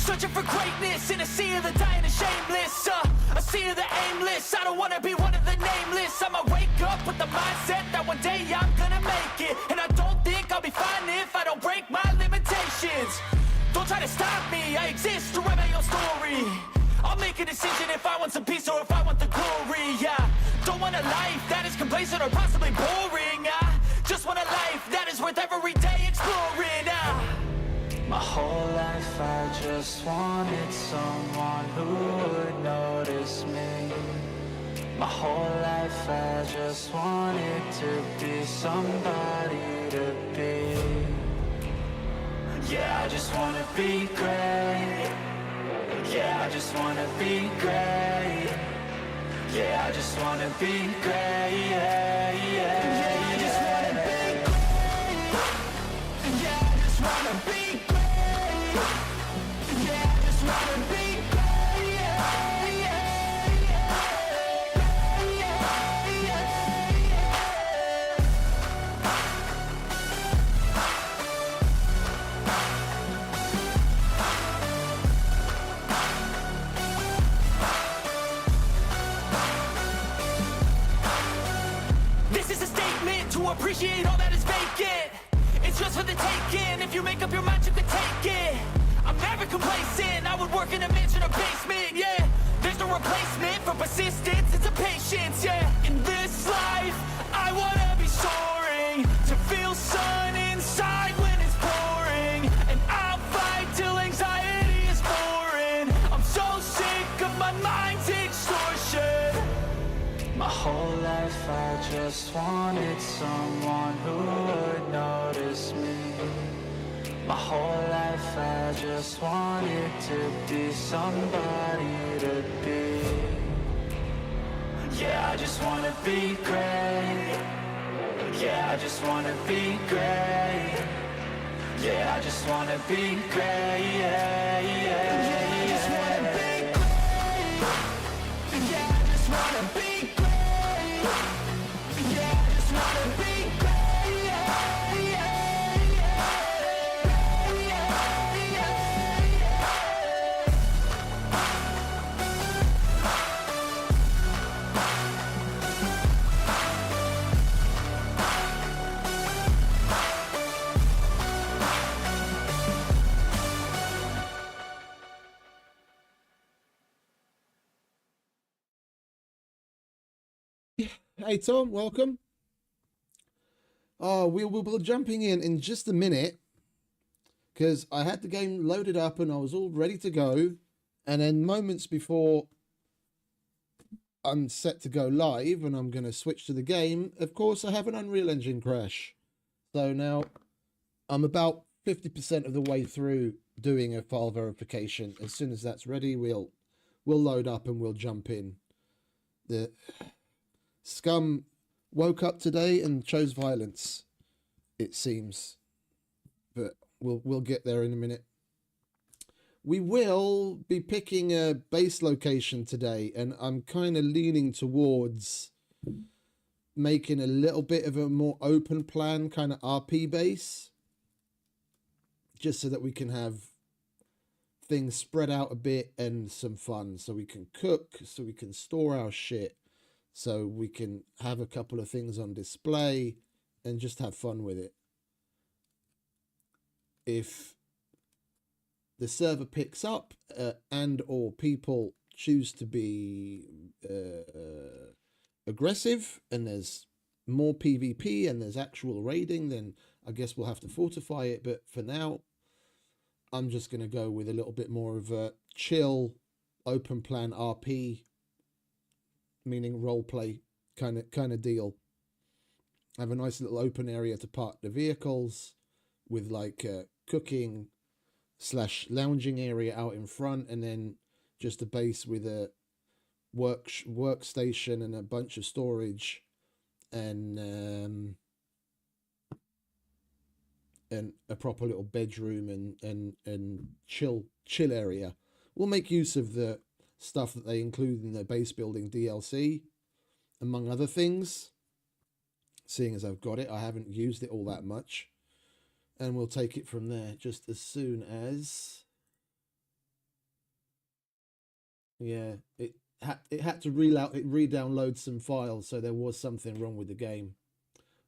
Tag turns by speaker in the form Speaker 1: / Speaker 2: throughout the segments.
Speaker 1: Searching for greatness in a sea of the dying and shameless, a sea of the aimless. I don't wanna be one of the nameless. I'ma wake up with the mindset that one day I'm gonna make it. And I don't think I'll be fine if I don't break my limitations. Don't try to stop me, I exist to write my own story. I'll make a decision if I want some peace or if I want the glory, yeah. Don't want a life that is complacent or possibly boring, just want a life that is worth every day exploring, My whole life I just wanted someone who would notice me. My whole life I just wanted to be somebody to be. Yeah, I just wanna be great. Yeah, I just wanna be great. Yeah, I just wanna be great. Yeah, yeah, I just wanna be great. Yeah, I just wanna be great. Yeah, I just wanna be great. Yeah, yeah, This is a statement to appreciate all that is vacant. It's just for the taking. If you make up your mind, you can take it. I'm never complacent. I would work in a mansion or basement, yeah. There's no replacement for persistence, it's a patience, yeah. In this life, I wanna be soaring, to feel sun inside when it's pouring. And I'll fight till anxiety is foreign. I'm so sick of my mind's extortion. My whole life I just wanted someone who would notice me. My whole life I just wanted to be somebody to be. Yeah, I just wanna be great. Yeah, I just wanna be great. Yeah, I just wanna be great. Yeah, yeah, yeah, I just wanna be great. Yeah, I just wanna be great. Yeah, I just wanna be great. Yeah, yeah.
Speaker 2: Hey Tom, welcome. Oh, we'll be jumping in just a minute because I had the game loaded up and I was all ready to go, and then moments before I'm set to go live and I'm going to switch to the game, of course I have an Unreal Engine crash. So now I'm about 50% of the way through doing a file verification. As soon as that's ready, we'll load up and we'll jump in. The Scum woke up today and chose violence, it seems, but we'll get there in a minute. We will be picking a base location today, and I'm kind of leaning towards making a little bit of a more open plan kind of RP base, just so that we can have things spread out a bit and some fun, so we can cook, so we can store our shit, so we can have a couple of things on display and just have fun with it. If the server picks up and or people choose to be aggressive and there's more PvP and there's actual raiding, then I guess we'll have to fortify it. But for now, I'm just going to go with a little bit more of a chill, open plan RP, meaning role play kind of deal. Have a nice little open area to park the vehicles with like a cooking / lounging area out in front, and then just a base with a workstation and a bunch of storage and a proper little bedroom and chill area. We'll make use of the stuff that they include in the base building DLC, among other things. Seeing as I've got it, I haven't used it all that much, and we'll take it from there just as soon as Yeah, it had to re-download some files, so there was something wrong with the game.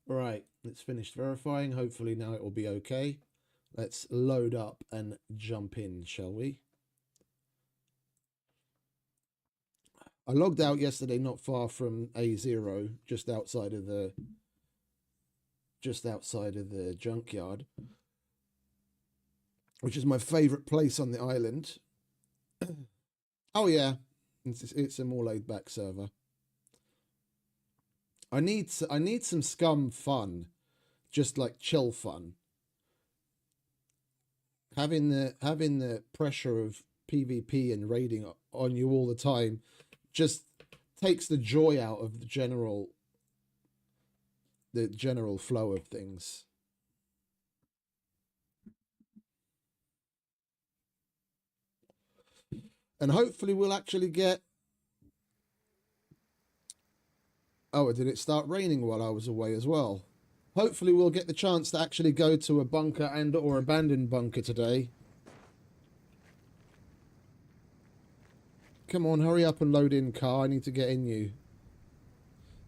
Speaker 2: Right, it's finished verifying. Hopefully now it will be okay. Let's load up and jump in, shall we? I logged out yesterday, not far from A0, just outside of the junkyard, which is my favorite place on the island. Oh yeah, it's a more laid back server. I need some Scum fun, just like chill fun. Having the pressure of PvP and raiding on you all the time just takes the joy out of the general flow of things. And hopefully we'll actually get... Oh, did it start raining while I was away as well? Hopefully we'll get the chance to actually go to a bunker and or abandoned bunker today. Come on, hurry up and load in, car. I need to get in you.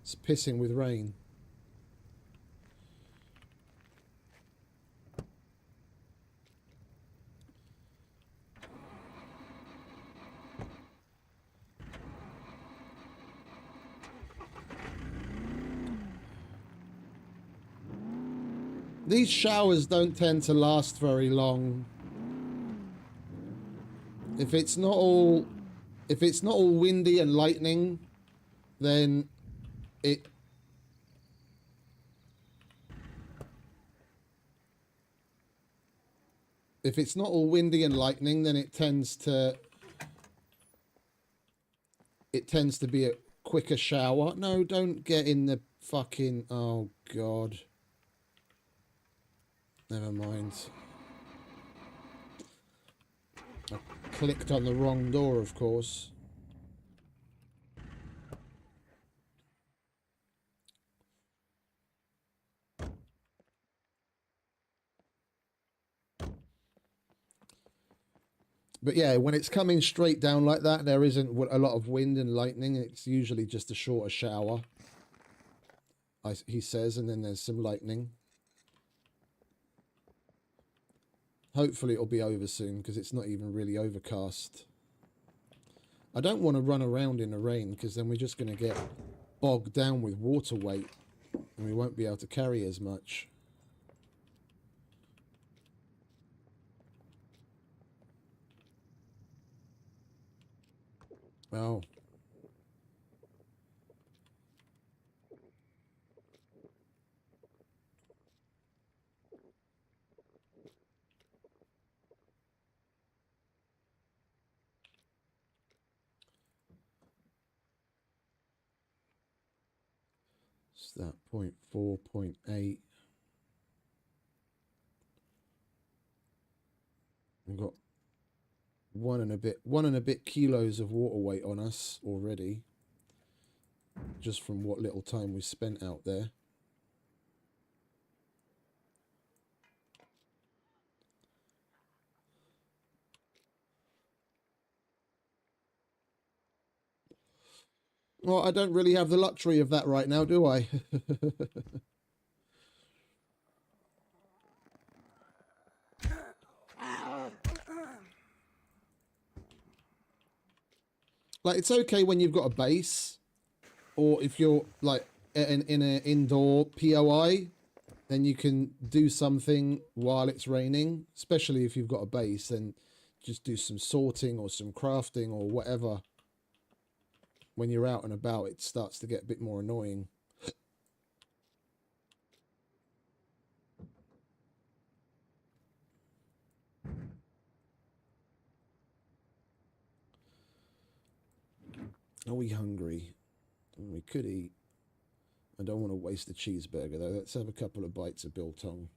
Speaker 2: It's pissing with rain. These showers don't tend to last very long. If it's not all windy and lightning, then it... If it's not all windy and lightning, then it tends to be a quicker shower. No, don't get in the fucking... Oh, God. Never mind. I clicked on the wrong door, of course. But yeah, when it's coming straight down like that, there isn't a lot of wind and lightning. It's usually just a shorter shower, he says, and then there's some lightning. Hopefully it'll be over soon, because it's not even really overcast. I don't want to run around in the rain, because then we're just going to get bogged down with water weight, and we won't be able to carry as much. Oh. It's that 0.4, 0.8. We've got one and a bit kilos of water weight on us already, just from what little time we spent out there. Well, I don't really have the luxury of that right now, do I? Like, it's okay when you've got a base, or if you're like in an indoor POI, then you can do something while it's raining. Especially if you've got a base, then just do some sorting or some crafting or whatever. When you're out and about, it starts to get a bit more annoying. Are we hungry? We could eat. I don't want to waste the cheeseburger, though. Let's have a couple of bites of biltong.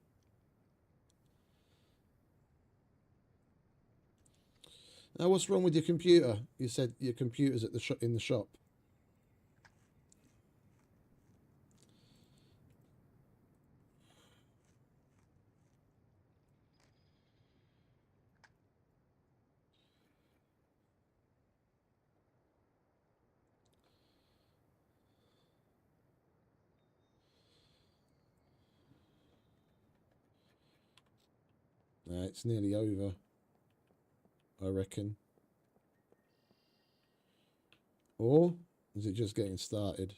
Speaker 2: Now, what's wrong with your computer? You said your computer's at the in the shop. It's nearly over, I reckon. Or is it just getting started?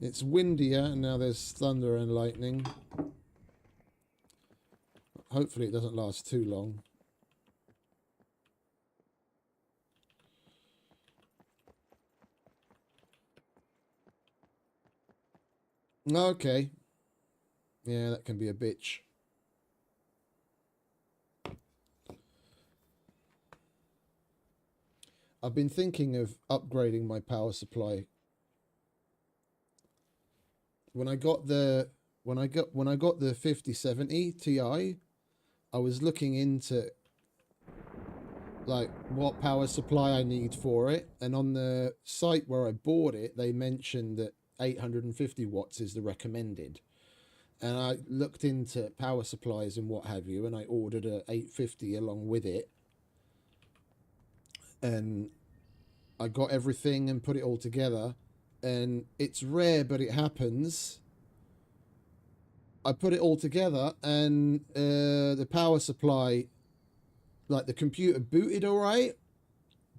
Speaker 2: It's windier and now there's thunder and lightning. Hopefully it doesn't last too long. Okay. Yeah, that can be a bitch. I've been thinking of upgrading my power supply. When I got the 5070 Ti, I was looking into like what power supply I need for it, and on the site where I bought it, they mentioned that 850 watts is the recommended. And I looked into power supplies and what have you, and I ordered a 850 along with it. And I got everything and put it all together. And it's rare, but it happens. I put it all together, and the power supply, like the computer booted all right,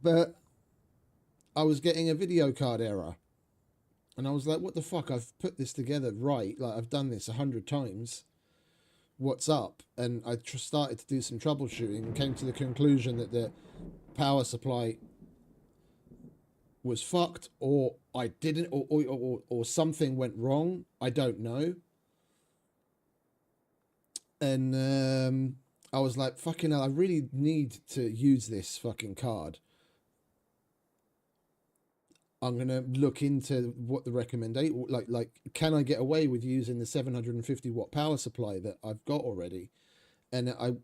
Speaker 2: but I was getting a video card error. And I was like, what the fuck? I've put this together right. Like, I've done this 100 times. What's up? And I started to do some troubleshooting and came to the conclusion that the power supply was fucked, or I didn't, or something went wrong. I don't know. And I was like, fucking hell, I really need to use this fucking card. I'm going to look into what the recommendation, like, can I get away with using the 750 watt power supply that I've got already? And I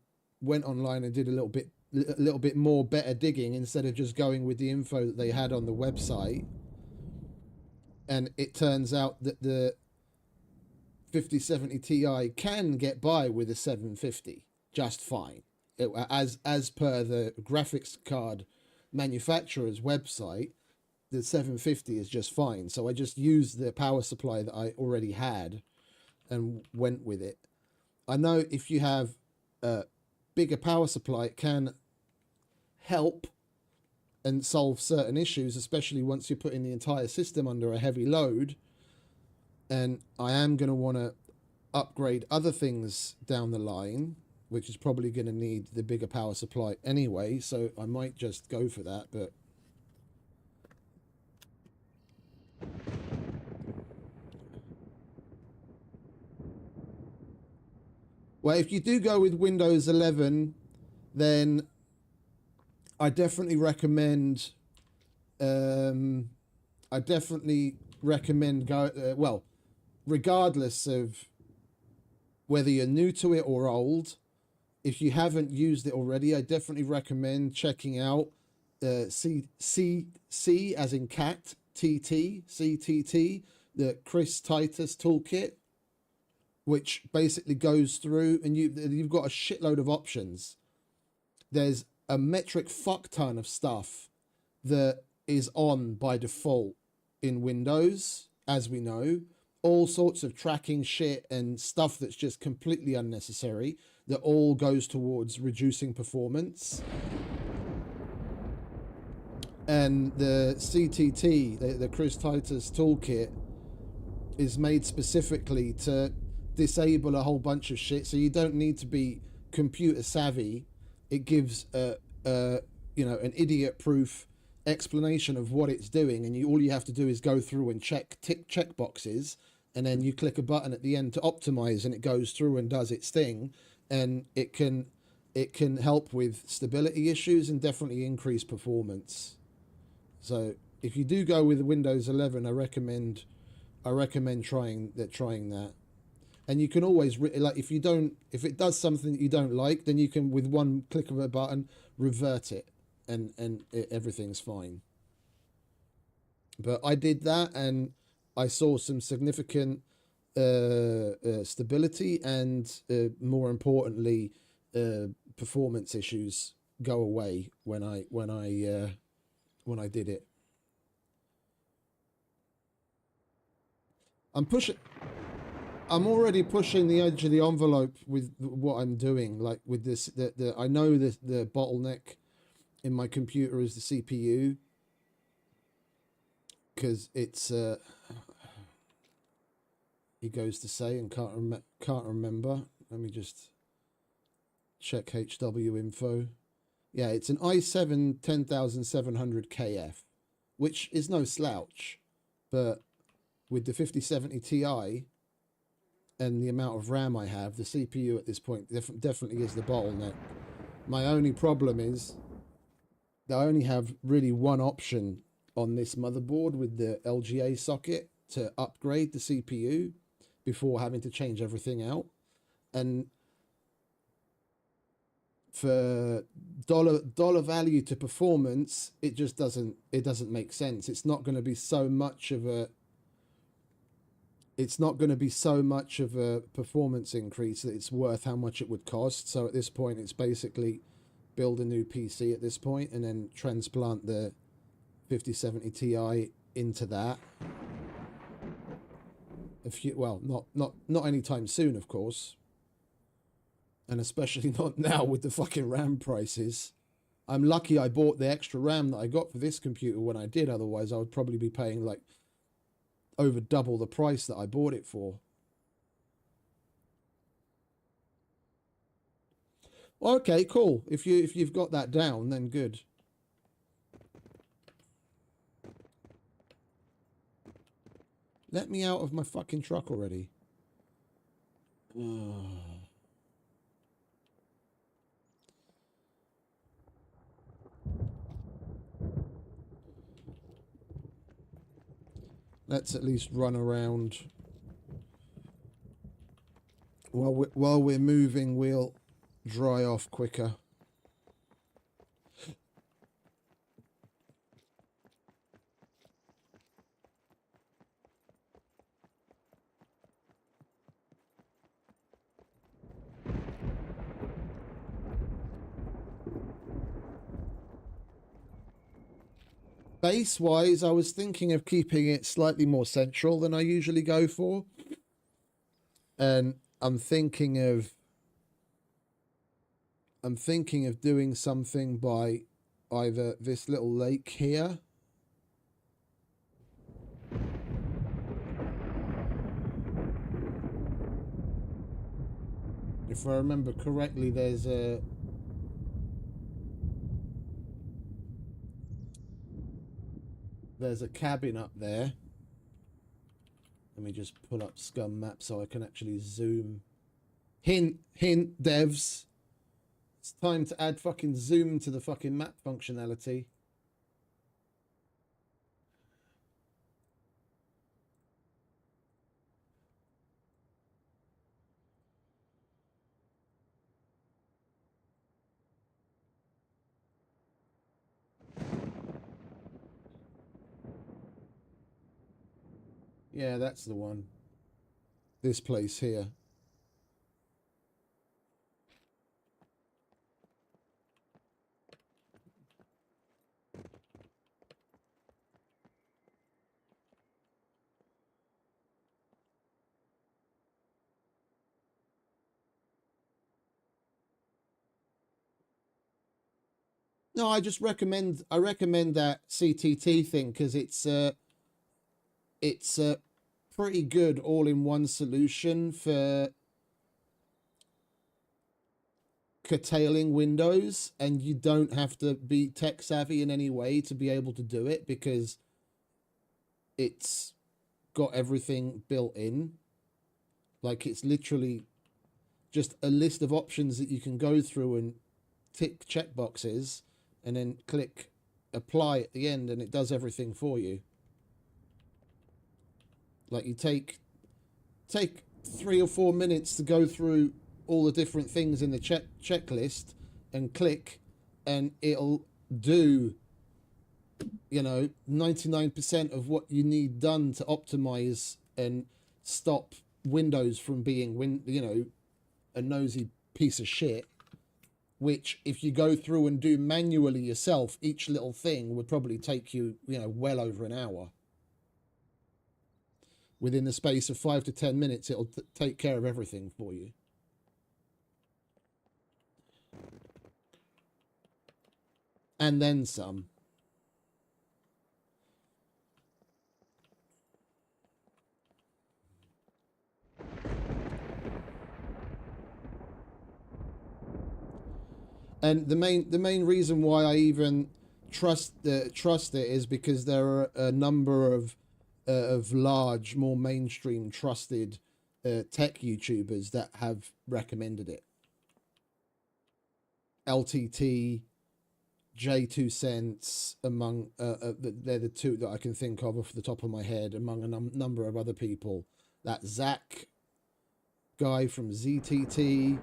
Speaker 2: went online and did a little bit more better digging instead of just going with the info that they had on the website. And it turns out that the 5070 Ti can get by with a 750 just fine. As per the graphics card manufacturer's website, the 750 is just fine. So I just used the power supply that I already had and went with it. I know if you have a bigger power supply, it can help and solve certain issues, especially once you're putting the entire system under a heavy load. And I am going to want to upgrade other things down the line, which is probably going to need the bigger power supply anyway. So I might just go for that, but well, if you do go with Windows 11, then I definitely recommend. Well, regardless of whether you're new to it or old, if you haven't used it already, I definitely recommend checking out C as in cat, CTT, the Chris Titus toolkit, which basically goes through and you've got a shitload of options. There's a metric fuck ton of stuff that is on by default in Windows, as we know. All sorts of tracking shit and stuff that's just completely unnecessary that all goes towards reducing performance. And the CTT, the Chris Titus toolkit, is made specifically to disable a whole bunch of shit, so you don't need to be computer savvy. It gives an idiot proof explanation of what it's doing, and all you have to do is go through and tick check boxes, and then you click a button at the end to optimize, and it goes through and does its thing. And it can help with stability issues and definitely increase performance. So if you do go with Windows 11, I recommend trying that. And you can always if it does something that you don't like, then you can, with one click of a button, revert it, and everything's fine. But I did that, and I saw some significant stability and, more importantly, performance issues go away when I did it. I'm pushing. I'm already pushing the edge of the envelope with what I'm doing. Like with this, I know the bottleneck in my computer is the CPU, because it's he goes to say and can't remember. Let me just check HW info. Yeah, it's an i7 10700KF, which is no slouch, but with the 5070 Ti and the amount of RAM I have, the CPU at this point definitely is the bottleneck. My only problem is that I only have really one option on this motherboard with the LGA socket to upgrade the CPU before having to change everything out. And for dollar value to performance, it just doesn't make sense. It's not going to be so much of a performance increase that it's worth how much it would cost. So at this point, it's basically build a new PC at this point and then transplant the 5070 Ti into that. Not anytime soon, of course. And especially not now with the fucking RAM prices. I'm lucky I bought the extra RAM that I got for this computer when I did. Otherwise, I would probably be paying like over double the price that I bought it for. Okay, cool. If you've got that down, then good. Let me out of my fucking truck already. Let's at least run around. While we're moving, we'll dry off quicker. Base-wise, I was thinking of keeping it slightly more central than I usually go for. And I'm thinking of doing something by either this little lake here. If I remember correctly, there's a cabin up there. Let me just pull up Scum map so I can actually zoom. Hint, devs. It's time to add fucking zoom to the fucking map functionality. Yeah, that's the one. This place here. No, I recommend that CTT thing because it's pretty good all-in-one solution for curtailing Windows, and you don't have to be tech savvy in any way to be able to do it because it's got everything built in. Like, it's literally just a list of options that you can go through and tick checkboxes and then click apply at the end and it does everything for you. Like, you take 3 or 4 minutes to go through all the different things in the checklist and click, and it'll do, 99% of what you need done to optimize and stop Windows from being a nosy piece of shit, which if you go through and do manually yourself, each little thing would probably take you, well over an hour. within the space of 5 to 10 minutes, it'll take care of everything for you. And then some. And the main reason why I even trust it is because there are a number of large, more mainstream, trusted tech YouTubers that have recommended it. LTT, J2 Cents, among they're the two that I can think of off the top of my head, among a number of other people. That Zach guy from ZTT.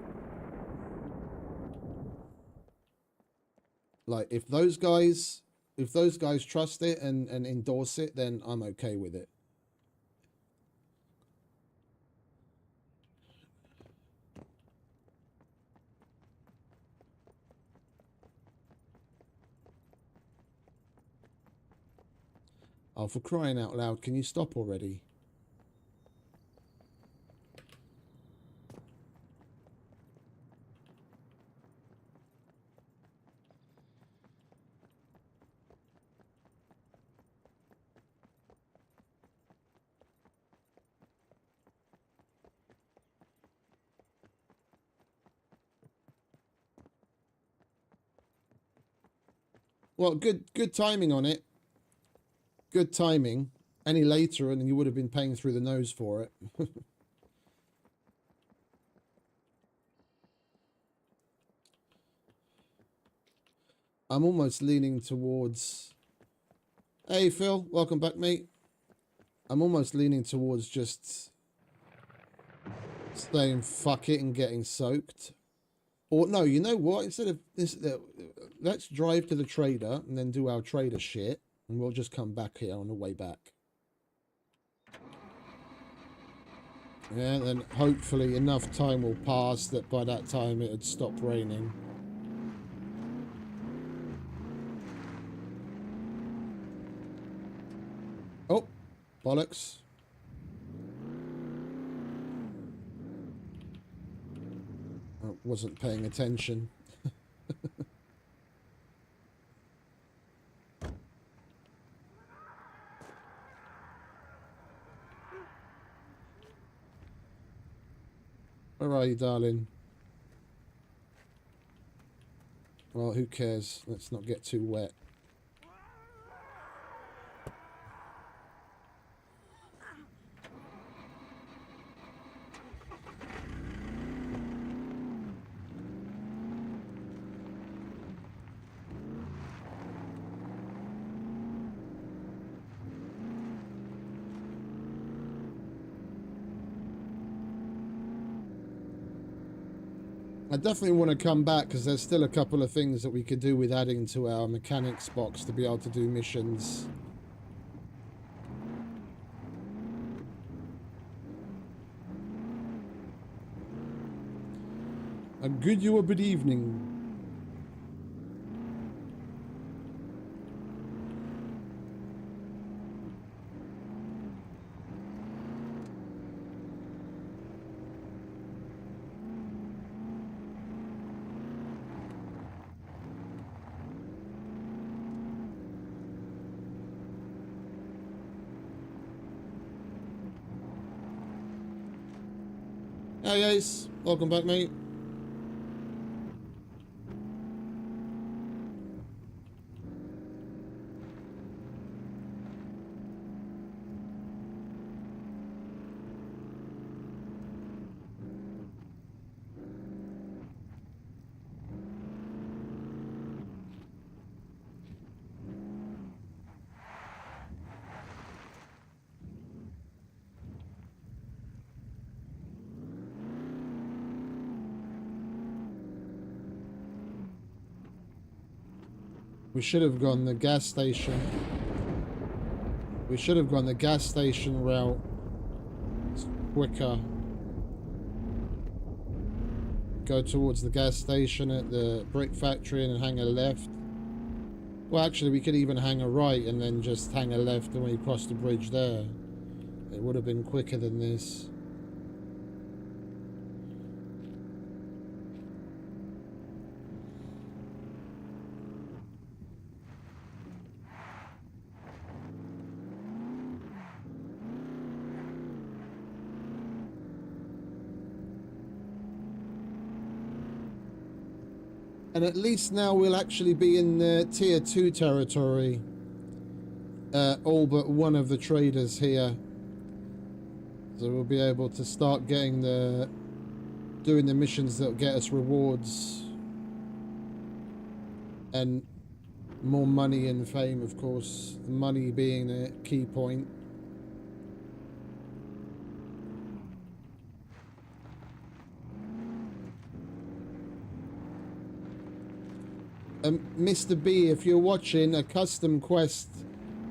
Speaker 2: Like, if those guys trust it and endorse it, then I'm okay with it. Oh, for crying out loud, can you stop already? Well, good timing on it. Good timing. Any later and you would have been paying through the nose for it. I'm almost leaning towards... Hey, Phil. Welcome back, mate. I'm almost leaning towards just saying fuck it and getting soaked. Or, no, you know what? Instead of this, let's drive to the trader and then do our trader shit. And we'll just come back here on the way back. Yeah, then hopefully enough time will pass that by that time it had stopped raining. Oh, bollocks. I wasn't paying attention. Where are you, darling? Well, who cares? Let's not get too wet. I definitely want to come back because there's still a couple of things that we could do with adding to our mechanics box to be able to do missions. A good evening. Hey Ace, welcome back, mate. We should have gone the gas station. We should have gone the gas station route. It's quicker. Go towards the gas station at the brick factory and hang a left. Well, actually, we could even hang a right and then just hang a left when we cross the bridge there. It would have been quicker than this. And at least now we'll actually be in the tier 2 territory. All but one of the traders here. So we'll be able to start getting doing the missions that'll get us rewards. And more money and fame, of course. The money being the key point. Mr. B, if you're watching, a custom quest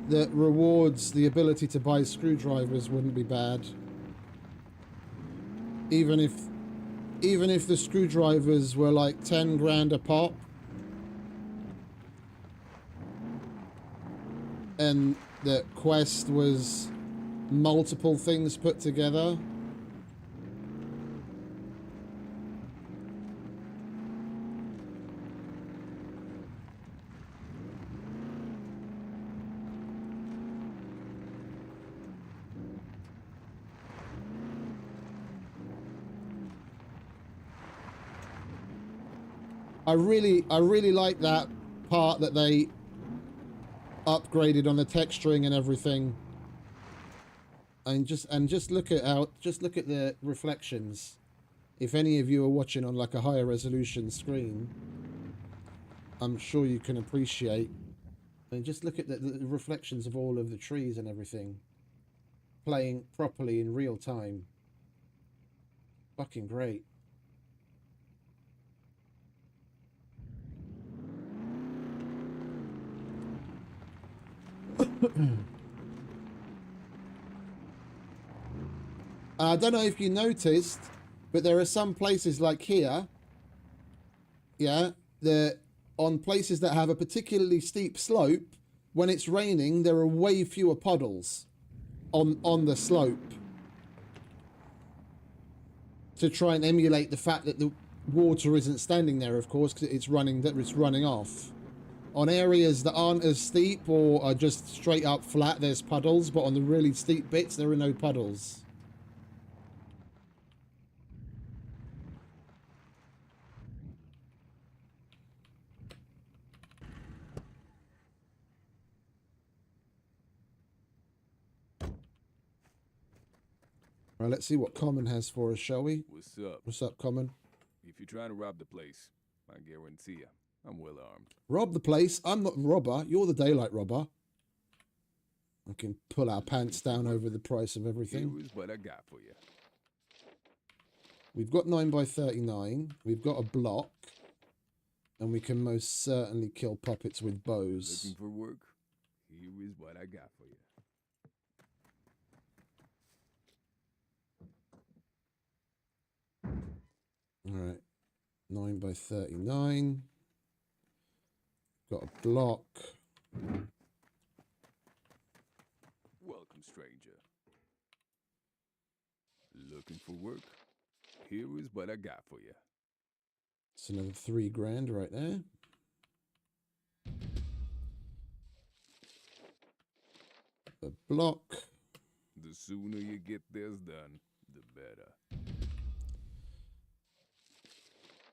Speaker 2: that rewards the ability to buy screwdrivers wouldn't be bad. Even if the screwdrivers were like 10 grand a pop. And the quest was multiple things put together. I really like that part that they upgraded on the texturing and everything. And just look at the reflections. If any of you are watching on like a higher resolution screen, I'm sure you can appreciate. And just look at the reflections of all of the trees and everything playing properly in real time. Fucking great. I don't know if you noticed, but there are some places like here, yeah, on places that have a particularly steep slope, when it's raining, there are way fewer puddles on the slope to try and emulate the fact that the water isn't standing there, of course, because it's running off. On areas that aren't as steep or are just straight up flat, there's puddles, but on the really steep bits, there are no puddles. All right, let's see what Common has for us, shall we?
Speaker 3: What's up?
Speaker 2: What's up, Common?
Speaker 3: If you're trying to rob the place, I guarantee you, I'm well armed.
Speaker 2: Rob the place? I'm not the robber. You're the daylight robber. I can pull our pants down over the price of everything.
Speaker 3: Here's what I got for you.
Speaker 2: We've got 9x39. We've got a block. And we can most certainly kill puppets with bows.
Speaker 3: Looking for work? Here is what I got for you.
Speaker 2: Alright. 9x39. Got a block.
Speaker 3: Welcome, stranger. Looking for work? Here is what I got for you.
Speaker 2: It's another 3 grand right there. A block.
Speaker 3: The sooner you get this done, the better.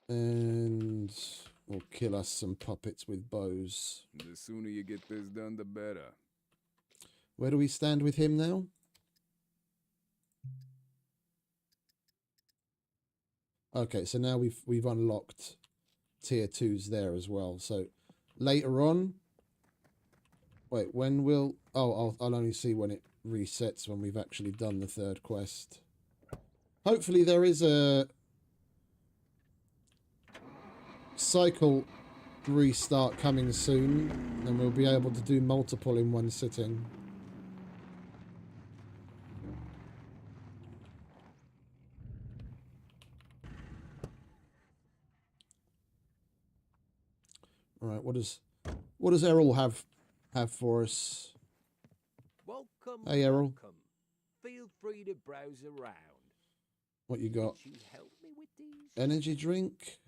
Speaker 2: And we'll kill us some puppets with bows.
Speaker 3: The sooner you get this done, the better.
Speaker 2: Where do we stand with him now? Okay, so now we've unlocked tier 2s there as well. So later on, wait, when will... Oh, I'll only see when it resets when we've actually done the 3rd quest. Hopefully there is a cycle restart coming soon, and we'll be able to do multiple in one sitting. All right, what does Errol have for us?
Speaker 4: Welcome.
Speaker 2: Hey, Errol.
Speaker 4: Welcome. feel free to browse around.
Speaker 2: What you got?
Speaker 4: Could you help me with these?
Speaker 2: Energy drink.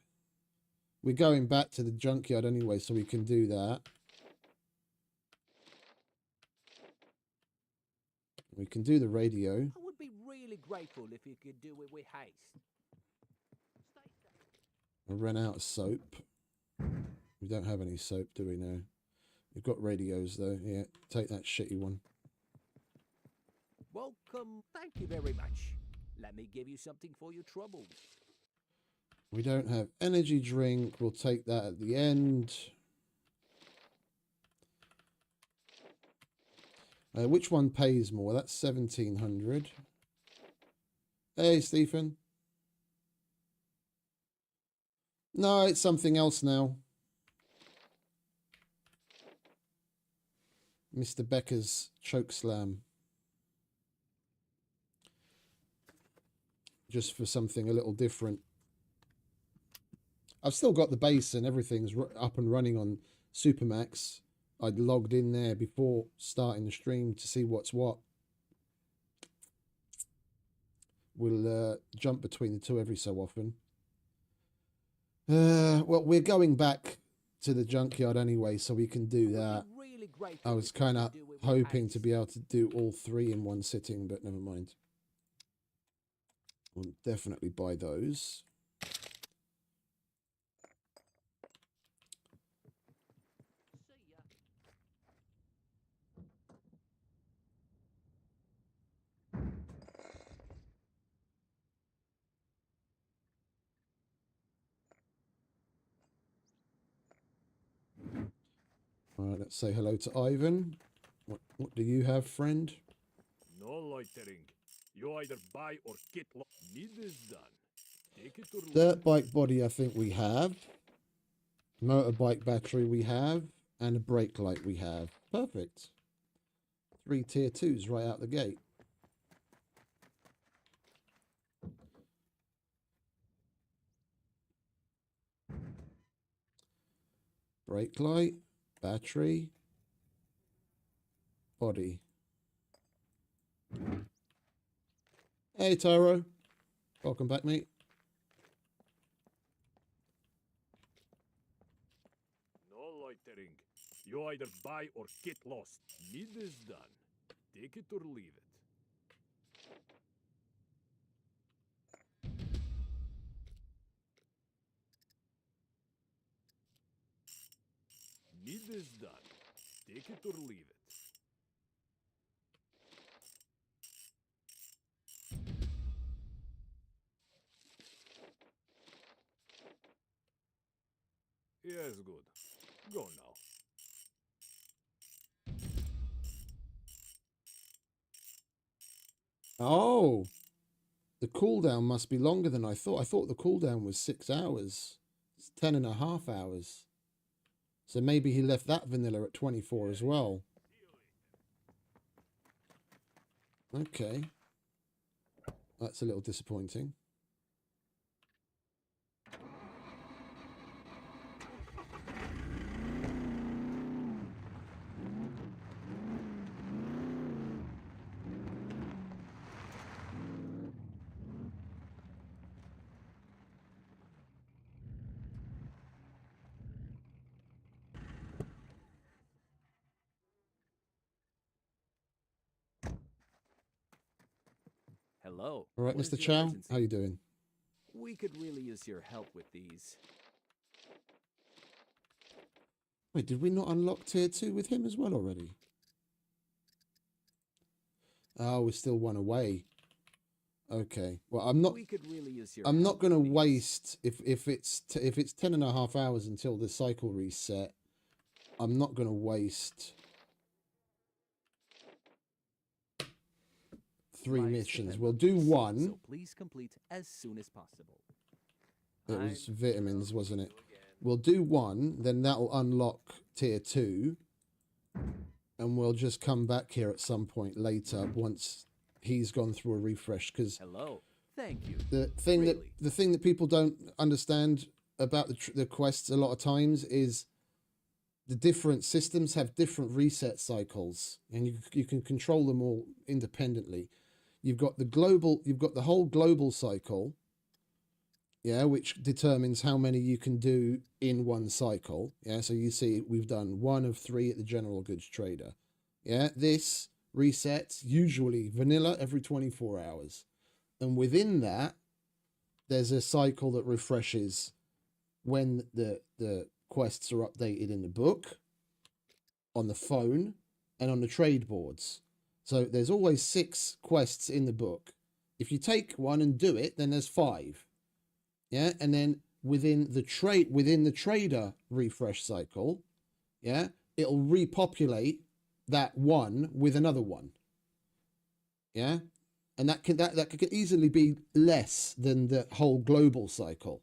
Speaker 2: We're going back to the junkyard anyway, so we can do that. We can do the radio.
Speaker 4: I would be really grateful if you could do it with haste.
Speaker 2: I ran out of soap. We don't have any soap, do we now? We've got radios though. Yeah, take that shitty one.
Speaker 4: Welcome. Thank you very much. Let me give you something for your troubles.
Speaker 2: We don't have energy drink. We'll take that at the end. Which one pays more? That's 1,700. Hey, Stephen. No, it's something else now. Mr. Becker's choke slam. Just for something a little different. I've still got the base and everything's up and running on Supermax. I'd logged in there before starting the stream to see what's what. We'll jump between the two every so often. Well, we're going back to the junkyard anyway, so we can do that.
Speaker 4: Really grateful
Speaker 2: I was
Speaker 4: if you
Speaker 2: kind
Speaker 4: could
Speaker 2: of
Speaker 4: do it with
Speaker 2: hoping
Speaker 4: haste.
Speaker 2: to be able to do all three in one sitting, but never mind. We'll definitely buy those. All right, let's say hello to Ivan. What do you have, friend?
Speaker 3: No loitering. You either buy or get lost. Need is done. Take it or leave.
Speaker 2: Dirt bike body, I think we have. Motorbike battery we have. And a brake light we have. Perfect. 3 tier 2s right out the gate. Brake light, battery, body. Hey, Tyro. Welcome back, mate.
Speaker 3: No loitering. You either buy or get lost. Need is done. Take it or leave it. Need is done. Take it or leave it. Yes, good. Go now.
Speaker 2: Oh, the cooldown must be longer than I thought. I thought the cooldown was 6 hours. It's 10.5 hours. So maybe he left that vanilla at 24 as well. Okay. That's a little disappointing.
Speaker 4: Hello.
Speaker 2: All right,
Speaker 4: What
Speaker 2: Mr.
Speaker 4: is your
Speaker 2: Chow,
Speaker 4: emergency?
Speaker 2: how you doing?
Speaker 4: We could really use your help with these.
Speaker 2: Wait, did we not unlock tier 2 with him as well already? Oh, we're still one away. Okay. Well, I'm not
Speaker 4: We could really use your
Speaker 2: I'm not
Speaker 4: help
Speaker 2: going to
Speaker 4: with these.
Speaker 2: waste if it's 10.5 hours until the cycle reset. I'm not going to waste 3
Speaker 4: Lives
Speaker 2: missions.
Speaker 4: depend
Speaker 2: We'll
Speaker 4: on
Speaker 2: do
Speaker 4: this,
Speaker 2: one.
Speaker 4: So please complete as soon as possible.
Speaker 2: It was
Speaker 4: I'm
Speaker 2: vitamins,
Speaker 4: wrong
Speaker 2: wasn't it?
Speaker 4: again.
Speaker 2: We'll do one, then that'll unlock tier 2. And we'll just come back here at some point later once he's gone through a refresh, because
Speaker 4: Hello. Thank you.
Speaker 2: the thing
Speaker 4: Really?
Speaker 2: that the thing that people don't understand about the quests a lot of times is the different systems have different reset cycles, and you can control them all independently. You've got the whole global cycle, yeah, which determines how many you can do in one cycle. Yeah, so you see we've done 1 of 3 at the general goods trader. Yeah, this resets usually vanilla every 24 hours. And within that, there's a cycle that refreshes when the quests are updated in the book, on the phone, and on the trade boards. So there's always 6 quests in the book. If you take one and do it, then there's 5. Yeah, and then within the trader refresh cycle, yeah, it'll repopulate that one with another one. Yeah, and that could easily be less than the whole global cycle.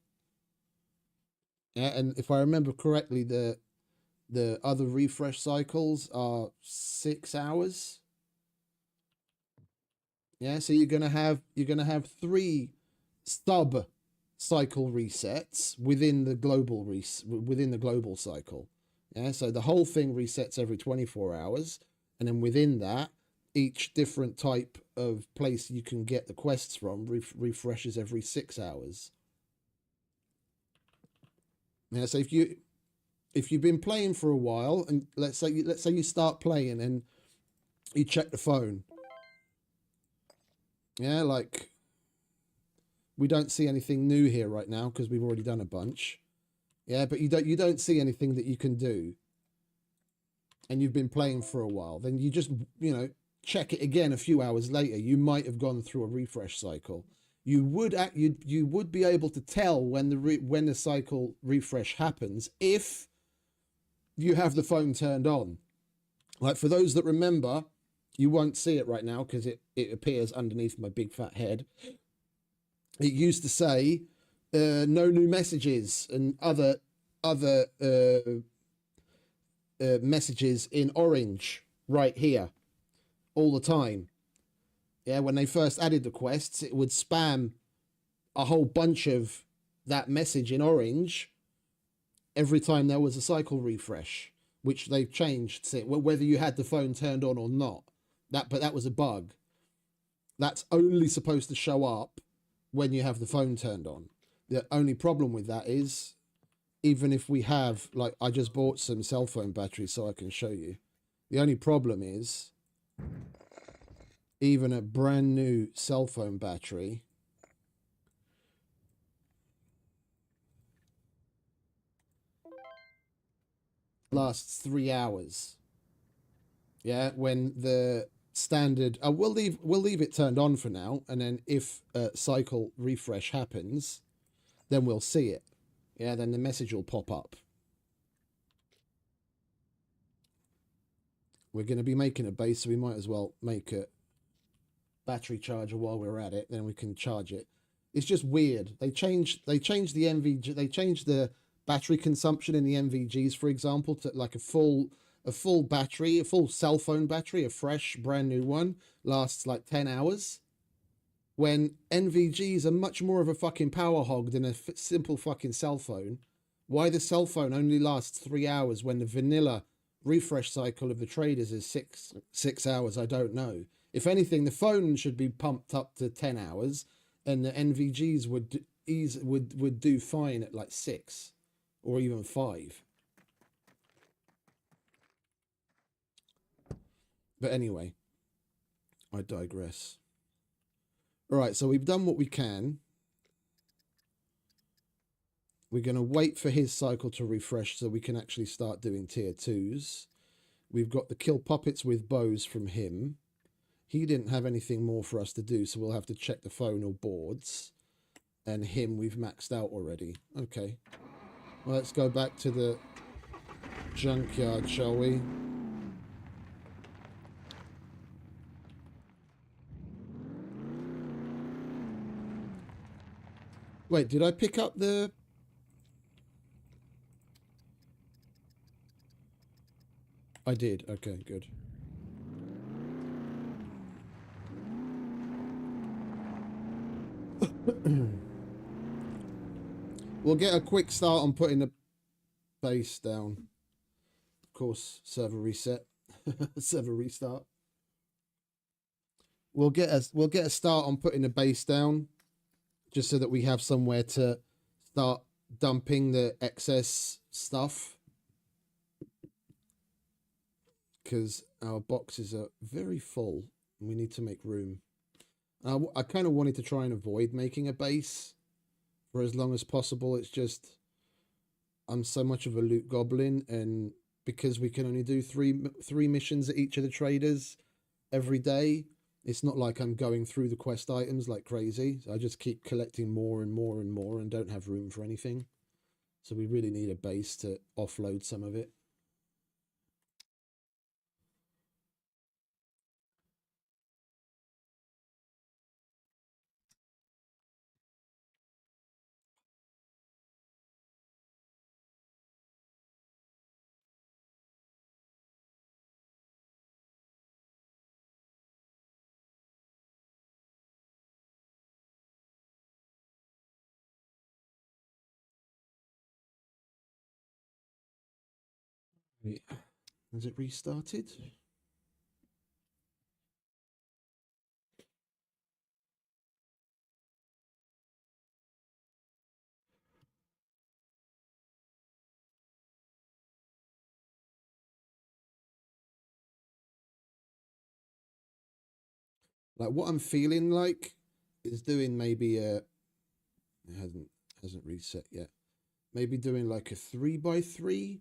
Speaker 2: Yeah, and if I remember correctly, the other refresh cycles are 6 hours. Yeah, so you're gonna have 3 sub cycle resets within the global cycle. Yeah, so the whole thing resets every 24 hours, and then within that, each different type of place you can get the quests from refreshes every 6 hours. Yeah, so if you've been playing for a while, and let's say you start playing and you check the phone, yeah, like we don't see anything new here right now because we've already done a bunch. Yeah, but you don't see anything that you can do, and you've been playing for a while. Then you just, you know, check it again a few hours later. You might have gone through a refresh cycle. You would be able to tell when the cycle refresh happens if you have the phone turned on. Like, for those that remember, you won't see it right now because it appears underneath my big fat head. It used to say no new messages and other messages in orange right here all the time. Yeah, when they first added the quests, it would spam a whole bunch of that message in orange every time there was a cycle refresh, which they've changed, whether you had the phone turned on or not. But that was a bug. That's only supposed to show up when you have the phone turned on. The only problem with that is, even if we have, like, I just bought some cell phone batteries so I can show you. The only problem is, even a brand new cell phone battery lasts 3 hours. Yeah, when the standard, we'll leave it turned on for now, and then if a cycle refresh happens, then we'll see it. Yeah, then the message will pop up. We're going to be making a base, so we might as well make a battery charger while we're at it, then we can charge it. It's just weird. They changed the MVG, they changed the battery consumption in the MVGs, for example, to like a full battery, a full cell phone battery, a fresh brand new one lasts like 10 hours, when NVGs are much more of a fucking power hog than a simple fucking cell phone. Why the cell phone only lasts 3 hours when the vanilla refresh cycle of the traders is six hours, I don't know. If anything, the phone should be pumped up to 10 hours, and the NVGs would do fine at like 6 or even 5. But anyway, I digress. All right, so we've done what we can. We're going to wait for his cycle to refresh so we can actually start doing tier 2s. We've got the kill puppets with bows from him. He didn't have anything more for us to do, so we'll have to check the phone or boards. And him we've maxed out already. Okay. Well, let's go back to the junkyard, shall we? Wait, did I pick up the... I did. Okay, good. We'll get a quick start on putting the base down. Of course, server reset. Server restart. we'll get a start on putting a base down, just so that we have somewhere to start dumping the excess stuff, because our boxes are very full and we need to make room. I kind of wanted to try and avoid making a base for as long as possible. It's just I'm so much of a loot goblin, and because we can only do three missions at each of the traders every day, it's not like I'm going through the quest items like crazy. So I just keep collecting more and more and more and don't have room for anything. So we really need a base to offload some of it. Has it restarted? Like what I'm feeling like is doing maybe it hasn't reset yet. Maybe doing like a 3x3,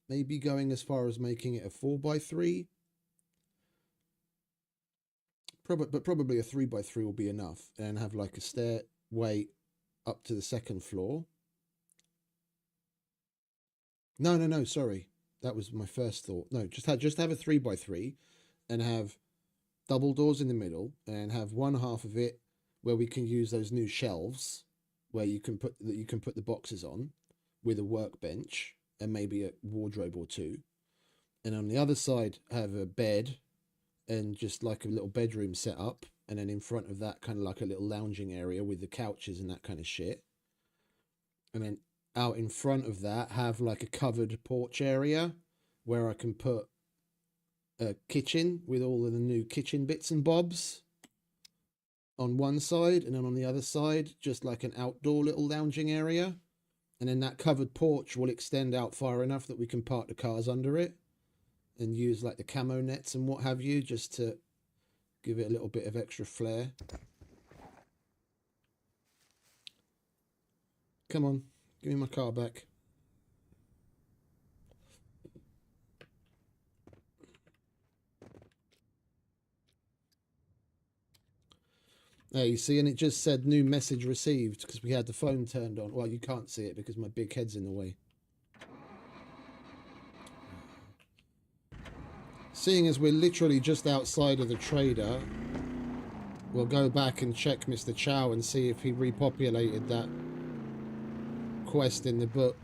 Speaker 2: maybe going as far as making it a 4x3. Probably a 3x3 will be enough, and have like a stairway up to the second floor. No, sorry. That was my first thought. No, just have a 3x3 and have double doors in the middle, and have one half of it where we can use those new shelves where you can put the boxes on, with a workbench and maybe a wardrobe or two. And on the other side have a bed and just like a little bedroom set up, and then in front of that kind of like a little lounging area with the couches and that kind of shit. And then out in front of that have like a covered porch area where I can put a kitchen with all of the new kitchen bits and bobs on one side, and then on the other side just like an outdoor little lounging area. And then that covered porch will extend out far enough that we can park the cars under it and use like the camo nets and what have you, just to give it a little bit of extra flair. Come on, give me my car back. There, you see, and it just said new message received because we had the phone turned on. Well, you can't see it because my big head's in the way. Seeing as we're literally just outside of the trader, we'll go back and check Mr. Chow and see if he repopulated that quest in the book.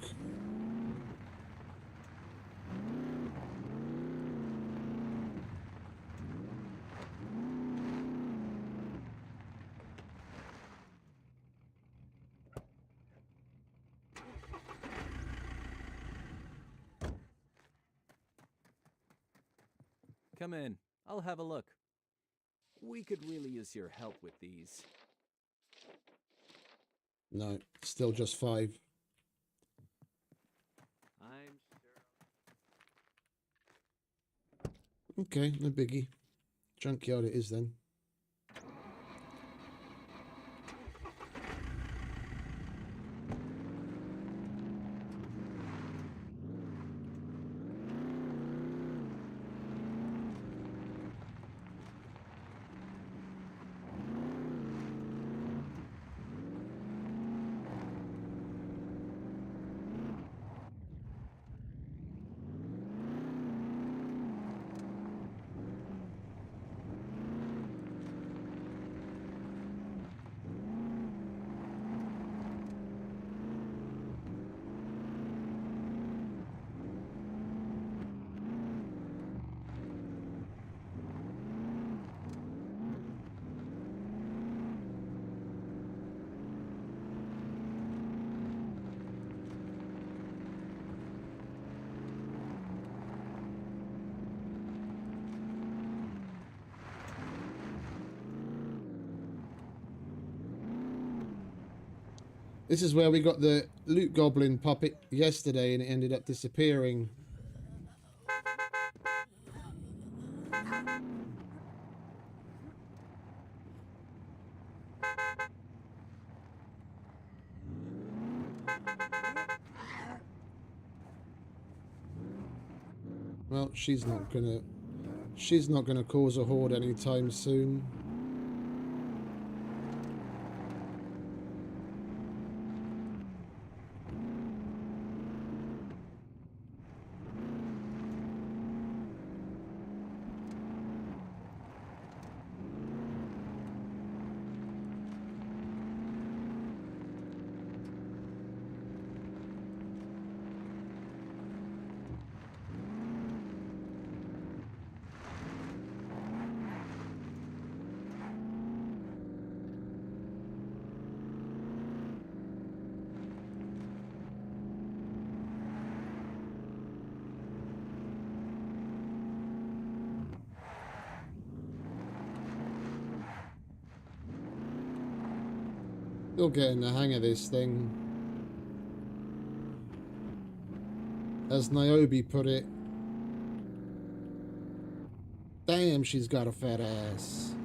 Speaker 4: Come in. I'll have a look. We could really use your help with these.
Speaker 2: No, still just 5.
Speaker 4: I'm sure.
Speaker 2: Okay, no biggie. Junkyard it is then. This is where we got the loot goblin puppet yesterday and it ended up disappearing. Well, she's not gonna cause a hoard anytime soon. Still getting the hang of this thing. As Niobe put it, damn, she's got a fat ass.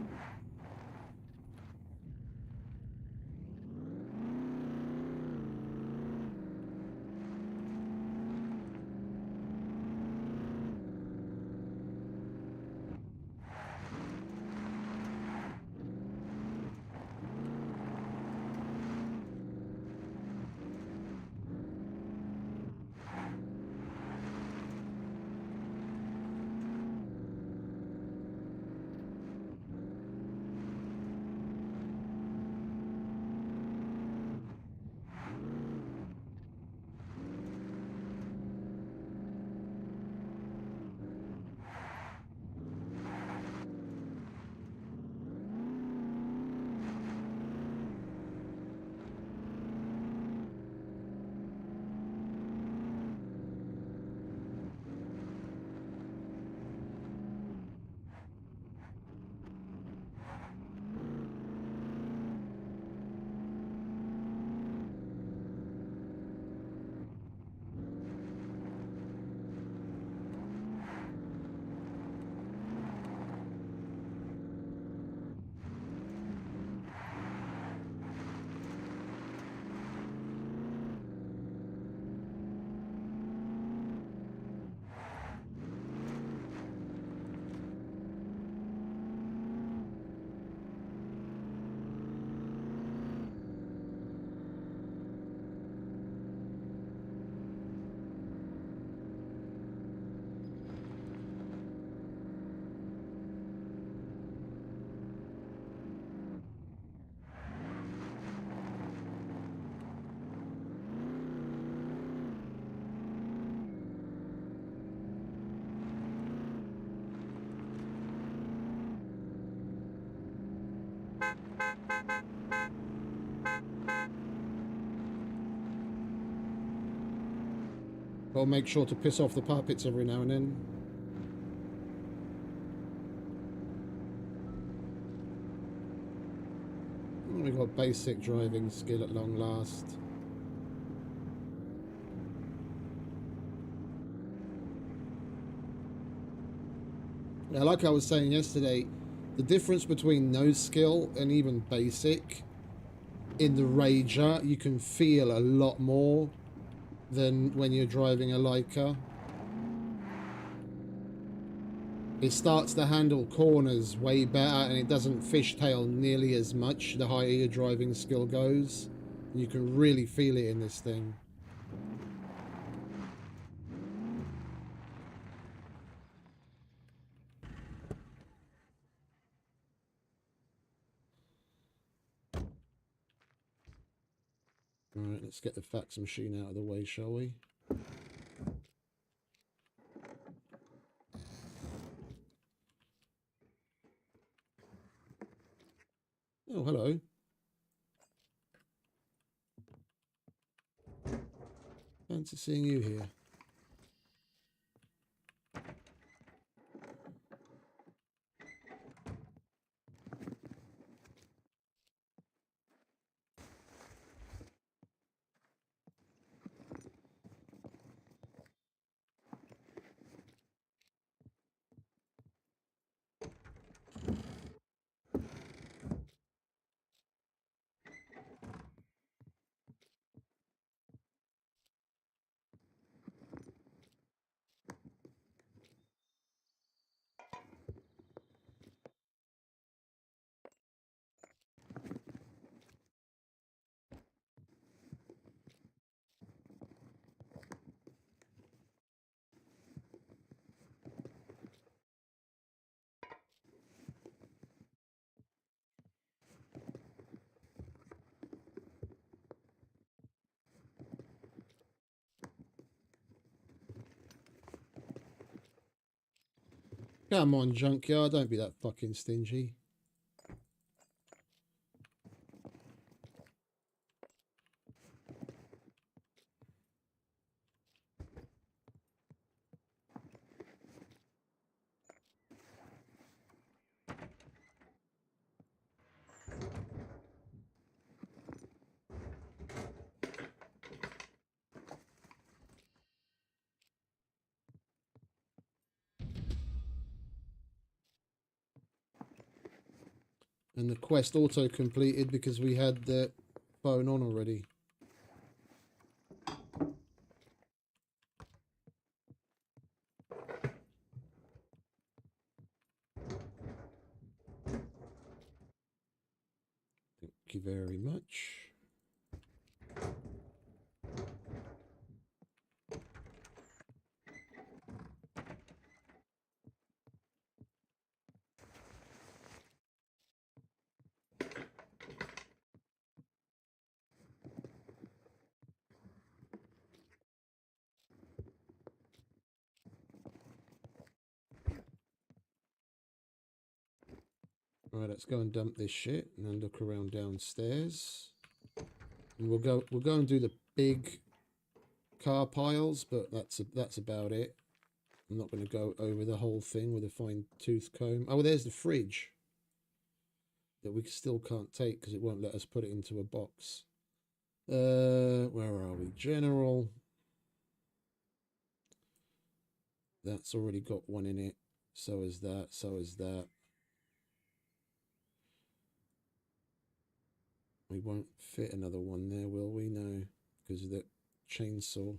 Speaker 2: I'll make sure to piss off the puppets every now and then. We got basic driving skill at long last. Now, like I was saying yesterday, the difference between no skill and even basic in the Rager, you can feel a lot more than when you're driving a Leica. It starts to handle corners way better and it doesn't fishtail nearly as much the higher your driving skill goes. You can really feel it in this thing. Alright, let's get the fax machine out of the way, shall we? Oh, hello. Fancy seeing you here. Come on, junkyard, don't be that fucking stingy. And the quest auto completed because we had the phone on already. Thank you very much. Right, let's go and dump this shit and then look around downstairs. And we'll go and do the big car piles, but that's about it. I'm not going to go over the whole thing with a fine tooth comb. Oh, there's the fridge that we still can't take because it won't let us put it into a box. Where are we? General. That's already got one in it. So is that. So is that. We won't fit another one there, will we? No, because of the chainsaw.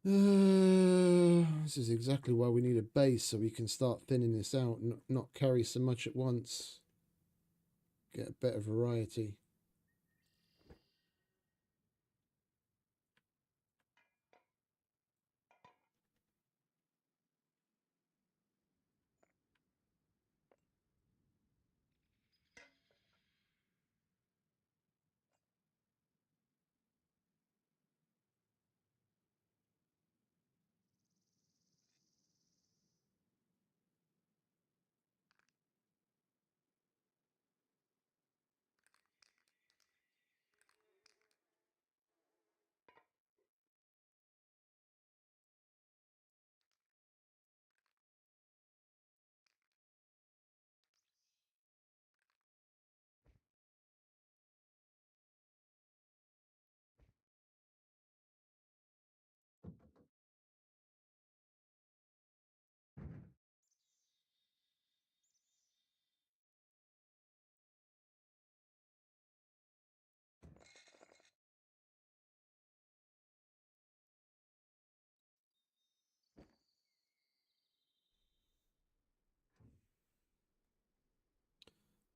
Speaker 2: This is exactly why we need a base, so we can start thinning this out and not carry so much at once. Get a better variety.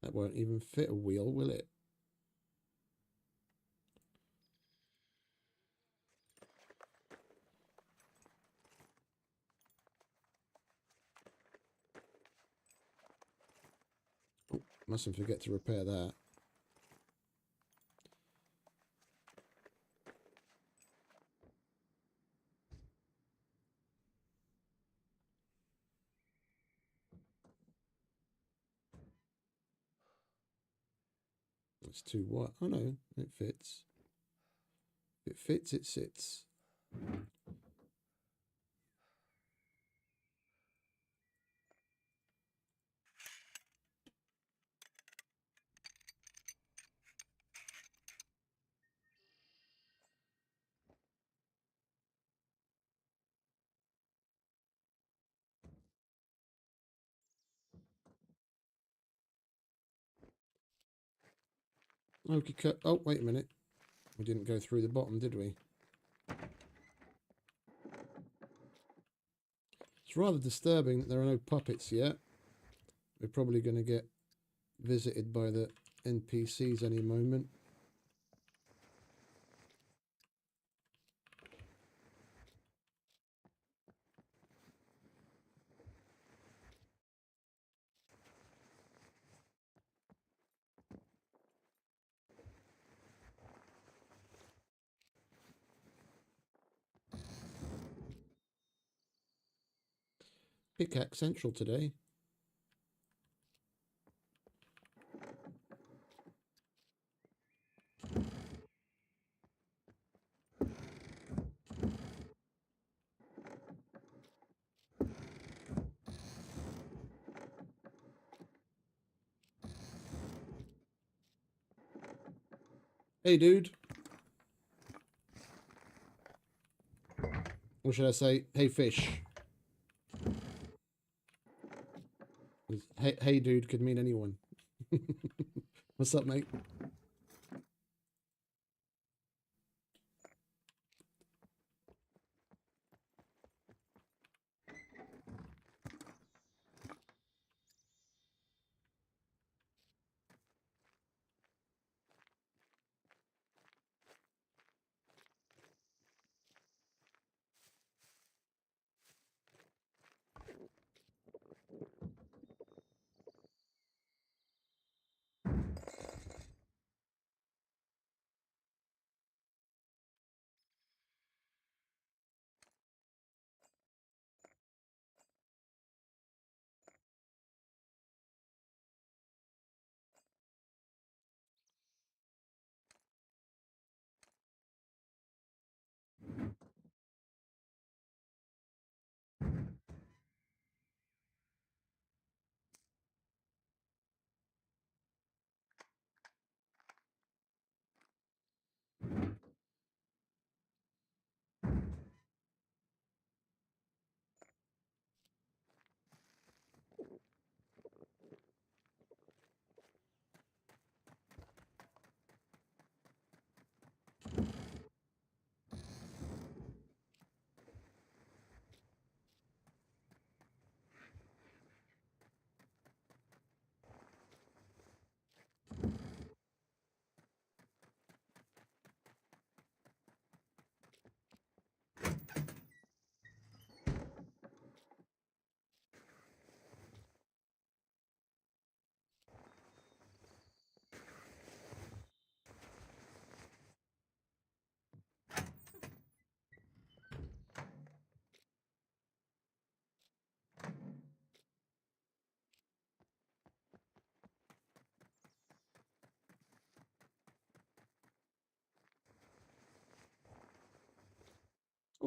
Speaker 2: That won't even fit a wheel, will it? Oh, mustn't forget to repair that. It's too what? Oh no, it fits. If it fits, it sits. Okay, oh, wait a minute. We didn't go through the bottom, did we? It's rather disturbing that there are no puppets yet. We're probably going to get visited by the NPCs any moment. Pickaxe Central today. Hey, dude. Or should I say, hey, fish? Hey, dude could mean anyone. What's up, mate?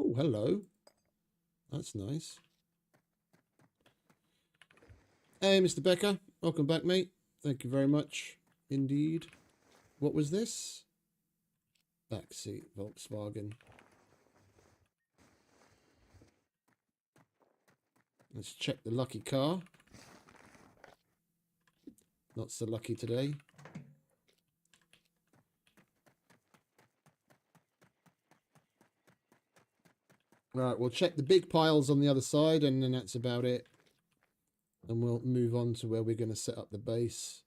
Speaker 2: Oh, hello. That's nice. Hey, Mr. Becker. Welcome back, mate. Thank you very much indeed. What was this? Backseat Volkswagen. Let's check the lucky car. Not so lucky today. Right, we'll check the big piles on the other side, and then that's about it. And we'll move on to where we're going to set up the base.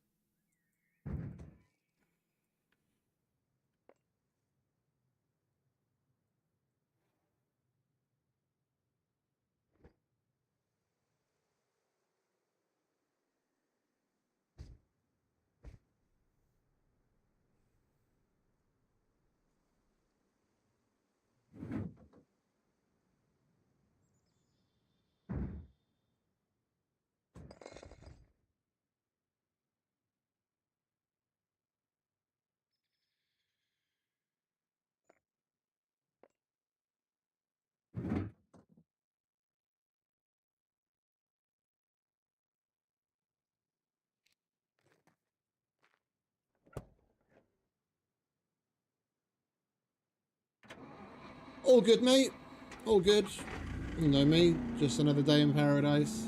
Speaker 2: All good, mate. All good. You know me, just another day in paradise.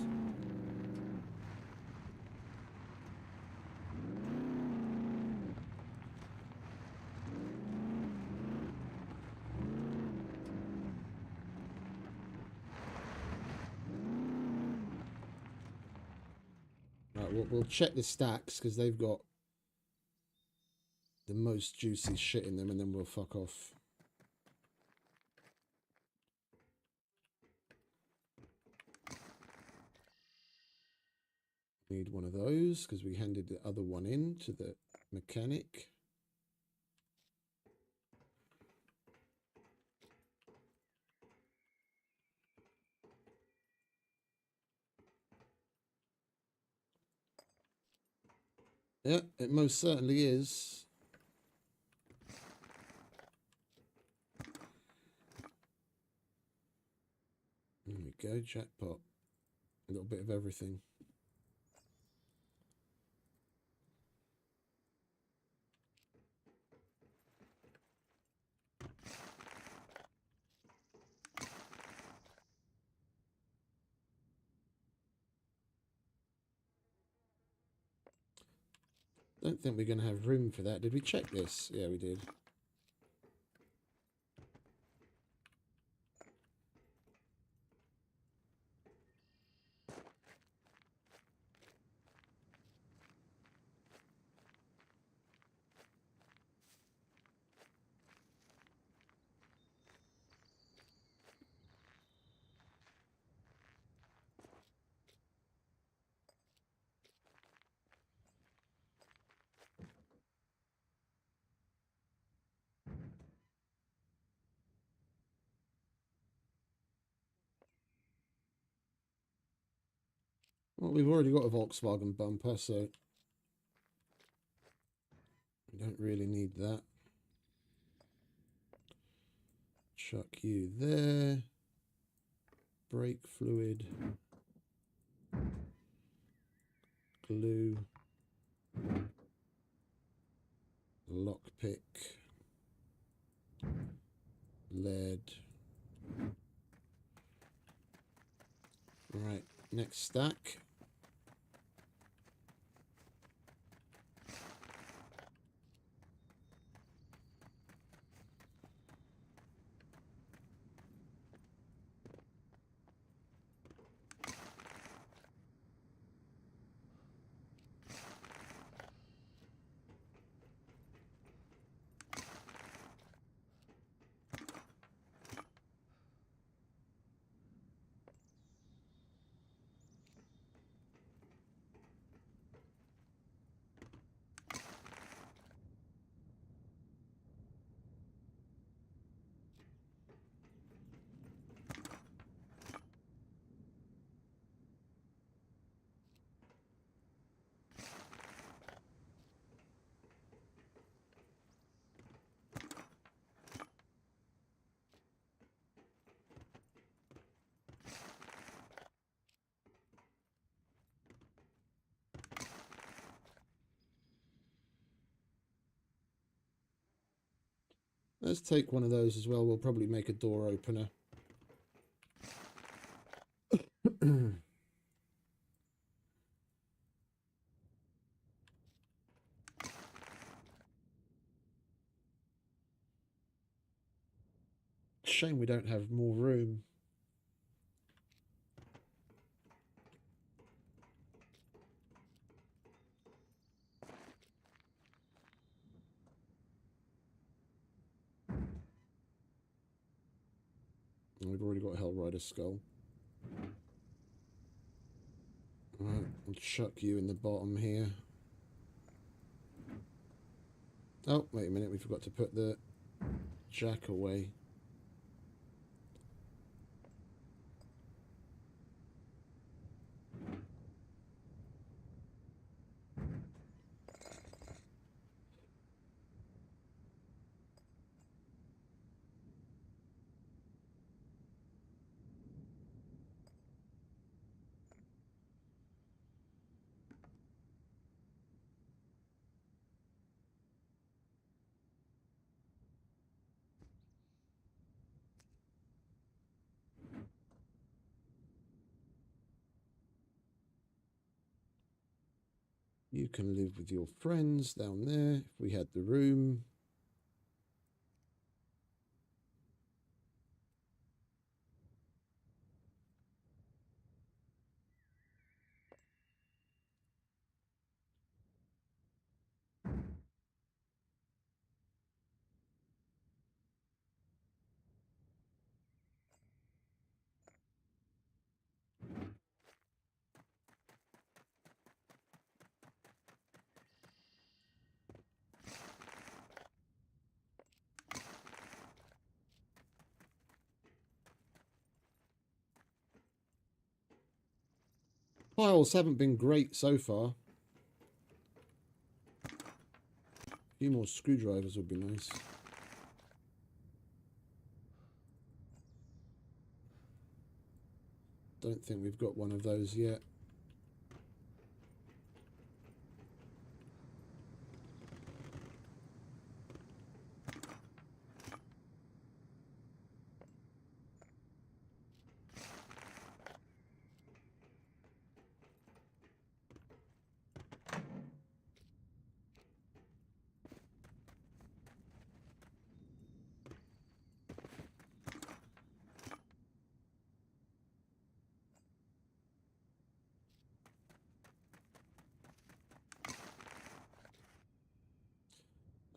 Speaker 2: Right, we'll check the stacks because they've got the most juicy shit in them, and then we'll fuck off. Need one of those because we handed the other one in to the mechanic. Yeah, it most certainly is. There we go, jackpot. A little bit of everything. Don't think we're going to have room for that. Did we check this? Yeah, we did. Well, we've already got a Volkswagen bumper, so we don't really need that. Chuck you there. Brake fluid. Glue. Lockpick. Lead. Right, next stack. Let's take one of those as well. We'll probably make a door opener. Shame we don't have more room. We've already got a Hellrider skull. Right, I'll chuck you in the bottom here. Oh, wait a minute, we forgot to put the jack away. You can live with your friends down there if we had the room. Piles haven't been great so far. few more screwdrivers would be nice. Don't think we've got one of those yet.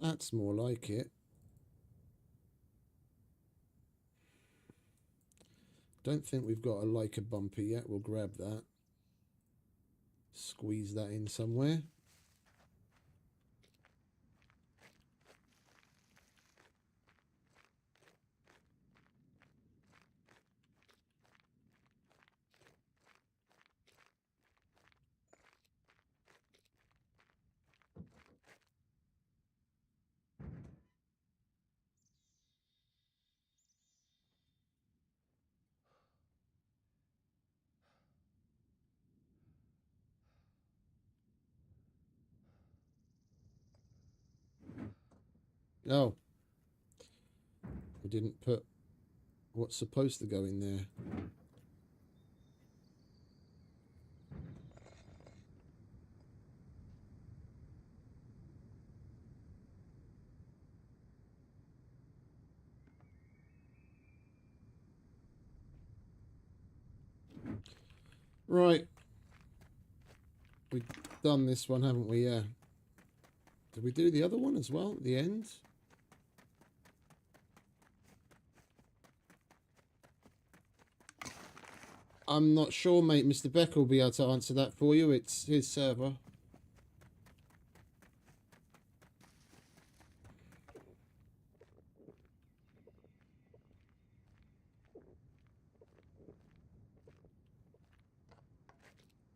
Speaker 2: That's more like it. Don't think we've got a Leica bumper yet. We'll grab that. Squeeze that in somewhere. Oh. We didn't put what's supposed to go in there. Right. We've done this one, haven't we? Yeah. Did we do the other one as well at the end? I'm not sure, mate. Mr. Beck will be able to answer that for you. It's his server.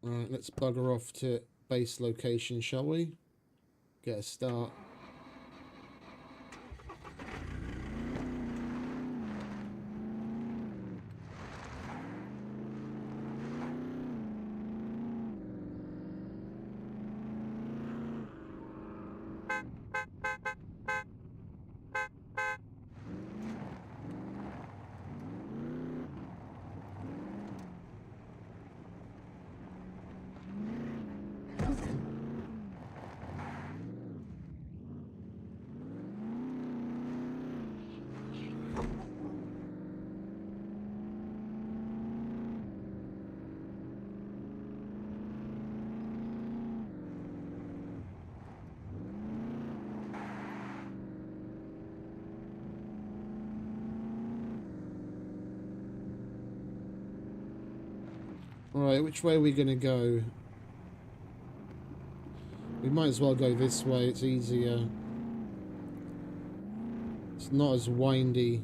Speaker 2: Alright, let's bugger off to base location, shall we? Get a start. Alright, which way are we going to go? We might as well go this way, it's easier. It's not as windy.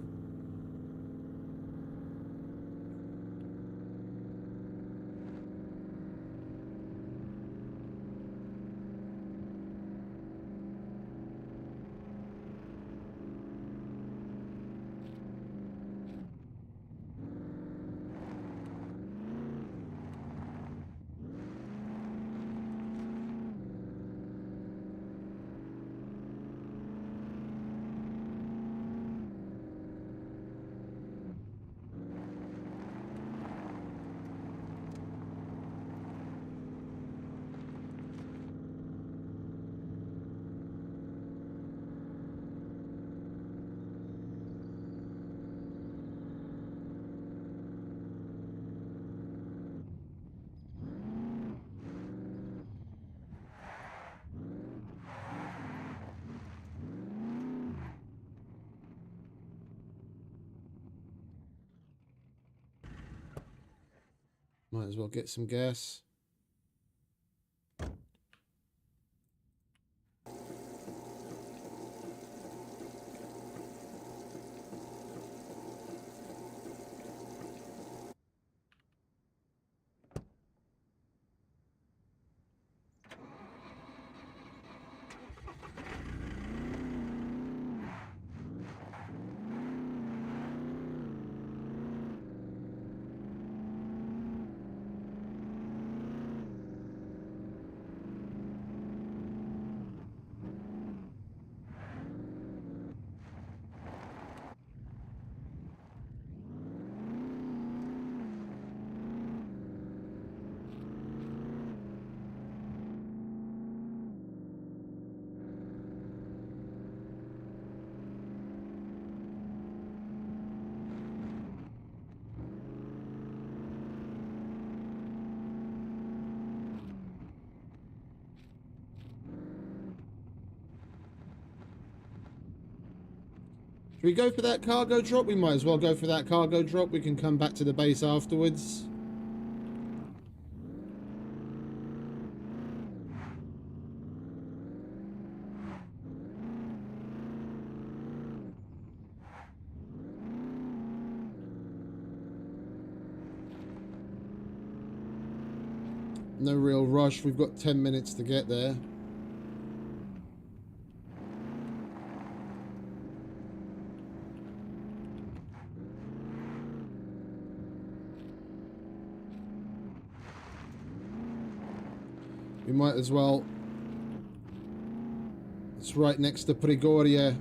Speaker 2: Might as well get some gas. Should we go for that cargo drop? We might as well go for that cargo drop. We can come back to the base afterwards. No real rush. We've got 10 minutes to get there. We might as well. It's right next to Prigoria.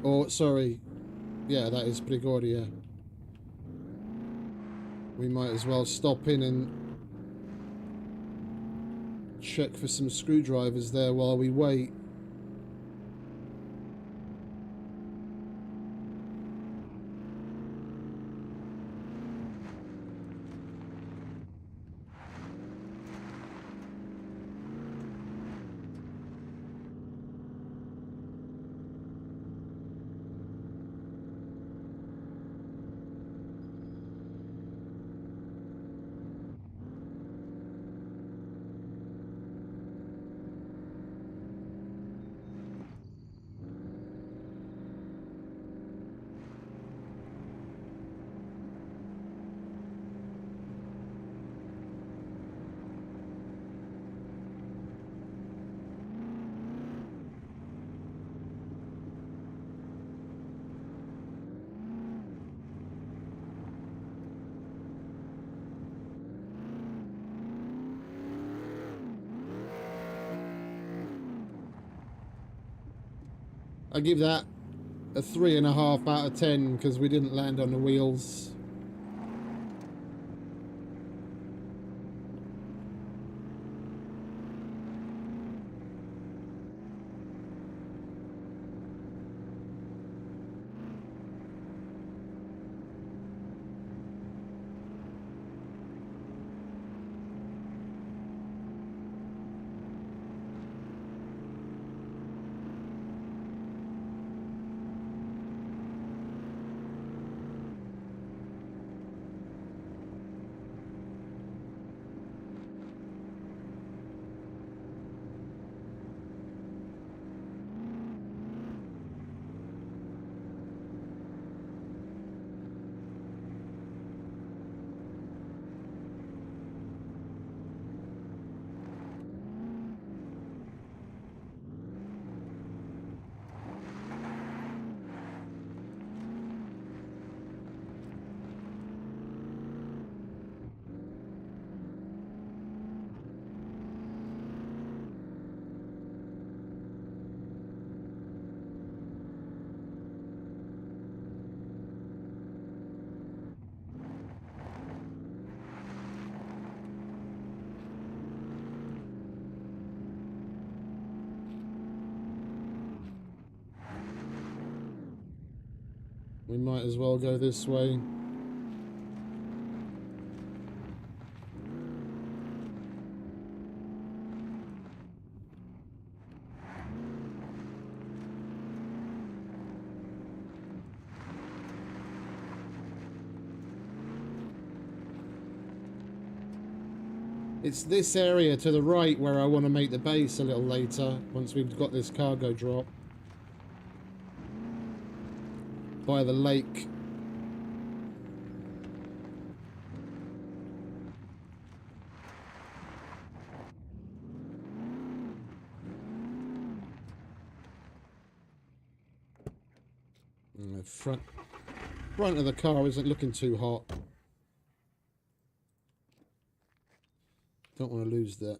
Speaker 2: Or, sorry. Yeah, that is Prigoria. We might as well stop in and check for some screwdrivers there while we wait. I give that a 3.5 out of 10 because we didn't land on the wheels. We might as well go this way. It's this area to the right where I want to make the base a little later, once we've got this cargo drop. By the lake. The front of the car isn't looking too hot. Don't want to lose that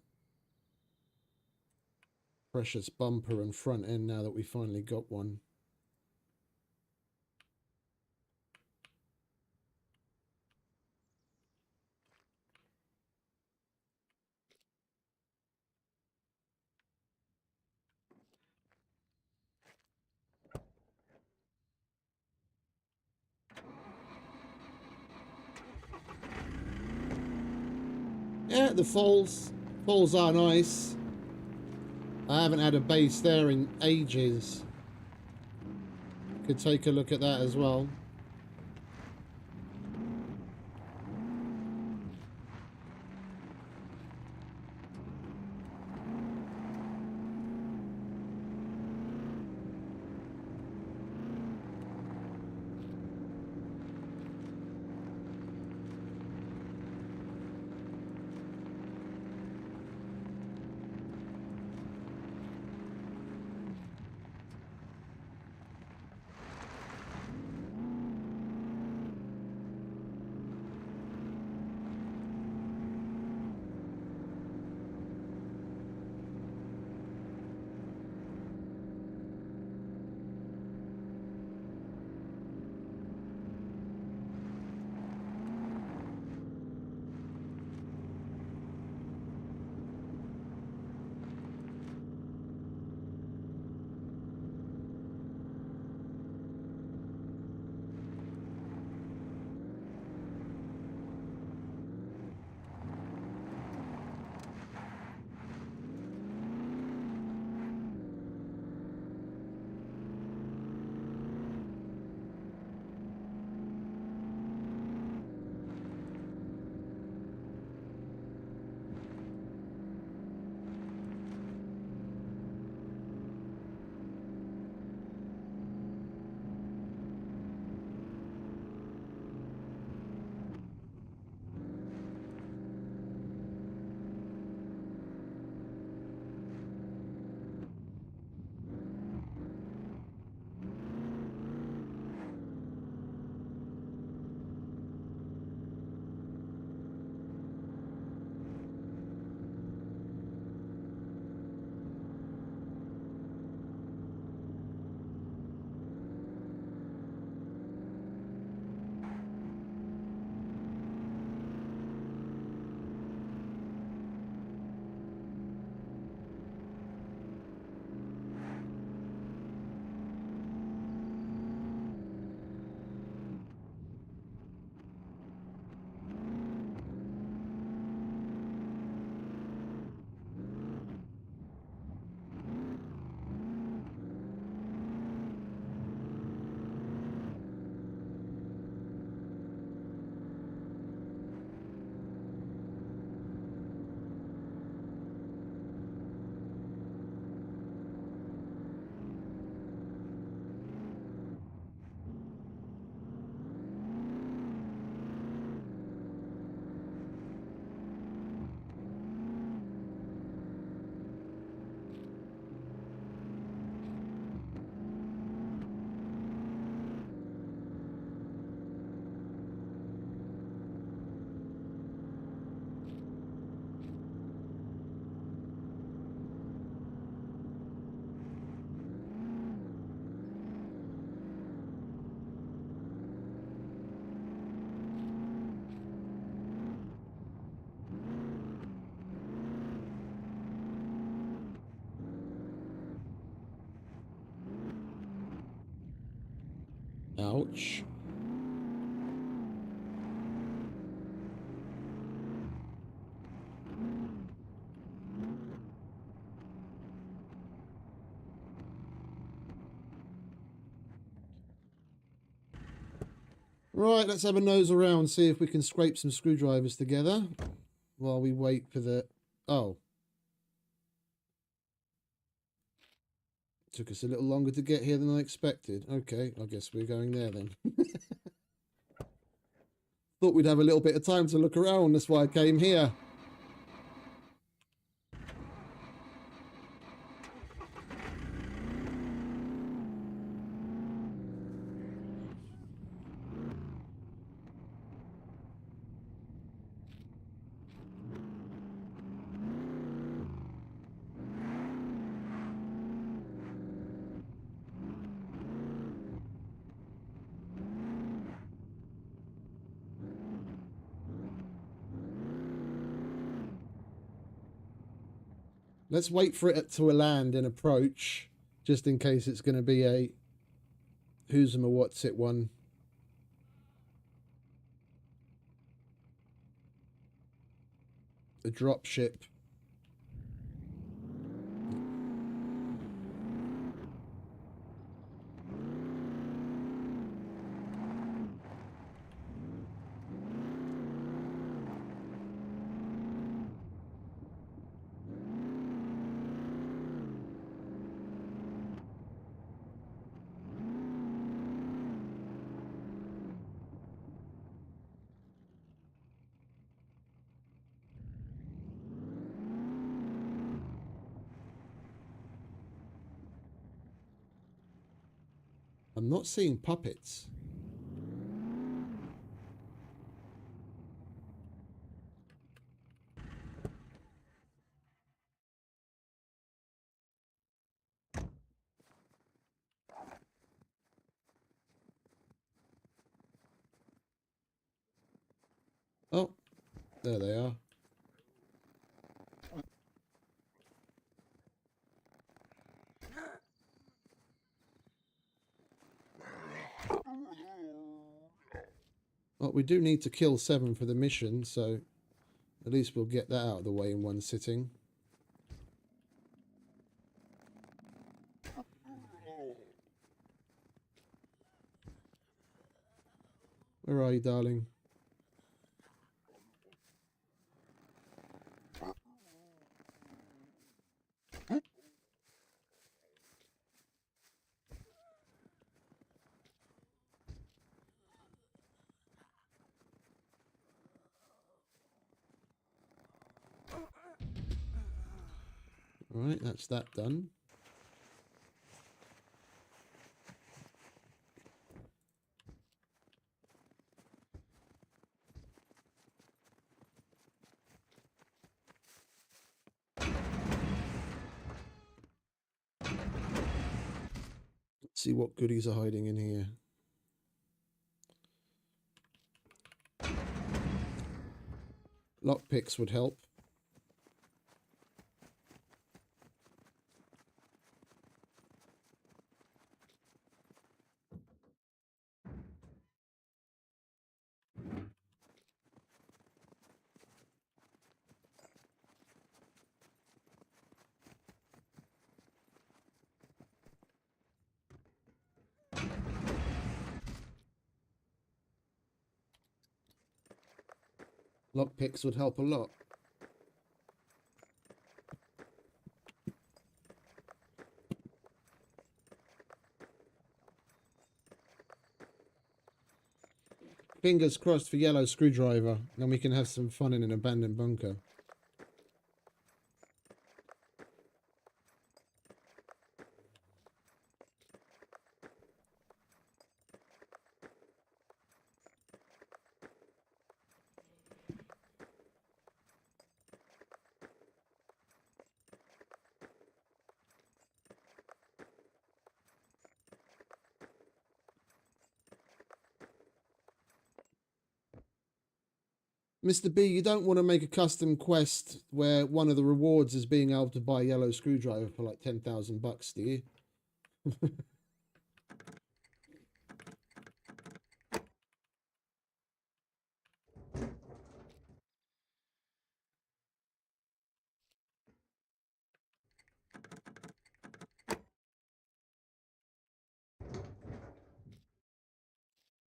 Speaker 2: precious bumper and front end now that we finally got one. Yeah, the falls are nice. I haven't had a base there in ages could take a look at that as well. Ouch. Right, let's have a nose around, see if we can scrape some screwdrivers together while we wait for the... Oh. Took us a little longer to get here than I expected. Okay, I guess we're going there then. Thought we'd have a little bit of time to look around, that's why I came here. Let's wait for it to land and approach, just in case it's going to be a who's and a what's it one. A drop ship. I'm not seeing puppets. Oh, there they are. Well, we do need to kill 7 for the mission, so at least we'll get that out of the way in one sitting. Where are you, darling? Alright, that's that done. Let's see what goodies are hiding in here. Lockpicks would help. Lockpicks would help a lot. Fingers crossed for yellow screwdriver, then we can have some fun in an abandoned bunker. Mr. B, you don't want to make a custom quest where one of the rewards is being able to buy a yellow screwdriver for like 10,000 bucks, do you?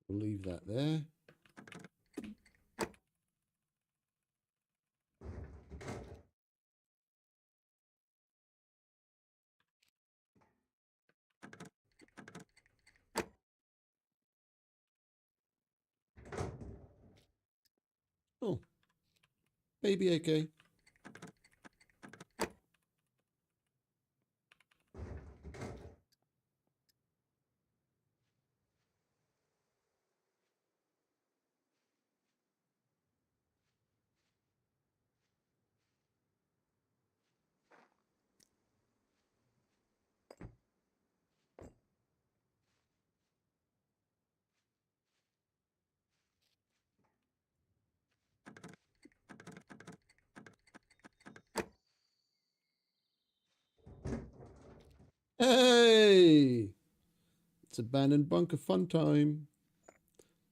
Speaker 2: We'll leave that there. Oh, baby AK. Hey! It's abandoned bunker fun time.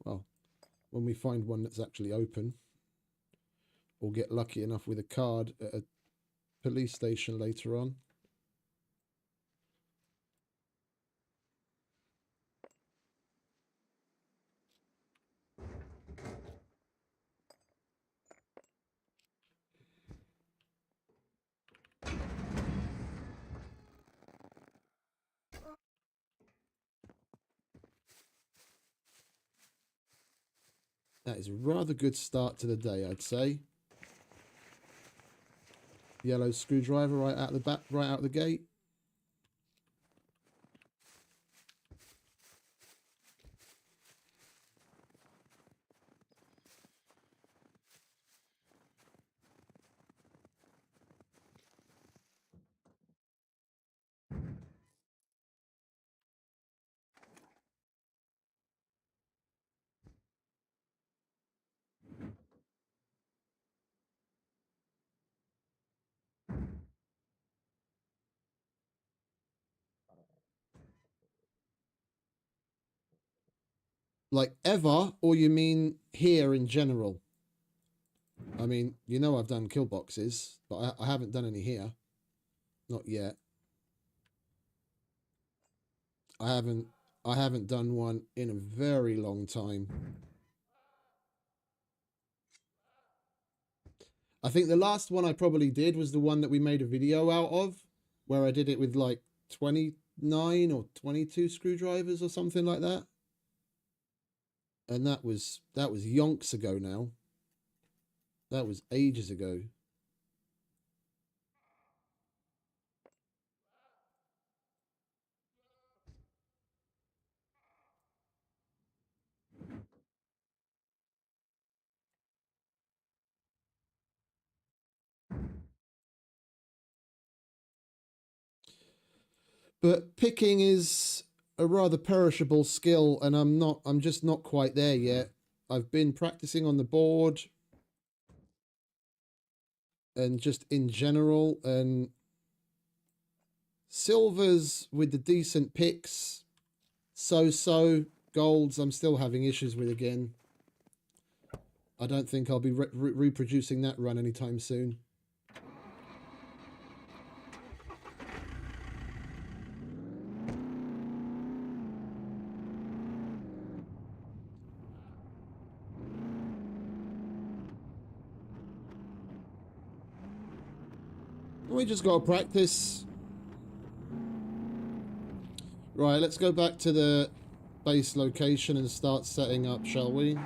Speaker 2: Well, when we find one that's actually open. Or get lucky enough with a card at a police station later on. That is a rather good start to the day, I'd say. Yellow screwdriver right out the back, right out the gate. Like ever, or you mean here in general? I mean, you know I've done kill boxes, but I haven't done any here. Not yet. I haven't done one in a very long time. I think the last one I probably did was the one that we made a video out of, where I did it with like 29 or 22 screwdrivers or something like that. And that was yonks ago now. That was ages ago. But picking is a rather perishable skill, and I'm just not quite there yet. I've been practicing on the board and just in general, and silvers with the decent picks, so golds I'm still having issues with again. I don't think I'll be reproducing that run anytime soon. We just got to practice. Right, let's go back to the base location and start setting up, shall we?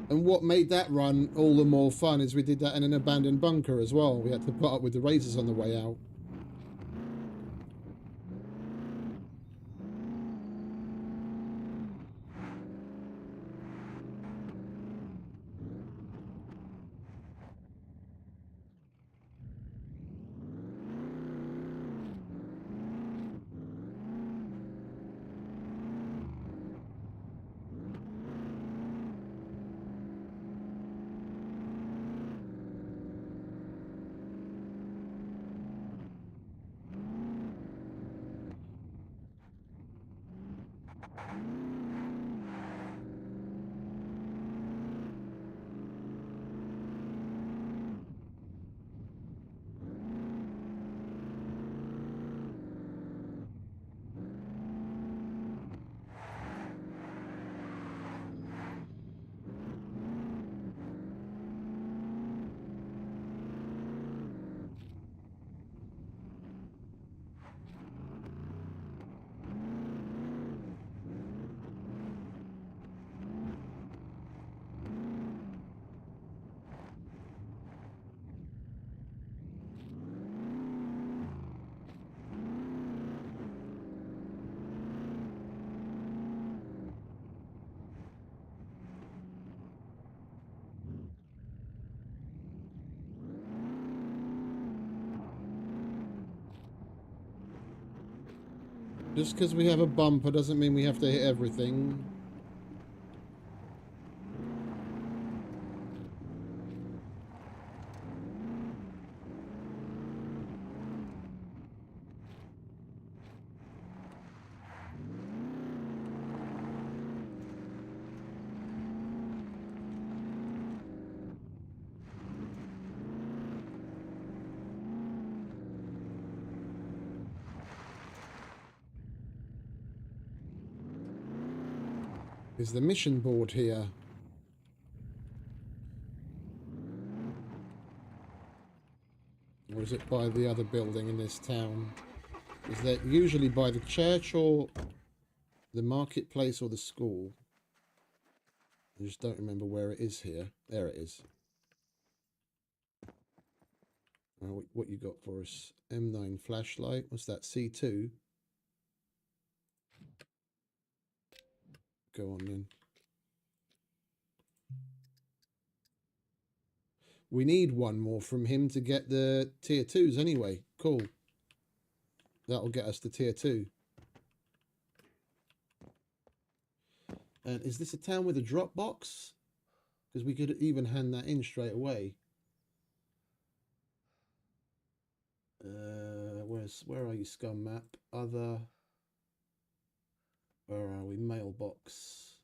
Speaker 2: And what made that run all the more fun is we did that in an abandoned bunker as well. We had to put up with the razors on the way out. Just because we have a bumper doesn't mean we have to hit everything. Is the mission board here? Or is it by the other building in this town? Is that usually by the church or the marketplace or the school? I just don't remember where it is here. There it is. What you got for us? M9 flashlight. What's that? C2? Go on then. We need one more from him to get the tier 2s anyway. Cool. that'll get us to tier 2. And is this a town with a drop box? Because we could even hand that in straight away. Where are you, Scum map? Other. Where are we? Mailbox.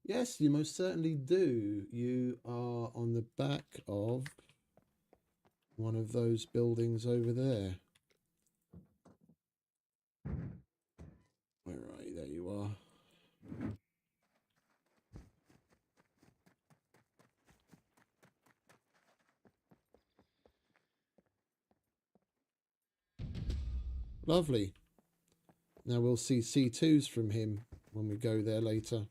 Speaker 2: Yes, you most certainly do. You are on the back of one of those buildings over there. Where are you? There you are. Lovely. Now we'll see C2s from him when we go there later.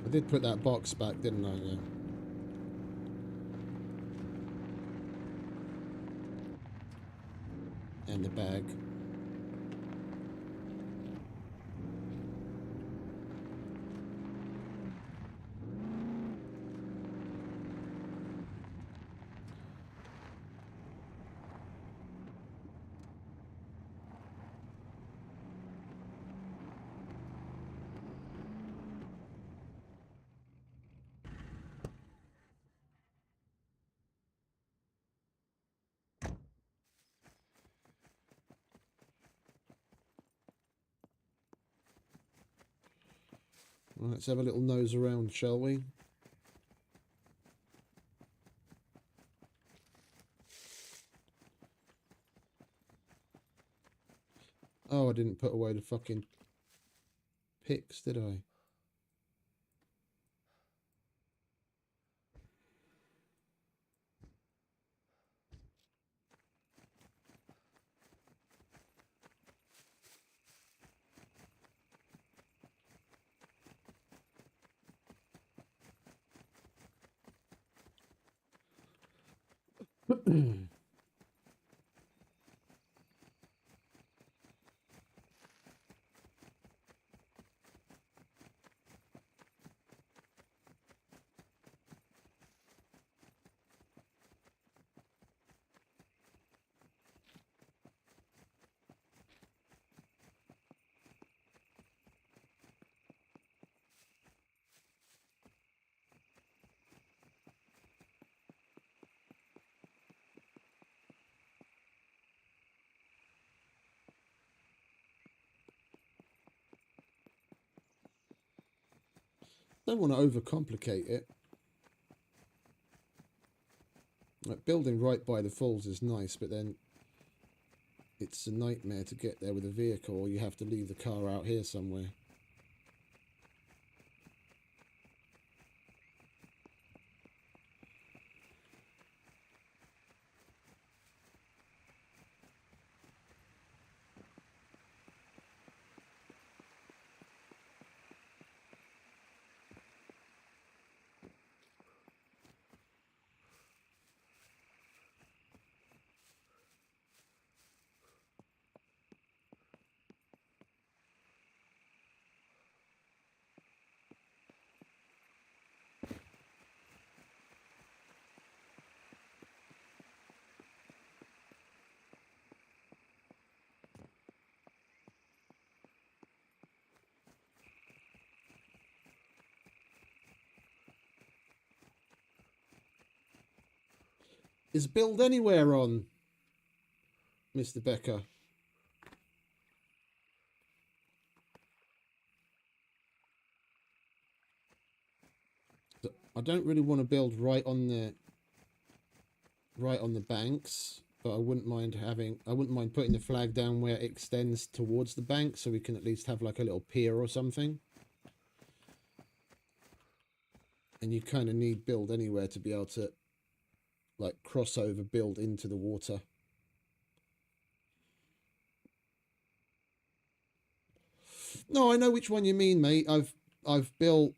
Speaker 2: I did put that box back, didn't I? Yeah. And the bag. Well, let's have a little nose around, shall we? Oh, I didn't put away the fucking picks, did I? Don't want to overcomplicate it. Like, building right by the falls is nice, but then it's a nightmare to get there with a vehicle, or you have to leave the car out here somewhere. Is build anywhere on, Mr. Becker? I don't really want to build right on the banks, but I wouldn't mind putting the flag down where it extends towards the bank, so we can at least have like a little pier or something. And you kind of need build anywhere to be able to like cross over, build into the water. No, I know which one you mean, mate. I've built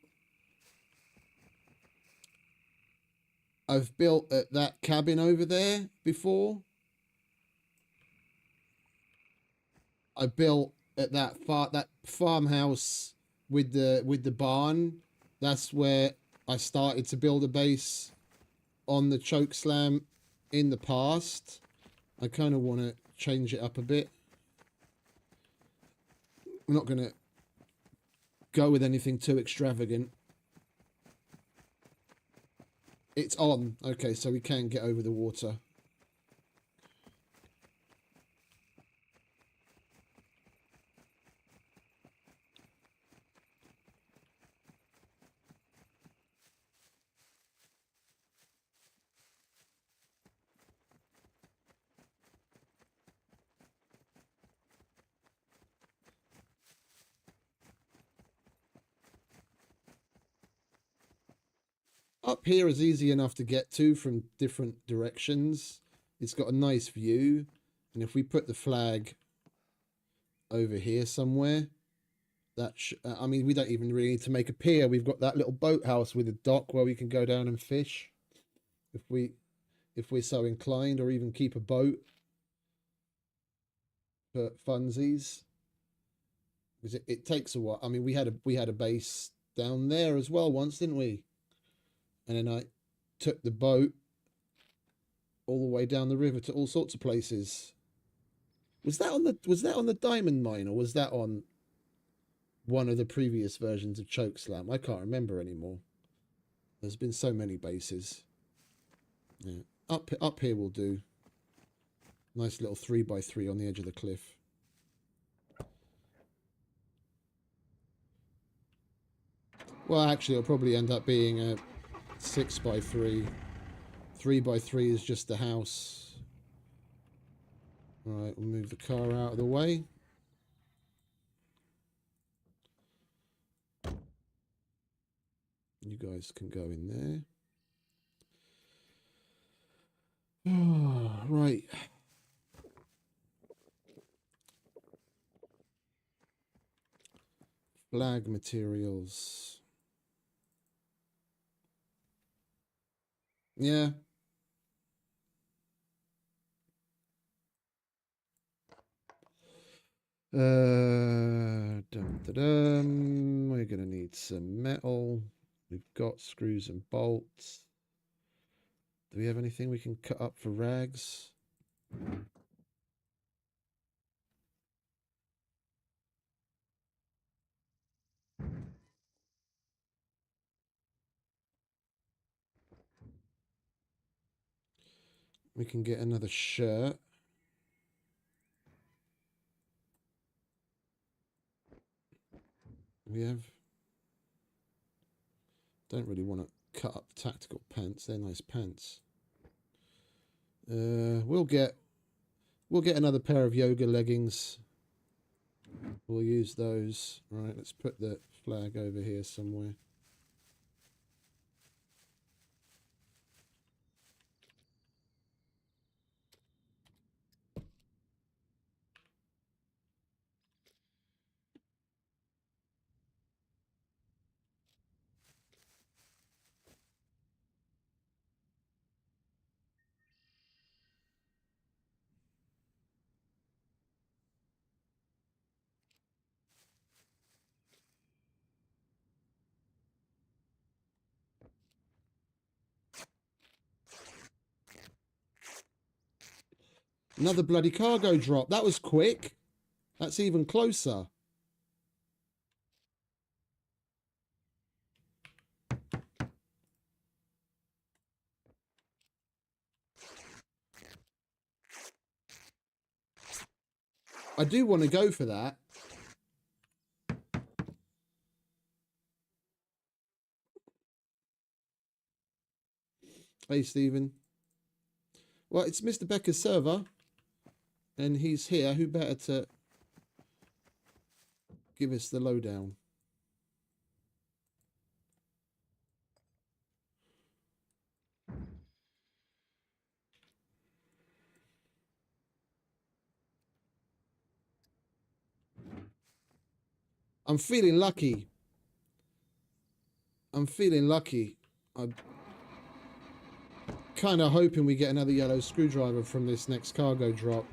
Speaker 2: I've built at that cabin over there before. I built at that farmhouse with the barn. That's where I started to build a base on the choke slam in the past. I kind of want to change it up a bit. I'm not going to go with anything too extravagant. It's on. Okay, so we can get over the water. Up here is easy enough to get to from different directions. It's got a nice view. And if we put the flag over here somewhere, that I mean, we don't even really need to make a pier. We've got that little boathouse with a dock where we can go down and fish if we're so inclined, or even keep a boat for funsies. Because it takes a while. I mean, we had a base down there as well once, didn't we? And then I took the boat all the way down the river to all sorts of places. Was that on the diamond mine, or was that on one of the previous versions of Chokeslam? I can't remember anymore. There's been so many bases. Yeah. Up here will do. Nice little 3x3 on the edge of the cliff. Well, actually, it'll probably end up being a 6x3. 3x3 is just the house. Right, we'll move the car out of the way. You guys can go in there. Right. Flag materials. Yeah. Dum, dum, dum. We're gonna need some metal. We've got screws and bolts. Do we have anything we can cut up for rags? We can get another shirt. We have... Don't really want to cut up tactical pants. They're nice pants. We'll get another pair of yoga leggings. We'll use those. Right, let's put the flag over here somewhere. Another bloody cargo drop. That was quick. That's even closer. I do want to go for that. Hey, Stephen. Well, it's Mr. Becker's server. And he's here. Who better to give us the lowdown? I'm feeling lucky. I'm feeling lucky. kind of hoping we get another yellow screwdriver from this next cargo drop.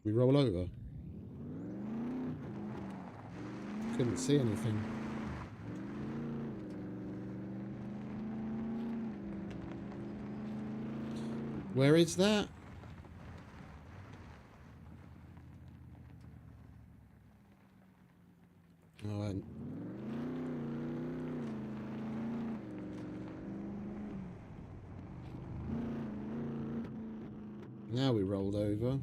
Speaker 2: We roll over. Couldn't see anything. Where is that? Oh, now we rolled over.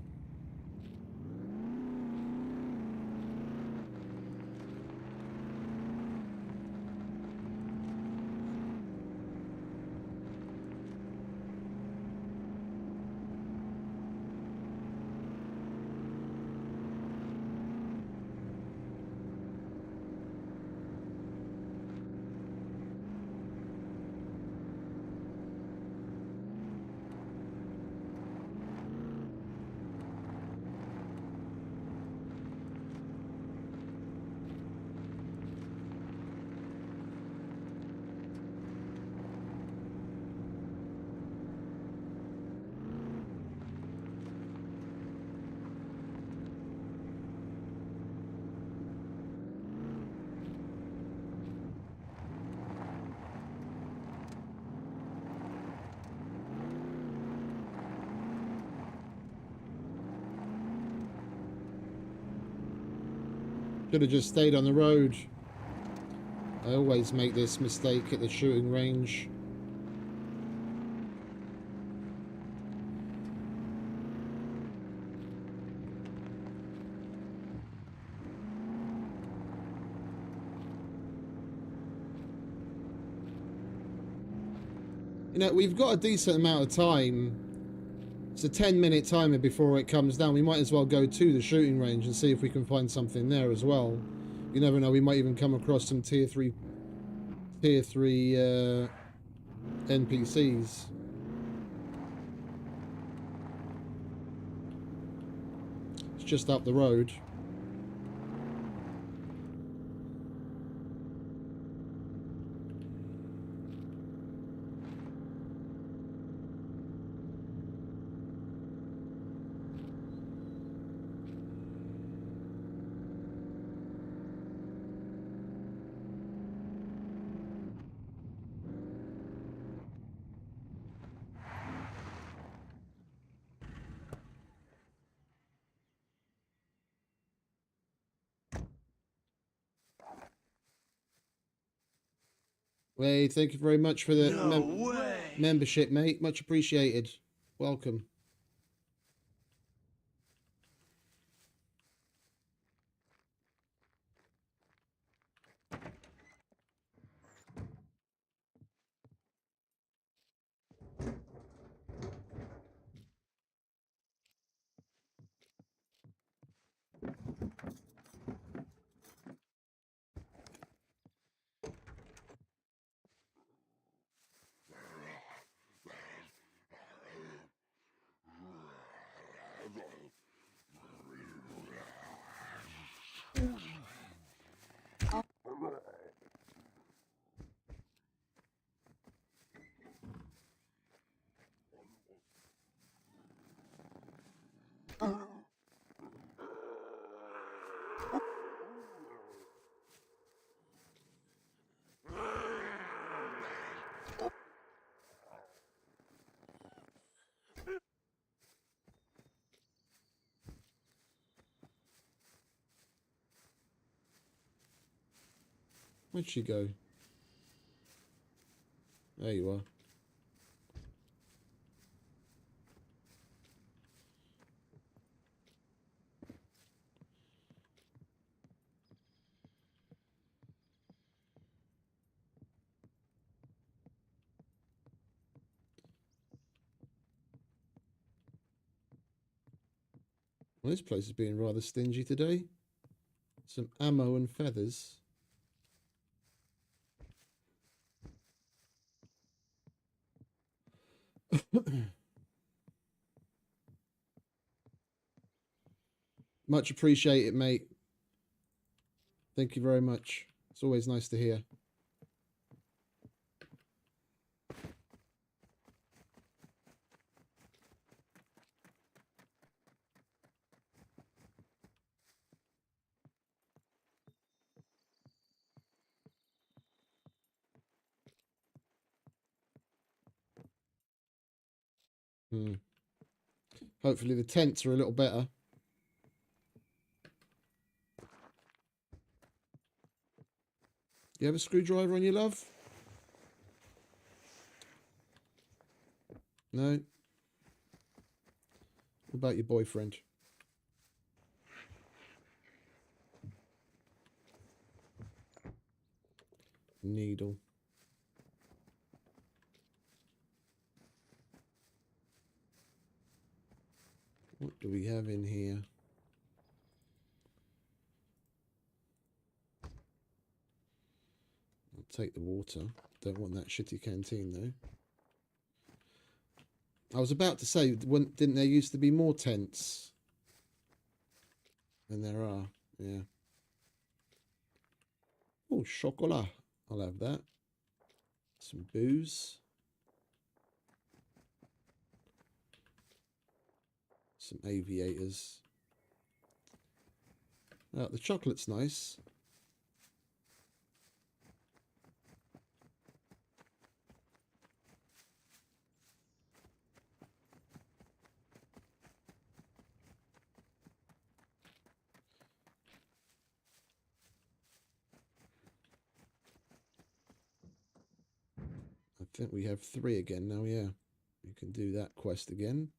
Speaker 2: Should have just stayed on the road. I always make this mistake at the shooting range. You know, we've got a decent amount of time. It's a 10-minute timer before it comes down. We might as well go to the shooting range and see if we can find something there as well. You never know, we might even come across some tier 3 NPCs. It's just up the road. Wade, thank you very much for the membership, mate. Much appreciated. Welcome. Where'd she go? There you are. Well, this place is being rather stingy today. Some ammo and feathers. Much appreciated, mate. Thank you very much. It's always nice to hear. Hopefully the tents are a little better. You have a screwdriver on you, love? No? What about your boyfriend? Needle. What do we have in here? I'll take the water. Don't want that shitty canteen though. I was about to say, didn't there used to be more tents? And there are, yeah. Oh, chocolat. I'll have that. Some booze. Some aviators. The chocolate's nice. I think we have 3 again now, yeah. You can do that quest again.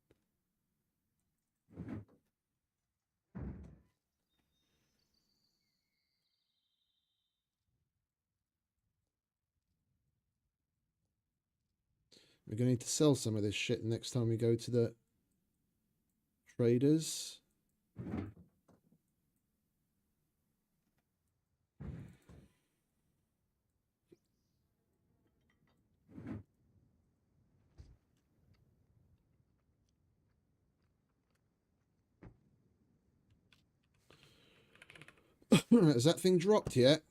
Speaker 2: We're going to need to sell some of this shit next time we go to the traders. Has that thing dropped yet?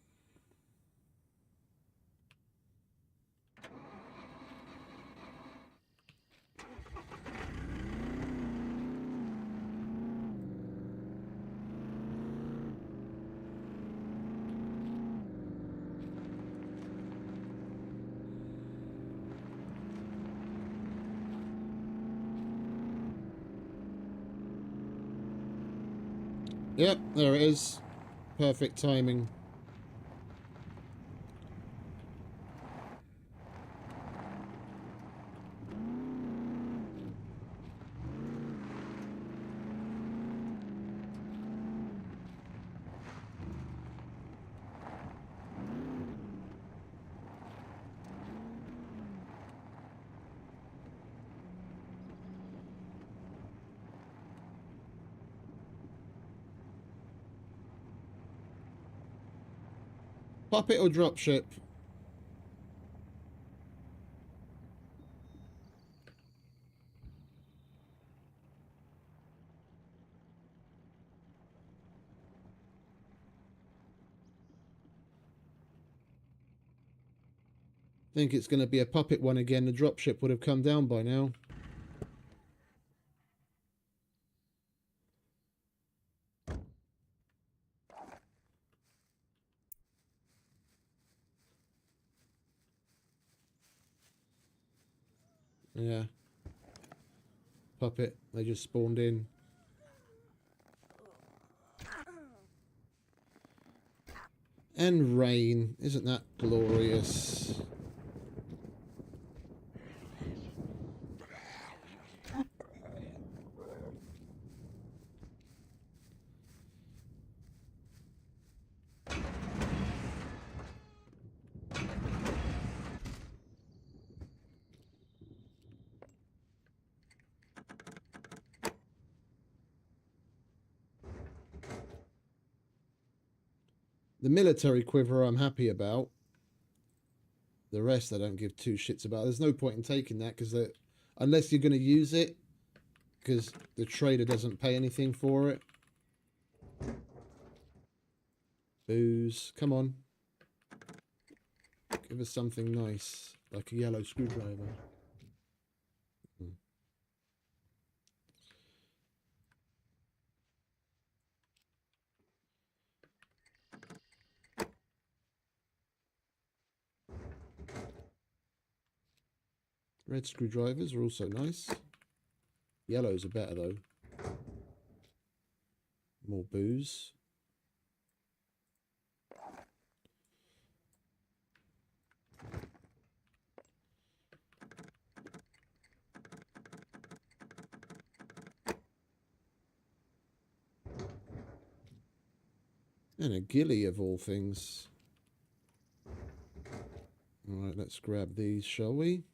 Speaker 2: Yep, there it is. Perfect timing. Puppet or dropship? I think it's going to be a puppet one again. The dropship would have come down by now. Yeah. Puppet. They just spawned in. And rain. Isn't that glorious? The military quiver I'm happy about. The rest I don't give two shits about. There's no point in taking that because unless you're going to use it, because the trader doesn't pay anything for it. Booze. Come on. Give us something nice, like a yellow screwdriver. Red screwdrivers are also nice. Yellows are better though. More booze. And a ghillie of all things. Alright, let's grab these, shall we?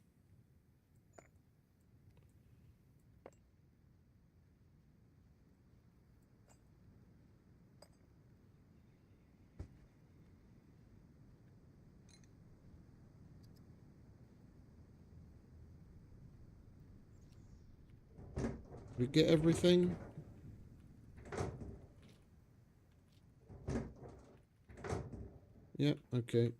Speaker 2: We get everything? Yep, okay.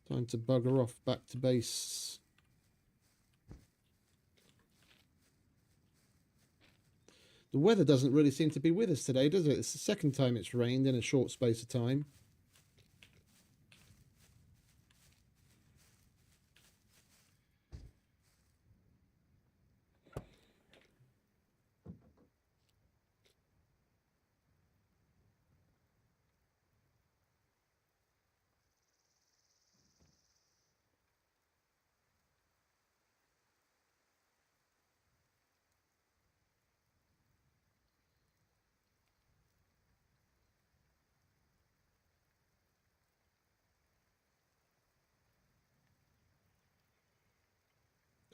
Speaker 2: Time to bugger off back to base. The weather doesn't really seem to be with us today, does it? It's the second time it's rained in a short space of time.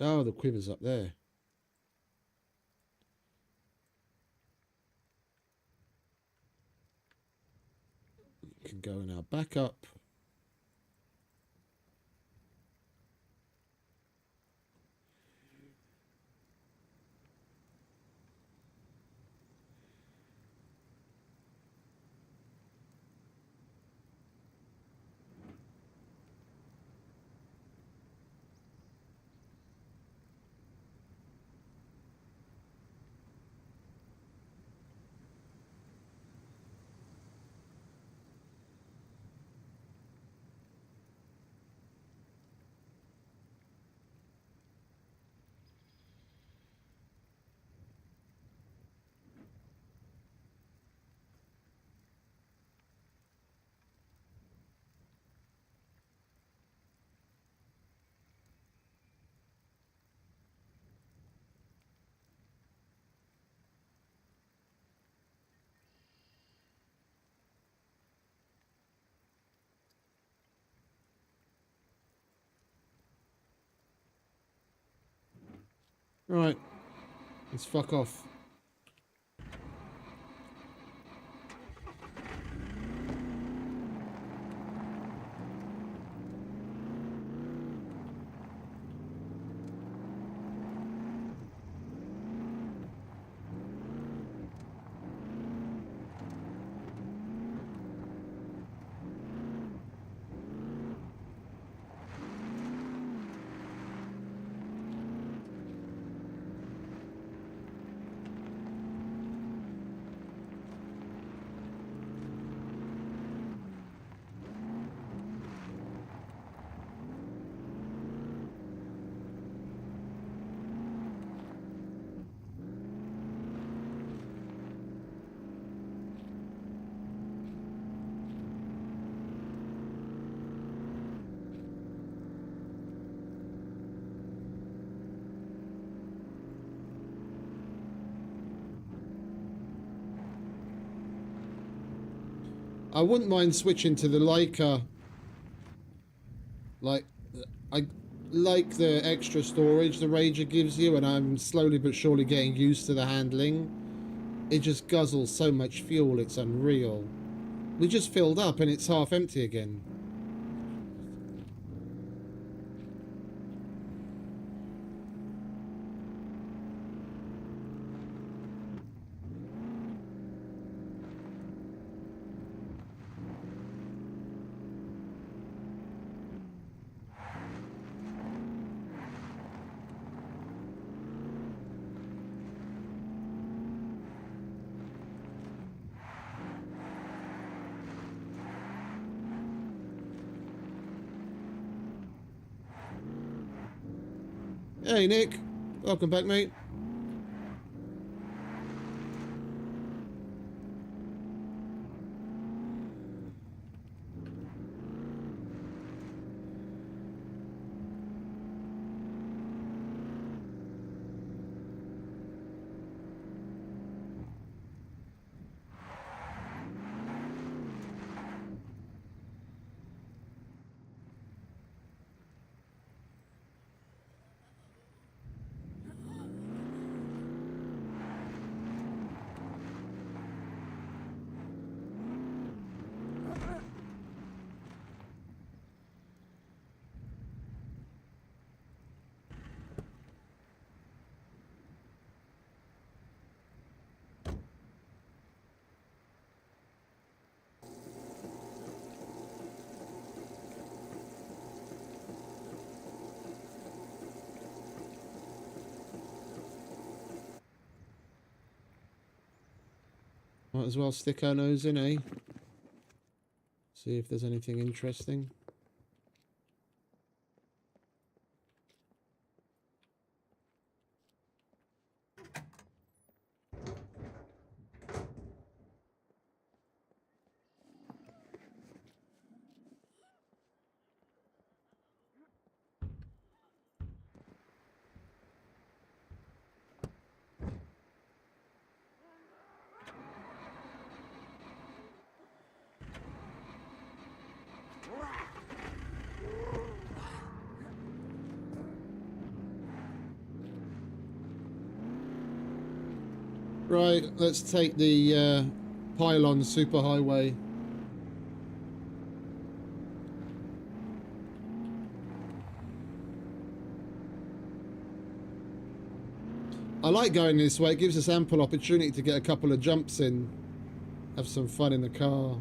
Speaker 2: Oh, the quiver's up there. Can go in our backup. Right, let's fuck off. I wouldn't mind switching to the Leica. Like, I like the extra storage the Rager gives you, and I'm slowly but surely getting used to the handling. It just guzzles so much fuel, it's unreal. We just filled up and it's half empty again. Hey Nick, welcome back, mate. Might as well stick our nose in, eh? See if there's anything interesting. Right, let's take the pylon superhighway. I like going this way. It gives us ample opportunity to get a couple of jumps in. Have some fun in the car.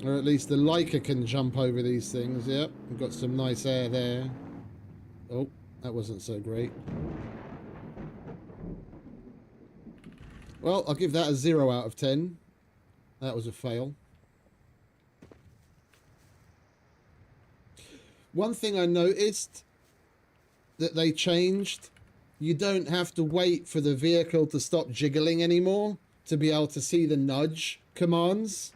Speaker 2: Or at least the Leica can jump over these things. Yep, we've got some nice air there. Oh, that wasn't so great. Well, I'll give that a 0 out of 10. That was a fail. One thing I noticed that they changed, you don't have to wait for the vehicle to stop jiggling anymore to be able to see the nudge commands.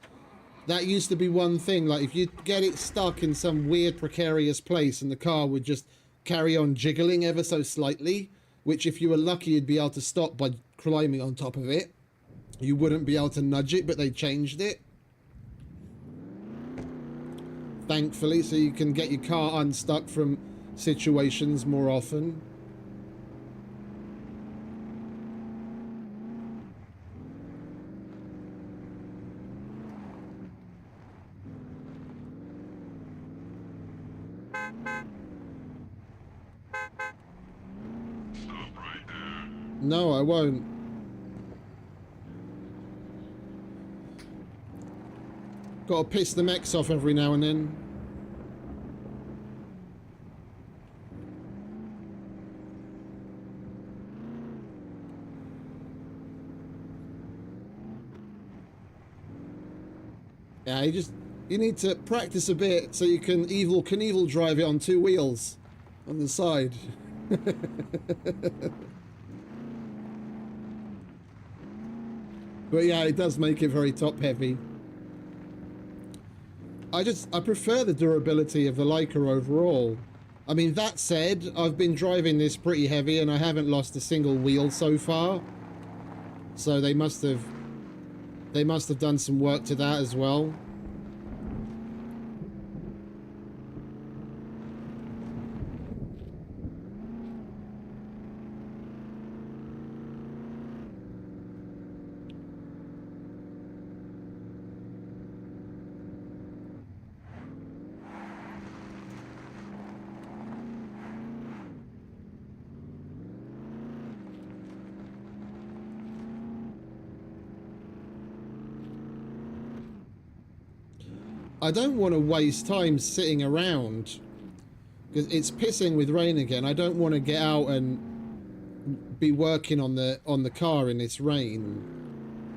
Speaker 2: That used to be one thing, like if you get it stuck in some weird precarious place and the car would just carry on jiggling ever so slightly, which if you were lucky you'd be able to stop by climbing on top of it. You wouldn't be able to nudge it, but they changed it. Thankfully, so you can get your car unstuck from situations more often.
Speaker 5: Stop right there.
Speaker 2: No, I won't. Gotta piss the mechs off every now and then. Yeah, you need to practice a bit so you can Knievel drive it on 2 wheels on the side. But yeah, it does make it very top heavy. I prefer the durability of the Leica overall. I mean, that said, I've been driving this pretty heavy and I haven't lost a single wheel so far. So they must have They must have done some work to that as well. I don't want to waste time sitting around because it's pissing with rain again. I don't want to get out and be working on the car in this rain.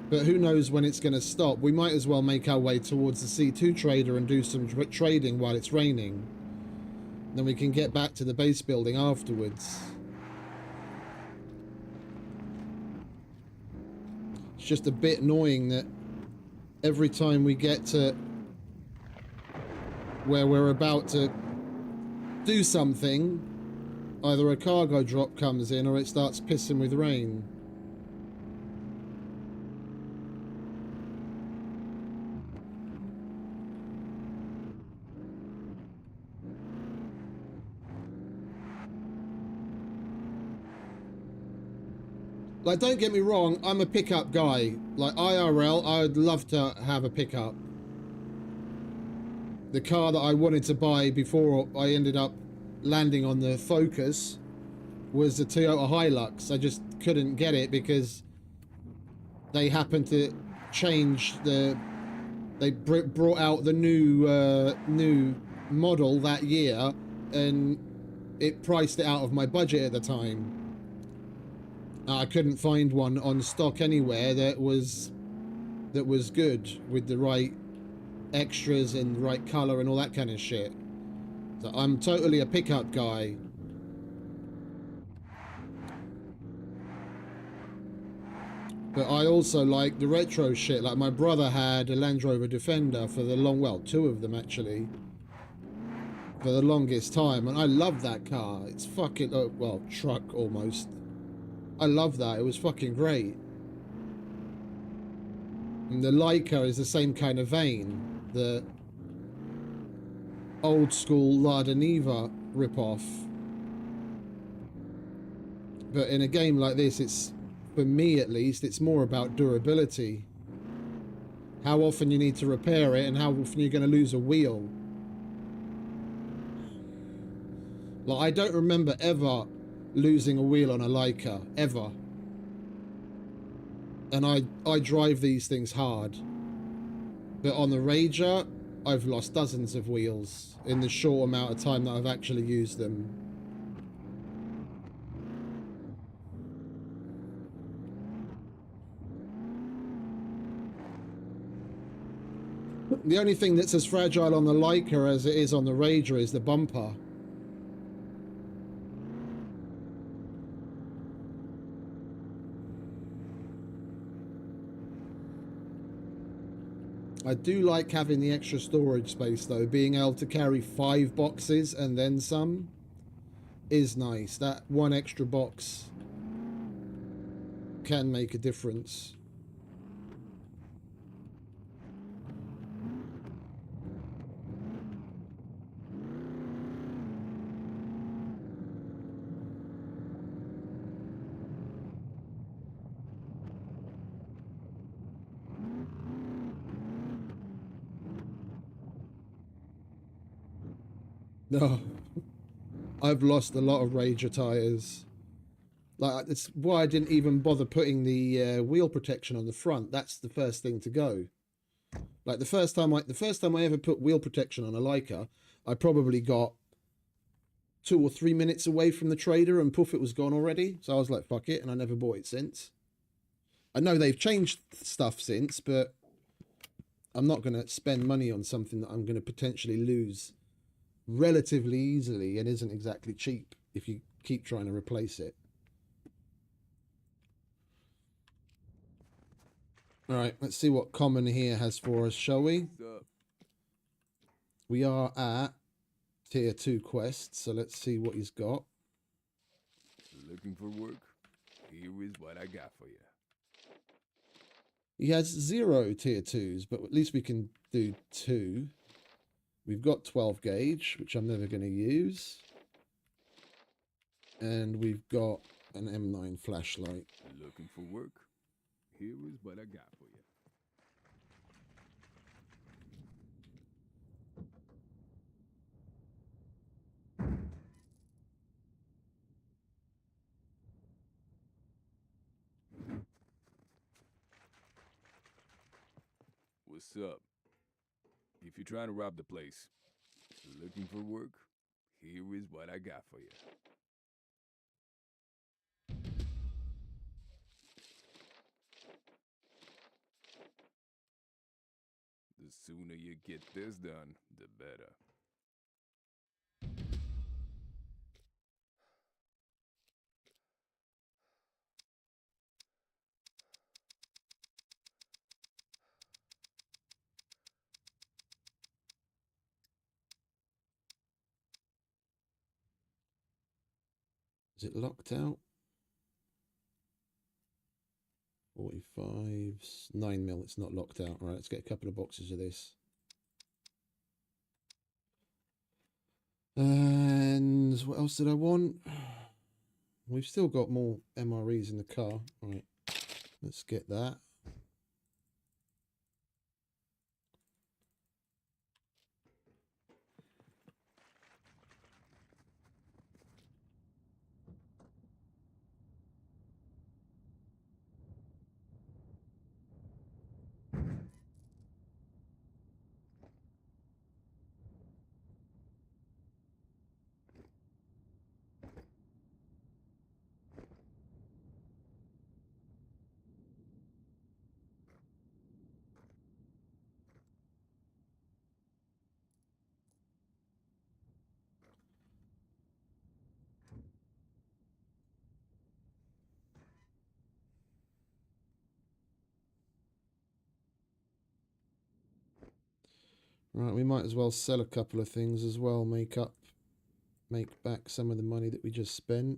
Speaker 2: But who knows when it's going to stop. We might as well make our way towards the C2 trader and do some trading while it's raining. Then we can get back to the base building afterwards. It's just a bit annoying that every time we get to where we're about to do something, either a cargo drop comes in or it starts pissing with rain. Like, don't get me wrong, I'm a pickup guy. Like, IRL, I'd love to have a pickup. The car that I wanted to buy before I ended up landing on the Focus was the Toyota Hilux. I just couldn't get it because they happened to change the... They brought out the new model that year, and it priced it out of my budget at the time. I couldn't find one on stock anywhere that was good with the right extras and the right color and all that kind of shit. So I'm totally a pickup guy. But I also like the retro shit. Like, my brother had a Land Rover Defender for the well, two of them actually, for the longest time, and I love that car. It's fucking well, truck almost. I love that. It was fucking great. And the Leica is the same kind of vein. The old school Lada Niva ripoff. But in a game like this, it's, for me at least, it's more about durability. How often you need to repair it and how often you're going to lose a wheel. Like, I don't remember ever losing a wheel on a Leica, ever. And I drive these things hard. But on the Rager, I've lost dozens of wheels in the short amount of time that I've actually used them. The only thing that's as fragile on the Leica as it is on the Rager is the bumper. I do like having the extra storage space though. Being able to carry 5 boxes and then some is nice. That one extra box can make a difference. No, I've lost a lot of Rager tires. Like, it's why I didn't even bother putting the wheel protection on the front. That's the first thing to go. Like, the first time I ever put wheel protection on a Leica, I probably got 2 or 3 minutes away from the trader and poof, it was gone already. So I was like, fuck it, and I never bought it since. I know they've changed stuff since, but I'm not going to spend money on something that I'm going to potentially lose relatively easily and isn't exactly cheap if you keep trying to replace it. All right, let's see what Common here has for us, shall we? We are at tier 2 quests, so let's see what he's got.
Speaker 3: Looking for work? Here is what I got for you.
Speaker 2: He has 0 tier 2s, but at least we can do 2. We've got 12 gauge, which I'm never going to use. And we've got an M9 flashlight.
Speaker 3: Looking for work? Here is what I got for you. What's up? If you're trying to rob the place, looking for work, here is what I got for you. The sooner you get this done, the better.
Speaker 2: Is it locked out? 45s, 9mm, it's not locked out. All right, let's get a couple of boxes of this. And what else did I want? We've still got more MREs in the car. All right, let's get that. Right, we might as well sell a couple of things as well, make back some of the money that we just spent.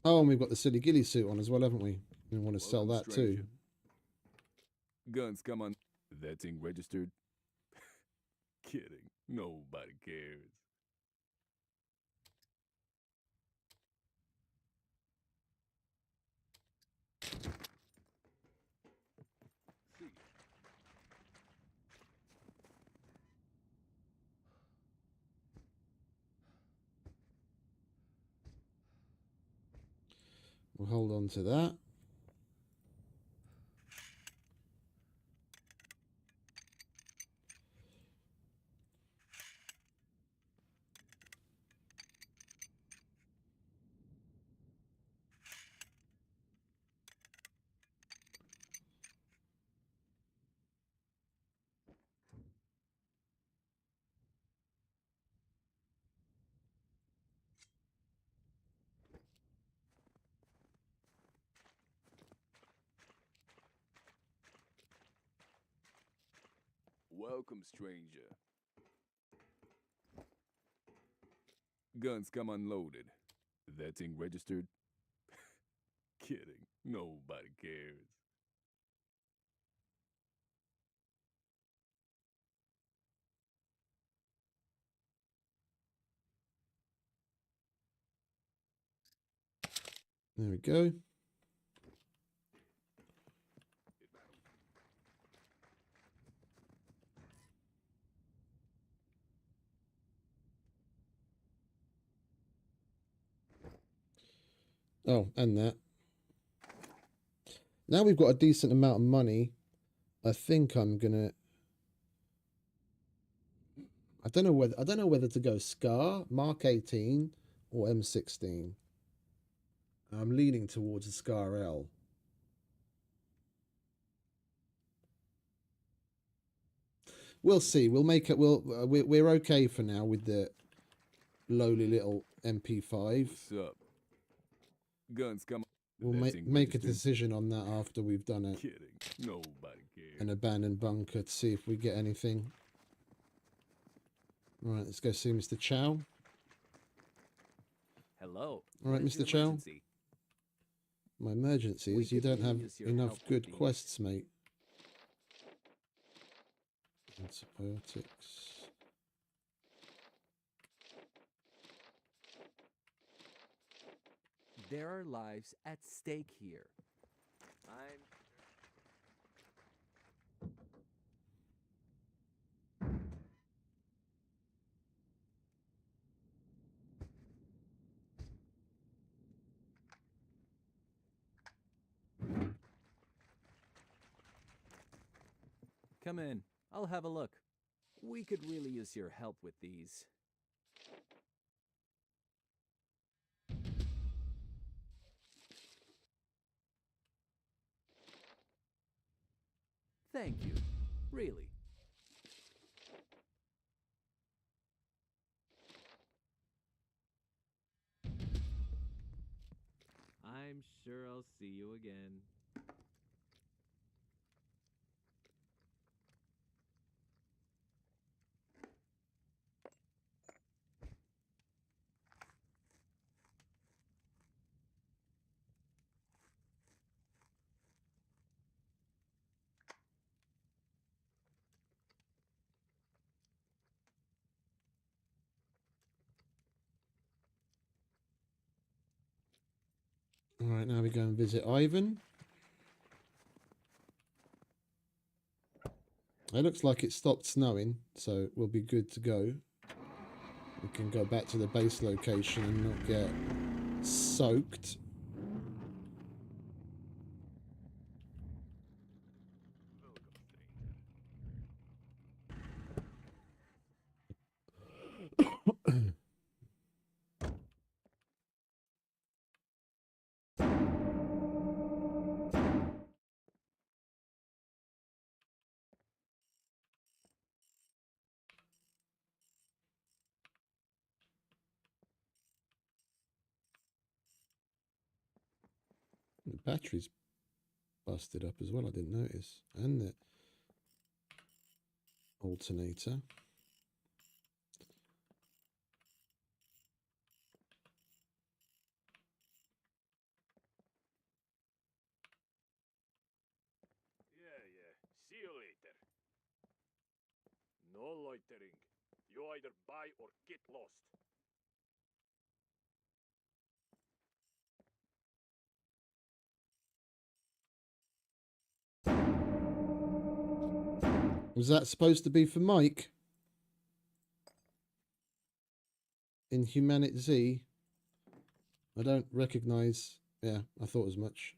Speaker 2: Oh, and we've got the silly ghillie suit on as well, haven't we? We want to sell that too.
Speaker 3: Guns, come on. That thing registered? Kidding. Nobody cares.
Speaker 2: We'll hold on to that.
Speaker 3: Welcome, stranger. Guns come unloaded. That thing registered? Kidding. Nobody cares.
Speaker 2: There we go. Oh, and that. Now we've got a decent amount of money. I think I'm gonna. I don't know whether to go Scar, Mark 18, or M16. I'm leaning towards the Scar L. We'll see. We'll make it. We're okay for now with the lowly little MP5.
Speaker 3: What's up? Guns come.
Speaker 2: We'll
Speaker 3: That
Speaker 2: make
Speaker 3: thing
Speaker 2: a
Speaker 3: registered?
Speaker 2: decision on that after we've done
Speaker 3: Kidding. Nobody cares.
Speaker 2: an abandoned bunker to see if we get anything. Right, let's go see Mr. Chow.
Speaker 4: Hello.
Speaker 2: All right,
Speaker 4: What is
Speaker 2: Mr.
Speaker 4: your
Speaker 2: Chow.
Speaker 4: emergency?
Speaker 2: My emergency
Speaker 4: We
Speaker 2: is you
Speaker 4: could
Speaker 2: don't have
Speaker 4: really use your
Speaker 2: enough
Speaker 4: help with
Speaker 2: good
Speaker 4: these.
Speaker 2: quests, mate. Antibiotics.
Speaker 4: There are lives at stake here. I'm Come in. I'll have a look. We could really use your help with these. Thank you. Really. I'm sure I'll see you again.
Speaker 2: All right, now we go and visit Ivan. It looks like it stopped snowing, so we'll be good to go. We can go back to the base location and not get soaked. The battery's busted up as well, I didn't notice. And the alternator.
Speaker 5: Yeah. See you later. No loitering. You either buy or get lost.
Speaker 2: Was that supposed to be for Mike? In Humanity Z? I don't recognise. Yeah, I thought as much.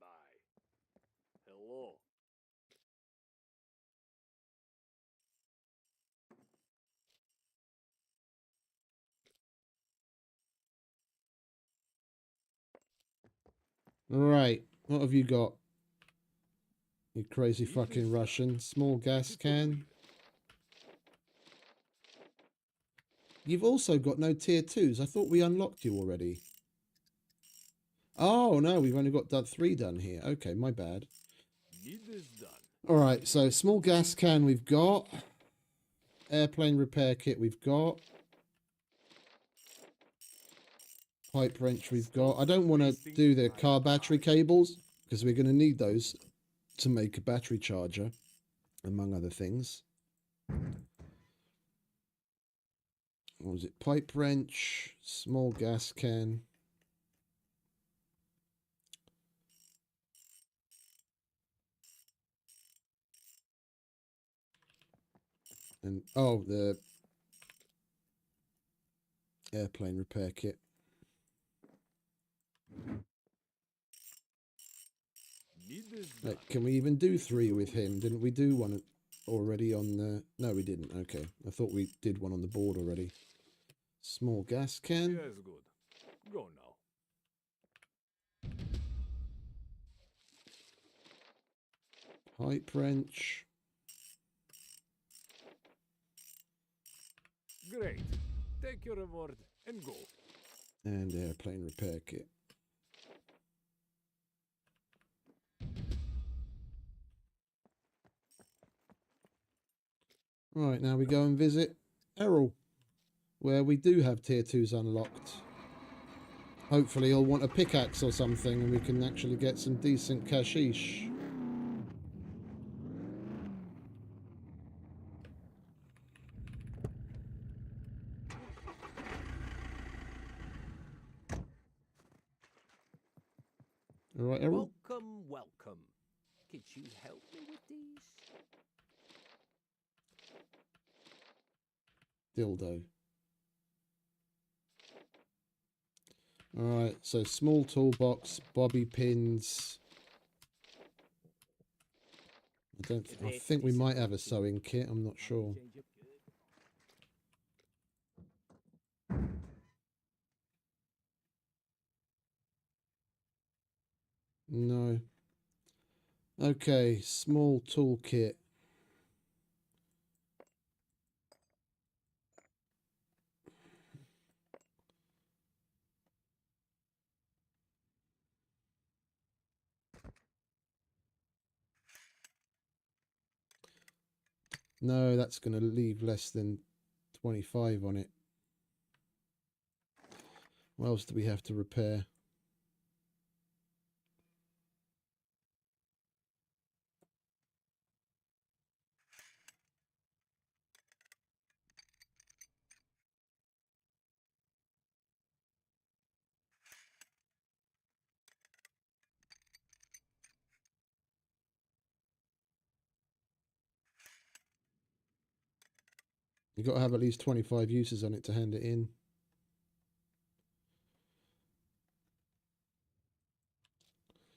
Speaker 5: Bye. Hello.
Speaker 2: Right, what have you got? You crazy fucking Russian. Small gas can. You've also got no tier 2s. I thought we unlocked you already. Oh, no, we've only got 3 done here. Okay, my bad.
Speaker 5: Need this done.
Speaker 2: Alright, so small gas can we've got. Airplane repair kit we've got. Pipe wrench we've got. I don't want to do the car battery cables because we're going to need those to make a battery charger, among other things. What was it? Pipe wrench, small gas can. And oh, the airplane repair kit.
Speaker 3: Need this
Speaker 2: Like,
Speaker 3: done.
Speaker 2: can we even do 3 with him? Didn't we do one already on the... No, we didn't. Okay. I thought we did one on the board already. Small gas can.
Speaker 3: Yes, good. Go now.
Speaker 2: Pipe wrench.
Speaker 3: Great. Take your reward and go.
Speaker 2: And airplane repair kit. Right, now we go and visit Errol, where we do have tier 2s unlocked. Hopefully he'll want a pickaxe or something and we can actually get some decent cashish. Alright, Errol?
Speaker 4: Welcome, welcome. Could you help me with these?
Speaker 2: Dildo. Alright, so small toolbox, bobby pins. I think we might have a sewing kit, I'm not sure. No. Okay, small toolkit. No, that's going to leave less than 25 on it. What else do we have to repair? You've got to have at least 25 uses on it to hand it in.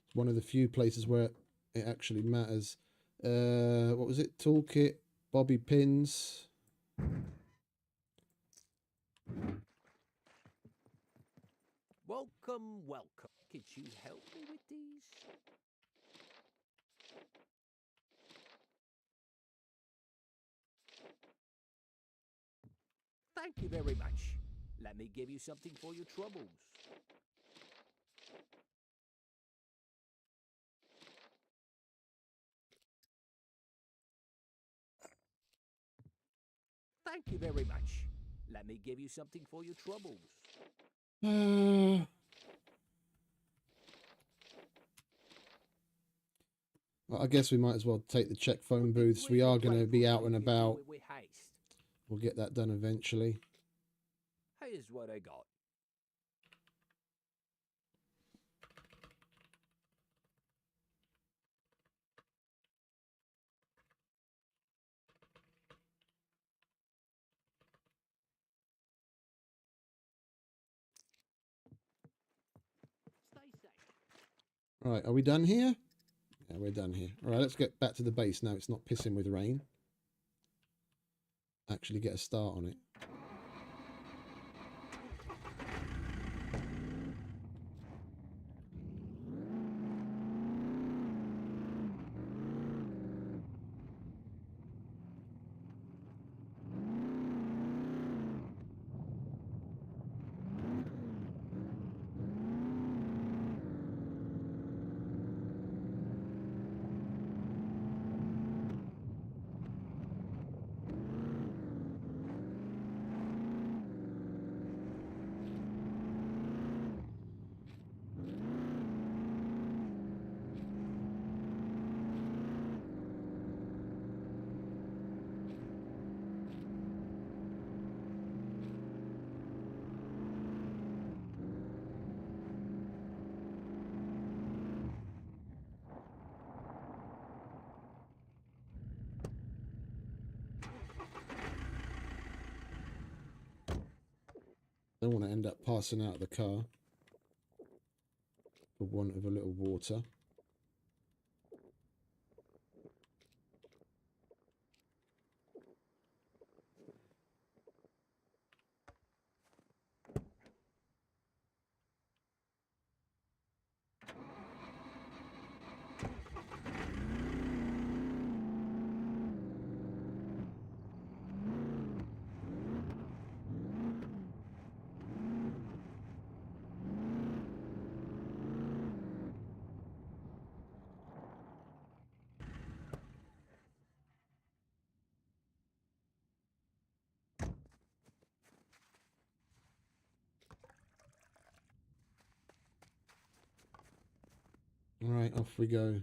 Speaker 2: It's one of the few places where it actually matters. What was it? Toolkit, bobby pins.
Speaker 4: Welcome, welcome. Could you help me with these? Thank you very much. Let me give you something for your troubles. Thank you very much. Let me give you something for your troubles.
Speaker 2: Well, I guess we might as well take the check phone booths. We are going to be out and about.
Speaker 4: With haste.
Speaker 2: We'll get that done eventually.
Speaker 4: Here's what I got. Stay safe.
Speaker 2: Right, are we done here? Yeah, we're done here. All right, let's get back to the base now. It's not pissing with rain. Actually get a start on it. I don't want to end up passing out of the car for want of a little water. All right, off we go.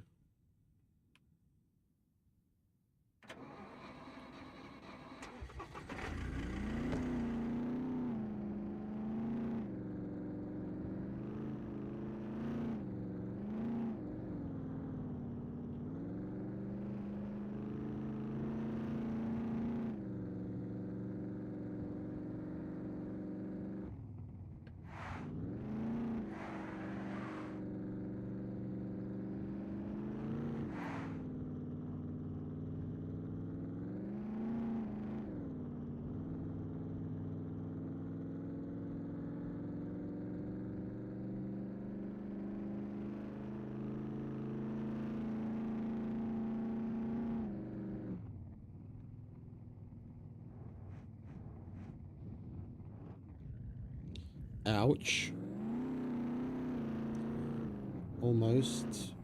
Speaker 2: Ouch. Almost.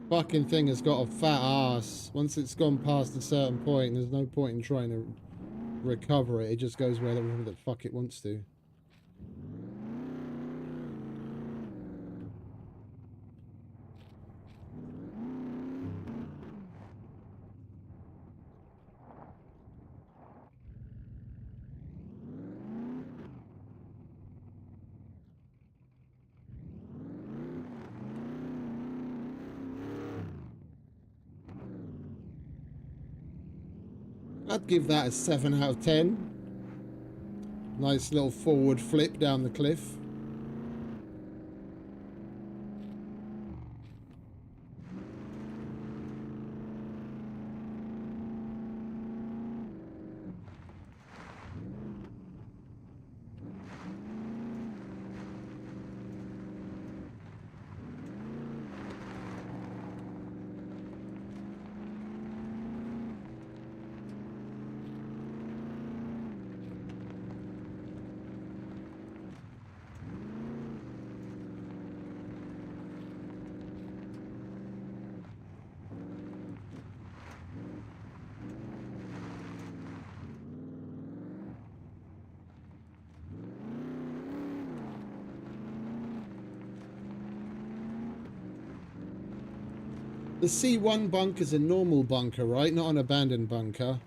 Speaker 2: Fucking thing has got a fat ass. Once it's gone past a certain point, there's no point in trying to recover it. It just goes wherever the fuck it wants to. I'd give that a 7 out of 10. Nice little forward flip down the cliff. The C1 bunker's a normal bunker, right? Not an abandoned bunker.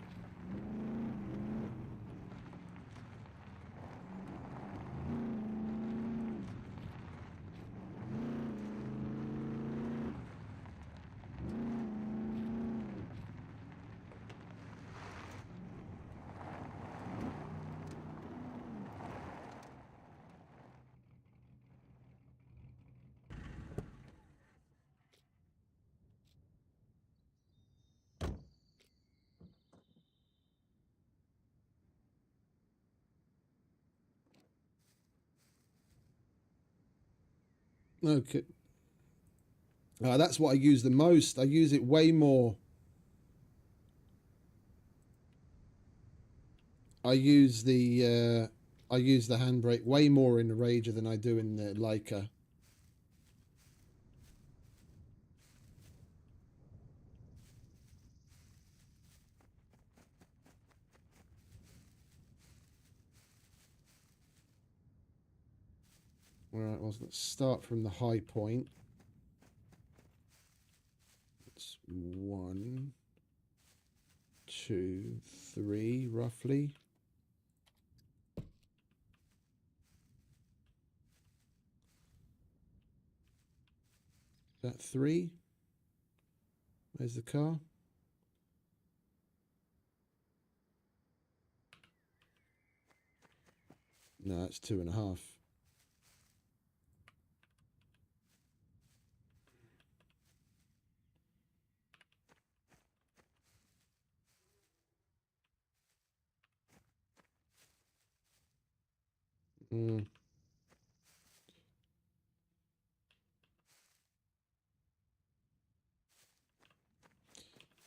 Speaker 2: Okay. That's what I use the most. I use it way more. I use the handbrake way more in the Rager than I do in the Leica. All right, well, let's start from the high point. It's 1, 2, 3, roughly. that 3? Where's the car? No, that's 2.5. Mm.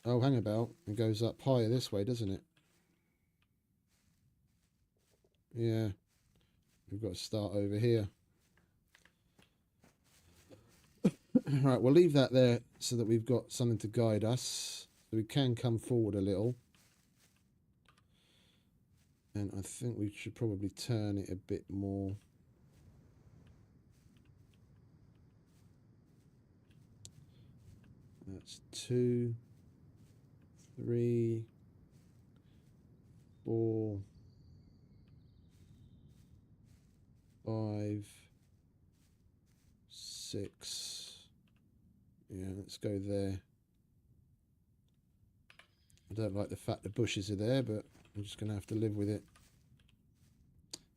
Speaker 2: Oh, hang about. It goes up higher this way, doesn't it? Yeah. We've got to start over here. Right, we'll leave that there so that we've got something to guide us. So we can come forward a little. And I think we should probably turn it a bit more. That's 2, 3, 4, 5, 6. Yeah, let's go there. I don't like the fact the bushes are there, but I'm just going to have to live with it.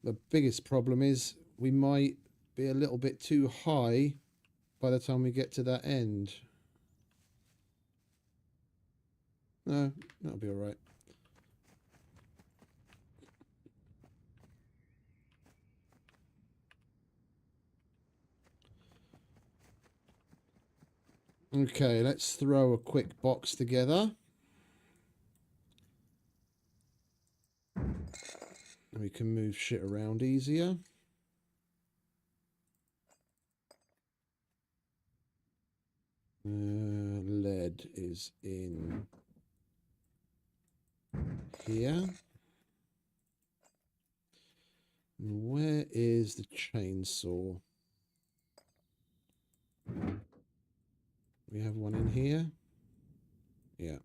Speaker 2: The biggest problem is we might be a little bit too high by the time we get to that end. No, that'll be all right. Okay, let's throw a quick box together. And we can move shit around easier. Lead is in here. And where is the chainsaw? We have one in here. Yeah.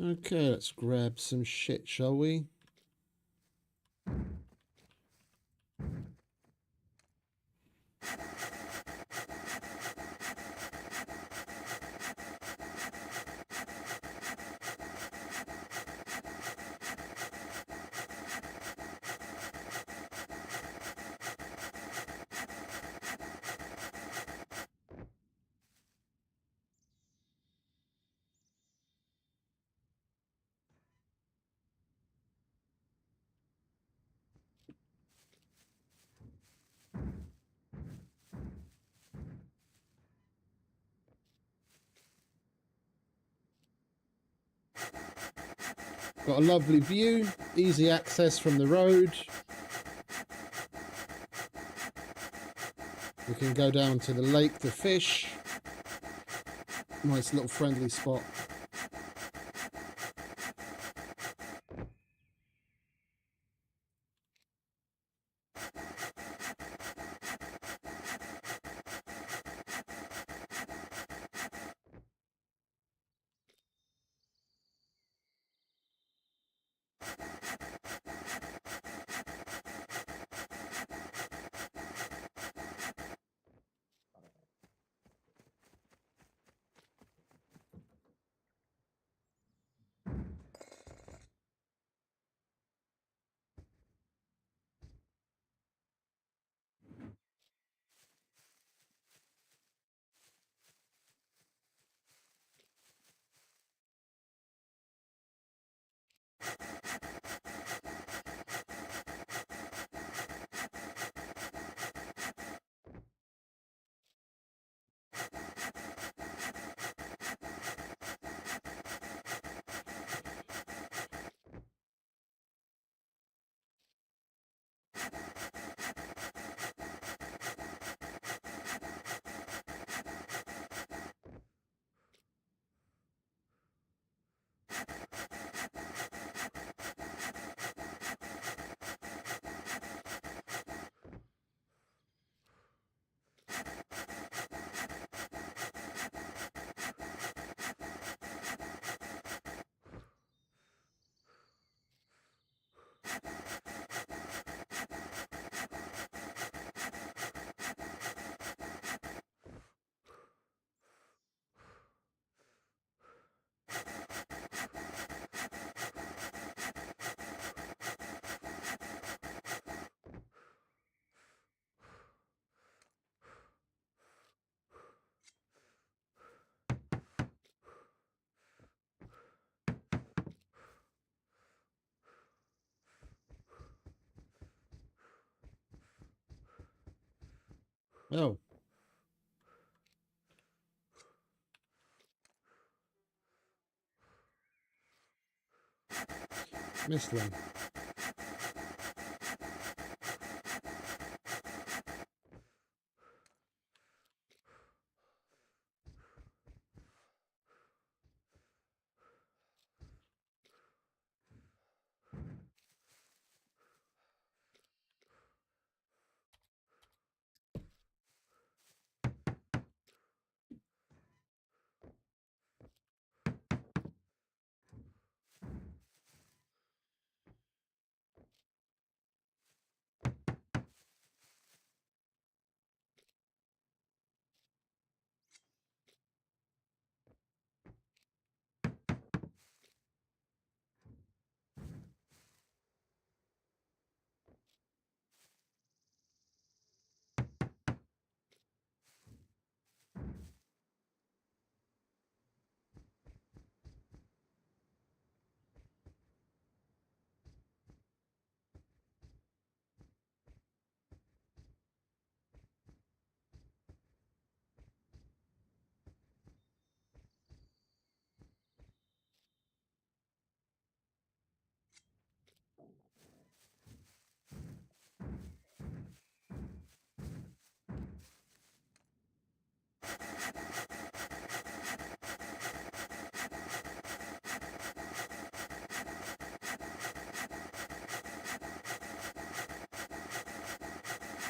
Speaker 2: Okay, let's grab some shit, shall we? Got a lovely view, easy access from the road. We can go down to the lake to fish. Nice little friendly spot. Oh. Missed one.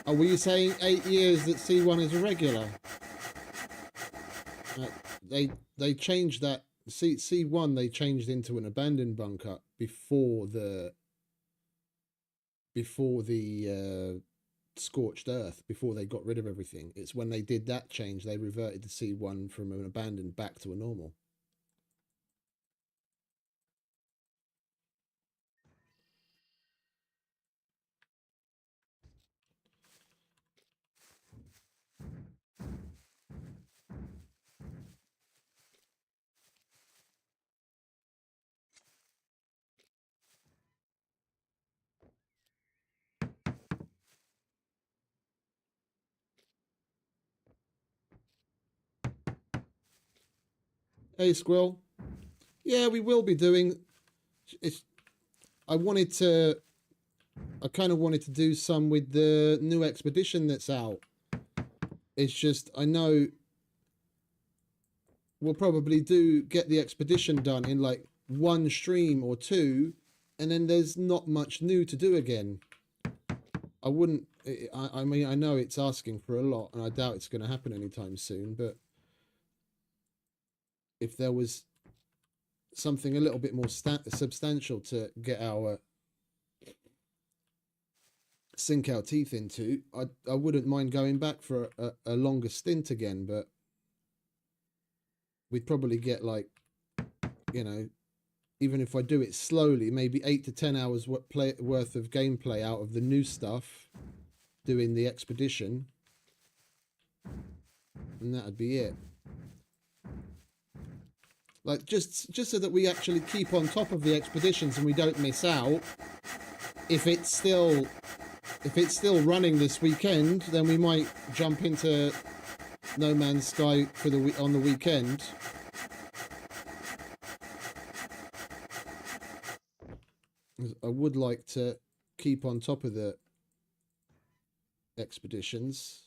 Speaker 2: Oh, were you saying 8 years that C1 is a regular? They changed that C1. They changed into an abandoned bunker before the scorched earth. Before they got rid of everything, it's when they did that change they reverted the C1 from an abandoned back to a normal. Hey, Squill. Yeah, we will be doing. I kind of wanted to do some with the new expedition that's out. It's just, I know we'll probably get the expedition done in like one stream or two, and then there's not much new to do again. I mean, I know it's asking for a lot, and I doubt it's going to happen anytime soon, but if there was something a little bit more substantial to sink our teeth into, I wouldn't mind going back for a longer stint again, but we'd probably get, like, you know, even if I do it slowly, maybe 8 to 10 hours worth of gameplay out of the new stuff, doing the expedition, and that'd be it. Like, just so that we actually keep on top of the expeditions and we don't miss out. If it's still running this weekend, then we might jump into No Man's Sky on the weekend. I would like to keep on top of the expeditions.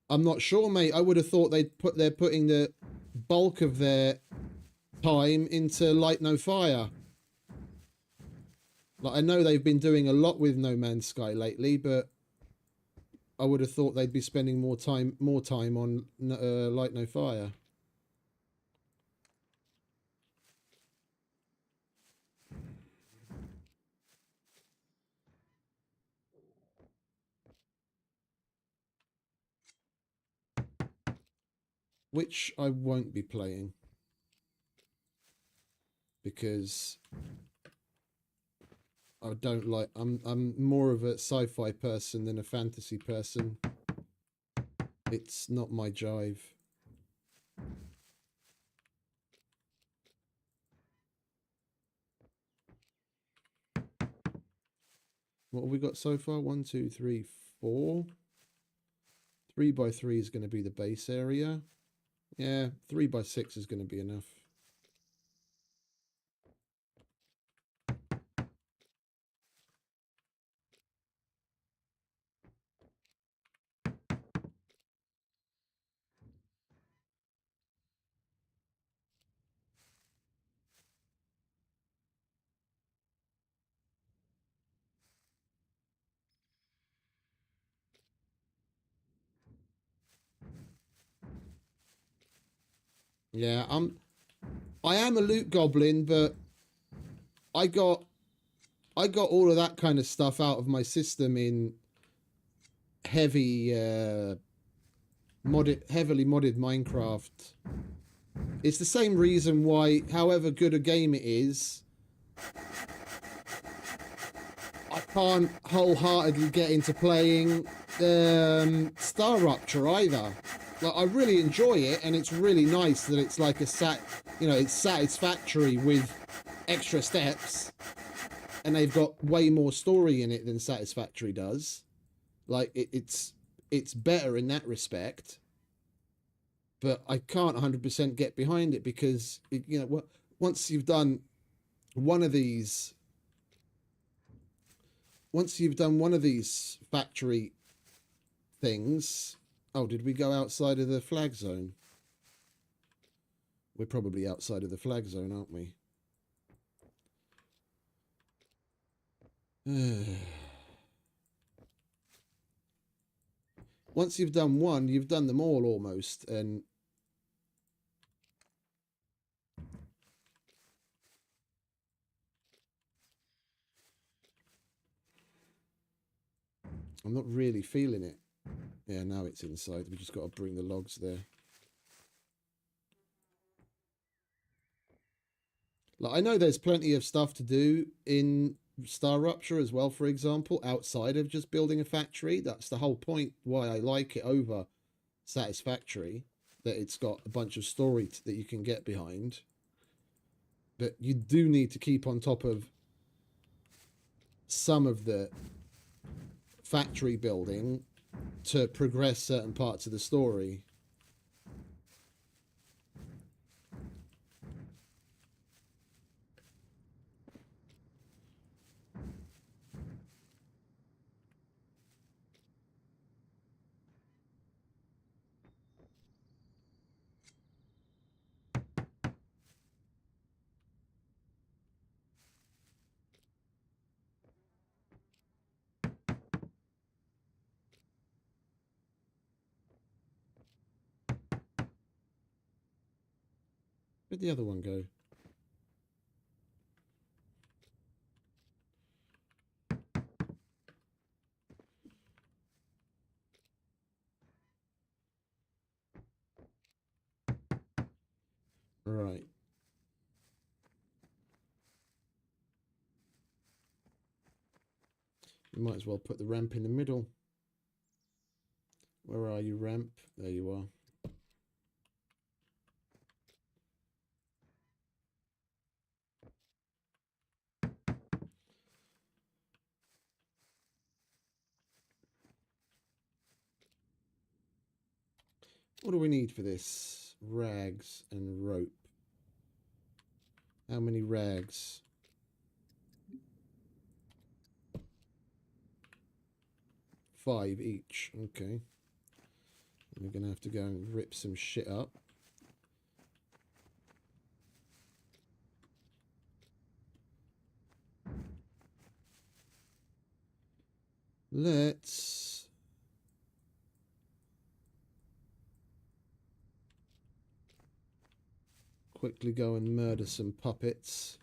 Speaker 2: I'm not sure, mate. I would have thought they're putting the bulk of their time into Light No Fire. Like, I know they've been doing a lot with No Man's Sky lately, but I would have thought they'd be spending more time on Light No Fire. which I won't be playing because I don't like. I'm more of a sci-fi person than a fantasy person. It's not my jive. What have we got so far? 1, 2, 3, 4. 3 by 3 is going to be the base area. Yeah, 3 by 6 is going to be enough. Yeah, I am a loot goblin, but I got all of that kind of stuff out of my system in heavily modded Minecraft. It's the same reason why, however good a game it is, I can't wholeheartedly get into playing Star Rupture either. Like, I really enjoy it, and it's really nice that it's like it's satisfactory with extra steps, and they've got way more story in it than Satisfactory does. Like, it's better in that respect, but I can't 100% get behind it because once you've done one of these factory things. Oh, did we go outside of the flag zone? We're probably outside of the flag zone, aren't we? Once you've done one, you've done them all almost, and I'm not really feeling it. Yeah, now it's inside. We just got to bring the logs there. Like, I know there's plenty of stuff to do in Star Rupture as well, for example, outside of just building a factory. That's the whole point why I like it over Satisfactory, that it's got a bunch of story that you can get behind. But you do need to keep on top of some of the factory building to progress certain parts of the story. Where'd the other one go? Right. You might as well put the ramp in the middle. Where are you, ramp? There you are. What do we need for this? Rags and rope. How many rags? 5 each. Okay. We're going to have to go and rip some shit up. Let's quickly go and murder some puppets.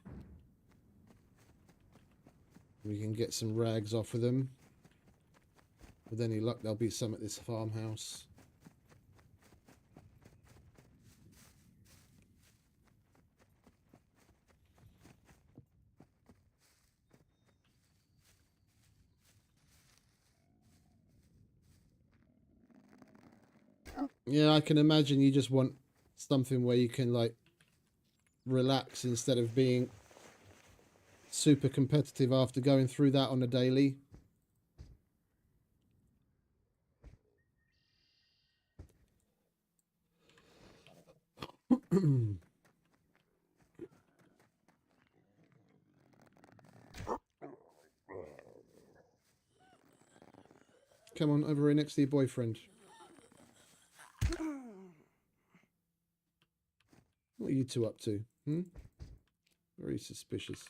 Speaker 2: We can get some rags off of them. With any luck, there'll be some at this farmhouse. Yeah, I can imagine you just want something where you can like relax instead of being super competitive after going through that on a daily. Come on, over here next to your boyfriend. What are you two up to? Hmm? Very suspicious.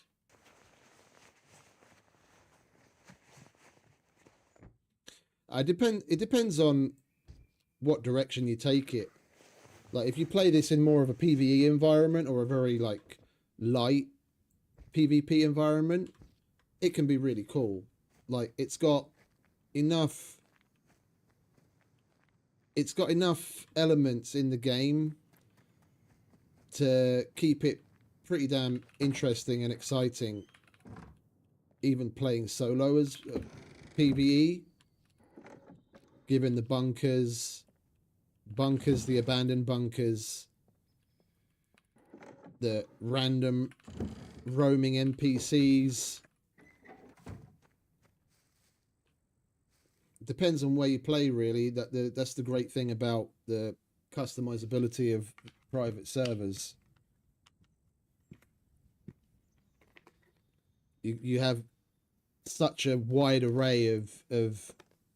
Speaker 2: It depends on what direction you take it. Like if you play this in more of a PvE environment or a very like light PvP environment, it can be really cool. Like it's got enough elements in the game to keep it pretty damn interesting and exciting, even playing solo as PvE, given the bunkers, the abandoned bunkers, the random roaming NPCs. Depends on where you play, really. That's the great thing about the customizability of private servers. You have such a wide array of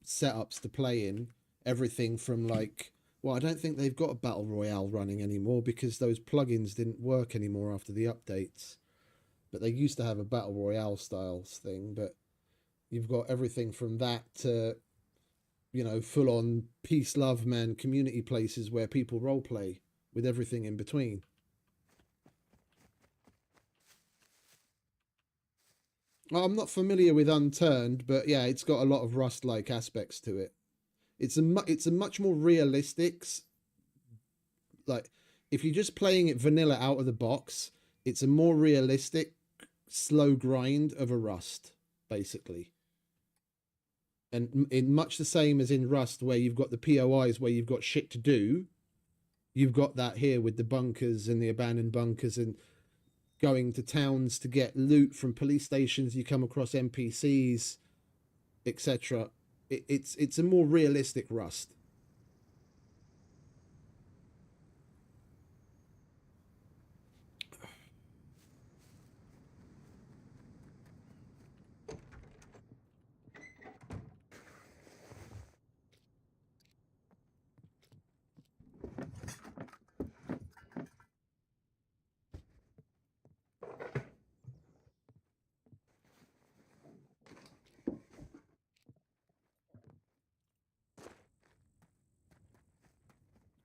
Speaker 2: setups to play in. Everything from like, well, I don't think they've got a battle royale running anymore because those plugins didn't work anymore after the updates. But they used to have a battle royale styles thing. But you've got everything from that to, you know, full on peace, love, man, community places where people role play with everything in between. I'm not familiar with Unturned, but yeah, it's got a lot of Rust-like aspects to it. It's a much more realistic, like if you're just playing it vanilla out of the box, it's a more realistic, slow grind of a Rust, basically. And in much the same as in Rust, where you've got the POIs where you've got shit to do, you've got that here with the bunkers and the abandoned bunkers and going to towns to get loot from police stations. You come across NPCs, etc. It's a more realistic Rust.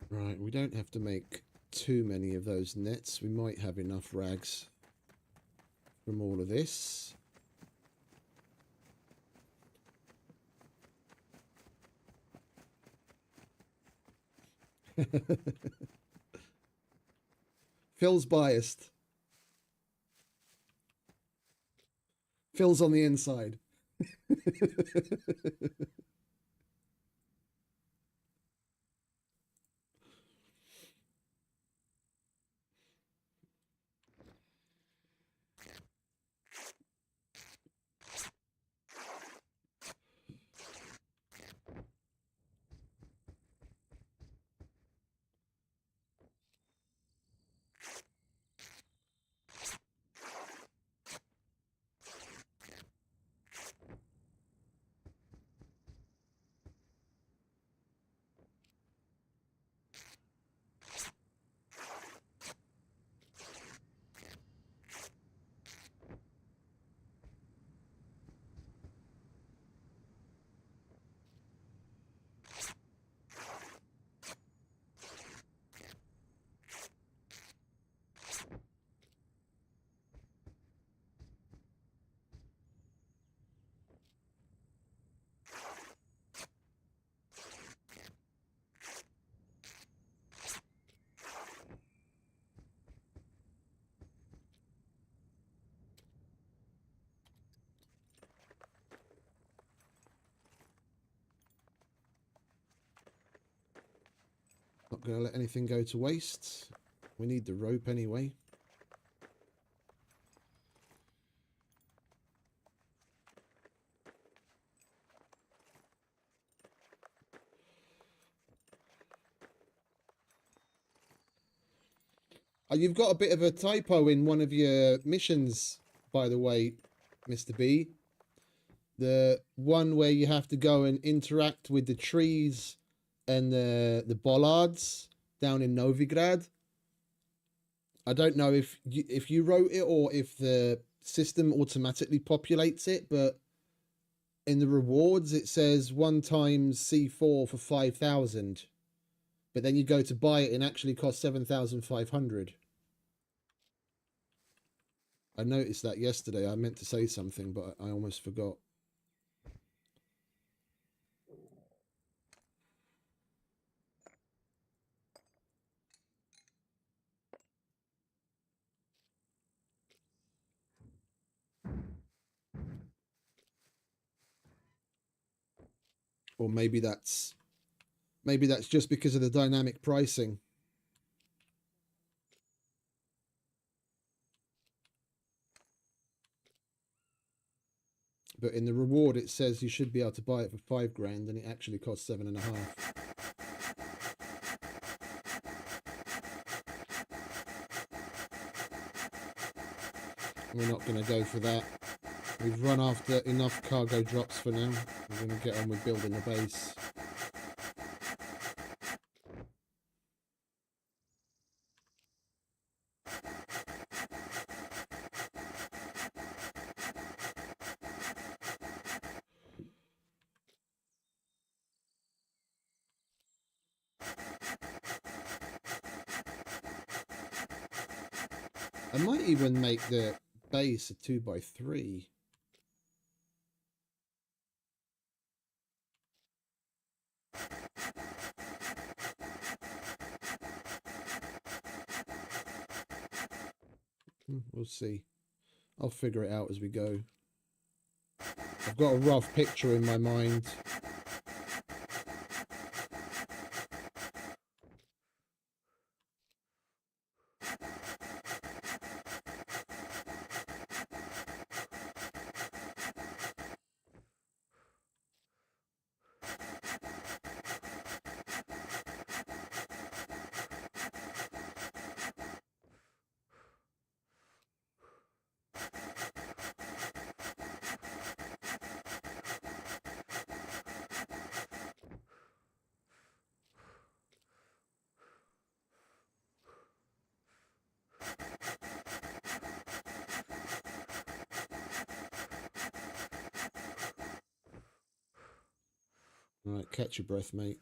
Speaker 2: Right, we don't have to make too many of those nets. We might have enough rags from all of this. Phil's biased. Phil's on the inside. going to let anything go to waste. We need the rope anyway. You've got a bit of a typo in one of your missions, by the way, Mr. B. The one where you have to go and interact with the trees and the bollards down in Novigrad. I don't know if you wrote it or if the system automatically populates it, but in the rewards it says 1 times C4 for 5,000. But then you go to buy it and it actually costs 7,500. I noticed that yesterday. I meant to say something, but I almost forgot. Or maybe that's just because of the dynamic pricing. But in the reward, it says you should be able to buy it for 5 grand, and it actually costs 7.5. We're not going to go for that. We've run after enough cargo drops for now. We're going to get on with building a base. I might even make the base a 2x3. We'll see. I'll figure it out as we go. I've got a rough picture in my mind. All right, catch your breath, mate.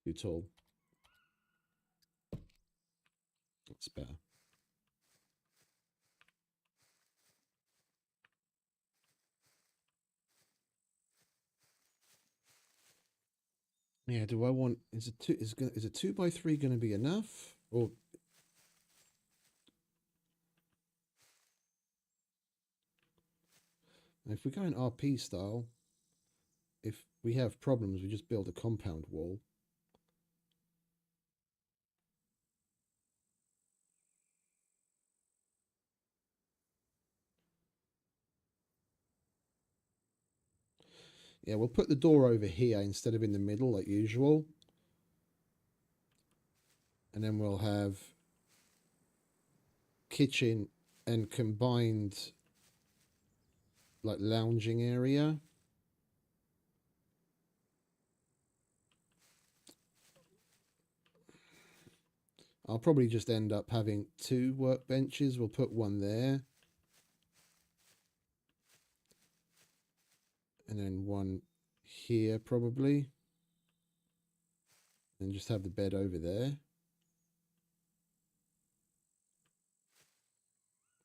Speaker 2: Too tall. That's better. Yeah, do I want is a 2x3 gonna be enough? Or if we go in RP style, if we have problems, we just build a compound wall. Yeah, we'll put the door over here instead of in the middle like usual. And then we'll have kitchen and combined like lounging area. I'll probably just end up having 2 workbenches. We'll put one there. And then one here probably. And just have the bed over there.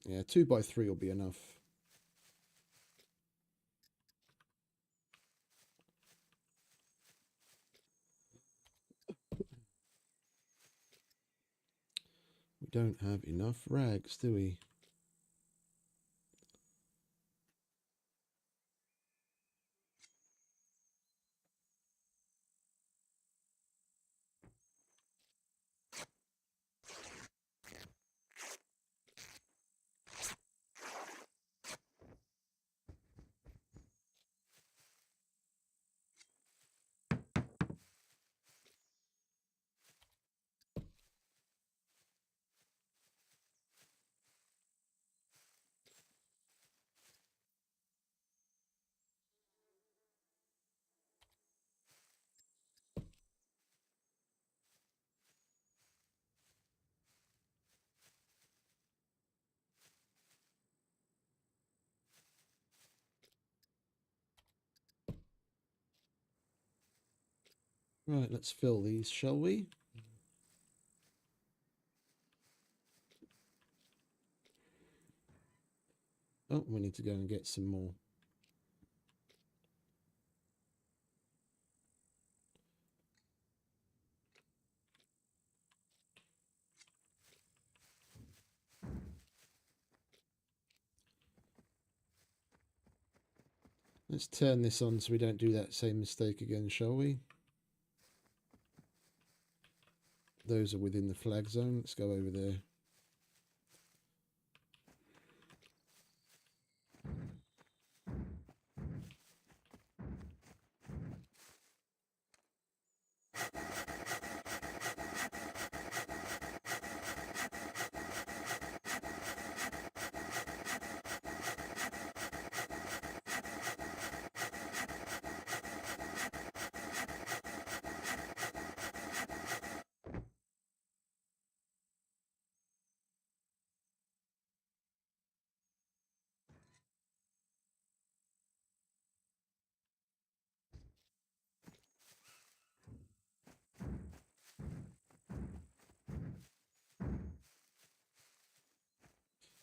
Speaker 2: Yeah, 2x3 will be enough. We don't have enough rags, do we? Right, let's fill these, shall we? Oh, we need to go and get some more. Let's turn this on so we don't do that same mistake again, shall we? Those are within the flag zone. Let's go over there.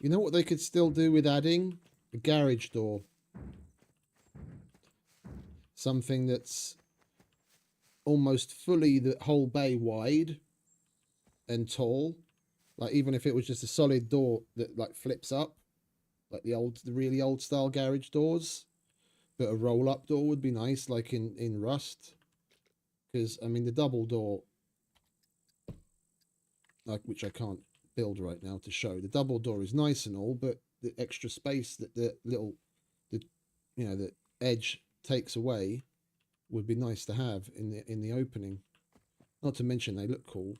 Speaker 2: You know what they could still do with adding? A garage door. Something that's almost fully the whole bay wide and tall. Like even if it was just a solid door that like flips up. Like the really old style garage doors. But a roll up door would be nice, like in Rust. Because I mean the double door, like which I can't build right now to show. The double door is nice and all, but the extra space that the edge takes away would be nice to have in the opening. Not to mention they look cool.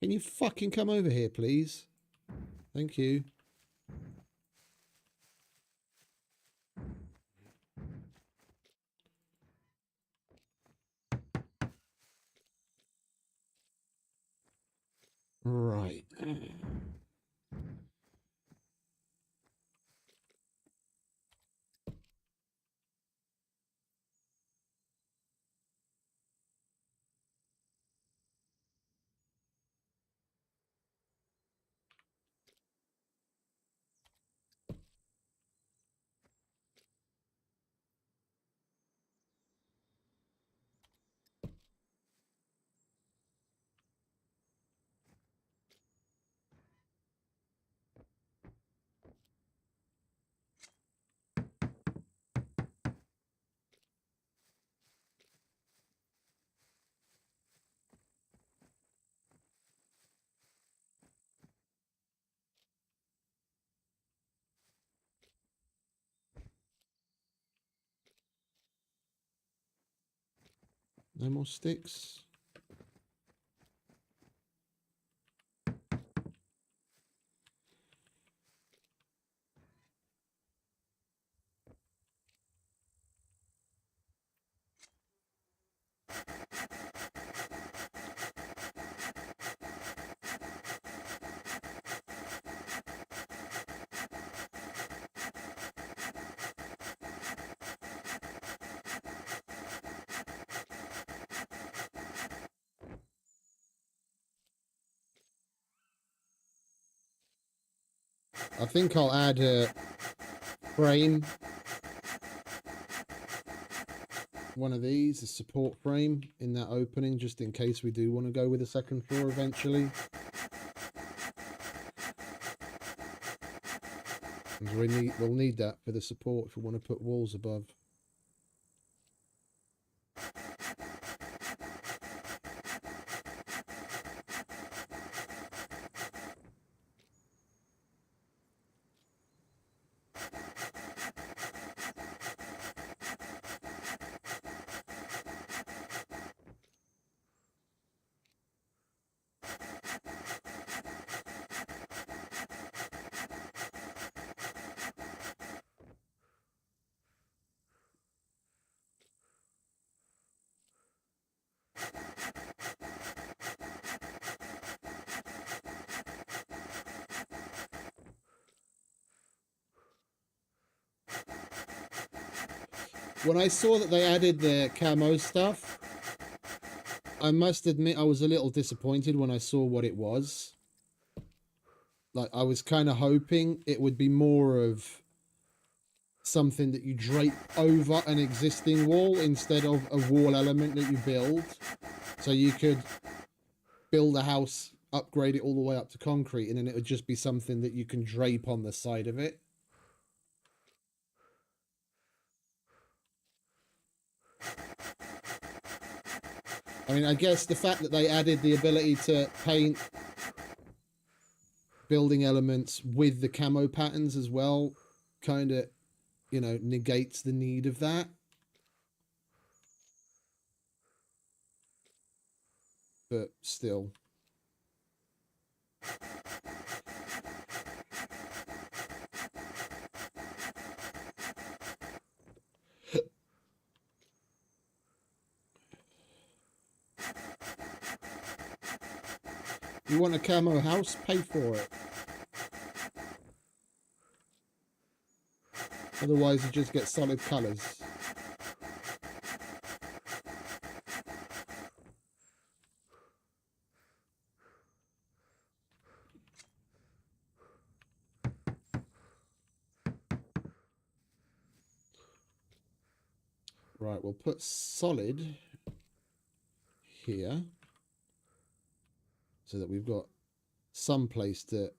Speaker 2: Can you fucking come over here, please? Thank you. Right. No more sticks. I think I'll add a frame. One of these, a support frame in that opening, just in case we do want to go with a second floor eventually. 'Cause we'll need that for the support if we want to put walls above. When I saw that they added the camo stuff, I must admit I was a little disappointed when I saw what it was. Like, I was kind of hoping it would be more of something that you drape over an existing wall instead of a wall element that you build. So you could build a house, upgrade it all the way up to concrete, and then it would just be something that you can drape on the side of it. I mean, I guess the fact that they added the ability to paint building elements with the camo patterns as well kind of, you know, negates the need of that. But still. You want a camo house? Pay for it. Otherwise, you just get solid colors. Right, we'll put solid here so that we've got some place to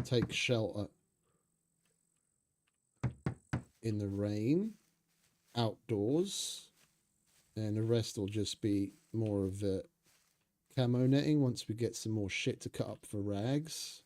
Speaker 2: take shelter in the rain, outdoors, and the rest will just be more of the camo netting once we get some more shit to cut up for rags.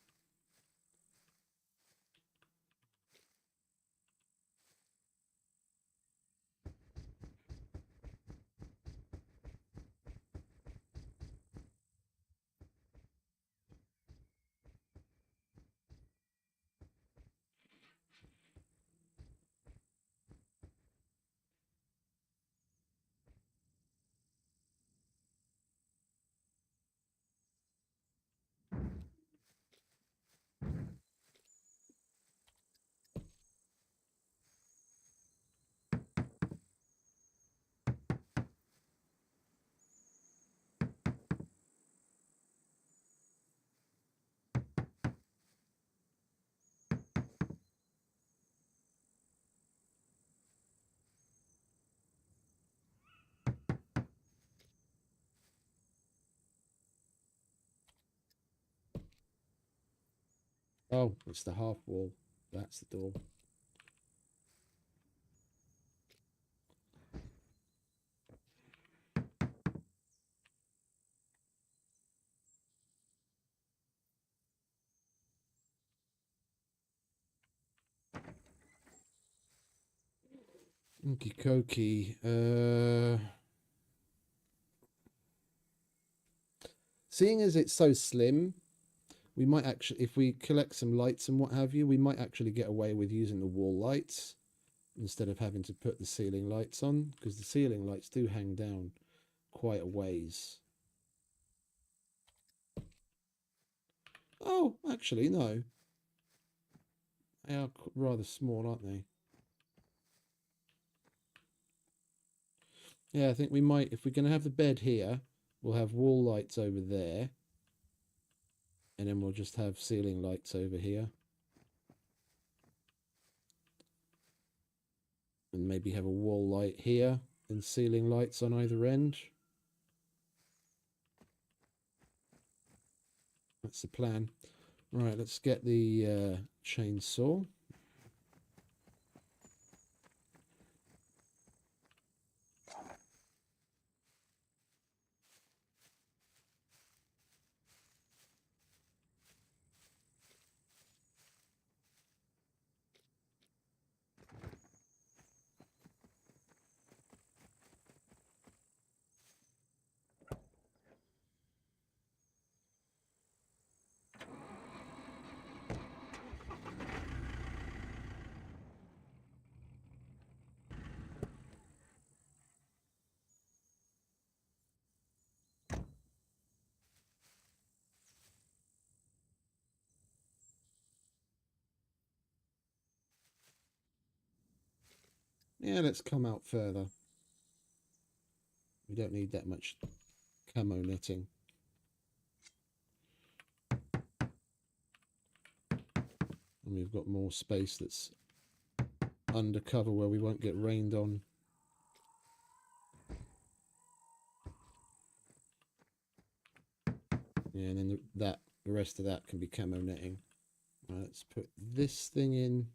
Speaker 2: Oh, it's the half wall. That's the door. Okie dokie. Seeing as it's so slim, we might actually, if we collect some lights and what have you, we might actually get away with using the wall lights instead of having to put the ceiling lights on, because the ceiling lights do hang down quite a ways. Oh, actually, no. They are rather small, aren't they? Yeah, I think we might, if we're going to have the bed here, we'll have wall lights over there. And then we'll just have ceiling lights over here. And maybe have a wall light here and ceiling lights on either end. That's the plan. Right, let's get the chainsaw. Yeah, let's come out further. We don't need that much camo netting. And we've got more space that's undercover where we won't get rained on. Yeah, and then the rest of that can be camo netting. Right, let's put this thing in.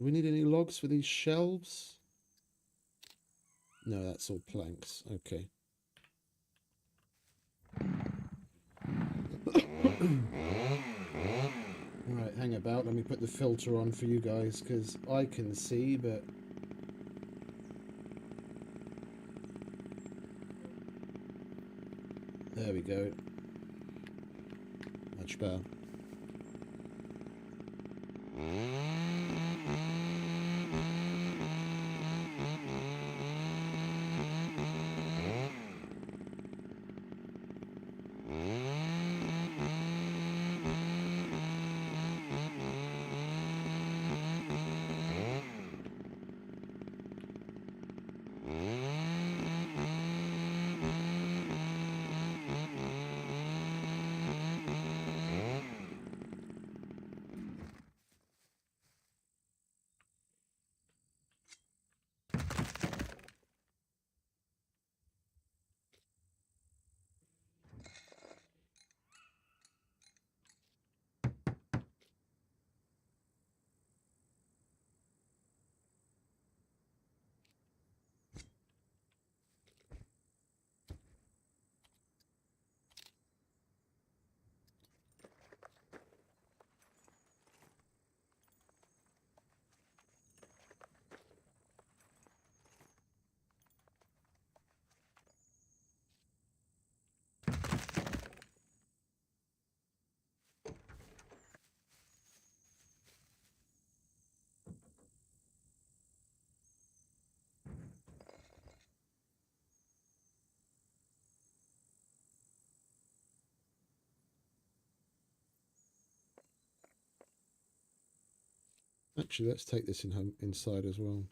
Speaker 2: Do we need any logs for these shelves? No, that's all planks. Okay. Alright, hang about. Let me put the filter on for you guys, because I can see, but... There we go. Much better. Actually, let's take this in home inside as well.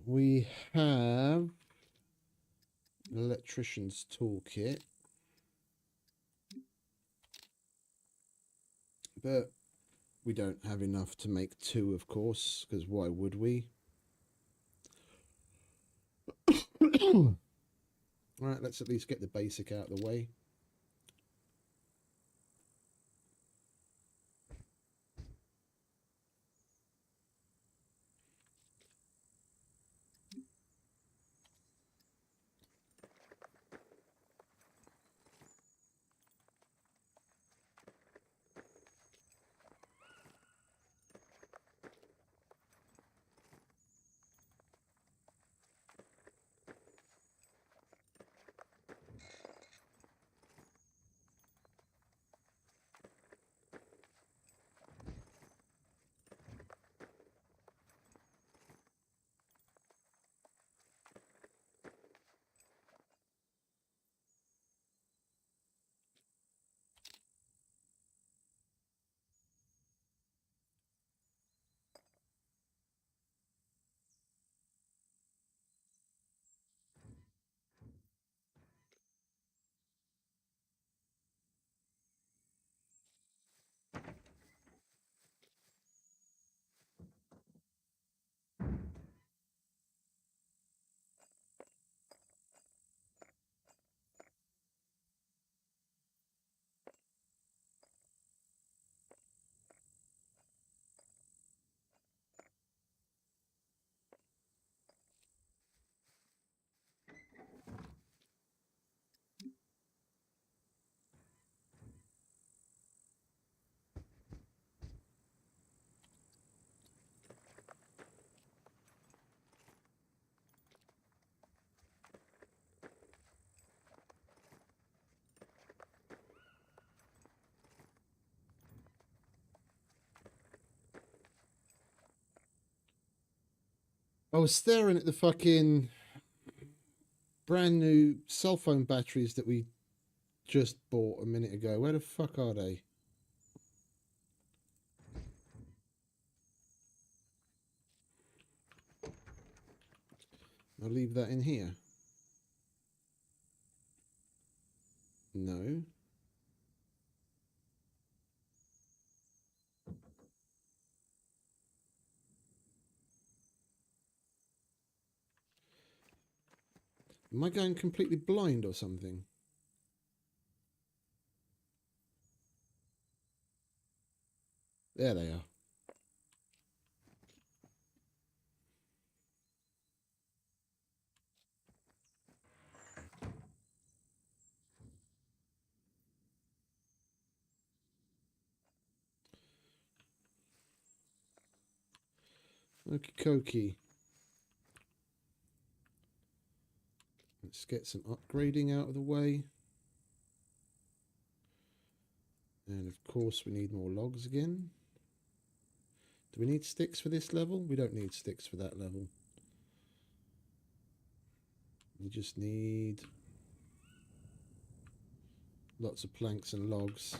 Speaker 2: We have an electrician's toolkit, but we don't have enough to make 2, of course, because why would we? All right, let's at least get the basic out of the way. I was staring at the fucking brand new cell phone batteries that we just bought a minute ago. Where the fuck are they? I'll leave that in here. No. Am I going completely blind or something? There they are. Okie dokie. Let's get some upgrading out of the way. And of course we need more logs again. Do we need sticks for this level? We don't need sticks for that level. We just need lots of planks and logs.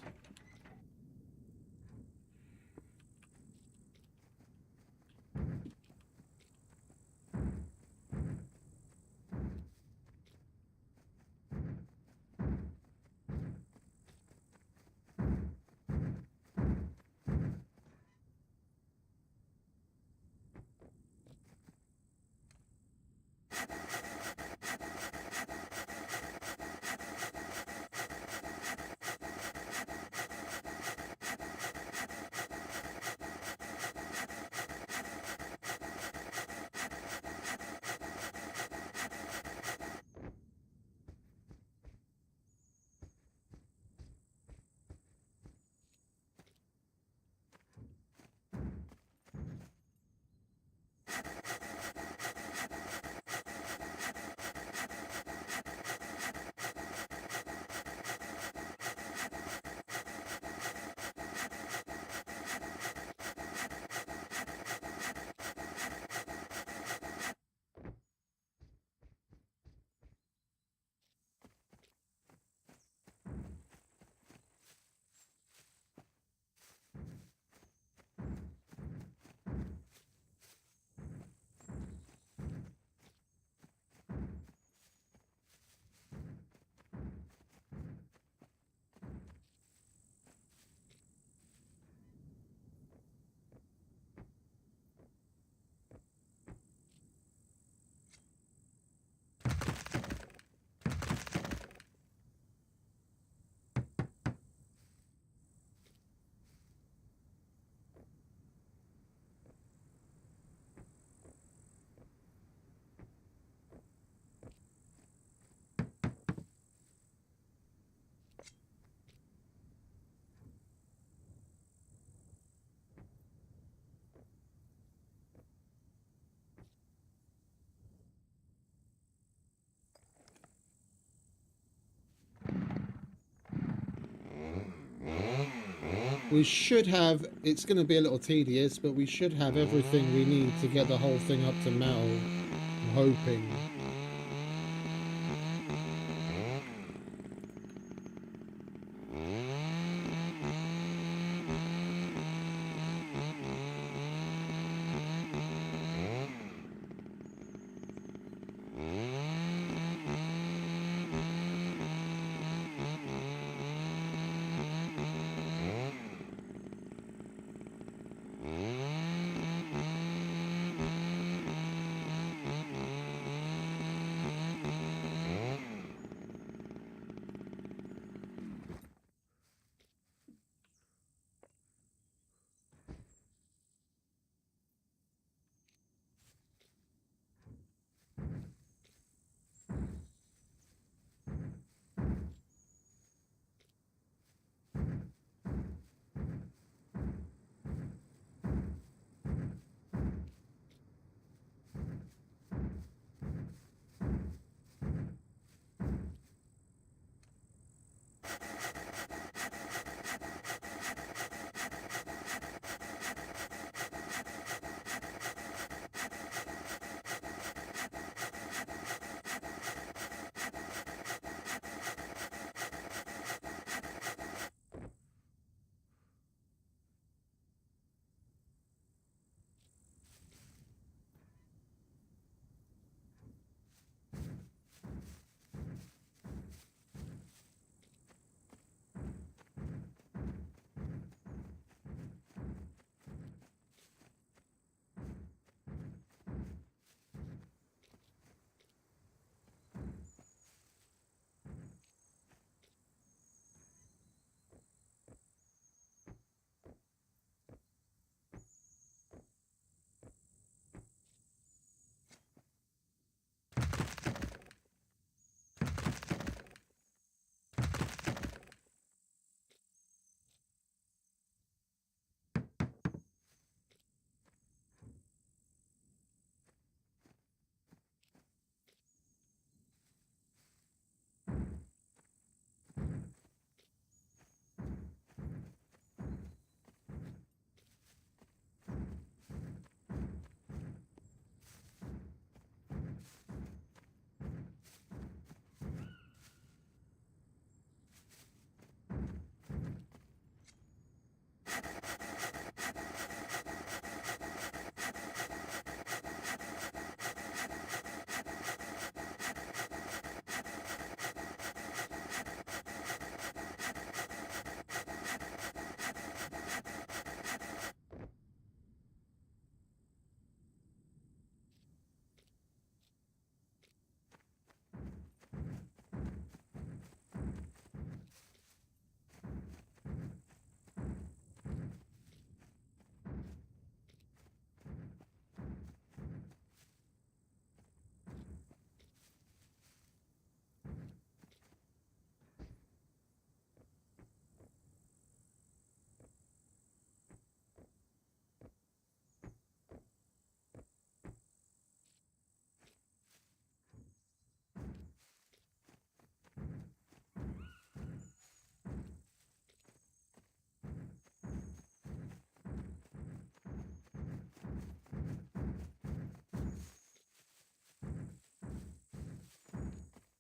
Speaker 2: we should have, it's going to be a little tedious, but we should have everything we need to get the whole thing up to metal. I'm hoping.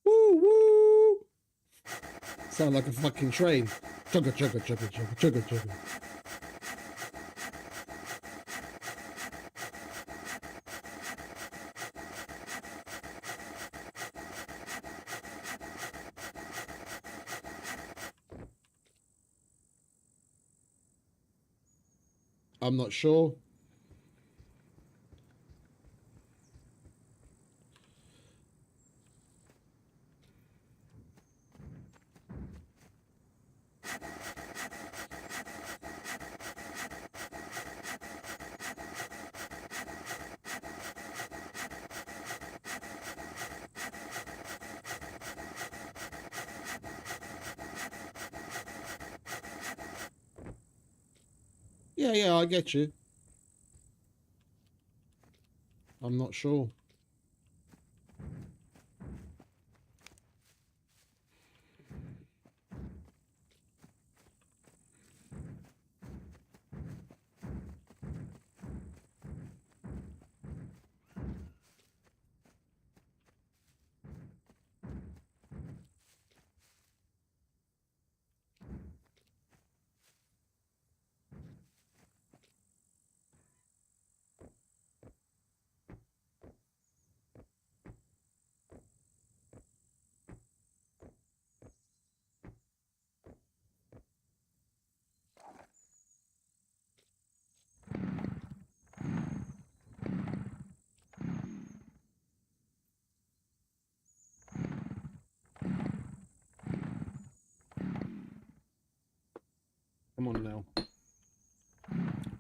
Speaker 2: Woo woo! Sound like a fucking train. Chugga chugga chugga chugga chugga chugga. I'm not sure. Yeah, yeah, I get you. I'm not sure.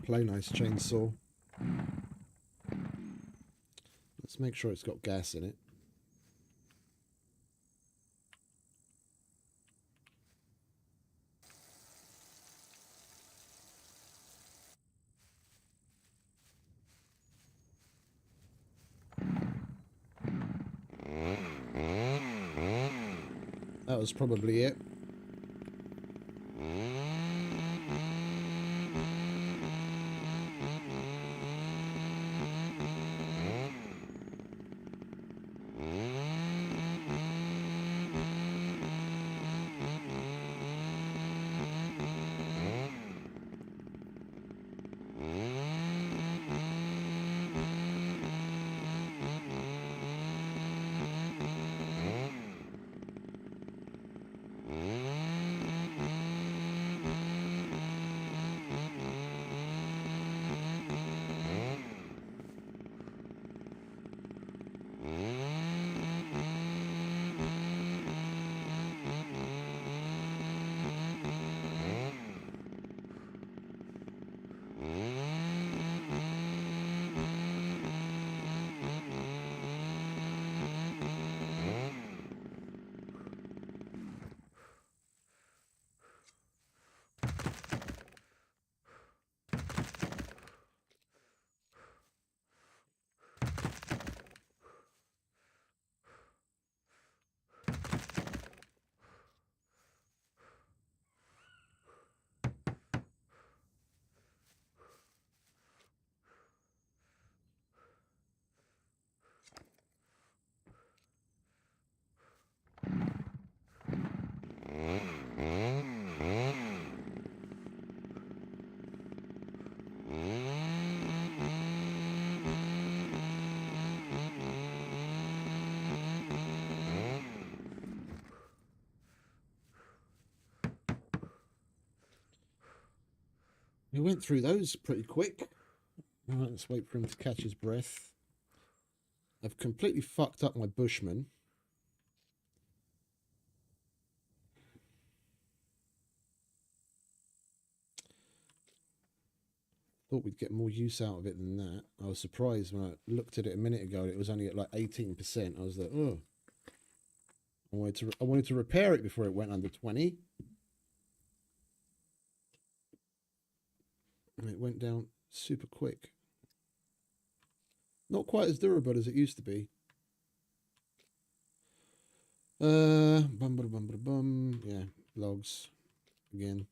Speaker 2: Play nice chainsaw. Let's make sure it's got gas in it. That was probably it. We went through those pretty quick. Right, let's wait for him to catch his breath. I've completely fucked up my bushman. Thought we'd get more use out of it than that. I was surprised when I looked at it a minute ago. It was only at like 18%. I was like, oh. I wanted to repair it before it went under 20. And it went down super quick. Not quite as durable as it used to be. Bum. Yeah, logs again.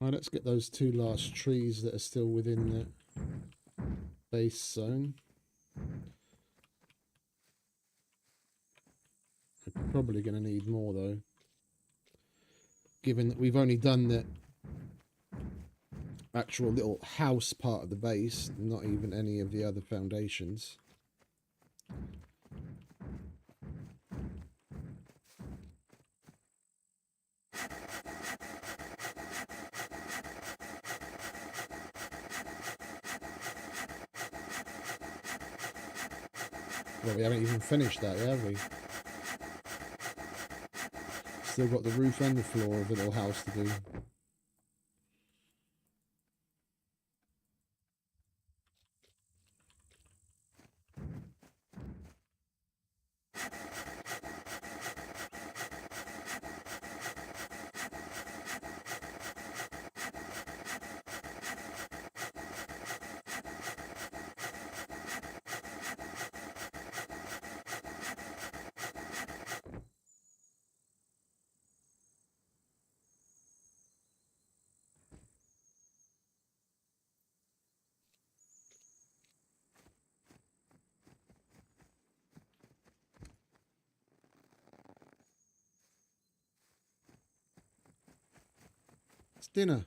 Speaker 2: Right, let's get those 2 last trees that are still within the base zone. We're probably going to need more though, given that we've only done the actual little house part of the base, not even any of the other foundations. Well, we haven't even finished that, have we? Still got the roof and the floor of the little house to do. It's dinner.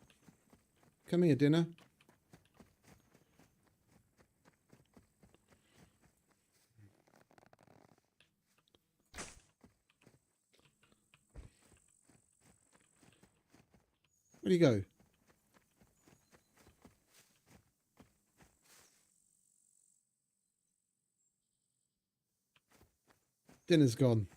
Speaker 2: Come here, dinner. Where'd he go? Dinner's gone.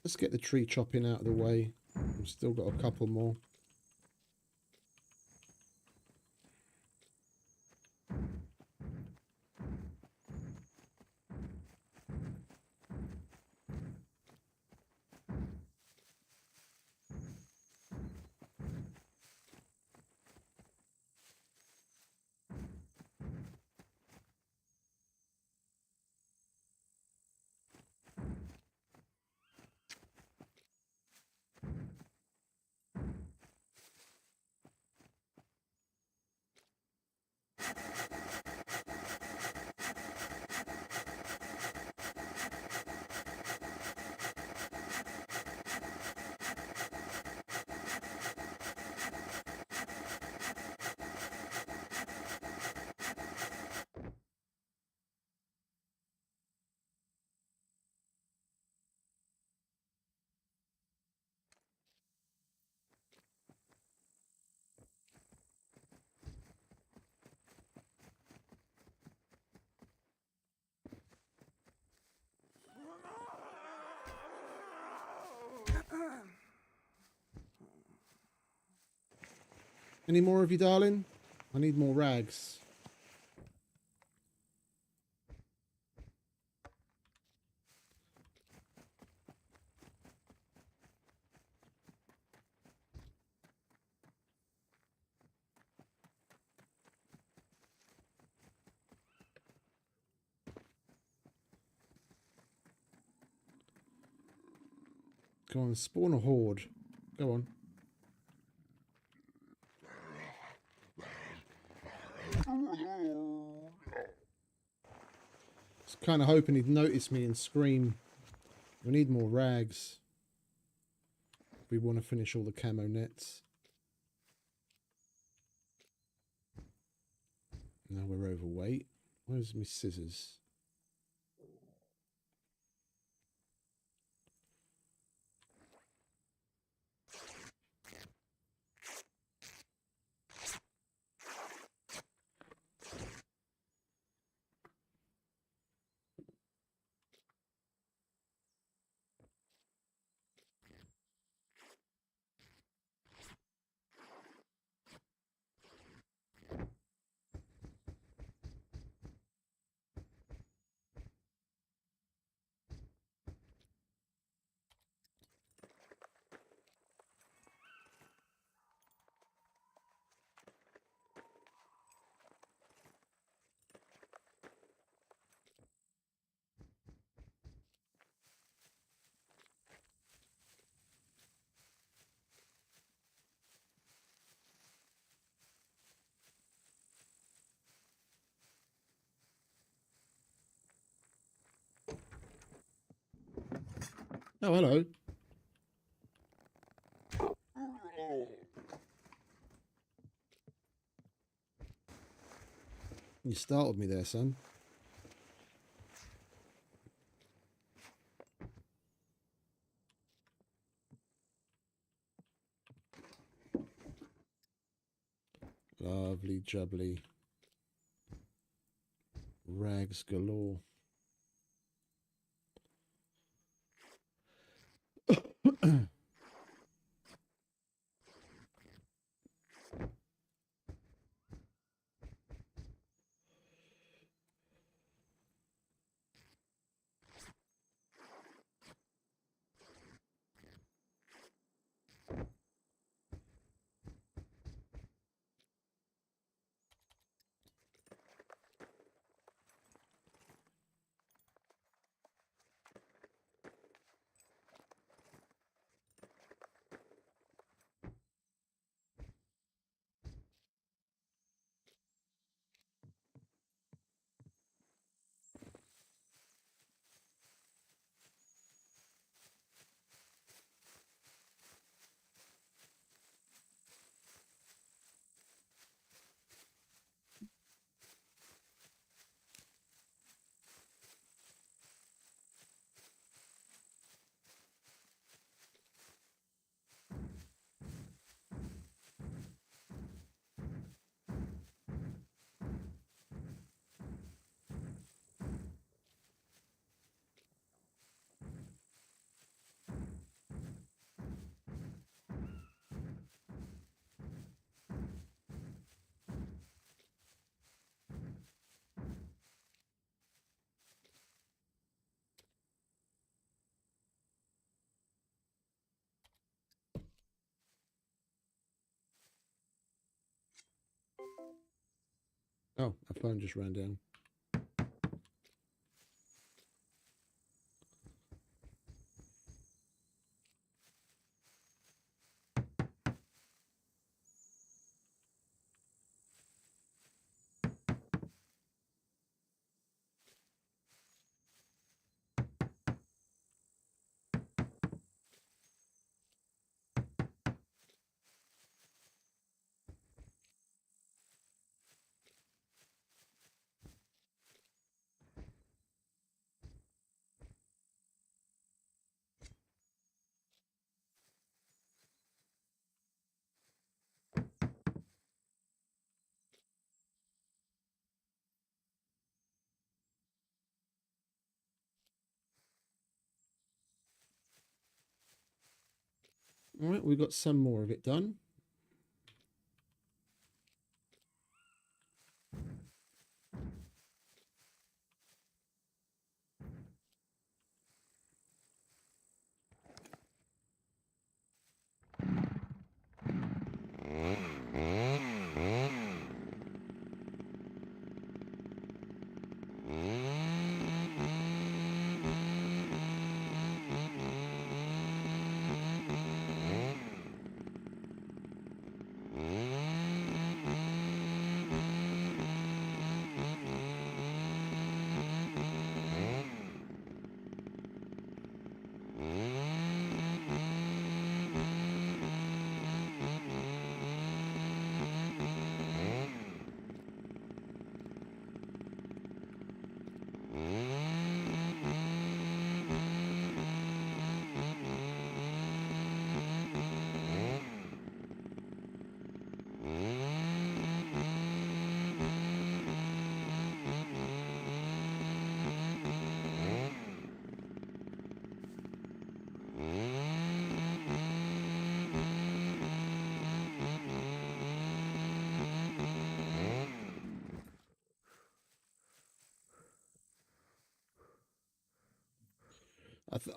Speaker 2: Let's get the tree chopping out of the way. We've still got a couple more. Any more of you, darling? I need more rags. Go on, spawn a horde. Go on. Just kind of hoping he'd notice me and scream. We need more rags. We want to finish all the camo nets. Now we're overweight. Where's my scissors? Oh, hello. You startled me there, son. Lovely jubbly. Rags galore. Oh, our phone just ran down. All right, we've got some more of it done.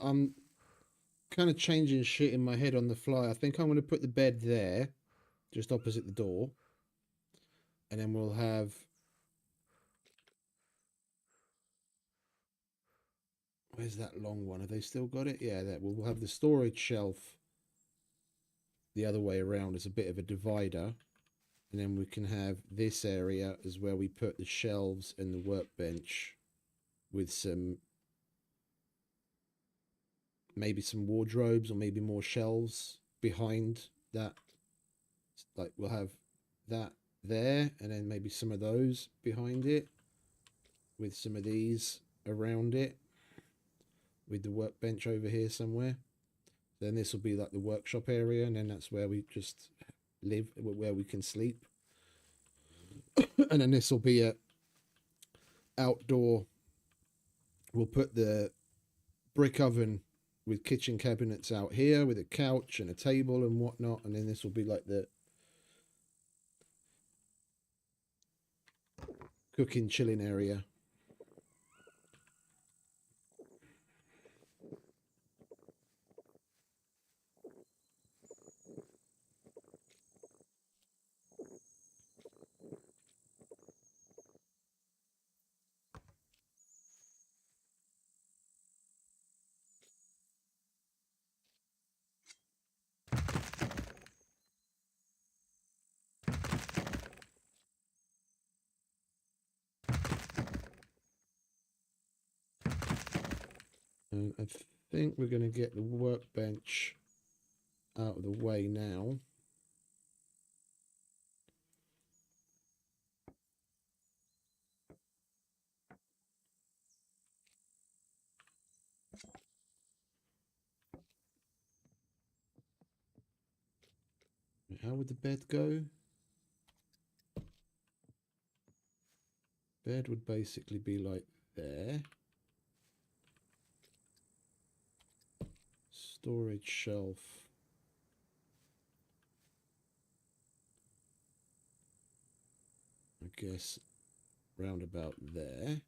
Speaker 2: I'm kind of changing shit in my head on the fly. I think I'm going to put the bed there, just opposite the door. And then we'll have... Where's that long one? Have they still got it? Yeah, that we'll have the storage shelf the other way around as a bit of a divider. And then we can have this area as where we put the shelves and the workbench with some... maybe some wardrobes or maybe more shelves behind that. Like we'll have that there and then maybe some of those behind it with some of these around it with the workbench over here somewhere. Then this will be like the workshop area, and then that's where we just live, where we can sleep. And then this will be a outdoor. We'll put the brick oven with kitchen cabinets out here with a couch and a table and whatnot, and then this will be like the cooking chilling area. And I think we're going to get the workbench out of the way now. How would the bed go? Bed would basically be like there. Storage shelf. I guess round about there.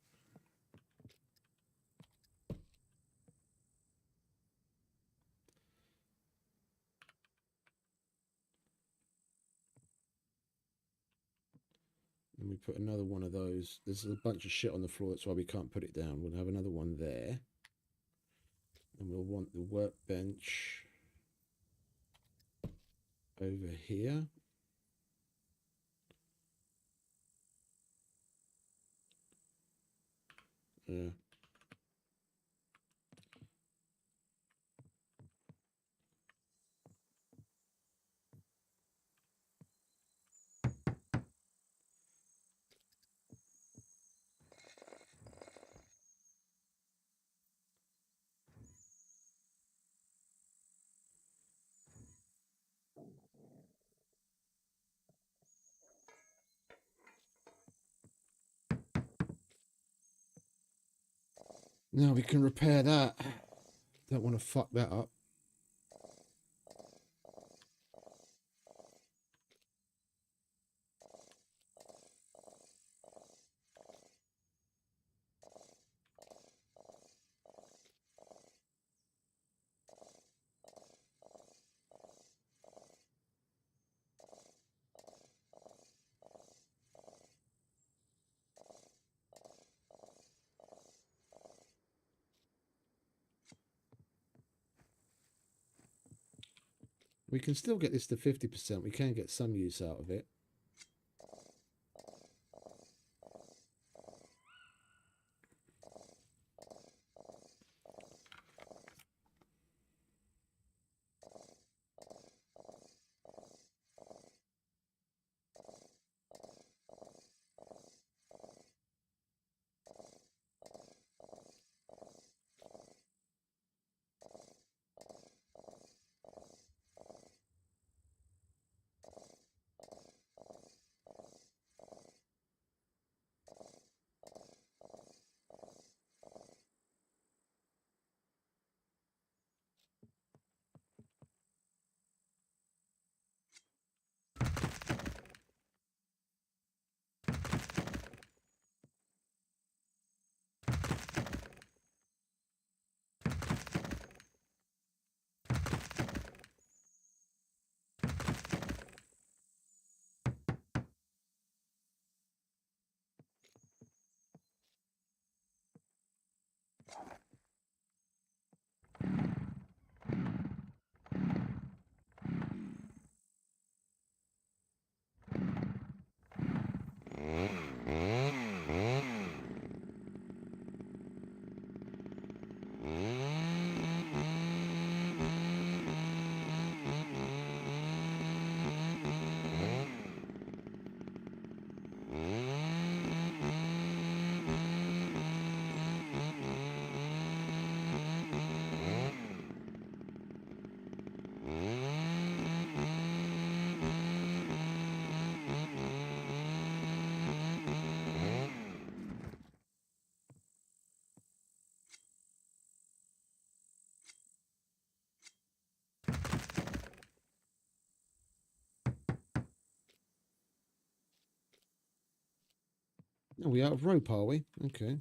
Speaker 2: And we put another one of those. There's a bunch of shit on the floor, that's why we can't put it down. We'll have another one there. And we'll want the workbench over here. Yeah. Now we can repair that. Don't want to fuck that up. We can still get this to 50%. We can get some use out of it. Are we out of rope, are we? Okay.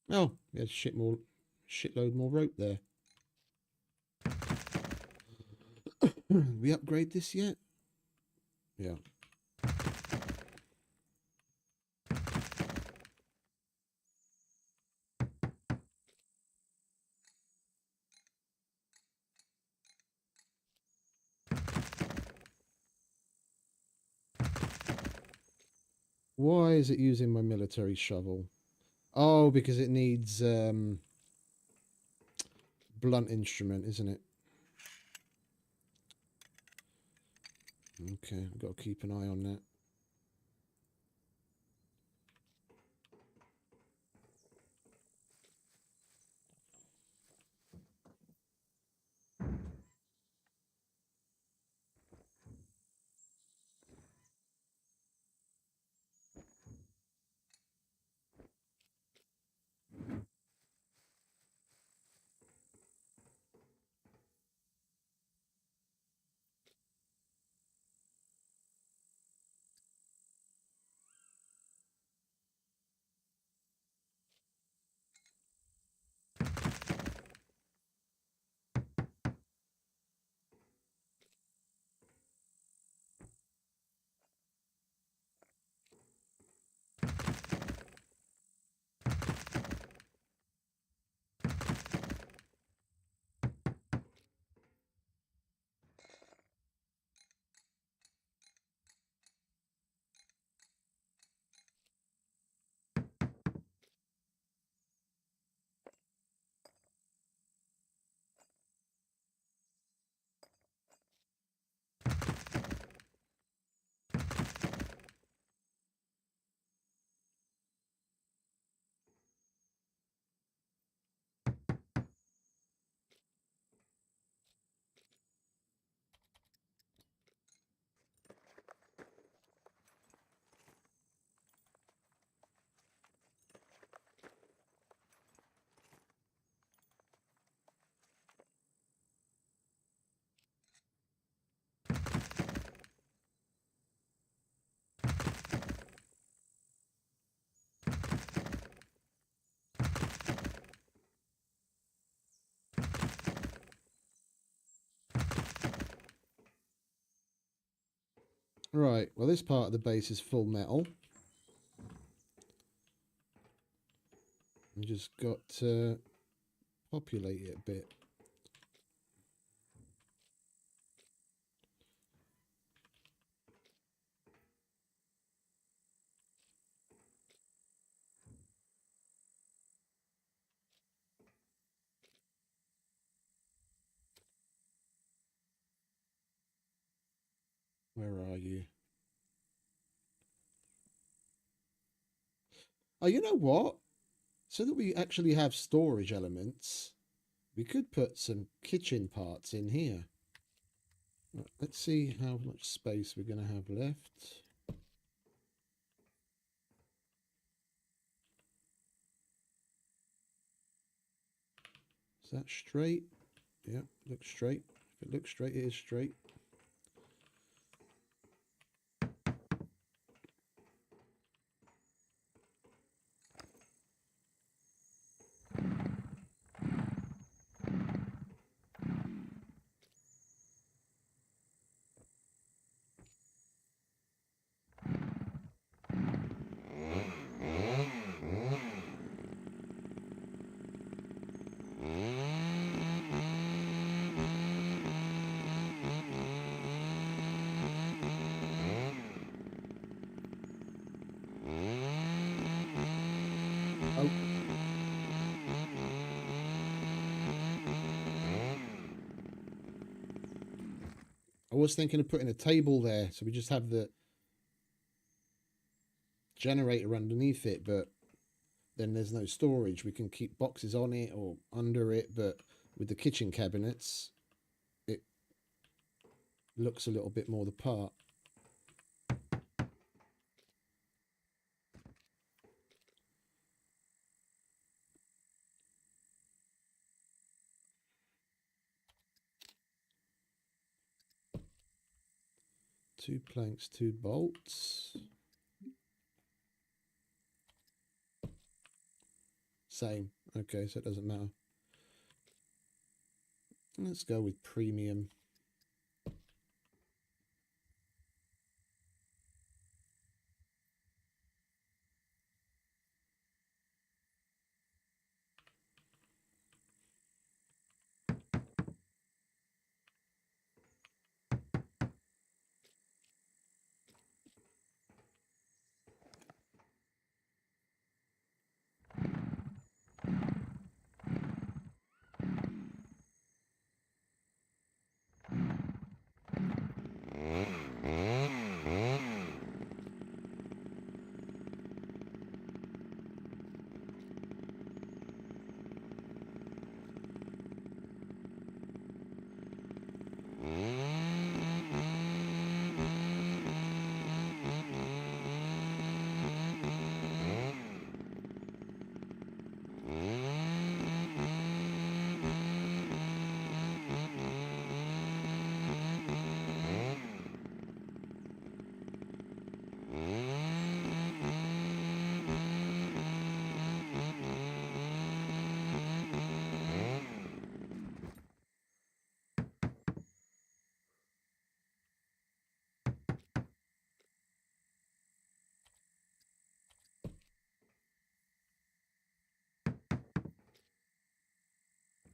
Speaker 2: Oh, there's shitload more rope there. We upgrade this yet? Yeah. Why is it using my military shovel? Oh, because it needs blunt instrument, isn't it? Okay, I've got to keep an eye on that. Right, well this part of the base is full metal. We just got to populate it a bit. Where are you? Oh, you know what? So that we actually have storage elements, we could put some kitchen parts in here. Right, let's see how much space we're going to have left. Is that straight? Yeah, looks straight. If it looks straight, it is straight. Oh. I was thinking of putting a table there, so we just have the generator underneath it, but then there's no storage. We can keep boxes on it or under it, but with the kitchen cabinets, it looks a little bit more the part. Two planks, two bolts. Same. Okay, so it doesn't matter. Let's go with premium.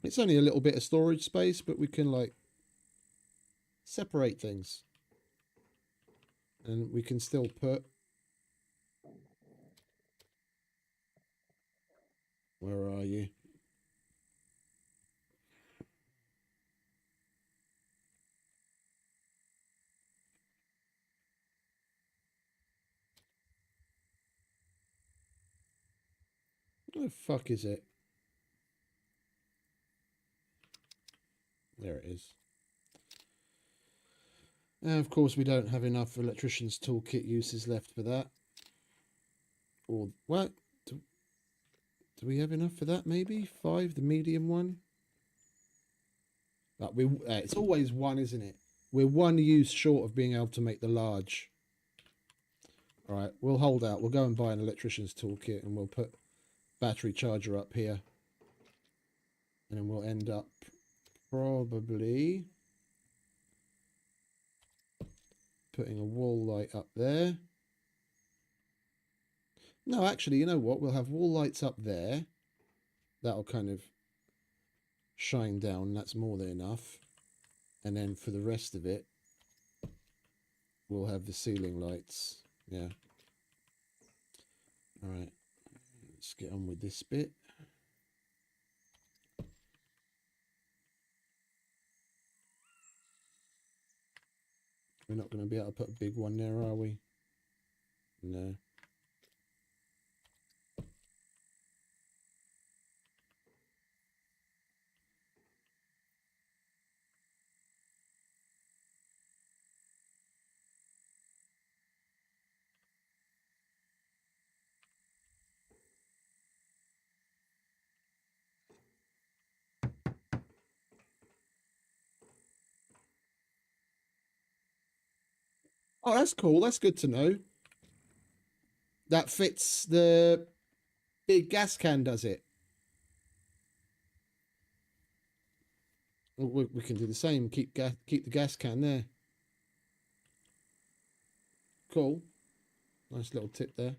Speaker 2: It's only a little bit of storage space, but we can like separate things. And we can still put... Where are you? Where the fuck is it? There it is. And of course, we don't have enough electrician's toolkit uses left for that. Or what? Do we have enough for that? Maybe 5, the medium one. But it's always one, isn't it? We're one use short of being able to make the large. All right, we'll hold out. We'll go and buy an electrician's toolkit, and we'll put battery charger up here, and then we'll end up probably putting a wall light up there. No, actually, you know what? We'll have wall lights up there, That'll kind of shine down. That's more than enough. And then for the rest of it, we'll have the ceiling lights. Yeah. All right. Let's get on with this bit. We're not going to be able to put a big one there, are we? No. Oh, that's cool. That's good to know. That fits the big gas can, does it? We can do the same. Keep the gas can there. Cool. Nice little tip there.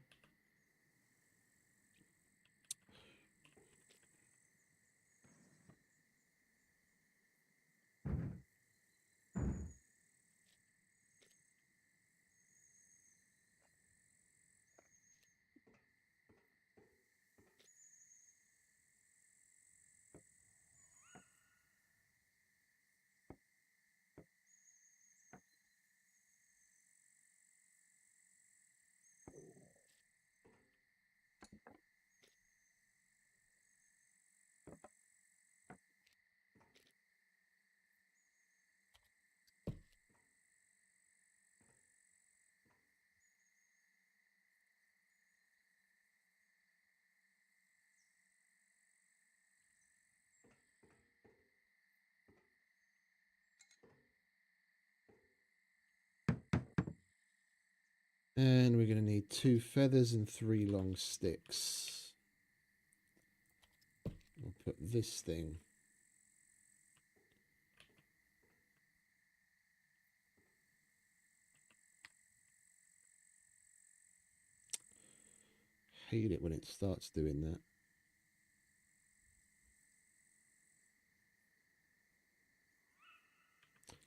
Speaker 2: And we're going to need 2 feathers and 3 long sticks. We'll put this thing. Hate it when it starts doing that.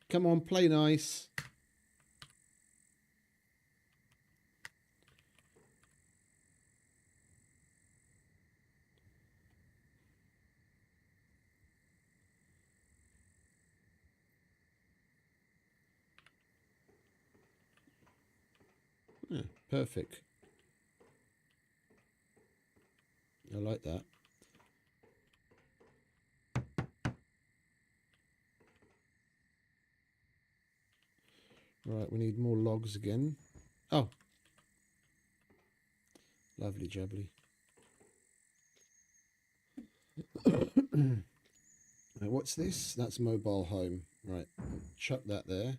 Speaker 2: Come on, play nice. Yeah, perfect. I like that. Right, we need more logs again. Oh. Lovely jubbly. Right, what's this? That's mobile home. Right, chuck that there.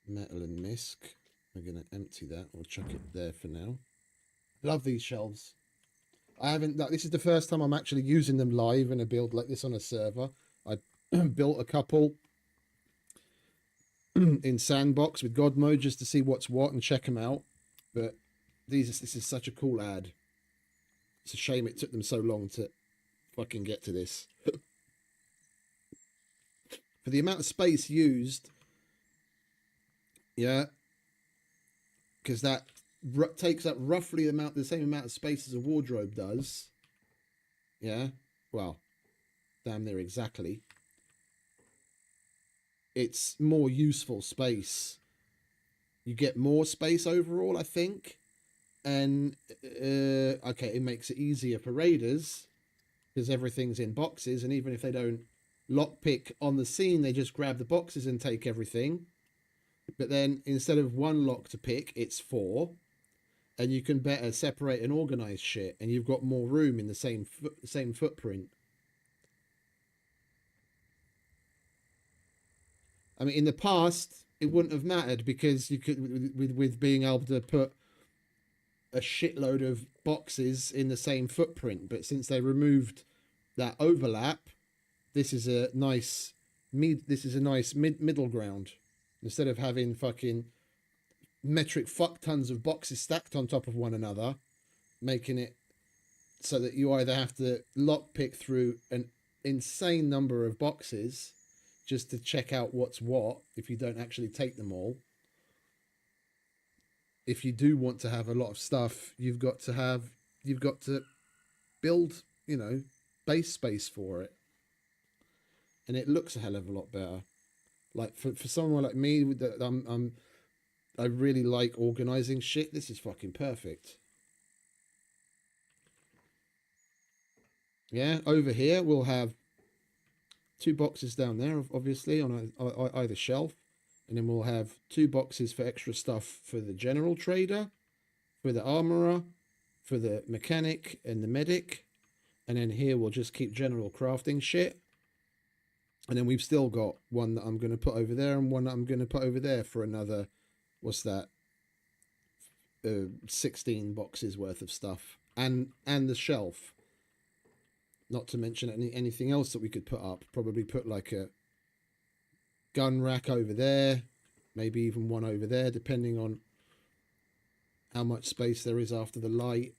Speaker 2: Metal and misc. We're going to empty that. We'll chuck it there for now. Love these shelves. I haven't... This is the first time I'm actually using them live in a build like this on a server. I built a couple in Sandbox with God mode just to see what's what and check them out. But this is such a cool ad. It's a shame it took them so long to fucking get to this. For the amount of space used, yeah, because that takes up roughly the same amount of space as a wardrobe does. Yeah, well, damn near exactly. It's more useful space. You get more space overall, I think. And, okay, it makes it easier for raiders because everything's in boxes. And even if they don't lockpick on the scene, they just grab the boxes and take everything. But then instead of 1 lock to pick, it's 4. And you can better separate and organize shit. And you've got more room in the same footprint. I mean, in the past, it wouldn't have mattered because you could, with being able to put a shitload of boxes in the same footprint. But since they removed that overlap, this is a nice middle ground. Instead of having fucking metric fuck tons of boxes stacked on top of one another, making it so that you either have to lockpick through an insane number of boxes just to check out what's what if you don't actually take them all. If you do want to have a lot of stuff, you've got to build, you know, base space for it. And it looks a hell of a lot better. Like for someone like me, that I really like organizing shit. This is fucking perfect. Yeah, over here we'll have 2 boxes down there, obviously, on either shelf. And then we'll have 2 boxes for extra stuff for the general trader, for the armorer, for the mechanic and the medic. And then here we'll just keep general crafting shit. And then we've still got one that I'm going to put over there and one that I'm going to put over there for another, what's that? 16 boxes worth of stuff. And the shelf. Not to mention anything else that we could put up. Probably put like a gun rack over there. Maybe even one over there, depending on how much space there is after the light.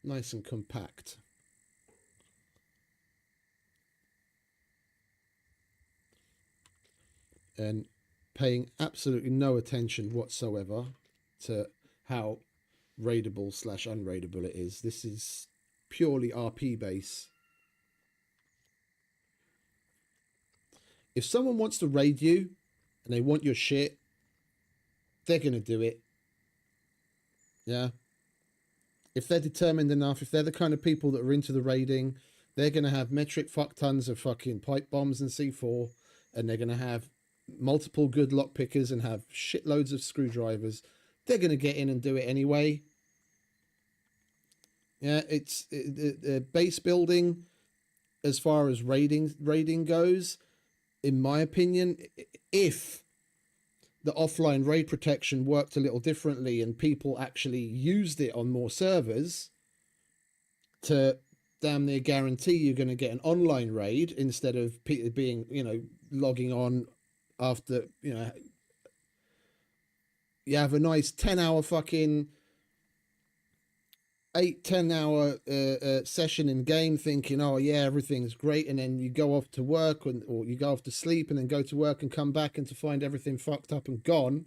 Speaker 2: Nice and compact. And paying absolutely no attention whatsoever to how raidable / unraidable it is. This is purely RP base. If someone wants to raid you and they want your shit, they're going to do it. Yeah. If they're determined enough, if they're the kind of people that are into the raiding, they're going to have metric fuck tons of fucking pipe bombs and C4, and they're going to have multiple good lock pickers and have shitloads of screwdrivers. They're going to get in and do it anyway. Yeah, it's base building as far as raiding goes. In my opinion, if the offline raid protection worked a little differently and people actually used it on more servers to damn near guarantee you're going to get an online raid instead of being, you know, logging on after, you know, you have a nice 10-hour fucking 8-10 hour session in game thinking, oh yeah, everything's great, and then you go off to work or you go off to sleep and then go to work and come back and to find everything fucked up and gone.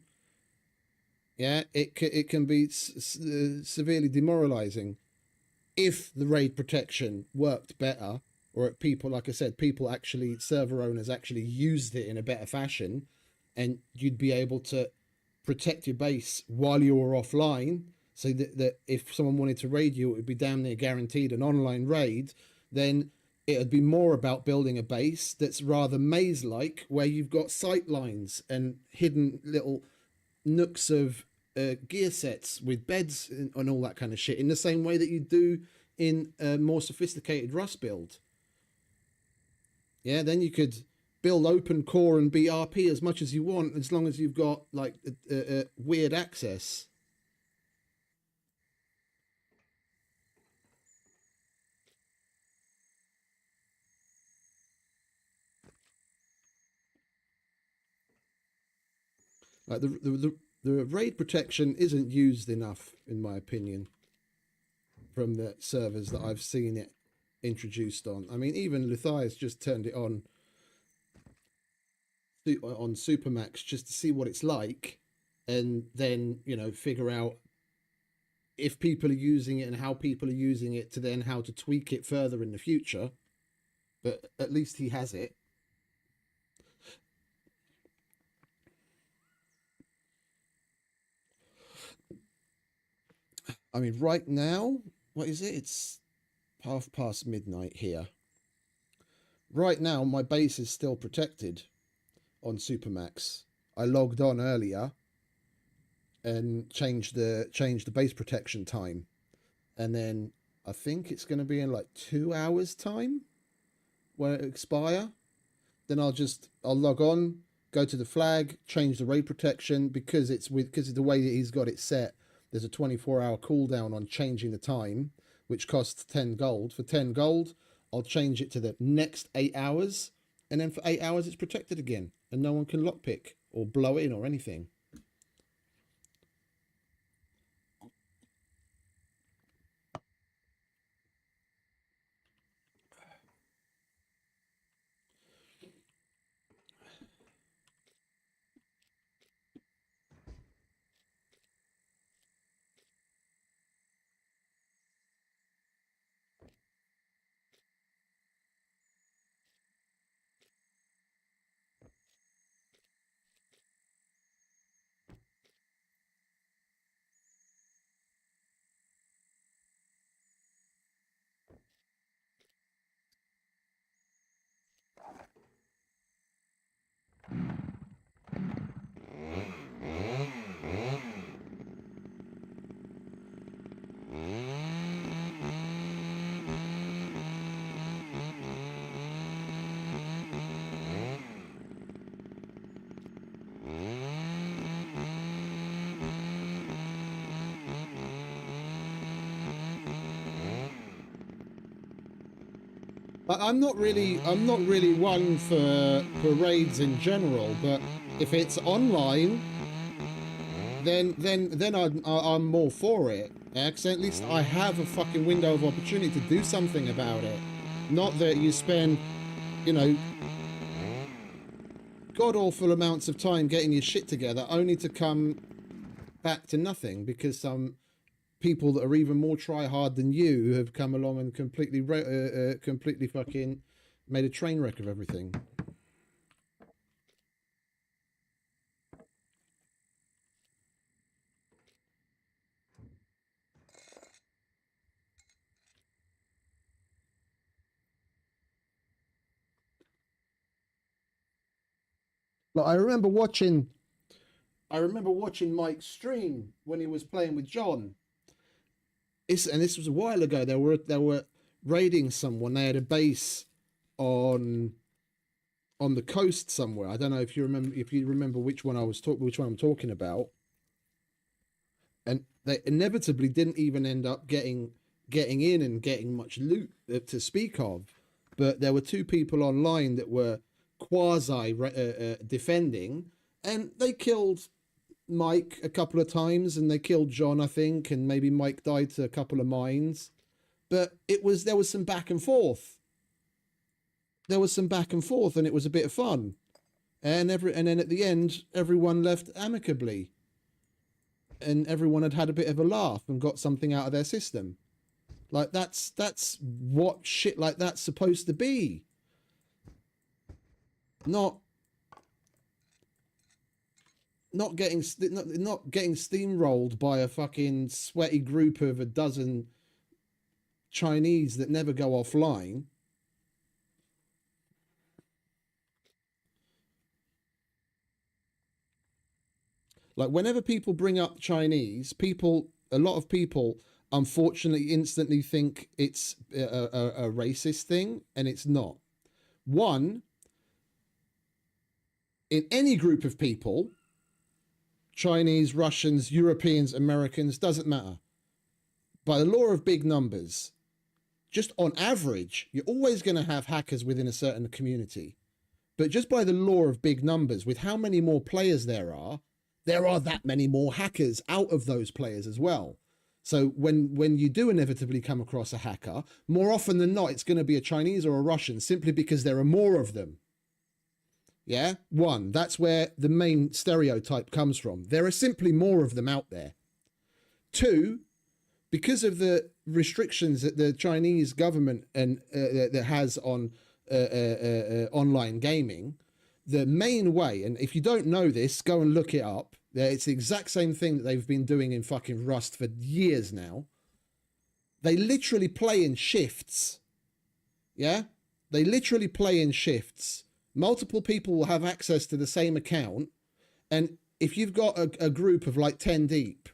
Speaker 2: Yeah, it can be severely demoralizing. If the raid protection worked better, or if people, like I said, people actually, server owners actually used it in a better fashion, and you'd be able to protect your base while you were offline, so that if someone wanted to raid you, it would be damn near guaranteed an online raid, then it would be more about building a base that's rather maze-like, where you've got sight lines and hidden little nooks of gear sets with beds and all that kind of shit, in the same way that you do in a more sophisticated Rust build. Yeah, then you could build open core and be RP as much as you want, as long as you've got like weird access. Like the raid protection isn't used enough, in my opinion, from the servers that I've seen it introduced on. I mean, even Luthia's just turned it on Supermax just to see what it's like, and then, you know, figure out if people are using it and how people are using it, to then how to tweak it further in the future. But at least he has it. I mean, right now, what is it? It's midnight here. Right now, my base is still protected on Supermax. I logged on earlier and changed the base protection time, and then I think it's going to be in like 2 hours time when it expire. Then I'll log on, go to the flag, change the raid protection, because of the way that he's got it set. There's a 24-hour cooldown on changing the time, which costs 10 gold. For 10 gold, I'll change it to the next 8 hours, and then for 8 hours it's protected again, and no one can lockpick or blow in or anything. I'm not really one for raids in general, but if it's online, then I'm more for it. Because at least I have a fucking window of opportunity to do something about it. Not that you spend, you know, god awful amounts of time getting your shit together, only to come back to nothing because some people that are even more try hard than you have come along and completely fucking made a train wreck of everything. Like I remember watching Mike's stream when he was playing with John. And this was a while ago. They were raiding someone. They had a base on the coast somewhere. I don't know if you remember which one I'm talking about. And they inevitably didn't even end up getting in and getting much loot to speak of. But there were two people online that were quasi defending, and they killed Mike a couple of times, and they killed John, I think, and maybe Mike died to a couple of mines. But there was some back and forth. There was some back and forth, and it was a bit of fun. And then at the end, everyone left amicably, and everyone had a bit of a laugh and got something out of their system. Like that's what shit like that's supposed to be. Not getting steamrolled by a fucking sweaty group of a dozen Chinese that never go offline. Like whenever people bring up Chinese, a lot of people unfortunately instantly think it's a racist thing, and it's not. One, in any group of people, Chinese, Russians, Europeans, Americans, doesn't matter. By the law of big numbers, just on average, you're always going to have hackers within a certain community. But just by the law of big numbers, with how many more players there are that many more hackers out of those players as well. So when you do inevitably come across a hacker, more often than not, it's going to be a Chinese or a Russian, simply because there are more of them. Yeah, one, that's where the main stereotype comes from. There are simply more of them out there. Two, because of the restrictions that the Chinese government and that has on online gaming, the main way, and if you don't know this, go and look it up. It's the exact same thing that they've been doing in fucking Rust for years now. They literally play in shifts. Yeah? They literally play in shifts. Multiple people will have access to the same account. And if you've got a group of like 10 deep,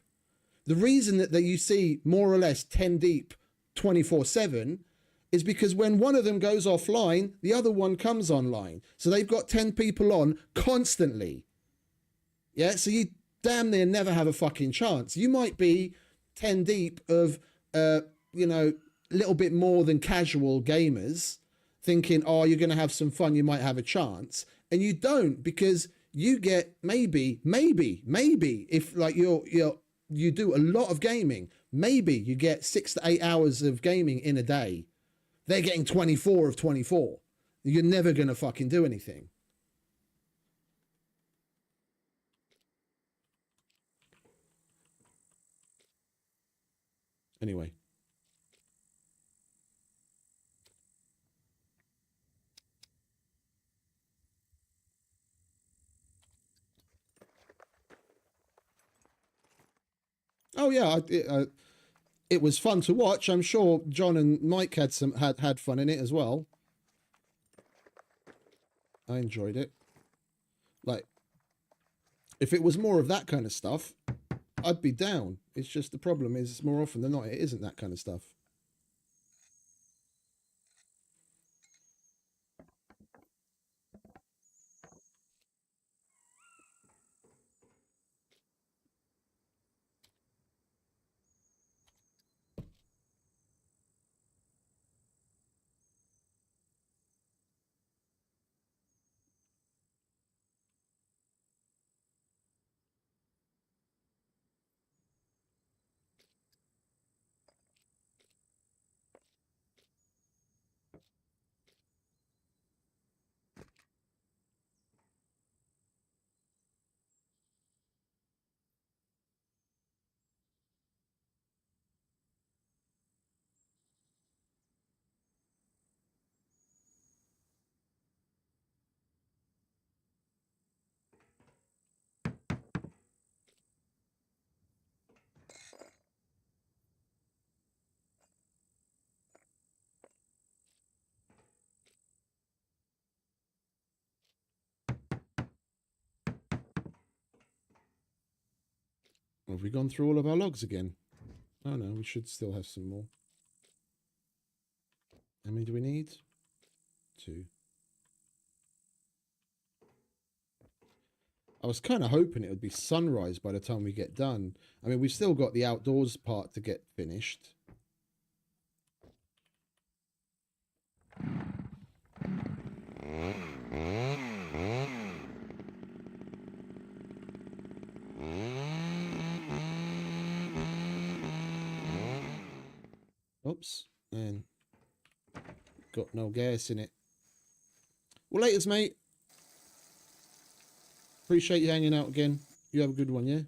Speaker 2: the reason that you see more or less 10 deep 24/7 is because when one of them goes offline, the other one comes online. So they've got 10 people on constantly. Yeah, so you damn near never have a fucking chance. You might be 10 deep of, you know, a little bit more than casual gamers thinking, oh, you're going to have some fun, you might have a chance. And you don't, because you get maybe, if like you do a lot of gaming, maybe you get 6 to 8 hours of gaming in a day. They're getting 24 of 24. You're never going to fucking do anything. Anyway. Oh yeah, it was fun to watch. I'm sure John and Mike had fun in it as well. I enjoyed it. Like, if it was more of that kind of stuff, I'd be down. It's just the problem is more often than not, it isn't that kind of stuff. Have we gone through all of our logs again? Oh no, we should still have some more. How many do we need? 2. I was kind of hoping it would be sunrise by the time we get done. I mean, we've still got the outdoors part to get finished. Oops, and got no gas in it. Well, laters, mate. Appreciate you hanging out again. You have a good one, yeah?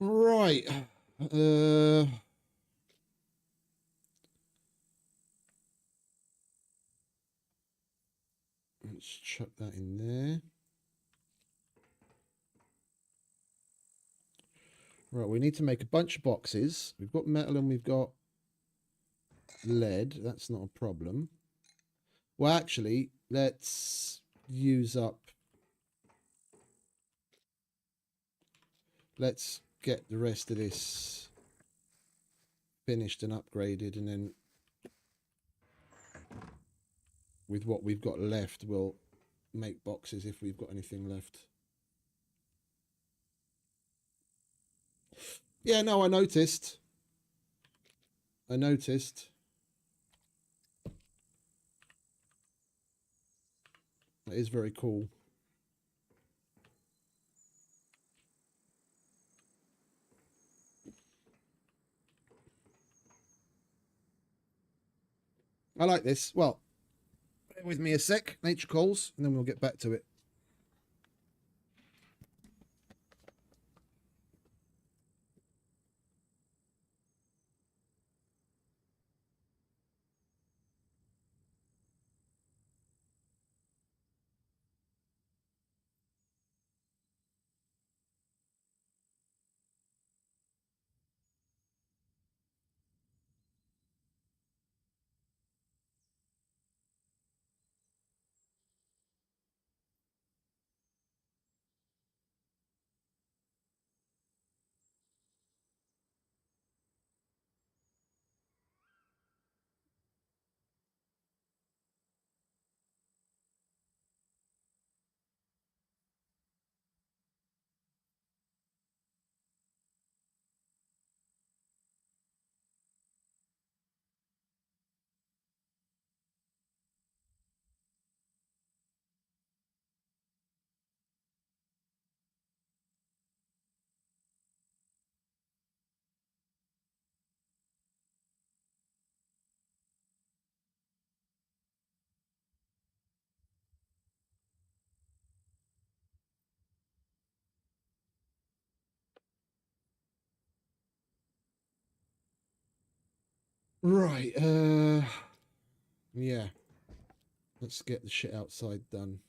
Speaker 2: Right. Let's chuck that in there. Right, we need to make a bunch of boxes. We've got metal and we've got lead. That's not a problem. Well, actually, let's use up... Let's get the rest of this finished and upgraded, and then with what we've got left, we'll make boxes if we've got anything left. Yeah, no, I noticed. I noticed. That is very cool. I like this. Well, bear with me a sec. Nature calls, and then we'll get back to it. Right, yeah. Let's get the shit outside done.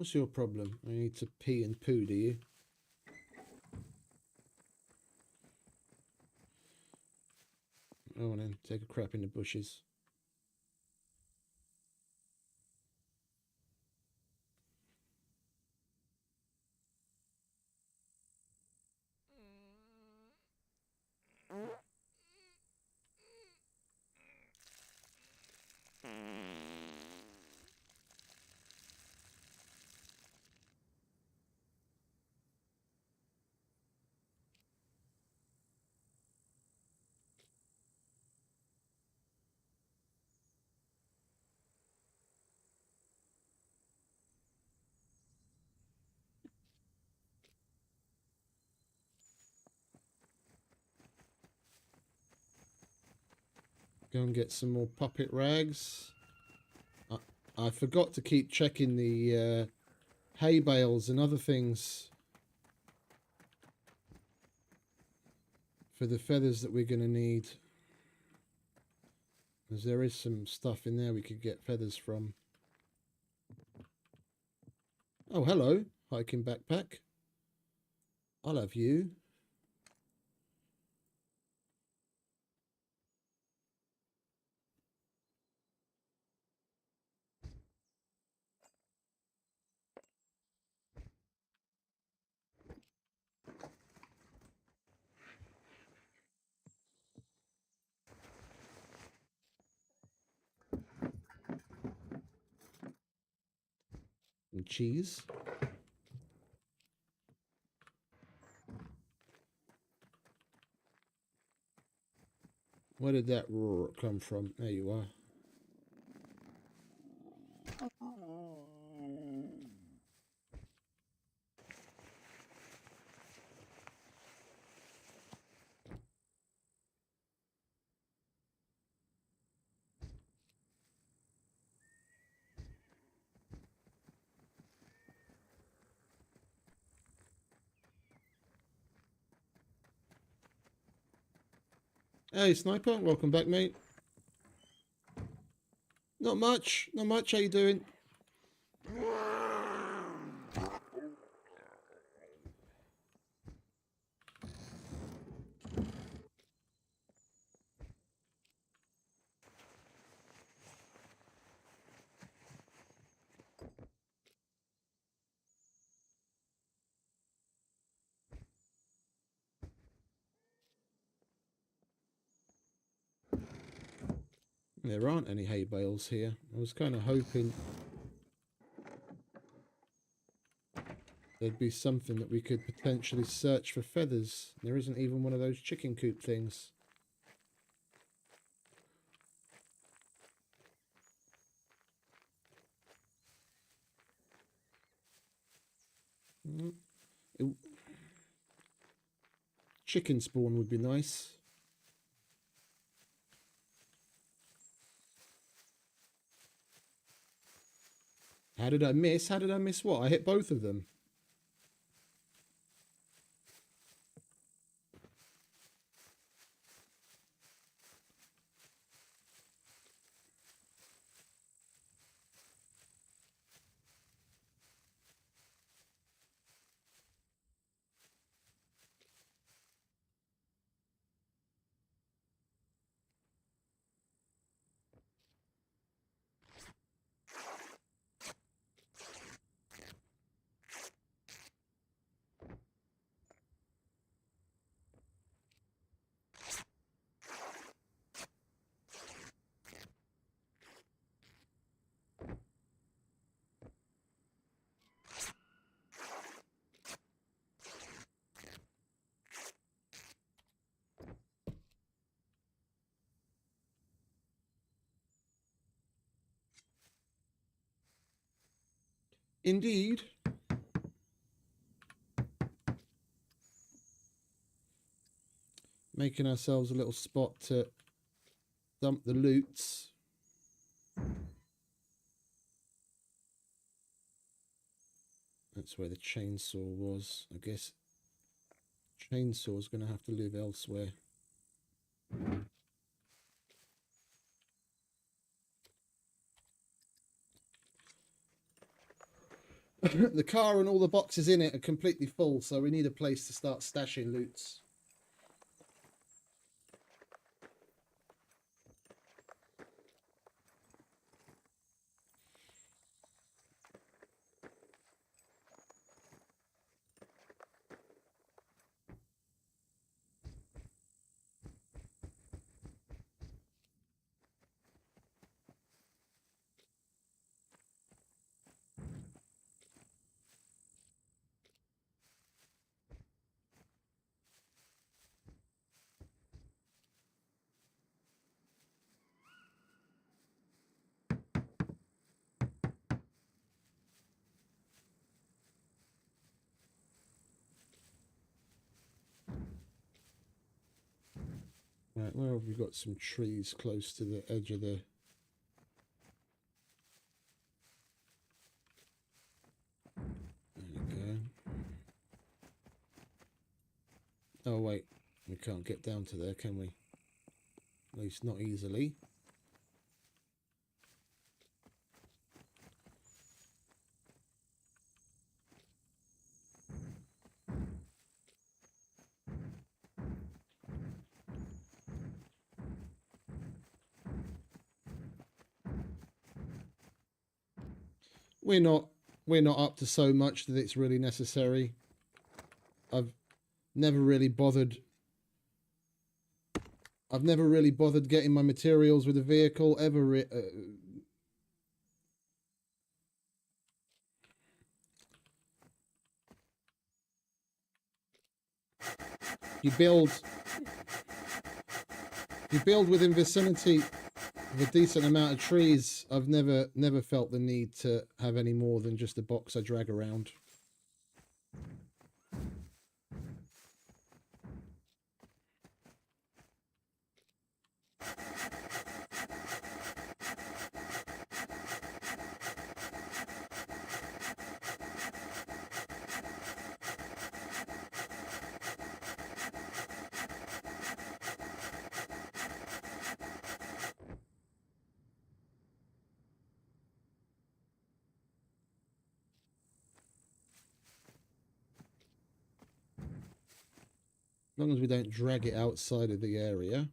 Speaker 2: What's your problem? I need to pee and poo, do you? Oh, and then take a crap in the bushes. Go and get some more puppet rags. I forgot to keep checking the hay bales and other things for the feathers that we're going to need. Because there is some stuff in there we could get feathers from. Oh, hello, hiking backpack. I'll have you. And cheese. Where did that roar come from? There you are. Hey, Sniper, welcome back, mate. Not much, not much. How you doing? There aren't any hay bales here. I was kind of hoping there'd be something that we could potentially search for feathers. There isn't even one of those chicken coop things. Chicken spawn would be nice. How did I miss? How did I miss what? I hit both of them. Indeed. Making ourselves a little spot to dump the loots. That's where the chainsaw was. I guess chainsaw's going to have to live elsewhere. The car and all the boxes in it are completely full, so we need a place to start stashing loots. Right, where have we got some trees close to the edge of the... There we go. Oh wait, we can't get down to there, can we? At least not easily. We're not up to so much that it's really necessary. I've never really bothered getting my materials with a vehicle ever. You build within vicinity of a decent amount of trees. I've never felt the need to have any more than just a box I drag around. As long as we don't drag it outside of the area.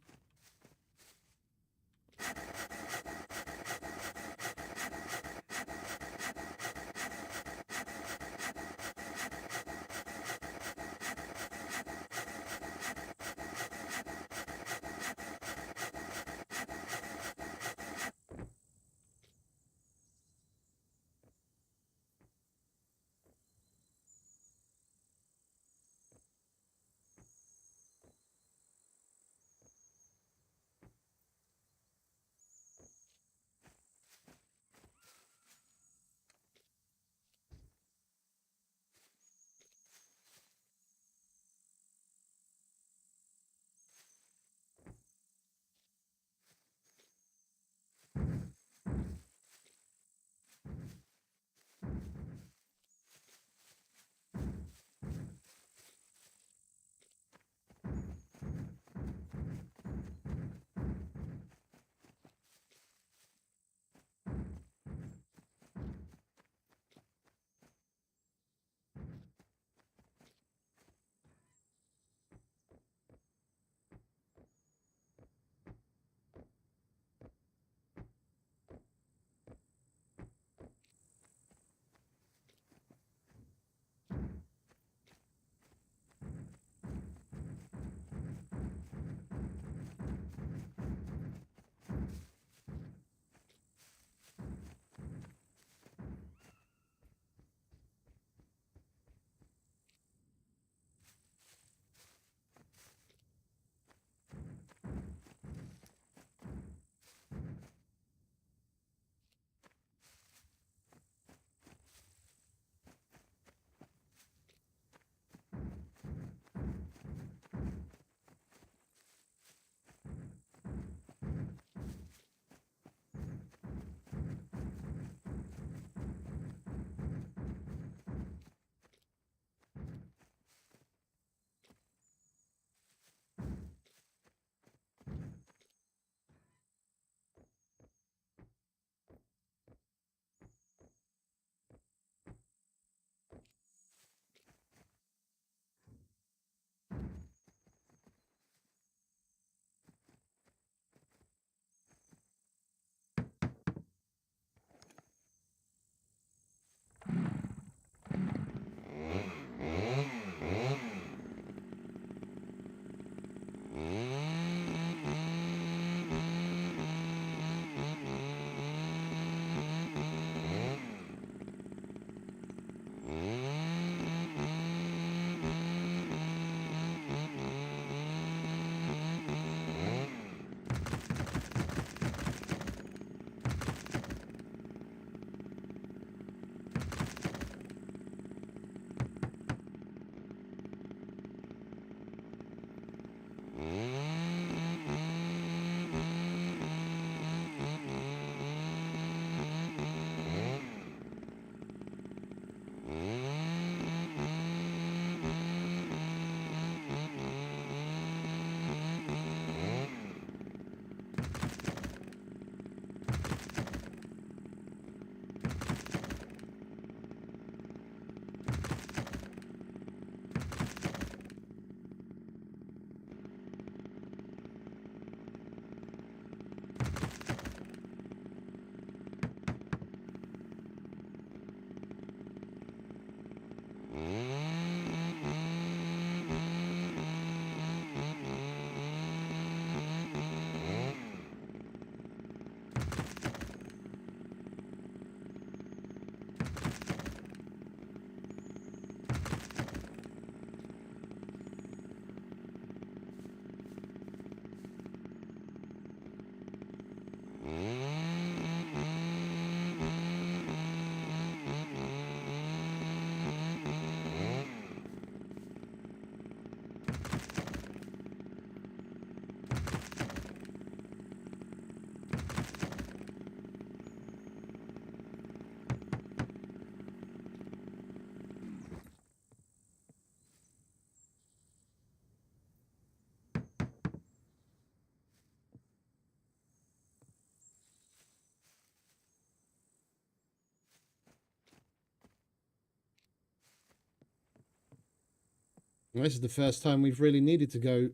Speaker 2: This is the first time we've really needed to go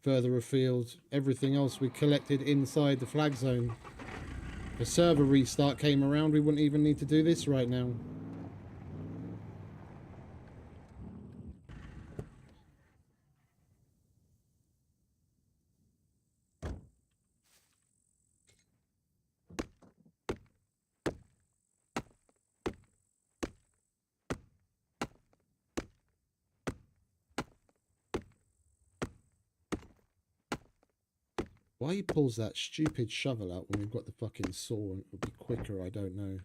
Speaker 2: further afield. Everything else we collected inside the flag zone. If a server restart came around, we wouldn't even need to do this right now. Why he pulls that stupid shovel out when we've got the fucking saw and it'll be quicker, I don't know.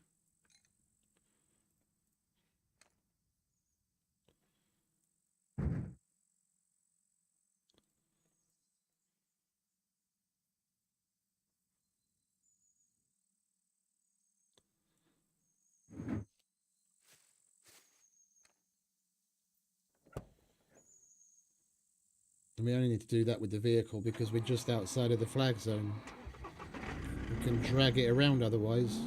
Speaker 2: And we only need to do that with the vehicle because we're just outside of the flag zone. We can drag it around otherwise.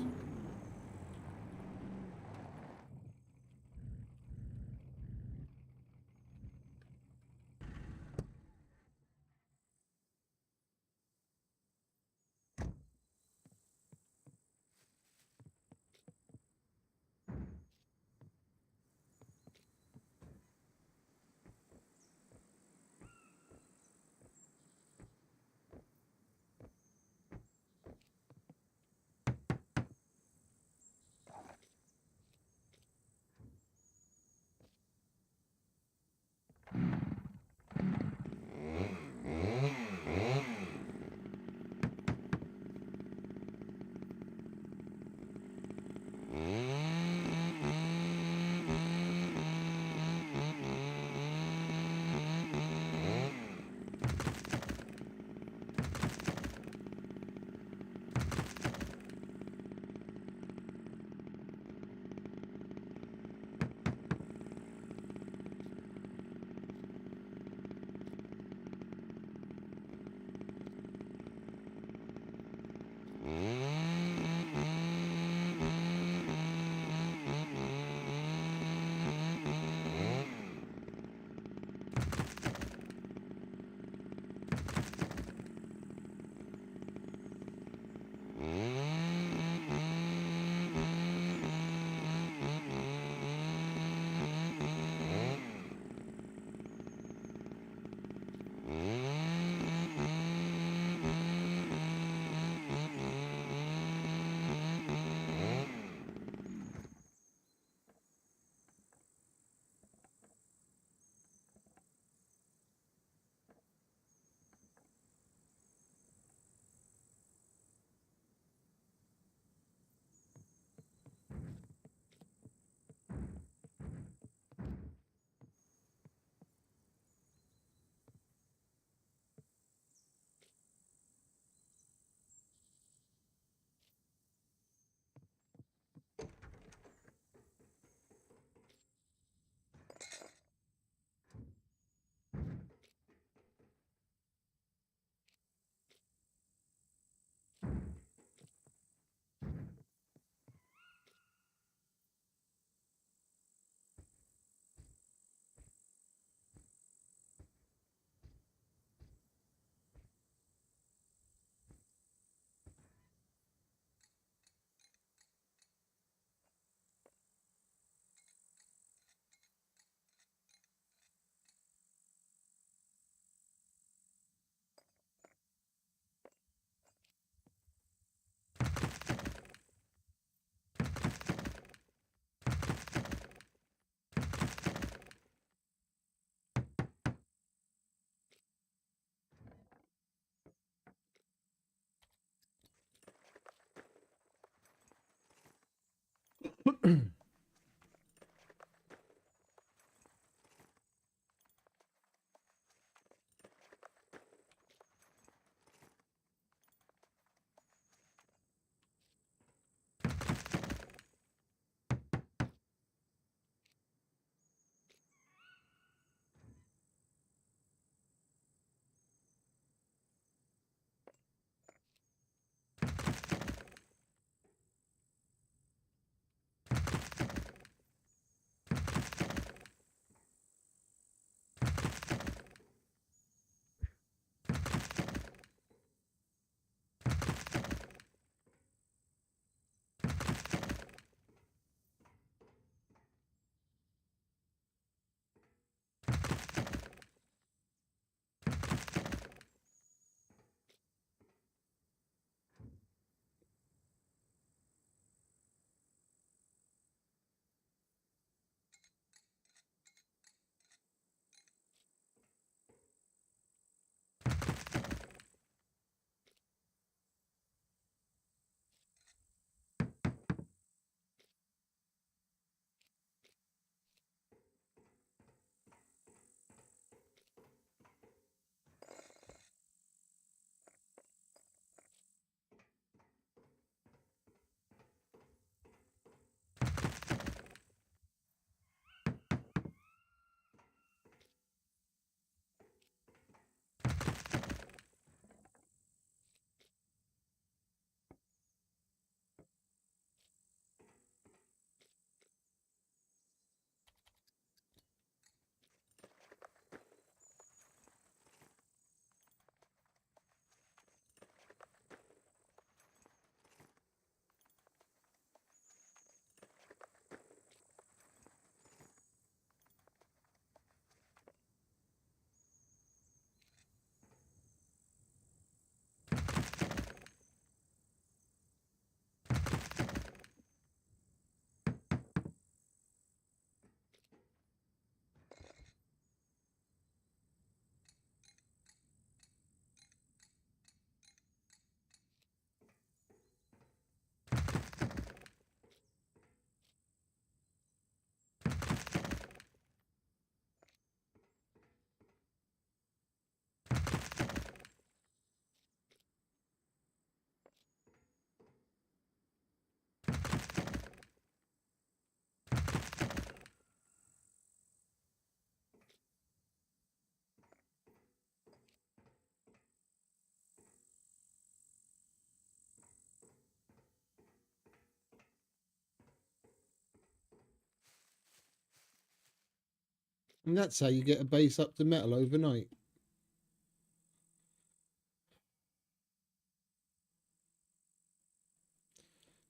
Speaker 2: And that's how you get a base up to metal overnight.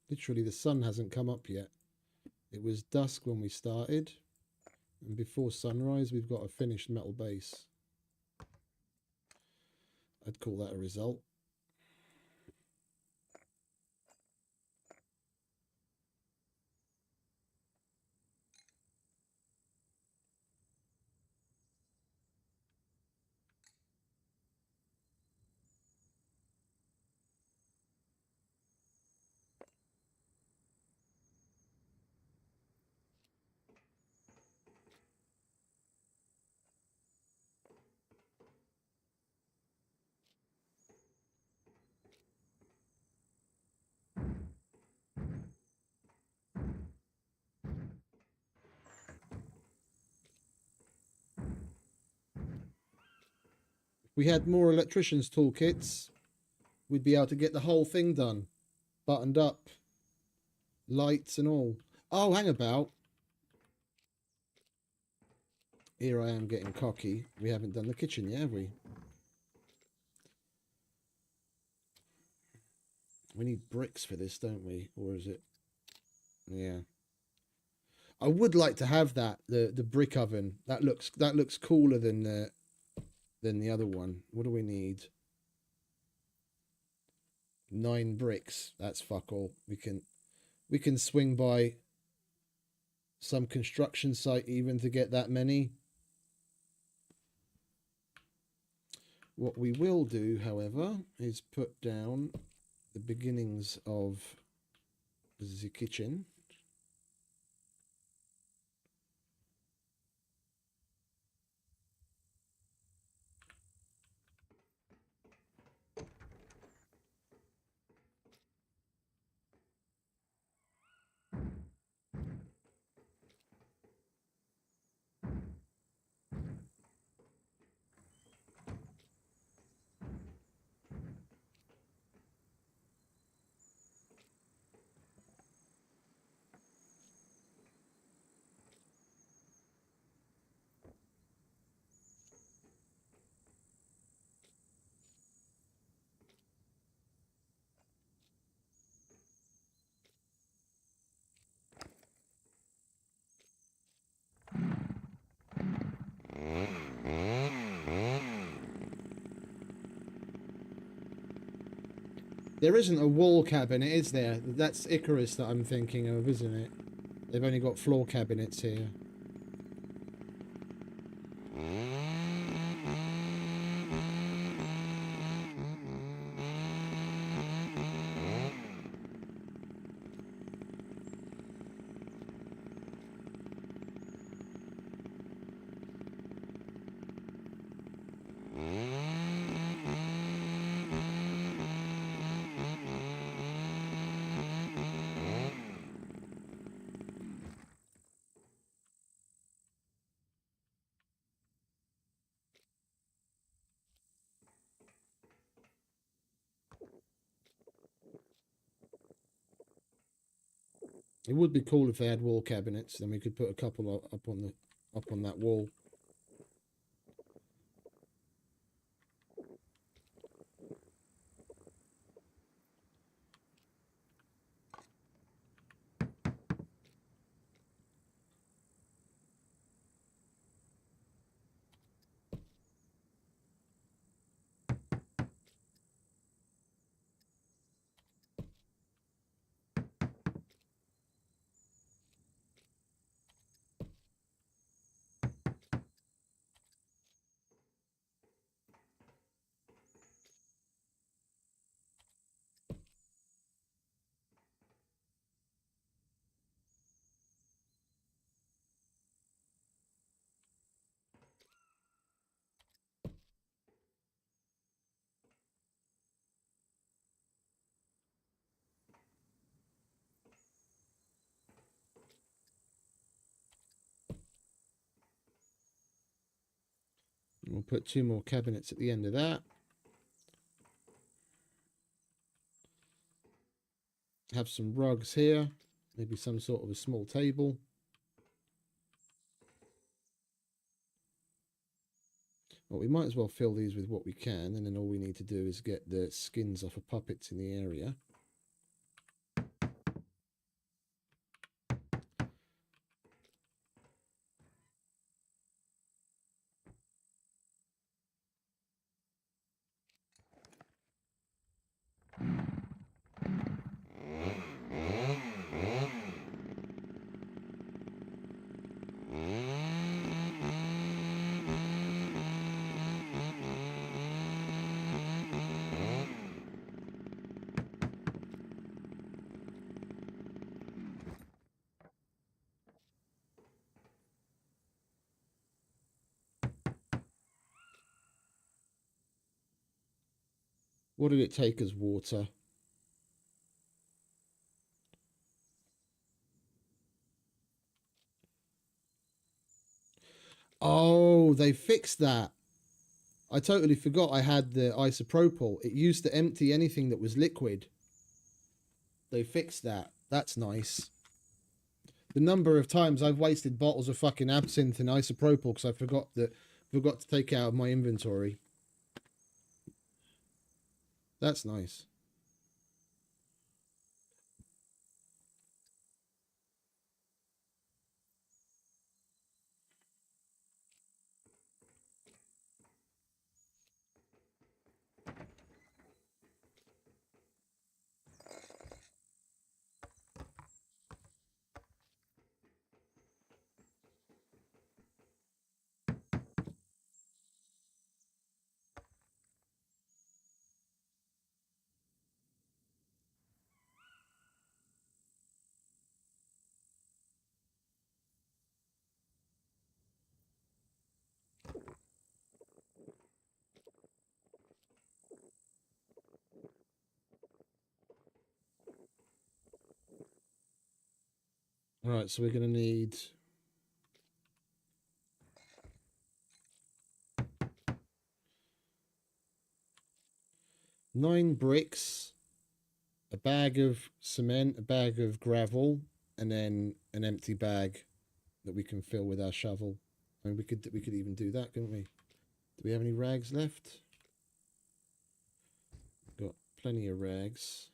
Speaker 2: Literally, the sun hasn't come up yet. It was dusk when we started, and before sunrise, we've got a finished metal base. I'd call that a result. If we had more electrician's toolkits, we'd be able to get the whole thing done. Buttoned up. Lights and all. Oh, hang about. Here I am getting cocky. We haven't done the kitchen yet, have we? We need bricks for this, don't we? Or is it? Yeah. I would like to have that, the brick oven. That looks cooler than the other one. What do we need? 9 bricks. That's fuck all. We can swing by some construction site even to get that many. What we will do, however, is put down the beginnings of the kitchen. There isn't a wall cabinet, is there? That's Icarus that I'm thinking of, isn't it? They've only got floor cabinets here. It would be cool if they had wall cabinets, then we could put a couple up on that wall. We'll put 2 more cabinets at the end of that. Have some rugs here. Maybe some sort of a small table. Well, we might as well fill these with what we can, and then all we need to do is get the skins off of puppets in the area. What did it take as water? Oh, they fixed that. I totally forgot I had the isopropyl. It used to empty anything that was liquid. They fixed that. That's nice. The number of times I've wasted bottles of fucking absinthe and isopropyl because I forgot to take it out of my inventory. That's nice. All right, so we're going to need 9 bricks, a bag of cement, a bag of gravel, and then an empty bag that we can fill with our shovel. I mean, we could even do that, couldn't we? Do we have any rags left? Got plenty of rags.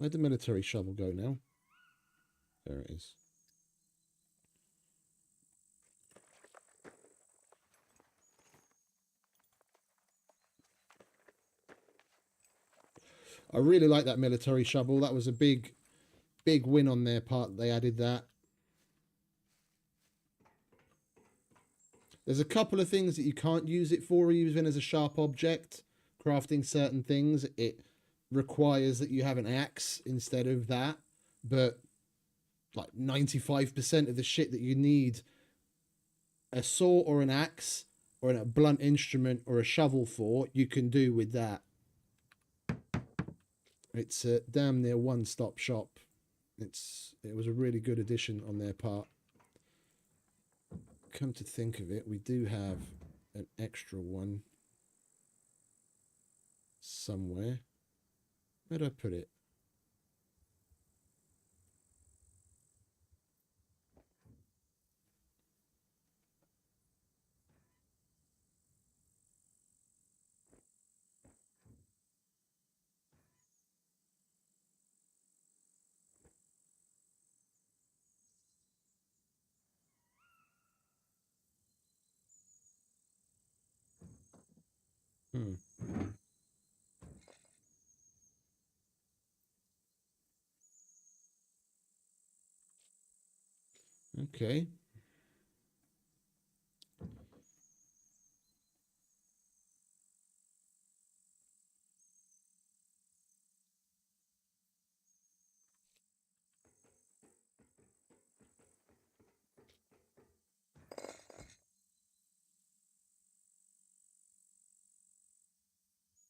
Speaker 2: Where'd the military shovel go now? There it is. I really like that military shovel. That was a big win on their part. They added that. There's a couple of things that you can't use it for, even as a sharp object. Crafting certain things, it requires that you have an axe instead of that. But like 95% of the shit that you need a saw or an axe or a blunt instrument or a shovel for, you can do with that. It's a damn near one-stop shop. It was a really good addition on their part. Come to think of it, we do have an extra one somewhere. Where'd I put it? Okay.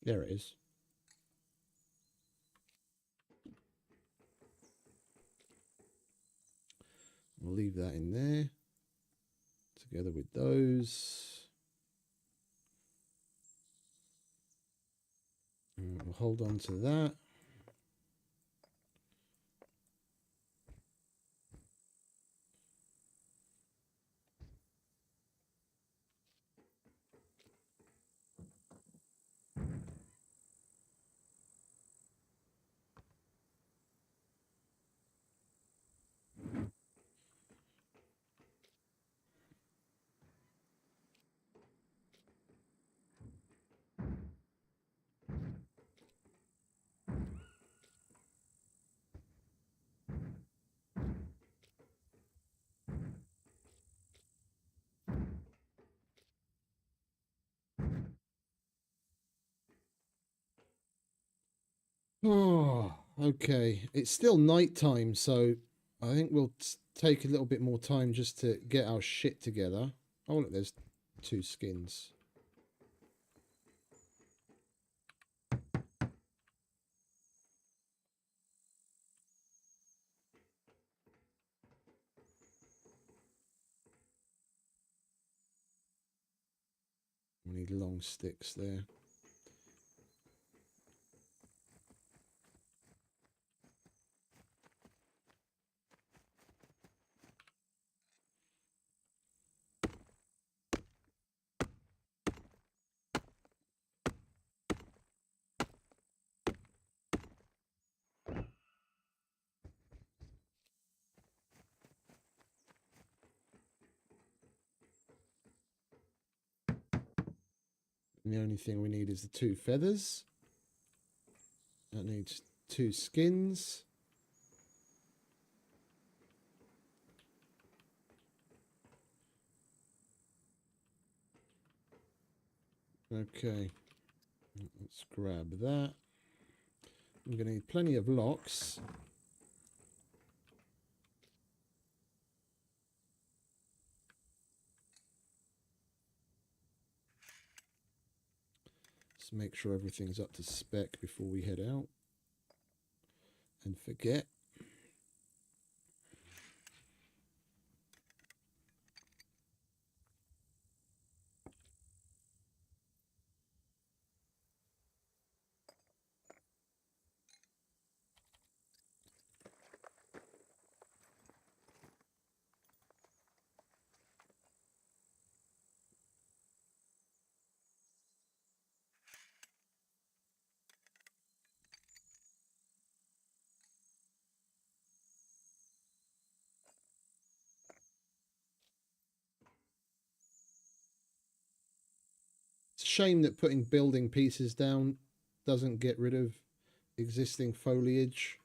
Speaker 2: There it is. We'll leave that in there together with those. And we'll hold on to that. Oh, okay. It's still night time, so I think we'll take a little bit more time just to get our shit together. Oh, look, there's 2 skins. We need long sticks there. And the only thing we need is the 2 feathers. That needs 2 skins. Okay. Let's grab that. I'm going to need plenty of locks. Let's make sure everything's up to spec before we head out. And forget. It's a shame that putting building pieces down doesn't get rid of existing foliage.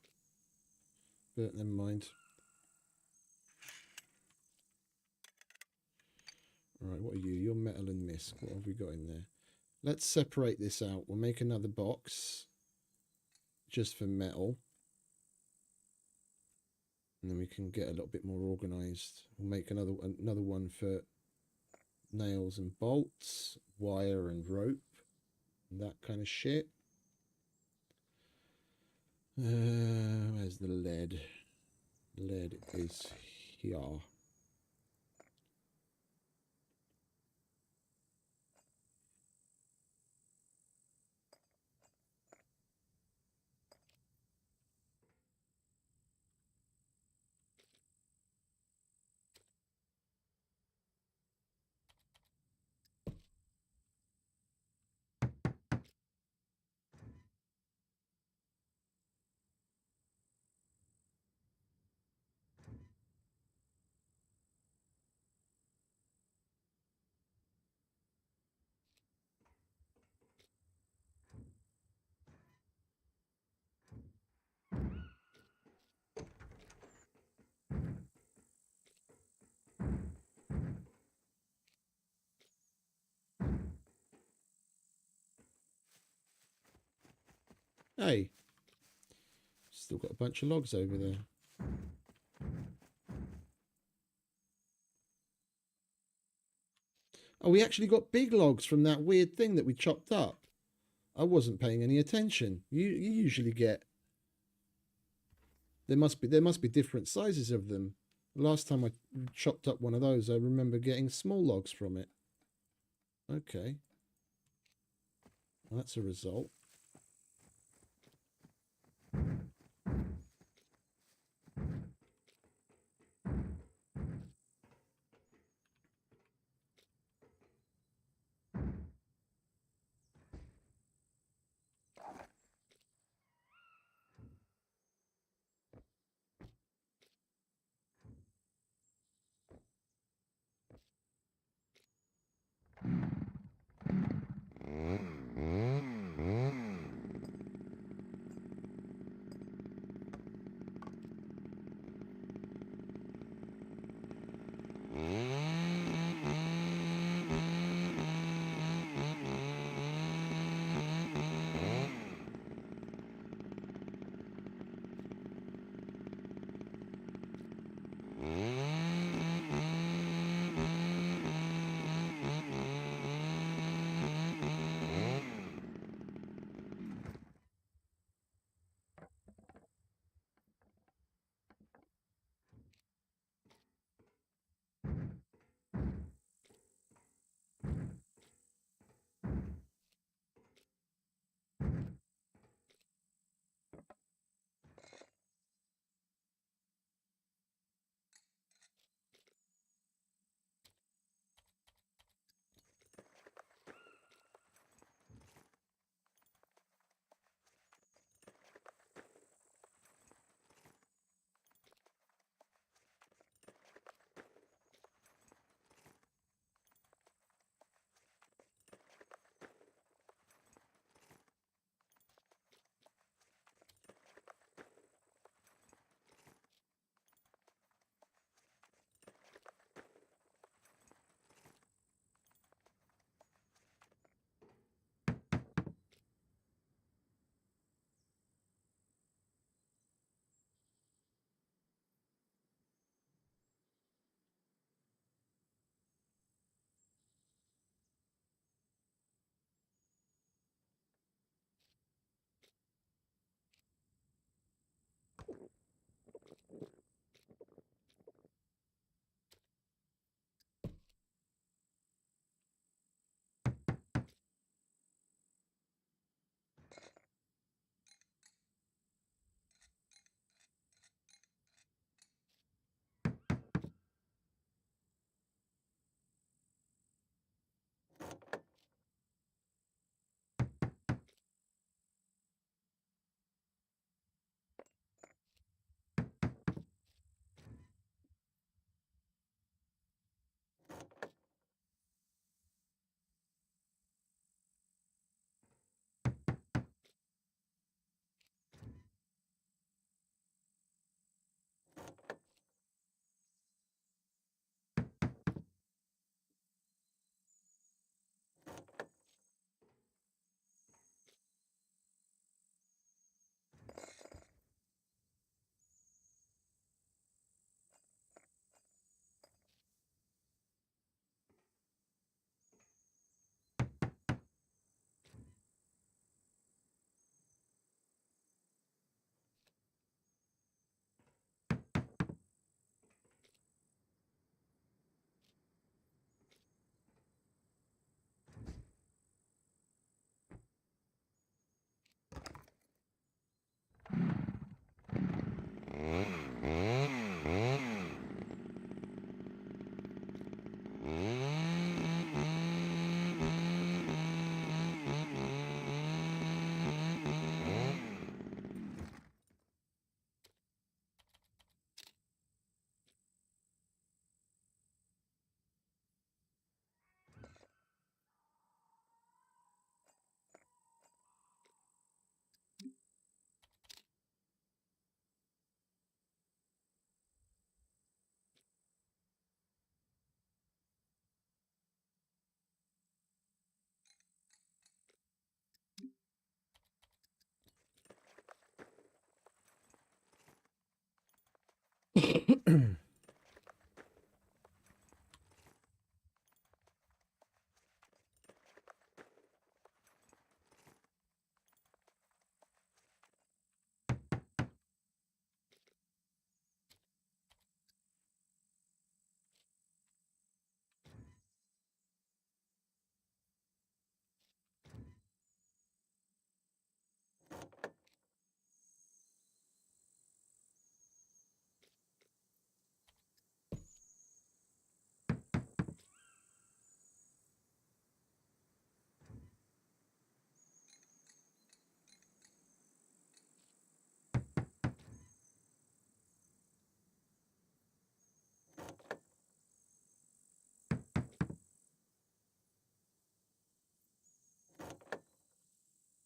Speaker 2: But never mind. Alright, what are you? You're metal and misc. What have we got in there? Let's separate this out. We'll make another box just for metal. And then we can get a little bit more organized. We'll make another one for nails and bolts, wire and rope, and that kind of shit. Where's the lead? Lead is here. Hey, still got a bunch of logs over there. Oh, we actually got big logs from that weird thing that we chopped up. I wasn't paying any attention. You usually get. There must be different sizes of them. Last time I chopped up one of those, I remember getting small logs from it. Okay, well, that's a result.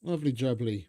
Speaker 2: Lovely jubbly.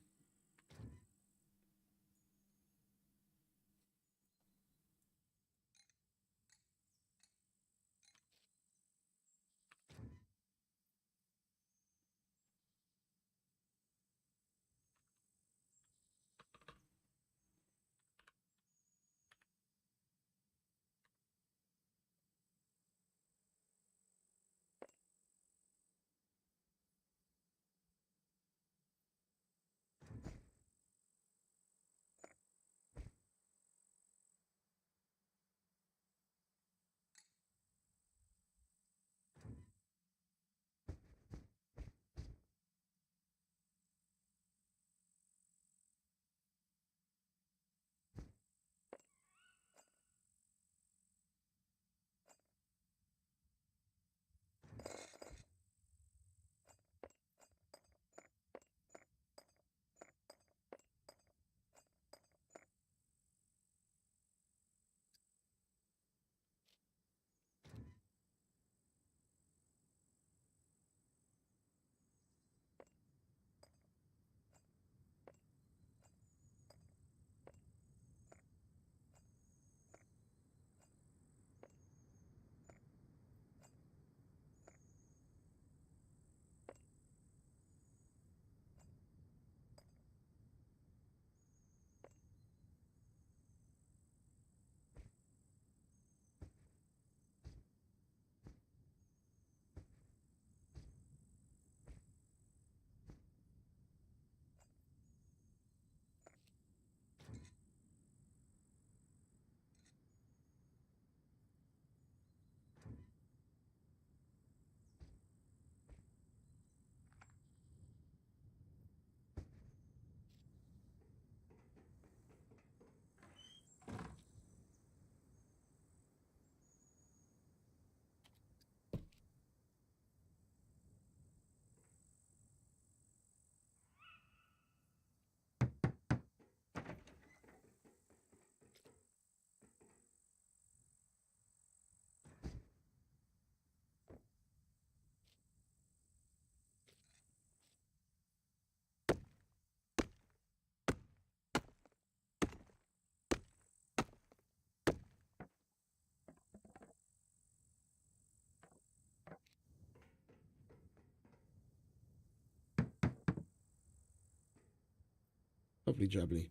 Speaker 2: Lovely jubbly.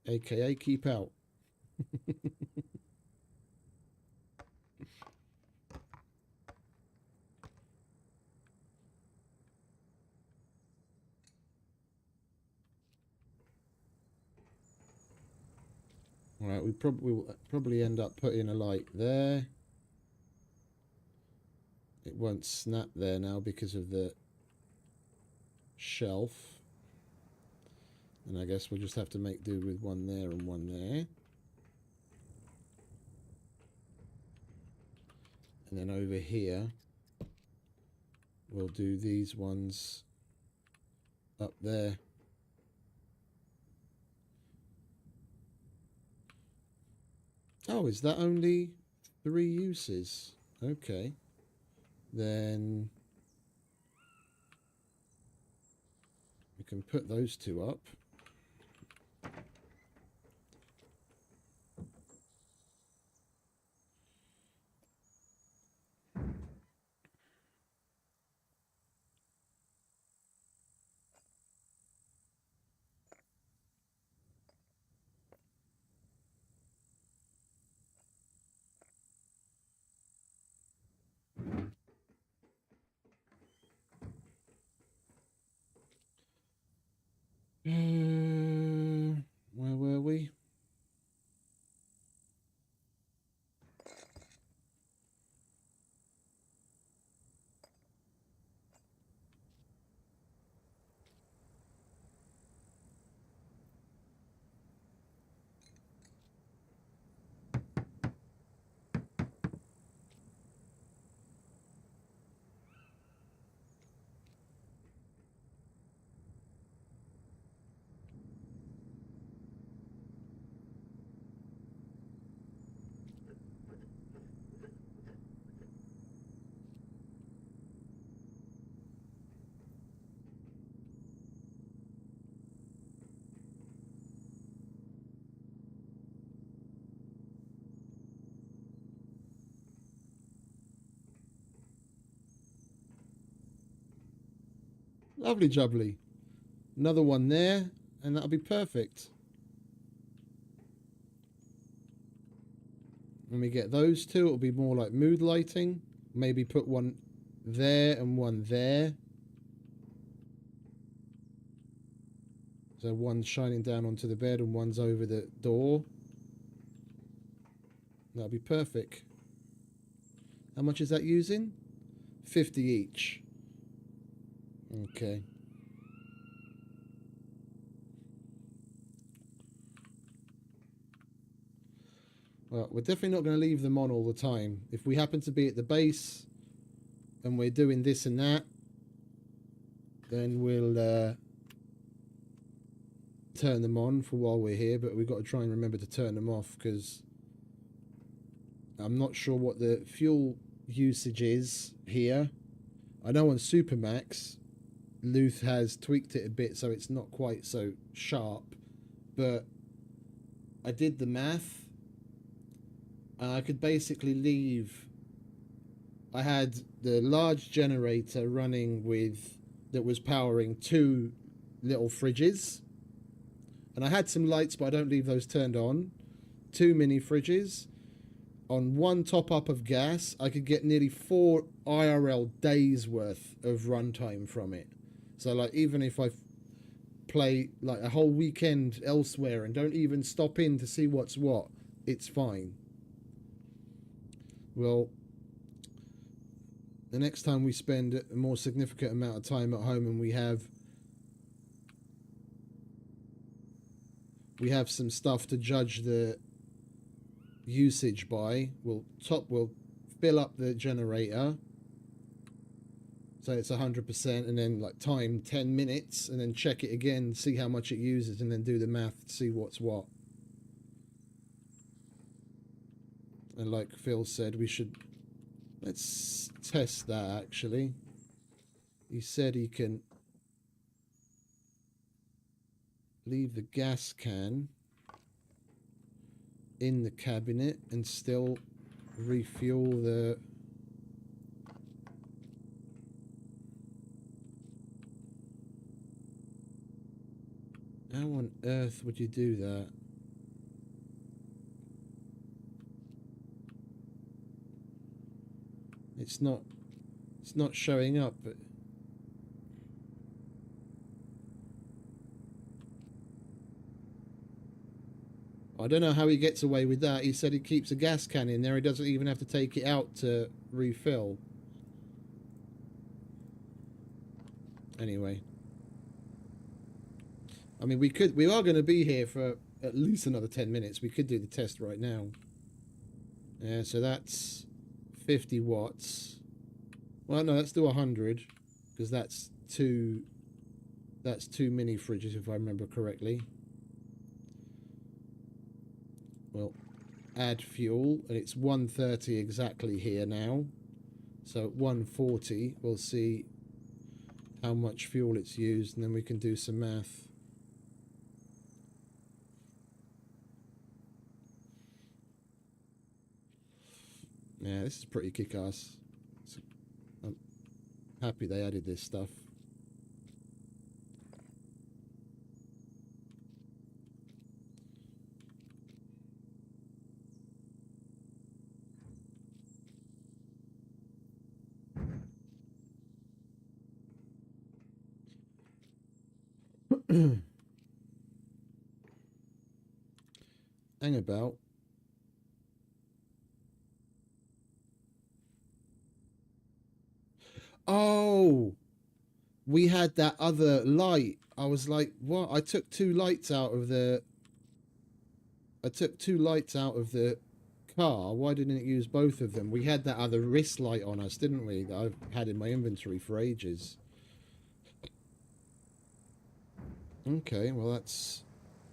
Speaker 2: AKA keep out. All right, we will probably end up putting a light there. It won't snap there now because of the shelf. And I guess we'll just have to make do with one there and one there. And then over here, we'll do these ones up there. Oh, is that only 3 uses? Okay. Then we can put those 2 up. Lovely jubbly. Another one there, and that'll be perfect. When we get those two, it'll be more like mood lighting. Maybe put one there and one there. So one's shining down onto the bed and one's over the door. That'll be perfect. How much is that using? 50 each. Okay. Well, we're definitely not going to leave them on all the time. If we happen to be at the base and we're doing this and that, then we'll turn them on for while we're here, but we've got to try and remember to turn them off because I'm not sure what the fuel usage is here. I know on Supermax, Luth has tweaked it a bit so it's not quite so sharp, but I did the math. I could basically leave. I had the large generator running with that was powering 2 little fridges, and I had some lights, but I don't leave those turned on. 2 mini fridges. On 1 top up of gas, I could get nearly 4 IRL days worth of runtime from it. So like even if I play like a whole weekend elsewhere and don't even stop in to see what's what, it's fine. Well, the next time we spend a more significant amount of time at home and we have some stuff to judge the usage by, we'll fill up the generator so it's 100% and then like time 10 minutes and then check it again, see how much it uses, and then do the math to see what's what. And like Phil said, let's test that actually. He said he can leave the gas can in the cabinet and still refuel the how on earth would you do that? It's not showing up, but I don't know how he gets away with that. He said he keeps a gas can in there. He doesn't even have to take it out to refill. Anyway. I mean, we are going to be here for at least another 10 minutes. We could do the test right now. Yeah, so that's 50 watts. Well, no, let's do 100 because that's two mini fridges if I remember correctly. Well, add fuel, and it's 130 exactly here now. So at 140, we'll see how much fuel it's used, and then we can do some math. Yeah, this is pretty kick-ass. I'm happy they added this stuff. Hang about. Oh, we had that other light. I was like, what? I took 2 lights out of the car. Why didn't it use both of them? We had that other wrist light on us, didn't we? That I've had in my inventory for ages. Okay, well that's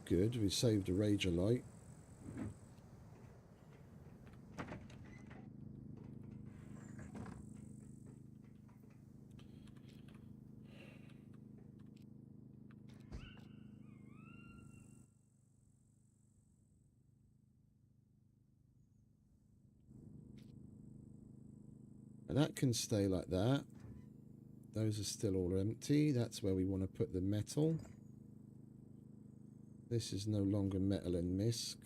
Speaker 2: good. We saved a Rager light. And that can stay like that. those are still all empty. That's where we want to put the metal. This is no longer metal and misc.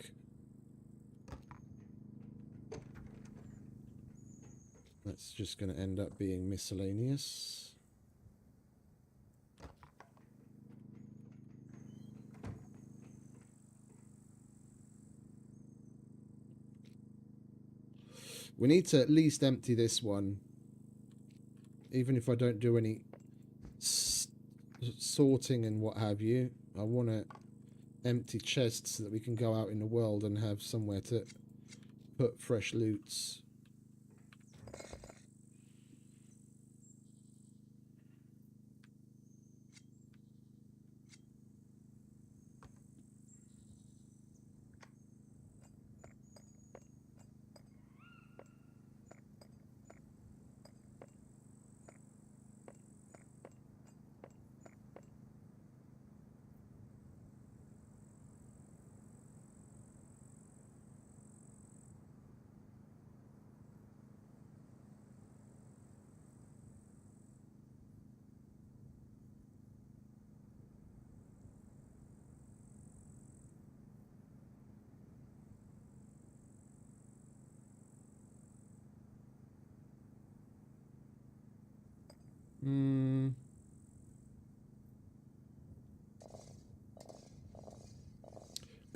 Speaker 2: That's just going to end up being miscellaneous. We need to at least empty this one. Even if I don't do any sorting and what have you, I want to empty chests so that we can go out in the world and have somewhere to put fresh loots.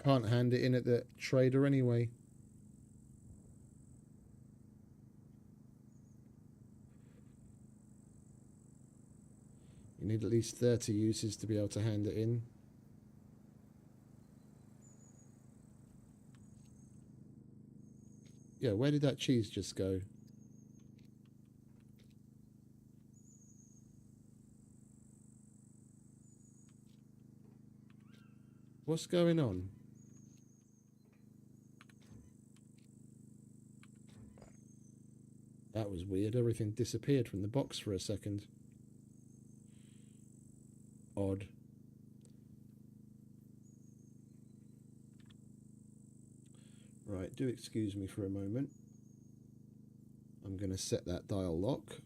Speaker 2: Can't hand it in at the trader anyway. You need at least 30 uses to be able to hand it in. Yeah, where did that cheese just go? What's going on? That was weird. Everything disappeared from the box for a second. Odd. Right, do excuse me for a moment. I'm going to set that dial lock.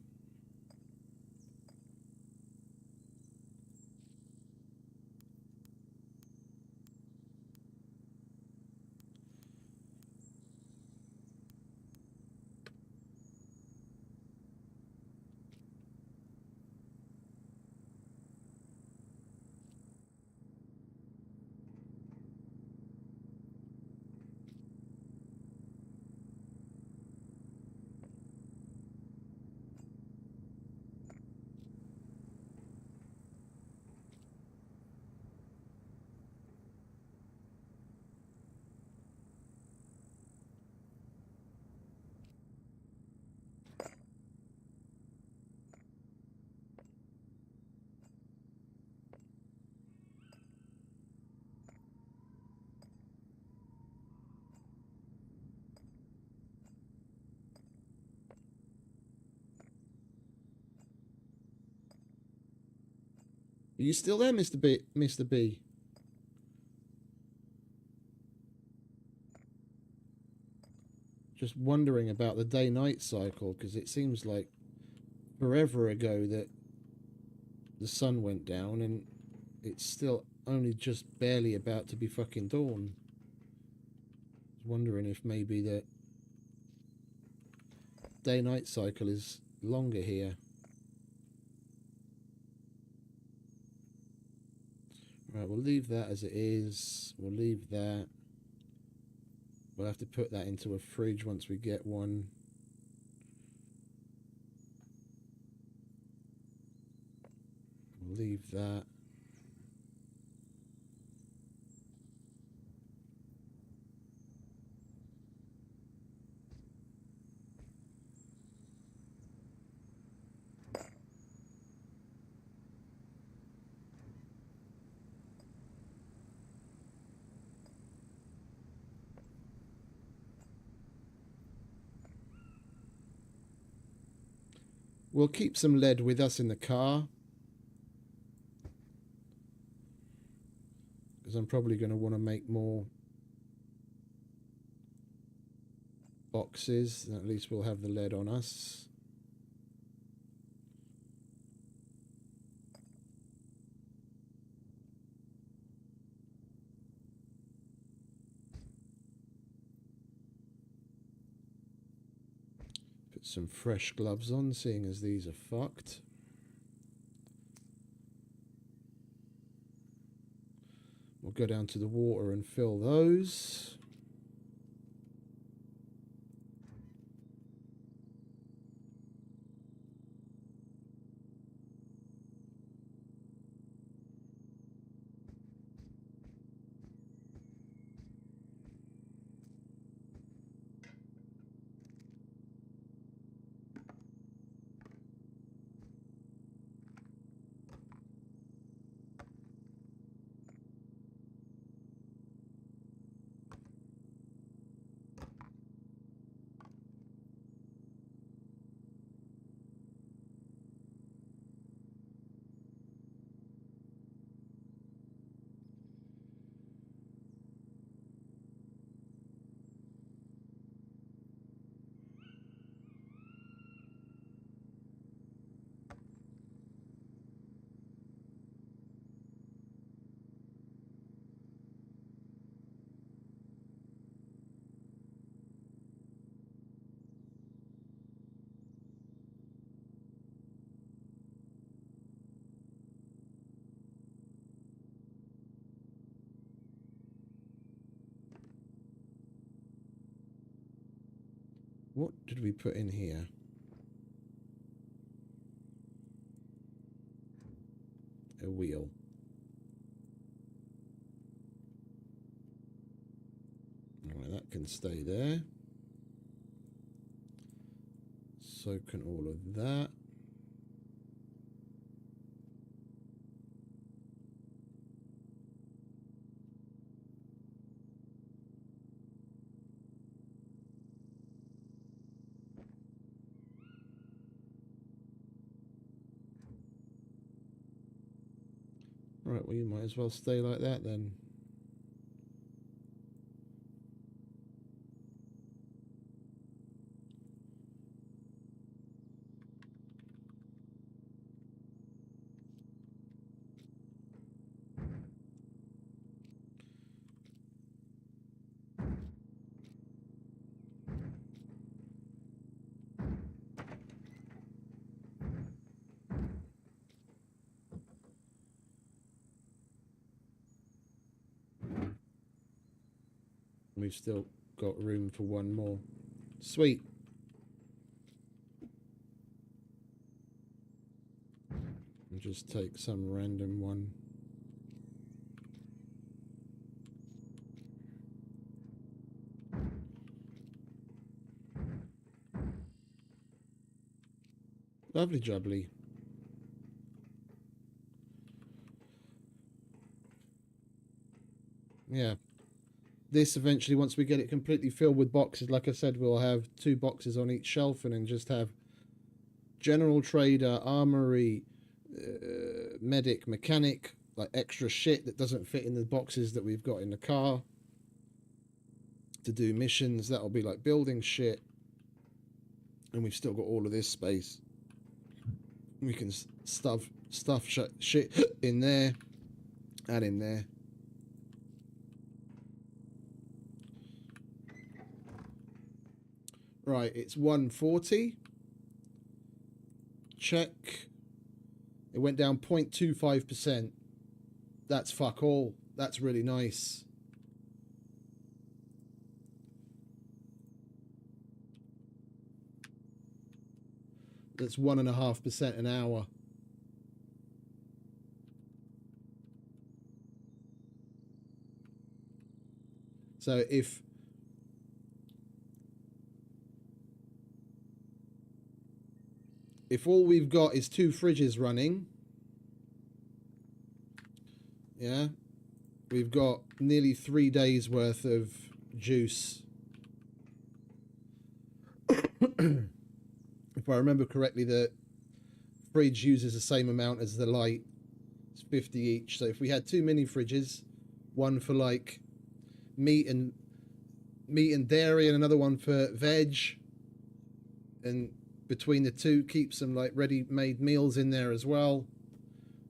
Speaker 2: Are you still there, Mr. B? Mr. B? Just wondering about the day-night cycle, because it seems like forever ago that the sun went down and it's still only just barely about to be fucking dawn. I was wondering if maybe the day-night cycle is longer here. Right, we'll leave that as it is. We'll leave that. We'll have to put that into a fridge once we get one. We'll leave that. We'll keep some lead with us in the car, because I'm probably going to want to make more boxes. At least we'll have the lead on us. Put some fresh gloves on, seeing as these are fucked. We'll go down to the water and fill those. What did we put in here? A wheel. Alright, that can stay there. So can all of that. Right, well, you might as well stay like that then. We've still got room for one more. Sweet. I'll just take some random one. Lovely jubbly. Yeah. This eventually, once we get it completely filled with boxes, like I said, we'll have 2 boxes on each shelf and then just have general trader, armory, medic, mechanic, like extra shit that doesn't fit in the boxes that we've got in the car to do missions. That'll be like building shit. And we've still got all of this space. We can stuff shit in there and in there. Right, it's 140. Check. It went down 0.25%. That's fuck all. That's really nice. That's 1.5% an hour. So if all we've got is 2 fridges running, yeah, we've got nearly 3 days worth of juice. If I remember correctly, the fridge uses the same amount as the light. It's 50 each. So if we had 2 mini fridges, one for like meat and dairy and another one for veg, and between the 2 keep some like ready-made meals in there as well,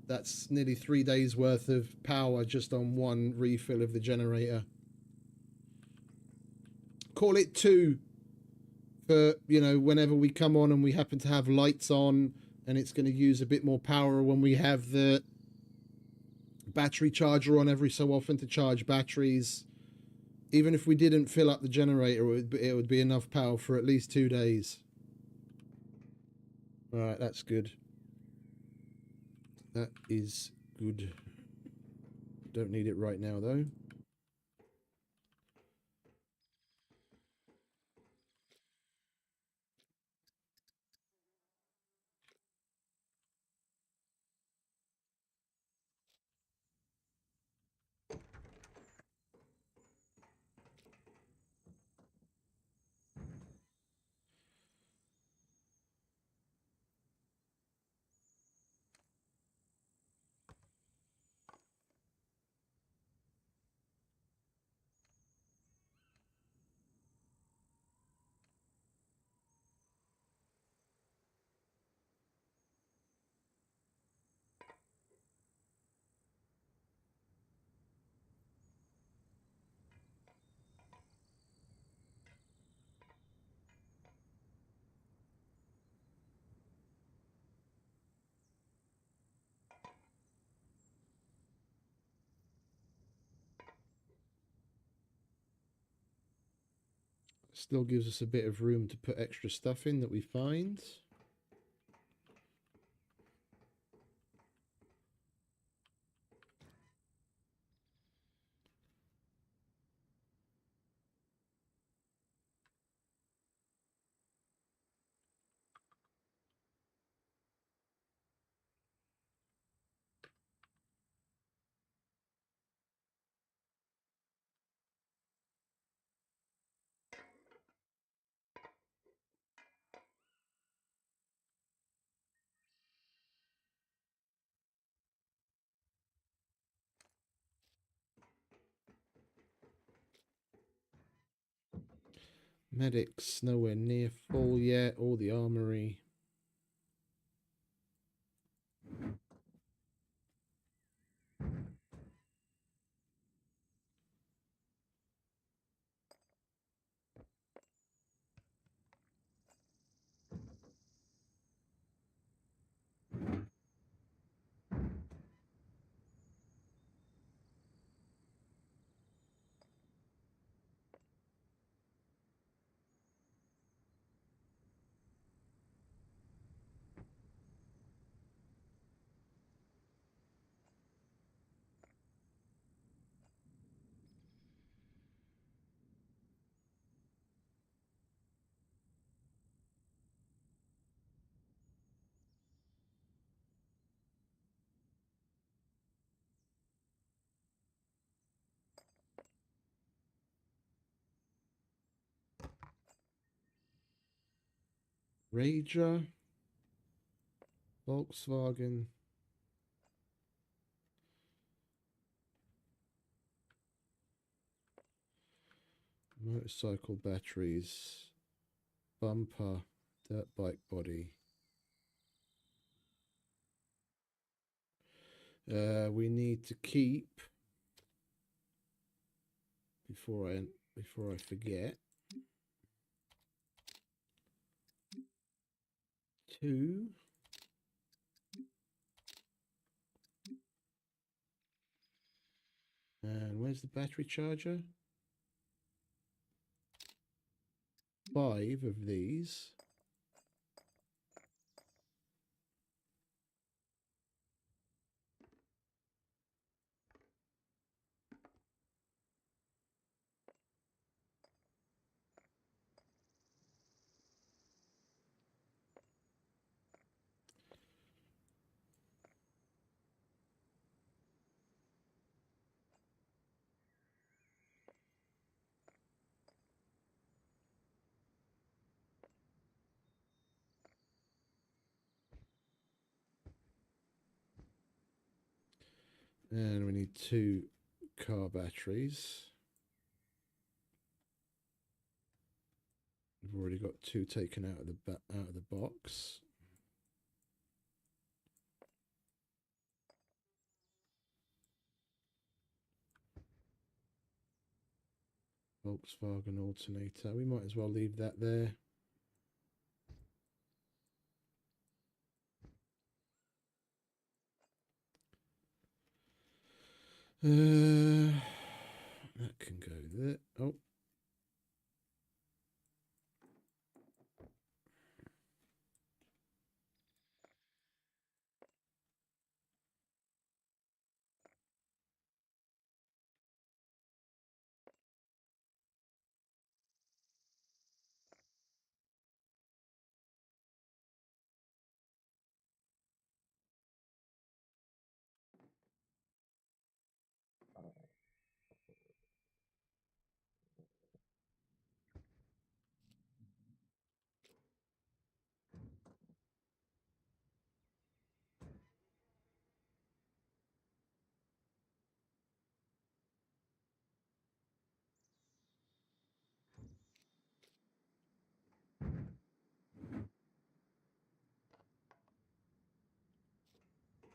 Speaker 2: that's nearly 3 days worth of power just on one refill of the generator. Call it 2 for, you know, whenever we come on and we happen to have lights on, and it's going to use a bit more power when we have the battery charger on every so often to charge batteries. Even if we didn't fill up the generator, it would be enough power for at least 2 days. All right, that's good. That is good. Don't need it right now, though. Still gives us a bit of room to put extra stuff in that we find. Medics nowhere near full yet, or the armory. Rager, Volkswagen. Motorcycle batteries, bumper, dirt bike body. We need to keep, before I forget, 2. And where's the battery charger? 5 of these. And we need 2 car batteries. We've already got 2 taken out of the box. Volkswagen alternator. We might as well leave that there. That can go there. Oh.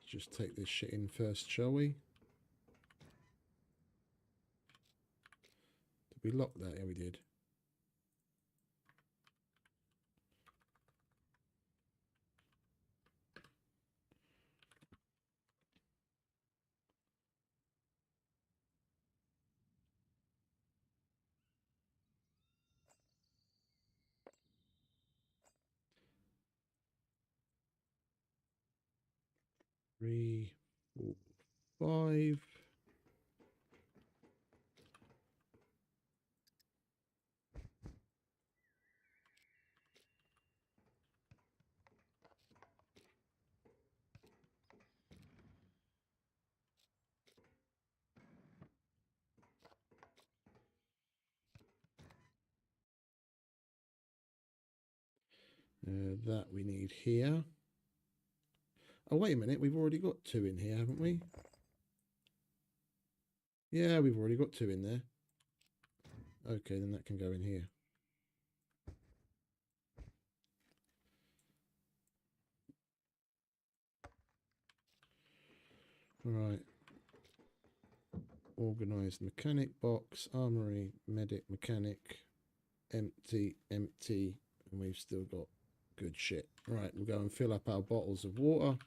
Speaker 2: Just take this shit in first, shall we? Did we lock that? Yeah, we did. Three, 4, 5. That we need here. Oh, wait a minute. We've already got 2 in here, haven't we? Yeah, we've already got 2 in there. Okay, then that can go in here. Right. Organised mechanic box, armory, medic, mechanic, empty, empty, and we've still got good shit. Right, we'll go and fill up our bottles of water.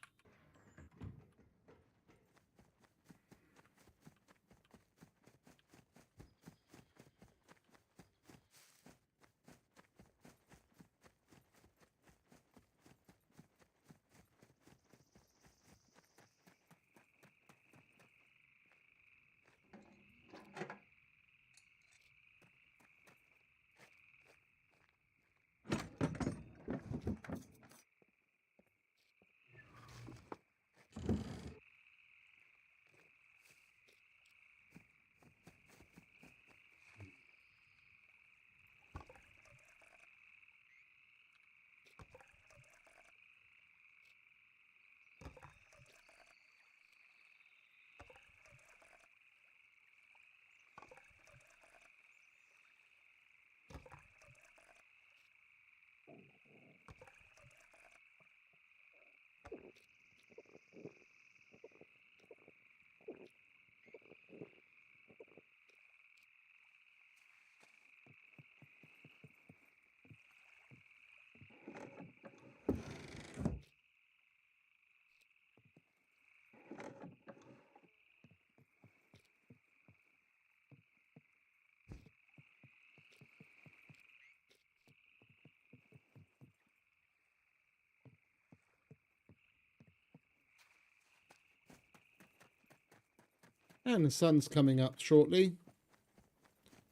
Speaker 2: And the sun's coming up shortly.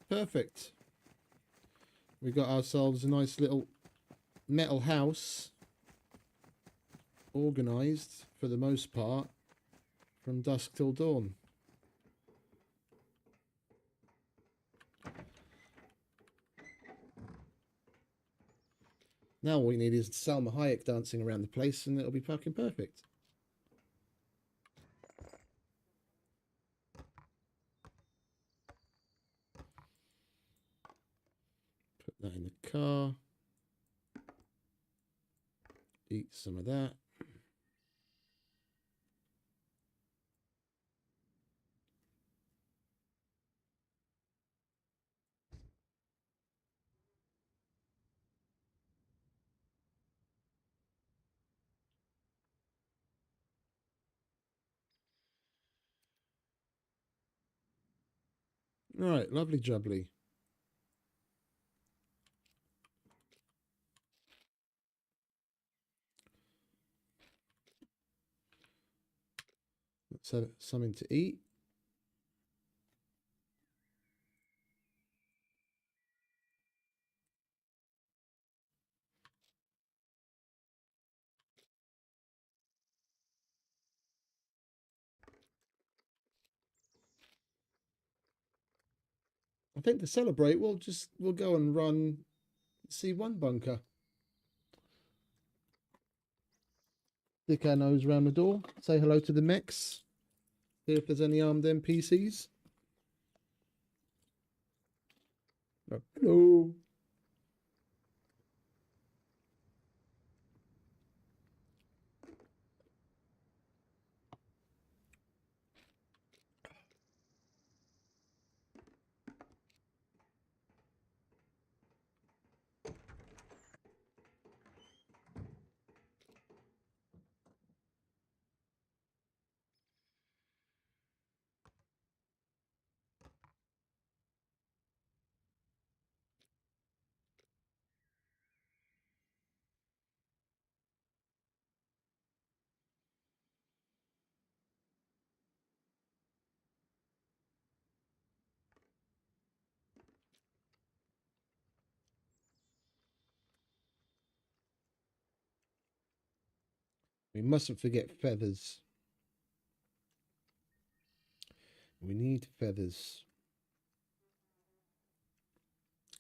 Speaker 2: Perfect. We got ourselves a nice little metal house. Organised, for the most part, from dusk till dawn. Now all we need is Salma Hayek dancing around the place and it'll be fucking perfect. Put that in the car. Eat some of that. Right, lovely jubbly. Let's have something to eat. I think to celebrate, we'll go and run C1 bunker. Stick our nose round the door. Say hello to the mechs. See if there's any armed NPCs. Oh, hello. We mustn't forget feathers. We need feathers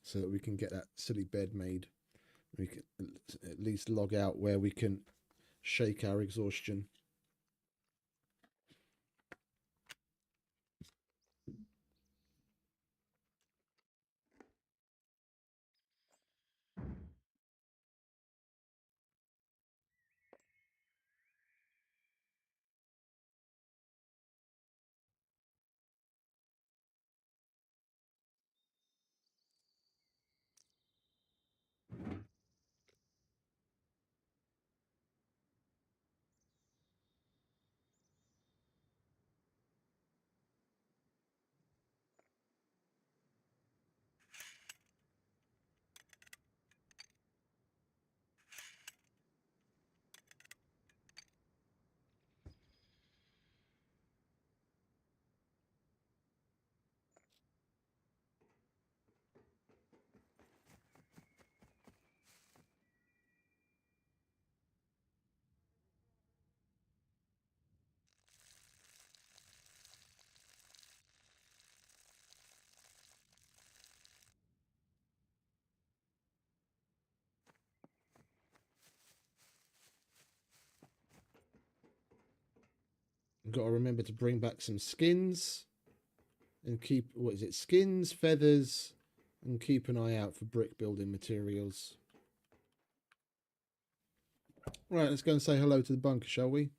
Speaker 2: so that we can get that silly bed made. We can at least log out where we can shake our exhaustion. Got to remember to bring back some skins and keep, what is it, skins, feathers, and keep an eye out for brick building materials. Right, let's go and say hello to the bunker, shall we?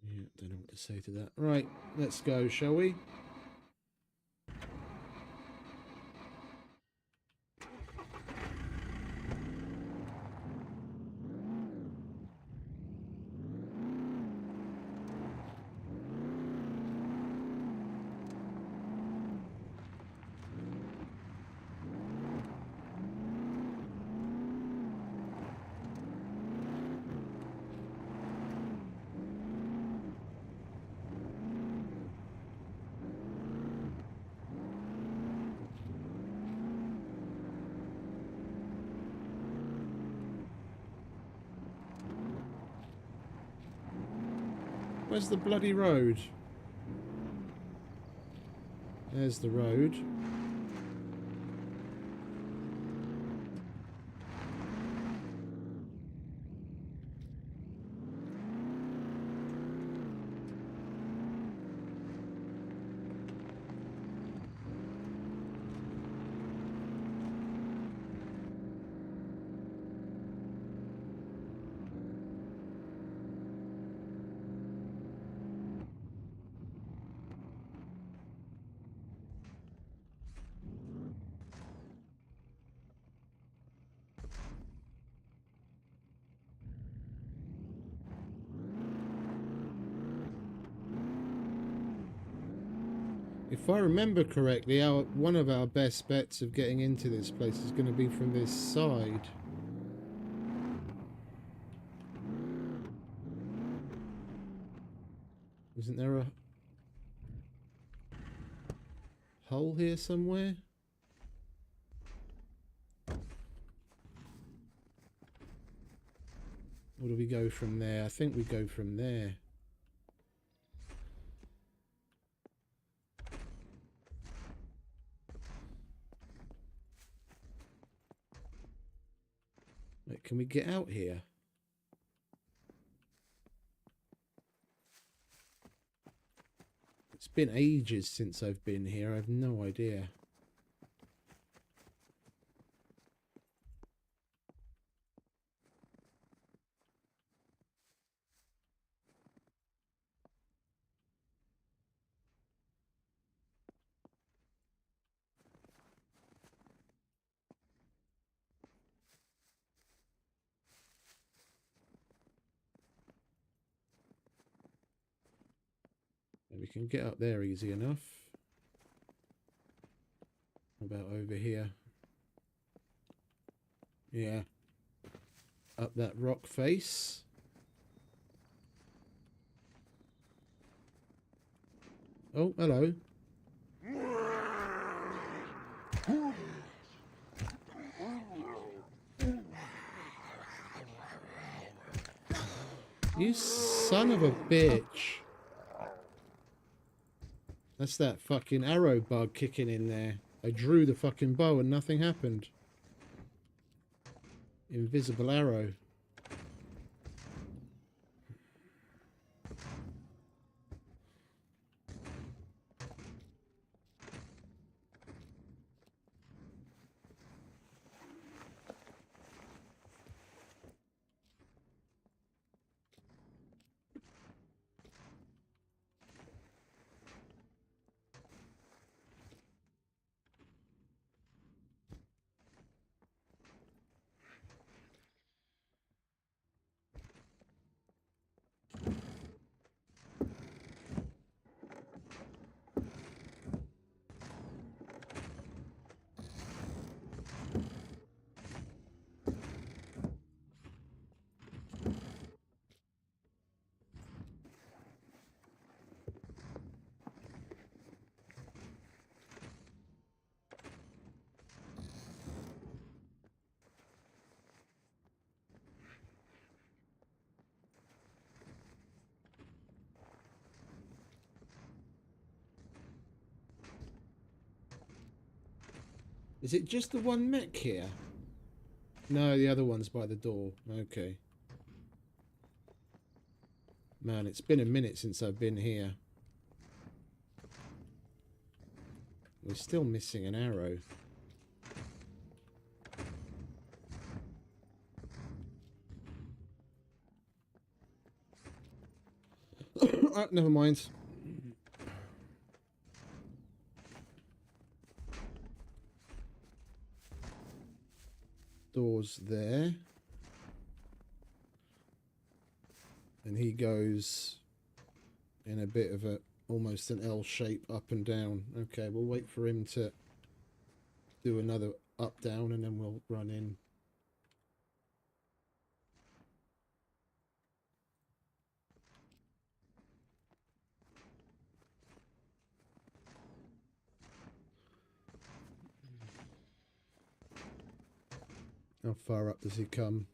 Speaker 2: Yeah, don't know what to say to that. Right, let's go, shall we? Where's the bloody road? There's the road. If I remember correctly, one of our best bets of getting into this place is going to be from this side. Isn't there a hole here somewhere? Or do we go from there? I think we go from there. Wait, can we get out here? It's been ages since I've been here. I have no idea. We can get up there easy enough. How about over here? Yeah. Up that rock face. Oh, hello. You son of a bitch. That's that fucking arrow bug kicking in there. I drew the fucking bow and nothing happened. Invisible arrow. Is it just the one mech here? No, the other one's by the door. Okay. Man, it's been a minute since I've been here. We're still missing an arrow. Oh, never mind. Doors there. And he goes in a bit of a almost an L shape up and down. Okay, we'll wait for him to do another up down and then we'll run in. How far up does he come?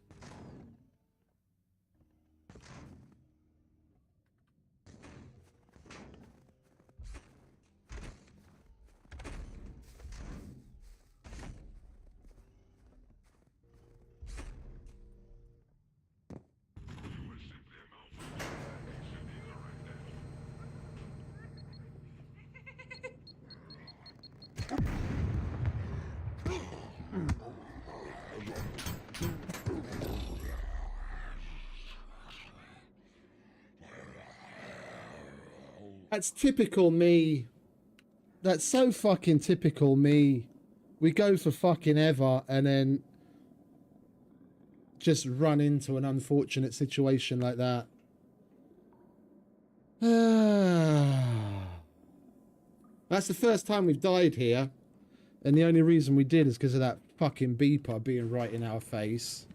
Speaker 2: That's typical me. That's so fucking typical me. We go for fucking ever and then just run into an unfortunate situation like that. That's the first time we've died here. And the only reason we did is because of that fucking beeper being right in our face.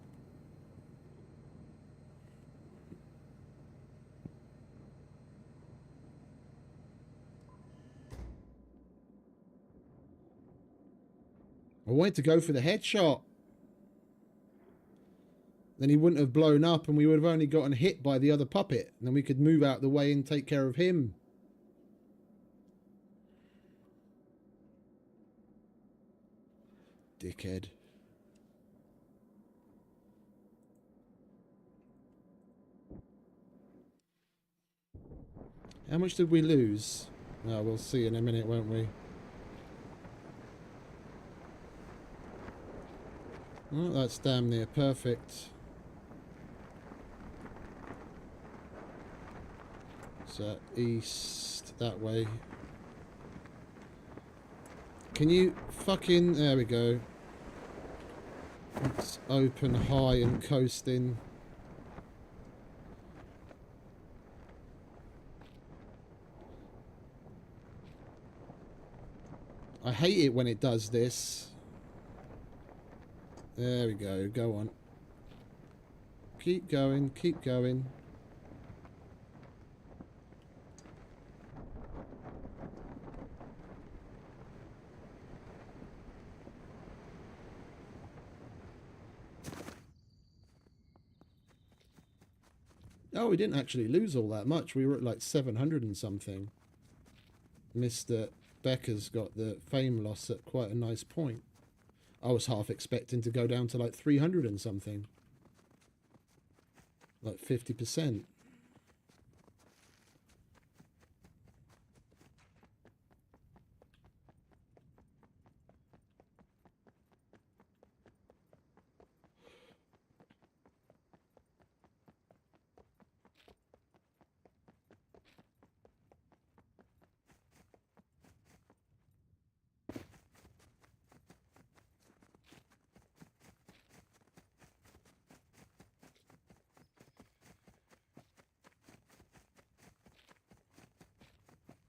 Speaker 2: I wanted to go for the headshot. Then he wouldn't have blown up and we would have only gotten hit by the other puppet. And then we could move out the way and take care of him. Dickhead. How much did we lose? Oh, we'll see in a minute, won't we? Oh, that's damn near perfect. So east, that way. Can you fucking... There we go. It's open, high and coasting. I hate it when it does this. There we go. Go on. Keep going. Keep going. Oh, we didn't actually lose all that much. We were at like 700 and something. Mr. Becker's got the fame loss at quite a nice point. I was half expecting to go down to like 300 and something. Like 50%.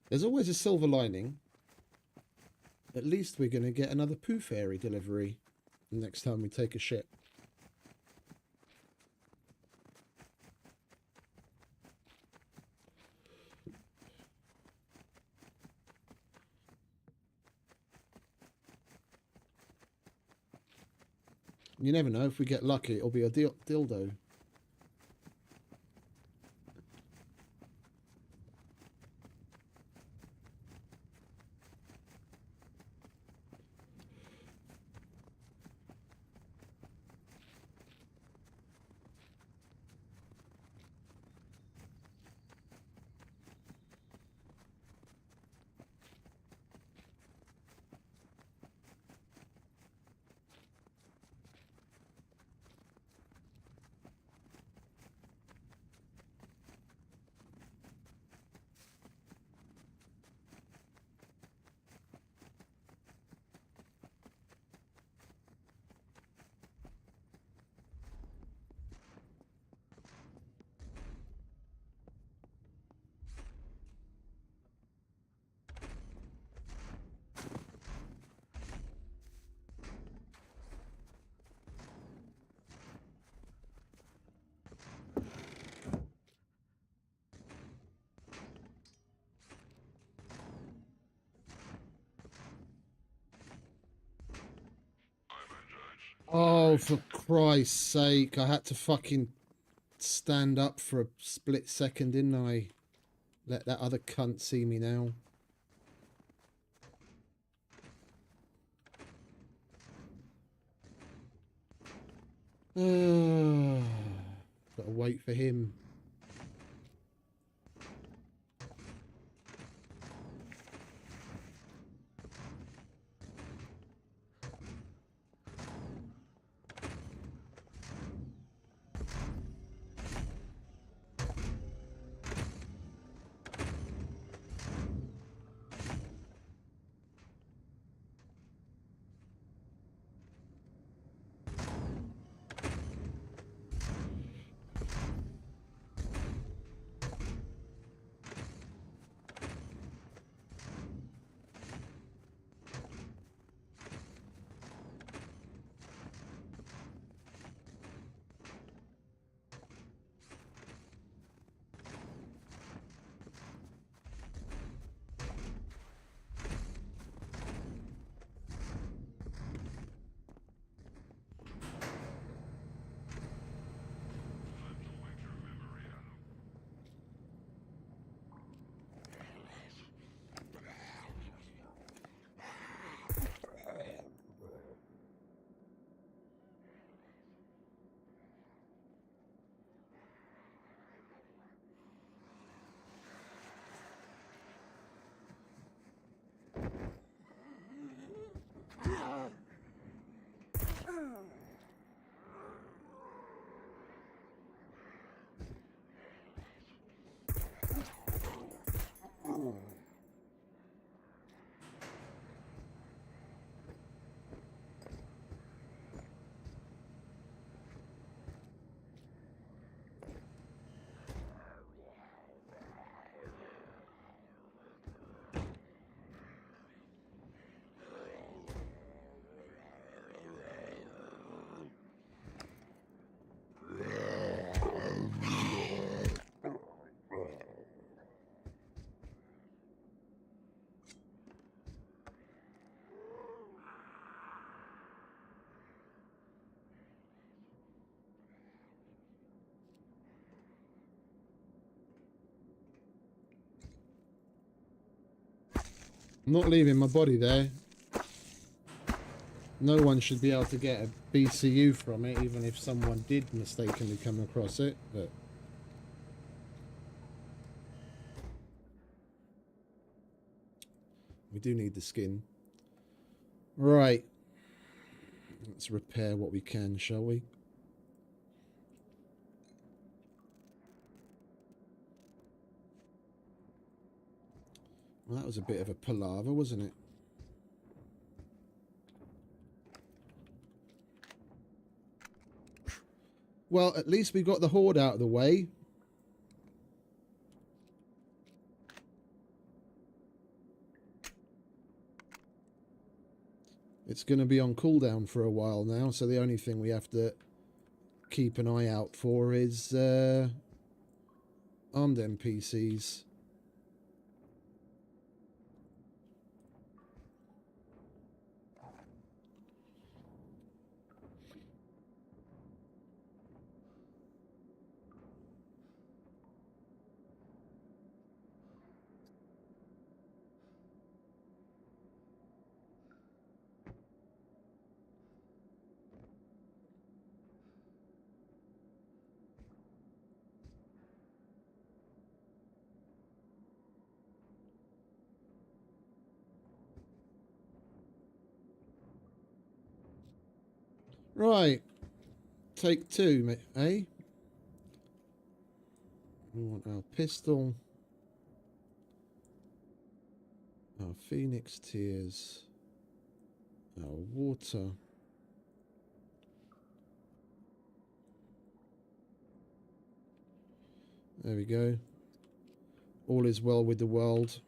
Speaker 2: There's always a silver lining. At least we're going to get another poo fairy delivery next time we take a ship. You never know, if we get lucky, it'll be a dildo. Oh, for Christ's sake. I had to fucking stand up for a split second, didn't I? Let that other cunt see me now. Gotta wait for him. I'm not leaving my body there. No one should be able to get a BCU from it, even if someone did mistakenly come across it, but... we do need the skin. Right. Let's repair what we can, shall we? Well, that was a bit of a palaver, wasn't it? Well, at least we got the hoard out of the way. It's going to be on cooldown for a while now, so the only thing we have to keep an eye out for is armed NPCs. Right. Take two, eh? We want our pistol. Our Phoenix Tears. Our water. There we go. All is well with the world.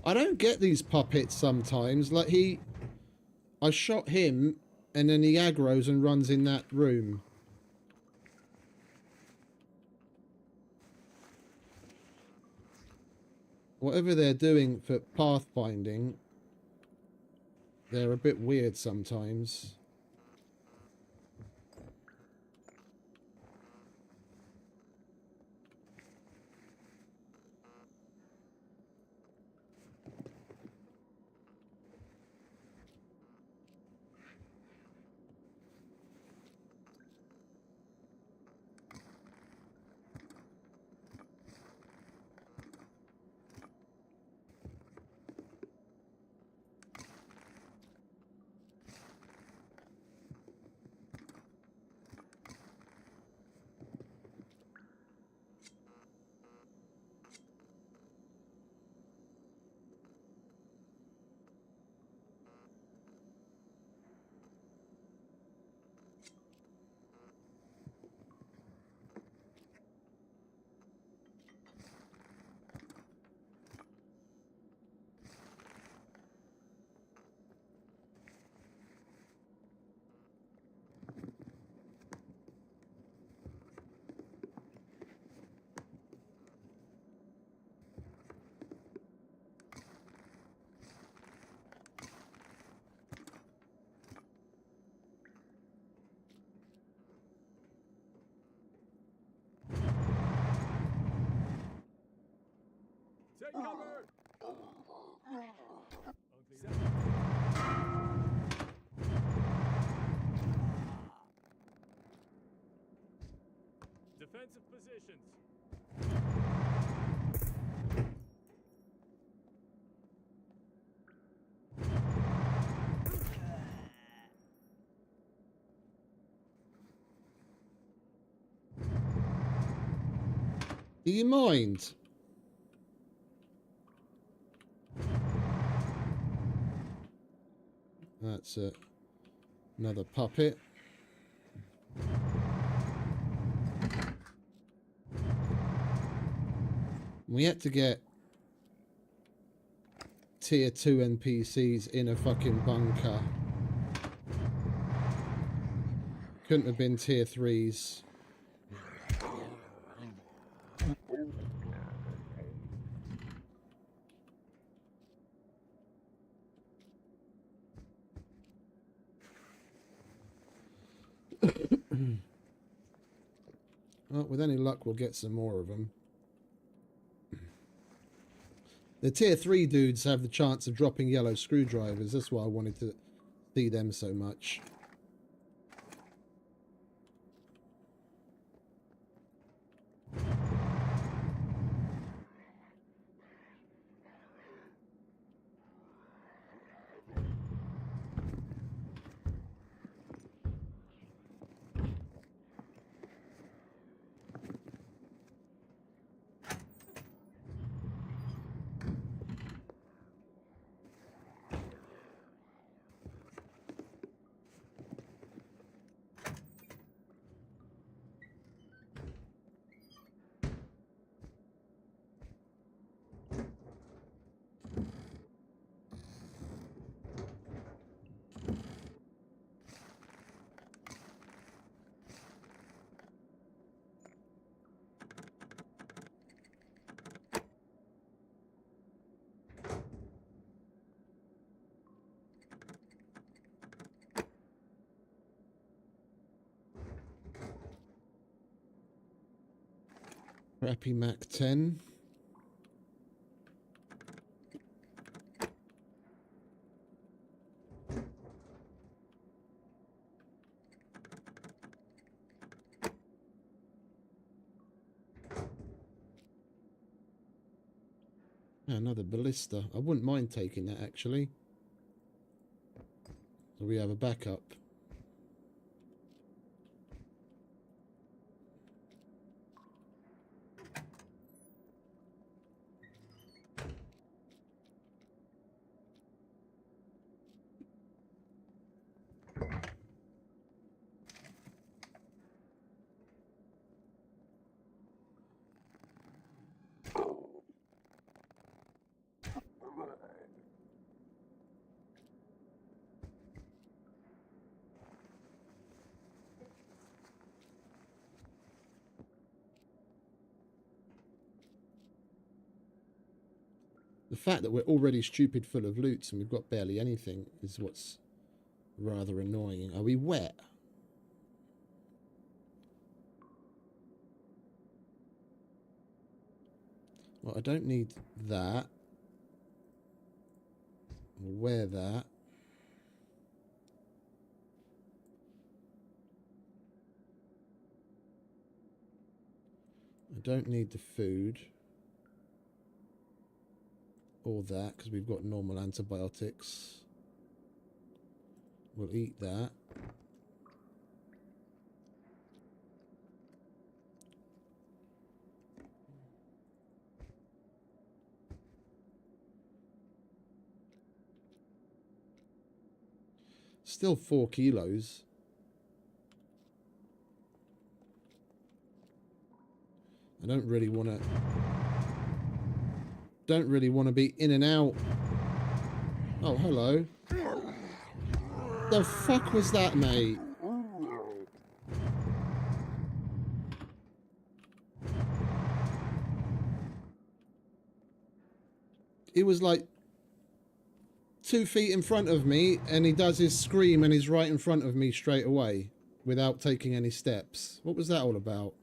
Speaker 2: I don't get these puppets sometimes. Like I shot him and then he aggroes and runs in that room. Whatever they're doing for pathfinding, they're a bit weird sometimes.
Speaker 5: Take cover! Defensive positions.
Speaker 2: Do you mind? That's it. Another puppet. We had to get tier 2 NPCs in a fucking bunker. Couldn't have been tier 3s. Well, with any luck, we'll get some more of them. The tier 3 dudes have the chance of dropping yellow screwdrivers. That's why I wanted to see them so much. Crappy Mac 10. Another ballista. I wouldn't mind taking that actually. So we have a backup. The fact that we're already stupid full of loots and we've got barely anything is what's rather annoying. Are we wet? Well, I don't need that. I'll wear that. I don't need the food. Or that, because we've got normal antibiotics. We'll eat that. Still 4 kilos. I don't really want to be in and out. Oh, hello. The fuck was that, mate? He was like 2 feet in front of me and he does his scream and he's right in front of me straight away without taking any steps. What was that all about?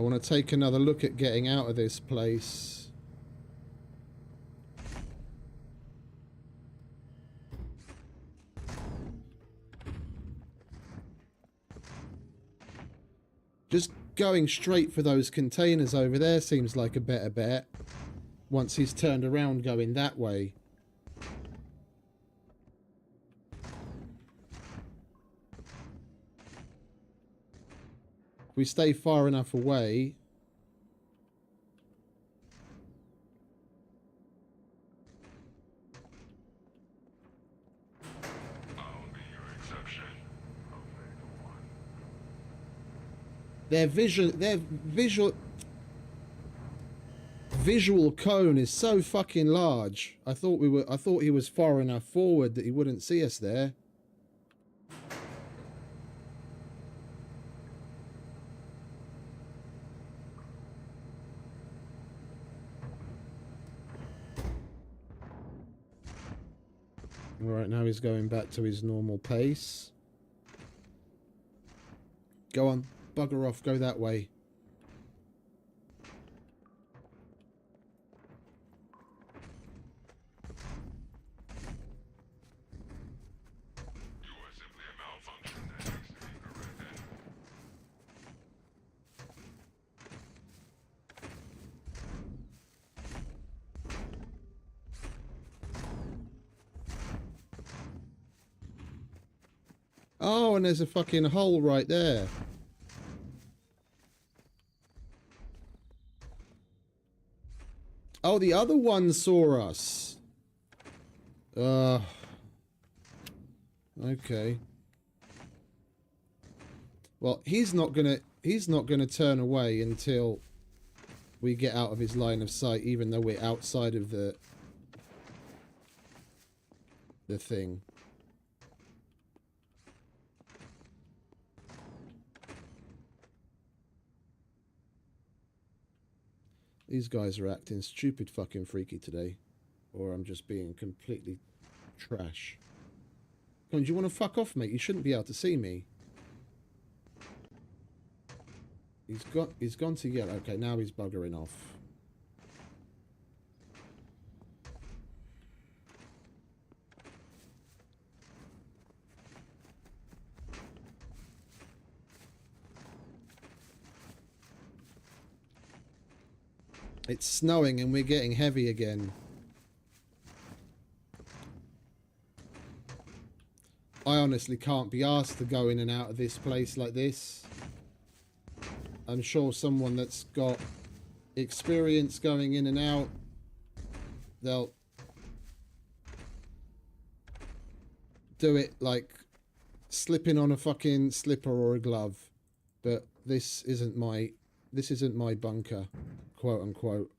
Speaker 2: I want to take another look at getting out of this place. Just going straight for those containers over there seems like a better bet. Once he's turned around going that way. If we stay far enough away... Their visual cone is so fucking large. I thought he was far enough forward that he wouldn't see us there. Right, now he's going back to his normal pace. Go on, bugger off, go that way. Oh, and there's a fucking hole right there. Oh, the other one saw us. Okay. Well, he's not gonna turn away until we get out of his line of sight, even though we're outside of the thing. These guys are acting stupid fucking freaky today. Or I'm just being completely trash. Come on, do you want to fuck off, mate? You shouldn't be able to see me. He's gone to yellow. Okay, now he's buggering off. It's snowing and we're getting heavy again. I honestly can't be asked to go in and out of this place like this. I'm sure someone that's got experience going in and out, they'll do it like slipping on a fucking slipper or a glove. But this isn't my bunker, quote unquote.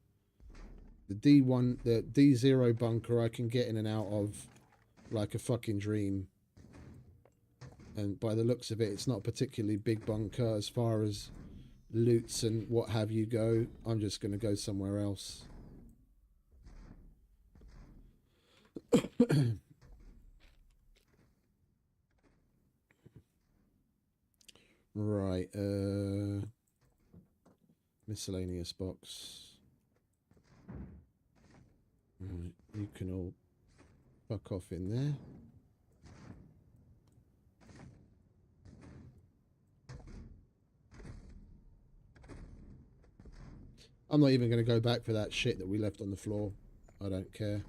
Speaker 2: The D0 bunker I can get in and out of like a fucking dream. And by the looks of it, it's not a particularly big bunker as far as loots and what have you go. I'm just going to go somewhere else. Right, miscellaneous box. Right, you can all fuck off in there. I'm not even going to go back for that shit that we left on the floor. I don't care.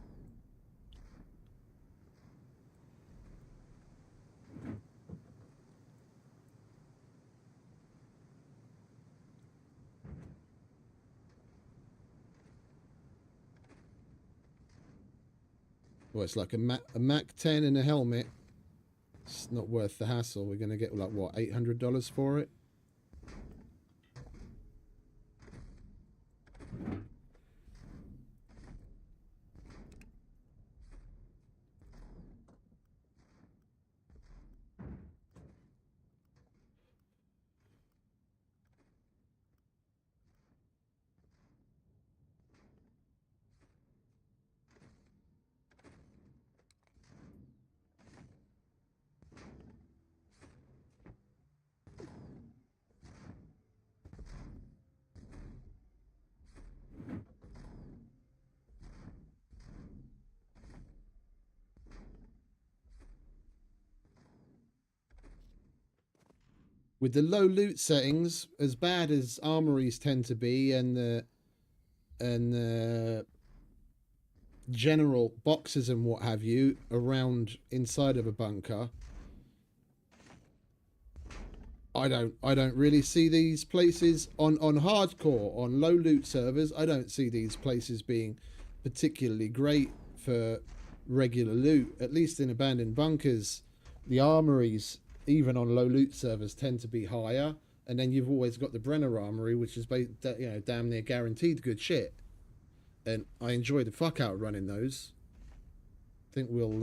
Speaker 2: Well, it's like a Mac 10 and a helmet. It's not worth the hassle. We're going to get, like, what, $800 for it? with the low loot settings, as bad as armories tend to be, and the general boxes and what have you around inside of a bunker, I don't really see these places on hardcore, on low loot servers. I don't see these places being particularly great for regular loot. At least in abandoned bunkers, the armories, even on low loot servers, tend to be higher. And then you've always got the Brenner armory, which is damn near guaranteed good shit. And I enjoy the fuck out running those. I think we'll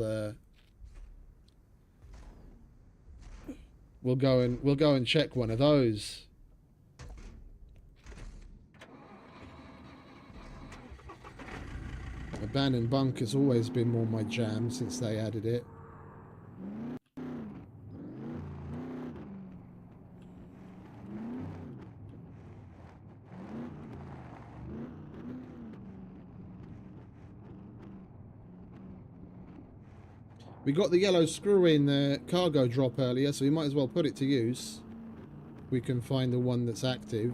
Speaker 2: go and check one of those. Abandoned bunker's always been more my jam since they added it. We got the yellow screw in the cargo drop earlier, so we might as well put it to use. We can find the one that's active.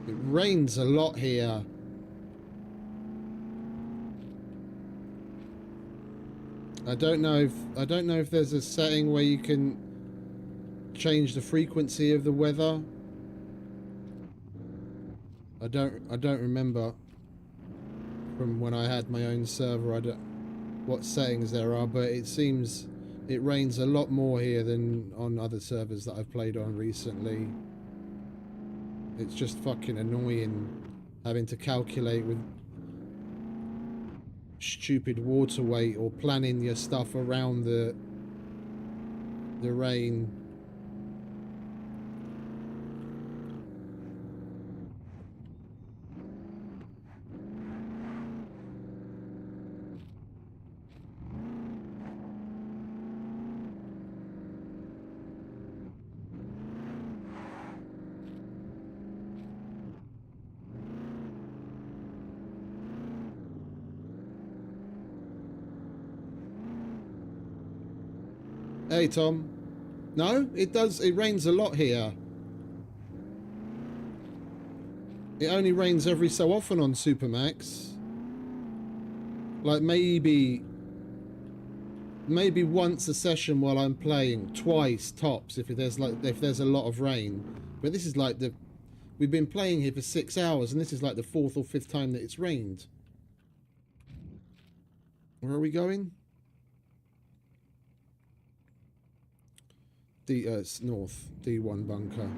Speaker 2: It rains a lot here. I don't know if there's a setting where you can change the frequency of the weather. I don't remember from when I had my own server. I don't what settings there are, but it seems it rains a lot more here than on other servers that I've played on recently. It's just fucking annoying having to calculate with stupid water weight or planning your stuff around the rain. Hey, Tom. No, it does. It rains a lot here. It only rains every so often on Supermax. Like maybe once a session while I'm playing, twice tops if there's a lot of rain. But this is like we've been playing here for 6 hours, and this is like the 4th or 5th time that it's rained. Where are we going? North, D1 bunker.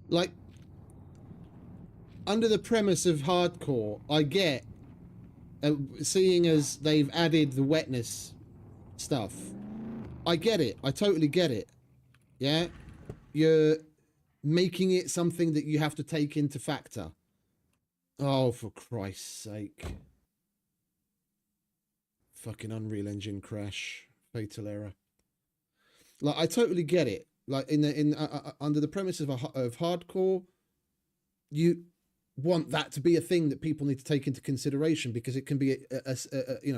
Speaker 2: like, under the premise of hardcore, I get, seeing as they've added the wetness stuff, I get it. I totally get it. Yeah? You're making it something that you have to take into factor. Oh, for Christ's sake. Fucking Unreal Engine crash. Fatal error. Like, I totally get it. Like, under the premise of hardcore, you want that to be a thing that people need to take into consideration because it can be a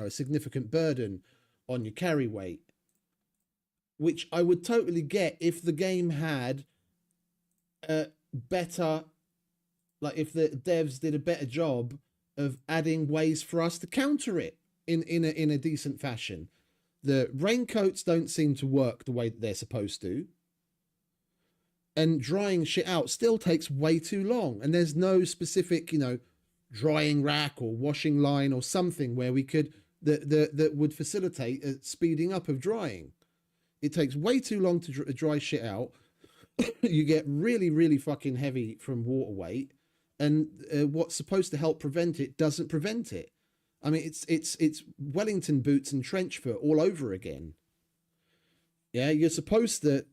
Speaker 2: significant burden on your carry weight, which I would totally get if the game had better, like if the devs did a better job of adding ways for us to counter it in a decent fashion. The raincoats don't seem to work the way that they're supposed to. And drying shit out still takes way too long. And there's no specific, drying rack or washing line or something where we could, that would facilitate a speeding up of drying. It takes way too long to dry shit out. You get really, really fucking heavy from water weight. And what's supposed to help prevent it doesn't prevent it. I mean, it's Wellington boots and trench foot all over again. Yeah, you're supposed to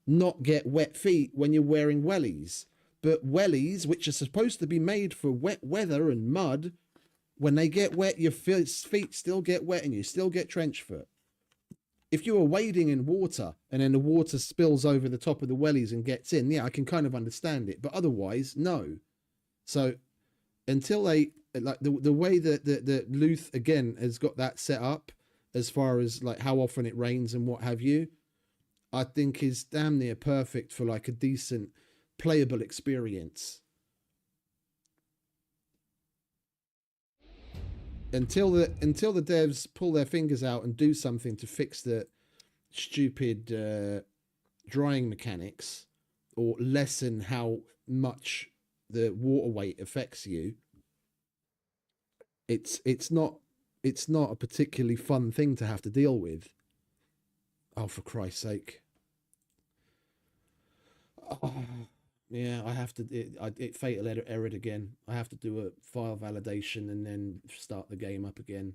Speaker 2: not get wet feet when you're wearing wellies, but wellies, which are supposed to be made for wet weather and mud, when they get wet, your feet still get wet and you still get trench foot. If you are wading in water and then the water spills over the top of the wellies and gets in, yeah, I can kind of understand it, but otherwise, no. So until they, like the way that the Luth again has got that set up, as far as like how often it rains and what have you, I think is damn near perfect for like a decent playable experience. Until the devs pull their fingers out and do something to fix the stupid drying mechanics or lessen how much the water weight affects you, it's not a particularly fun thing to have to deal with. Oh, for Christ's sake. Oh, yeah, I have to, it fatal errored again. I have to do a file validation and then start the game up again.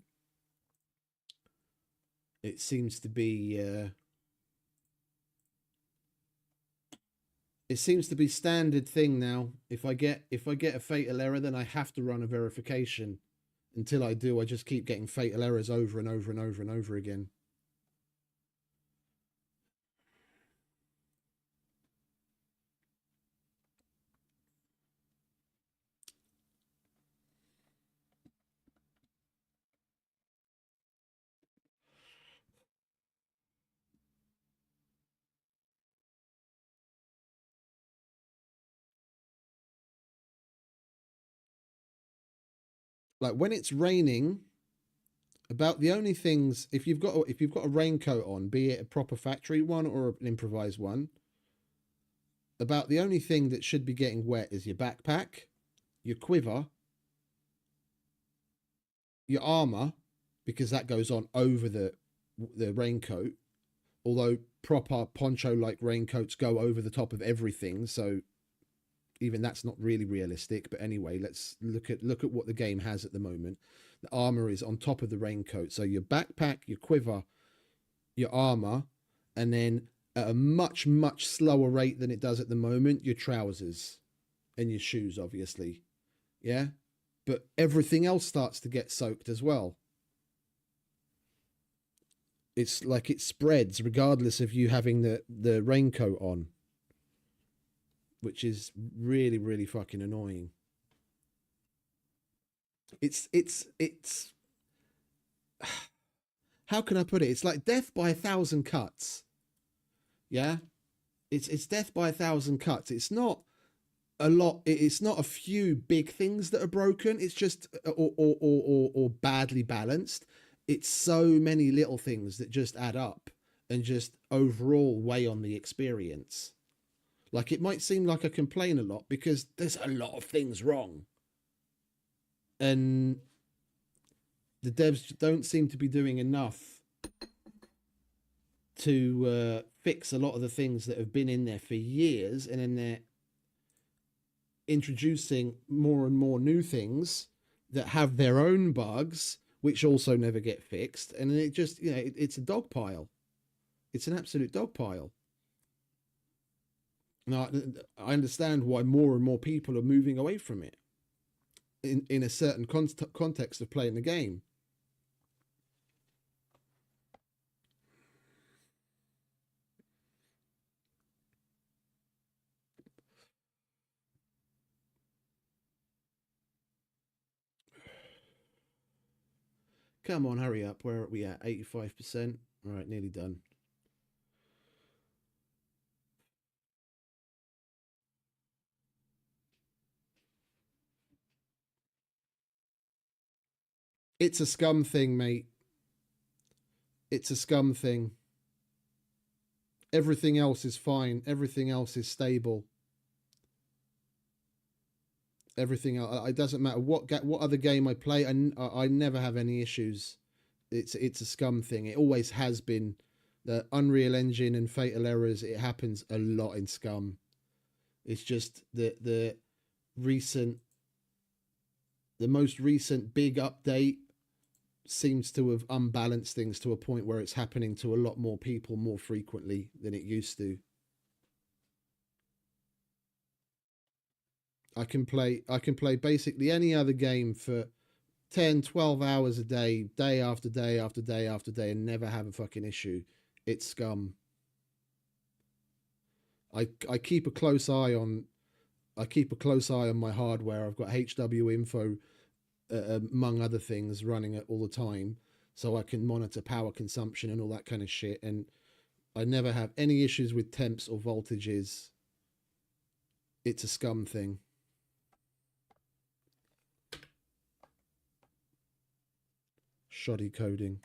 Speaker 2: It seems to be, standard thing now. If I get a fatal error, then I have to run a verification. Until I do, I just keep getting fatal errors over and over and over and over again. Like when it's raining, about the only things, if you've got a raincoat on, be it a proper factory one or an improvised one, about the only thing that should be getting wet is your backpack, your quiver, your armor, because that goes on over the raincoat. Although proper poncho like raincoats go over the top of everything, so even that's not really realistic. But anyway, let's look at what the game has at the moment. The armor is on top of the raincoat, so your backpack, your quiver, your armor, and then at a much slower rate than it does at the moment, your trousers and your shoes, obviously. Yeah, but everything else starts to get soaked as well. It's like it spreads regardless of you having the raincoat on, which is really, really fucking annoying. It's how can I put it? It's like death by 1,000 cuts. Yeah, it's death by 1,000 cuts. It's not a lot. It's not a few big things that are broken. It's just or badly balanced. It's so many little things that just add up and just overall weigh on the experience. Like, it might seem like I complain a lot because there's a lot of things wrong. And the devs don't seem to be doing enough to fix a lot of the things that have been in there for years. And then introducing more and more new things that have their own bugs, which also never get fixed. And it just, it's a dog pile. It's an absolute dog pile. Now, I understand why more and more people are moving away from it in a certain context of playing the game. Come on, hurry up. Where are we at? 85%. All right, nearly done. It's a Scum thing, mate. It's a Scum thing. Everything else is fine. Everything else is stable. Everything else, it doesn't matter what other game I play, and I never have any issues. It's a Scum thing. It always has been. The Unreal Engine and fatal errors, it happens a lot in Scum. It's just the most recent big update seems to have unbalanced things to a point where it's happening to a lot more people more frequently than it used to. I can play basically any other game for 10, 12 hours a day, day after day after day after day, and never have a fucking issue. It's Scum. I keep a close eye on my hardware. I've got HW info, among other things, running it all the time, so I can monitor power consumption and all that kind of shit. And I never have any issues with temps or voltages. It's a Scum thing. Shoddy coding.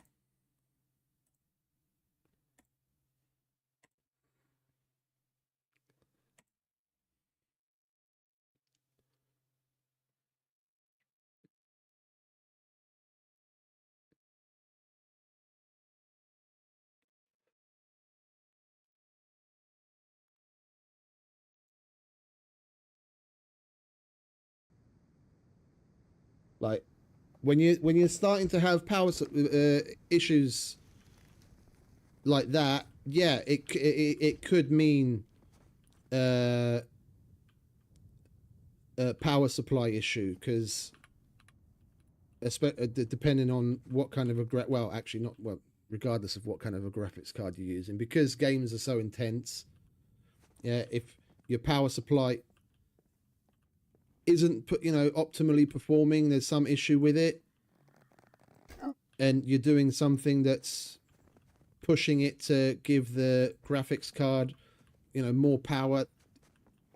Speaker 2: Like when you're starting to have power issues like that, yeah, it could mean a power supply issue, because depending on what kind of regardless of what kind of a graphics card you're using, because games are so intense, yeah, if your power supply isn't optimally performing, there's some issue with it, and you're doing something that's pushing it to give the graphics card more power,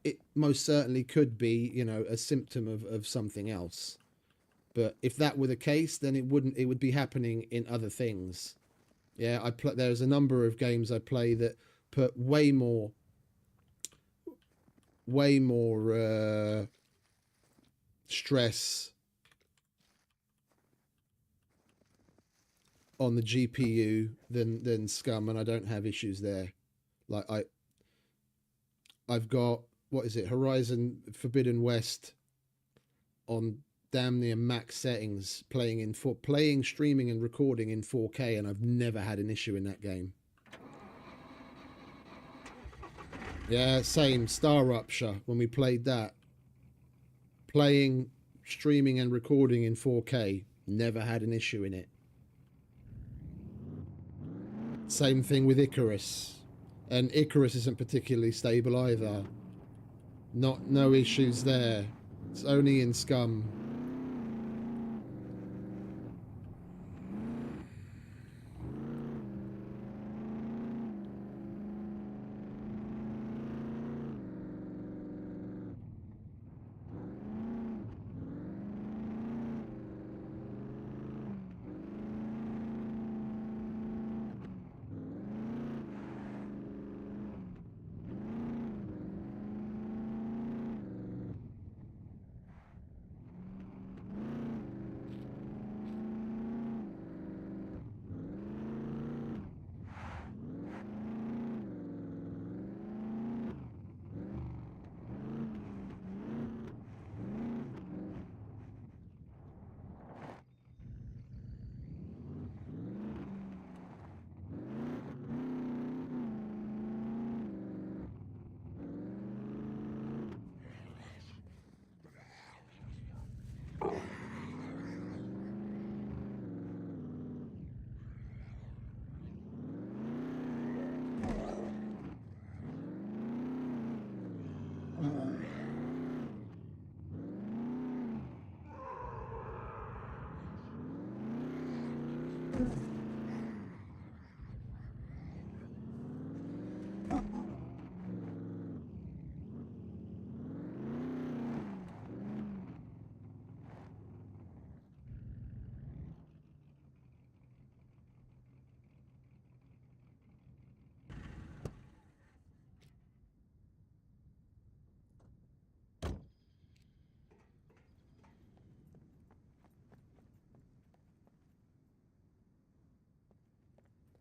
Speaker 2: it most certainly could be a symptom of something else. But if that were the case, then it would be happening in other things. Yeah, there's a number of games I play that put way more stress on the GPU than Scum, and I don't have issues there. Like I've got, what is it, Horizon Forbidden West on damn near max settings, playing, streaming and recording in 4K, and I've never had an issue in that game. Yeah, same. Star Rupture, when we played that, playing, streaming and recording in 4K, never had an issue in it. Same thing with Icarus, and Icarus isn't particularly stable either. No issues there. It's only in Scum.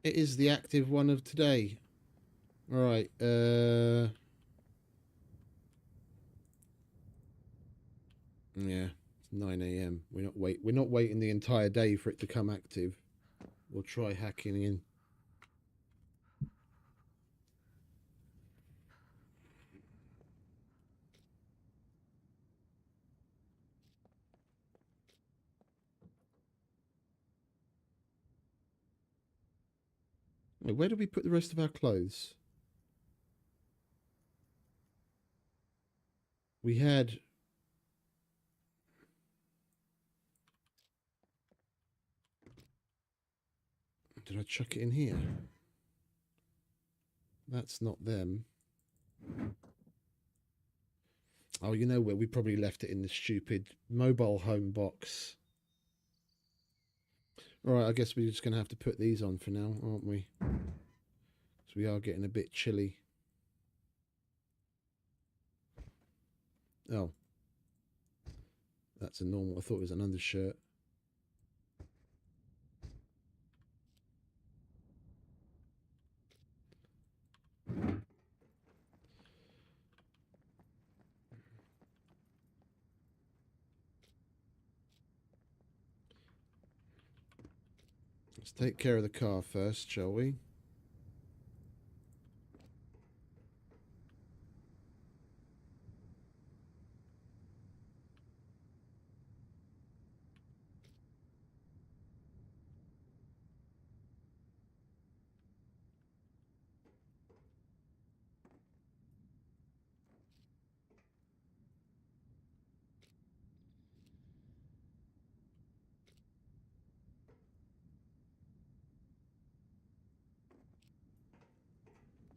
Speaker 2: It is the active one of today. All right. Yeah, it's 9 a.m. We're not waiting the entire day for it to come active. We'll try hacking in. Wait, where did we put the rest of our clothes? We had... Did I chuck it in here? That's not them. Oh, you know where? We probably left it in the stupid mobile home box. Alright, I guess we're just going to have to put these on for now, aren't we? So we are getting a bit chilly. Oh. That's a normal... I thought it was an undershirt. Let's take care of the car first, shall we?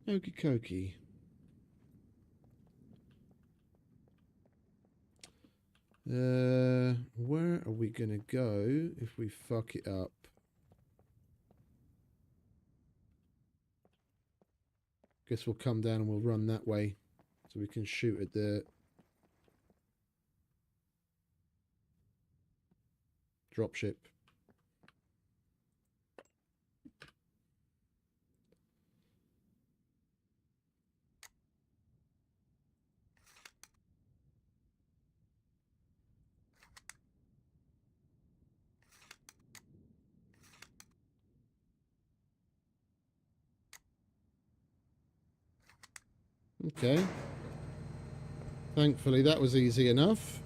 Speaker 2: Okie dokie. Where are we gonna go if we fuck it up? Guess we'll come down and we'll run that way so we can shoot at the dropship. Okay. Thankfully, that was easy enough.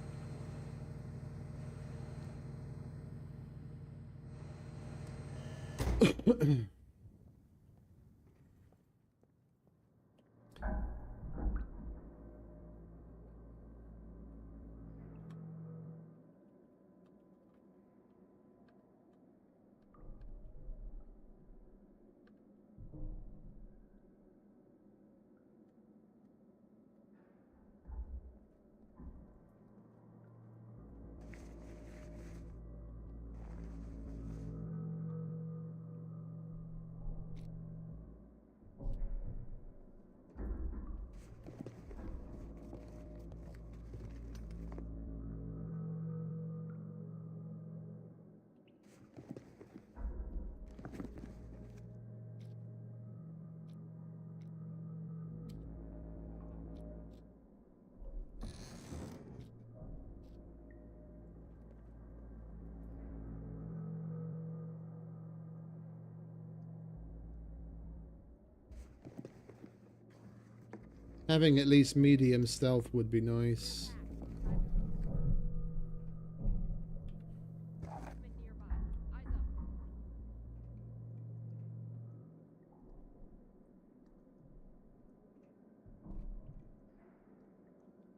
Speaker 2: Having at least medium stealth would be nice.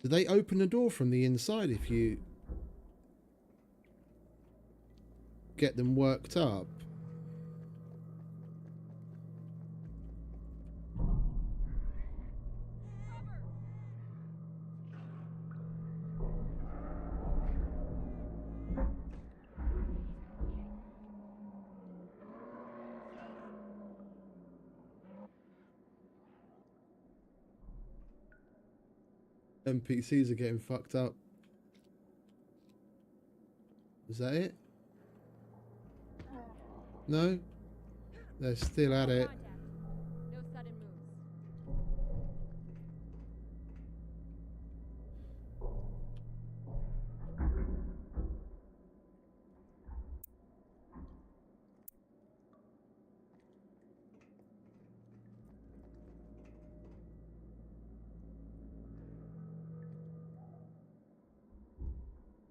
Speaker 2: Do they open the door from the inside if you get them worked up? NPCs are getting fucked up. Is that it? No? They're still at it.
Speaker 6: No sudden moves.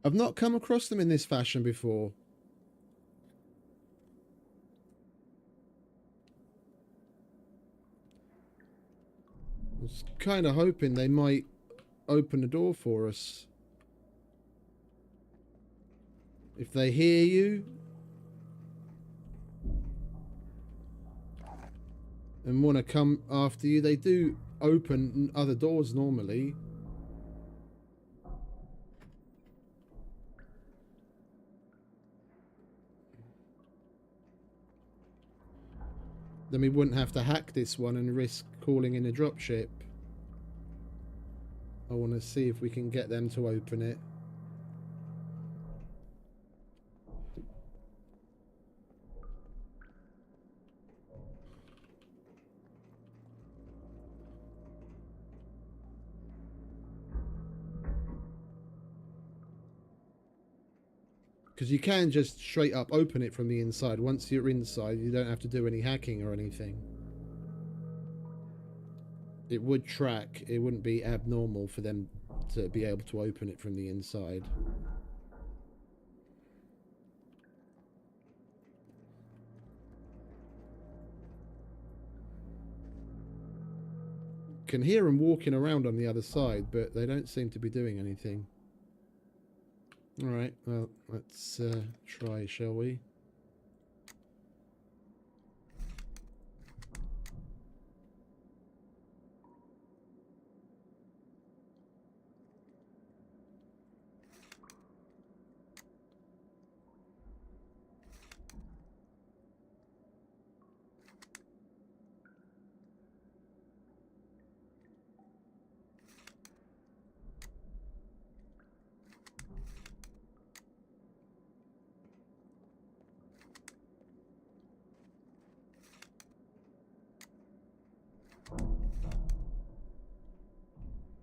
Speaker 2: I've not come across them in this fashion before. I was kind of hoping they might open the door for us. If they hear you and want to come after you, they do open other doors normally. Then we wouldn't have to hack this one and risk calling in a dropship. I want to see if we can get them to open it. Because you can just straight up open it from the inside. Once you're inside, you don't have to do any hacking or anything. It would track. It wouldn't be abnormal for them to be able to open it from the inside. Can hear them walking around on the other side, but they don't seem to be doing anything. Alright, well, let's try, shall we?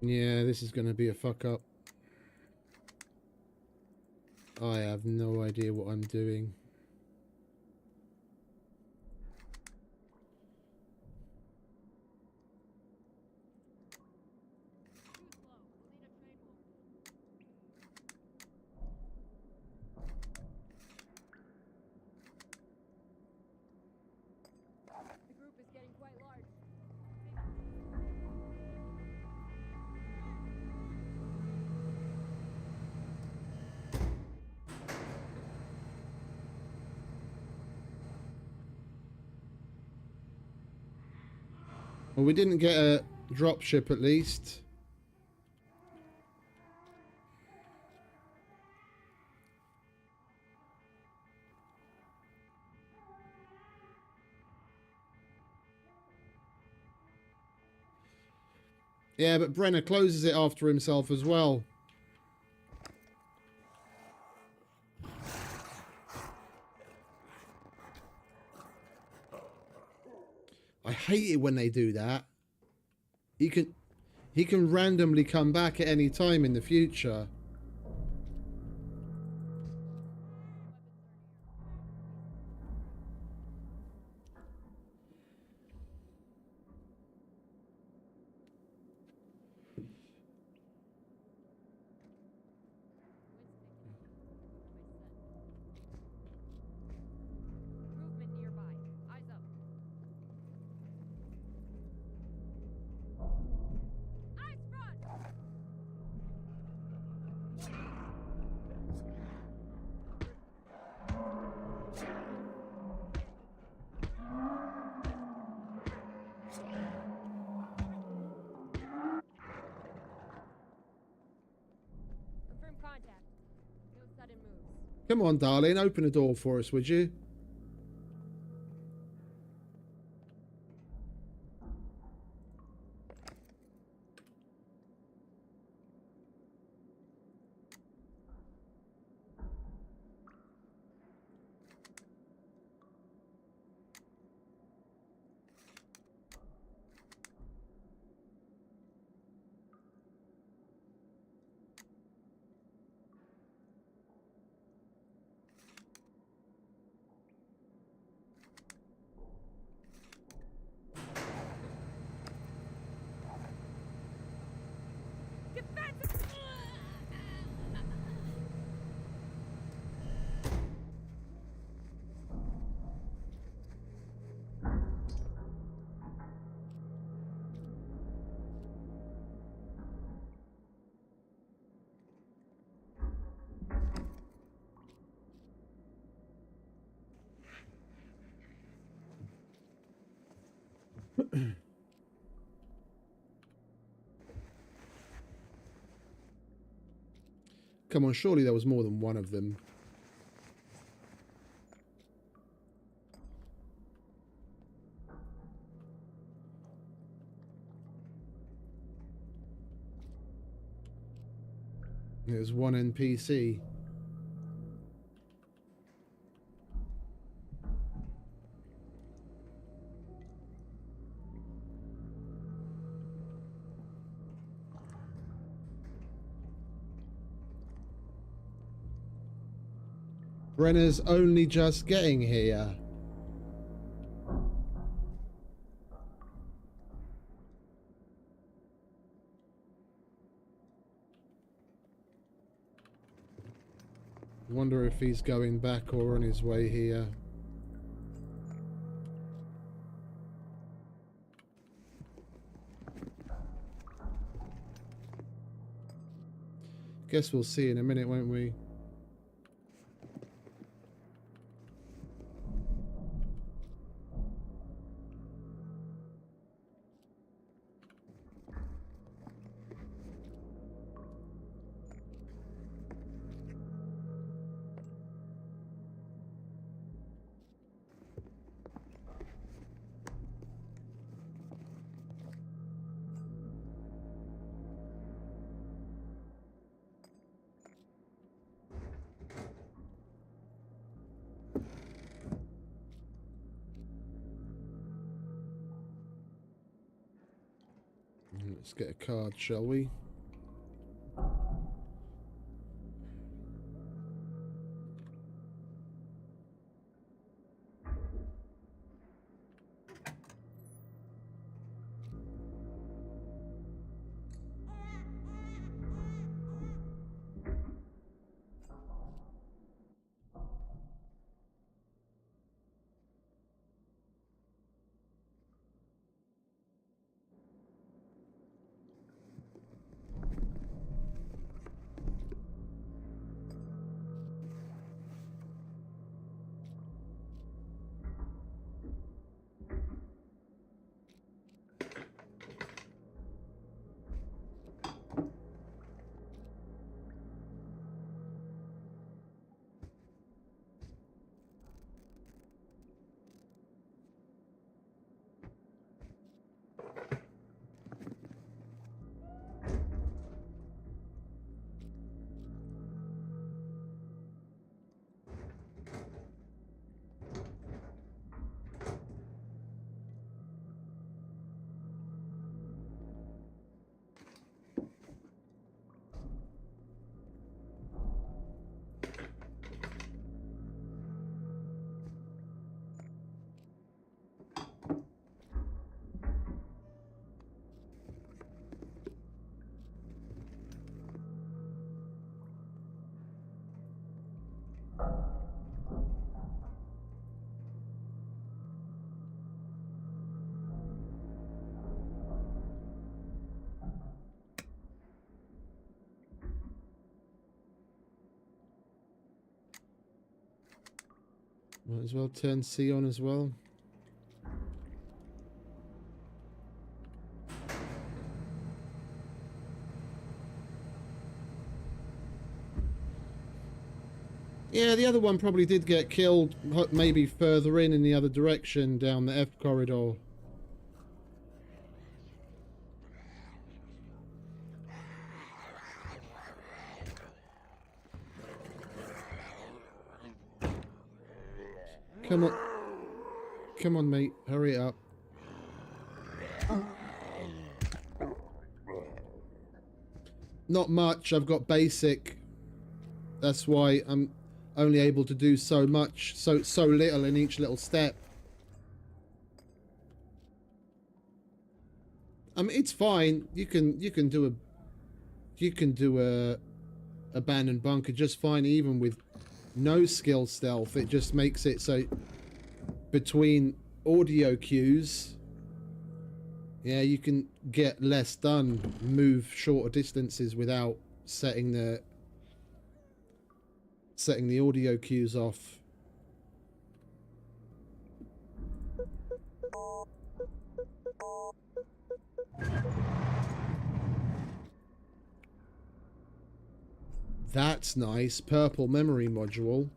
Speaker 2: Yeah, this is going to be a fuck up. I have no idea what I'm doing.
Speaker 6: The group is getting quite large.
Speaker 2: Well, we didn't get a dropship at least. Yeah, but Brenner closes it after himself as well. I hate it when they do that. He can randomly come back at any time in the future.
Speaker 6: Movement nearby. Eyes up. Eyes front!
Speaker 2: Come on, darling, open the door for us, would you? Come on, surely there was more than one of them. There's one NPC. Brenner's only just getting here. Wonder if he's going back or on his way here. Guess we'll see in a minute, won't we? Let's get a card, shall we? Might as well turn C on as well. Yeah, the other one probably did get killed, maybe further in the other direction down the F corridor. Come on. Come on, mate. Hurry it up. Not much. I've got basic. That's why I'm only able to do so much, so little in each little step. I mean, it's fine. You can do a abandoned bunker just fine, even with no skill stealth. It just makes it so between audio cues, yeah, you can get less done, move shorter distances without setting the audio cues off. That's nice. Purple memory module.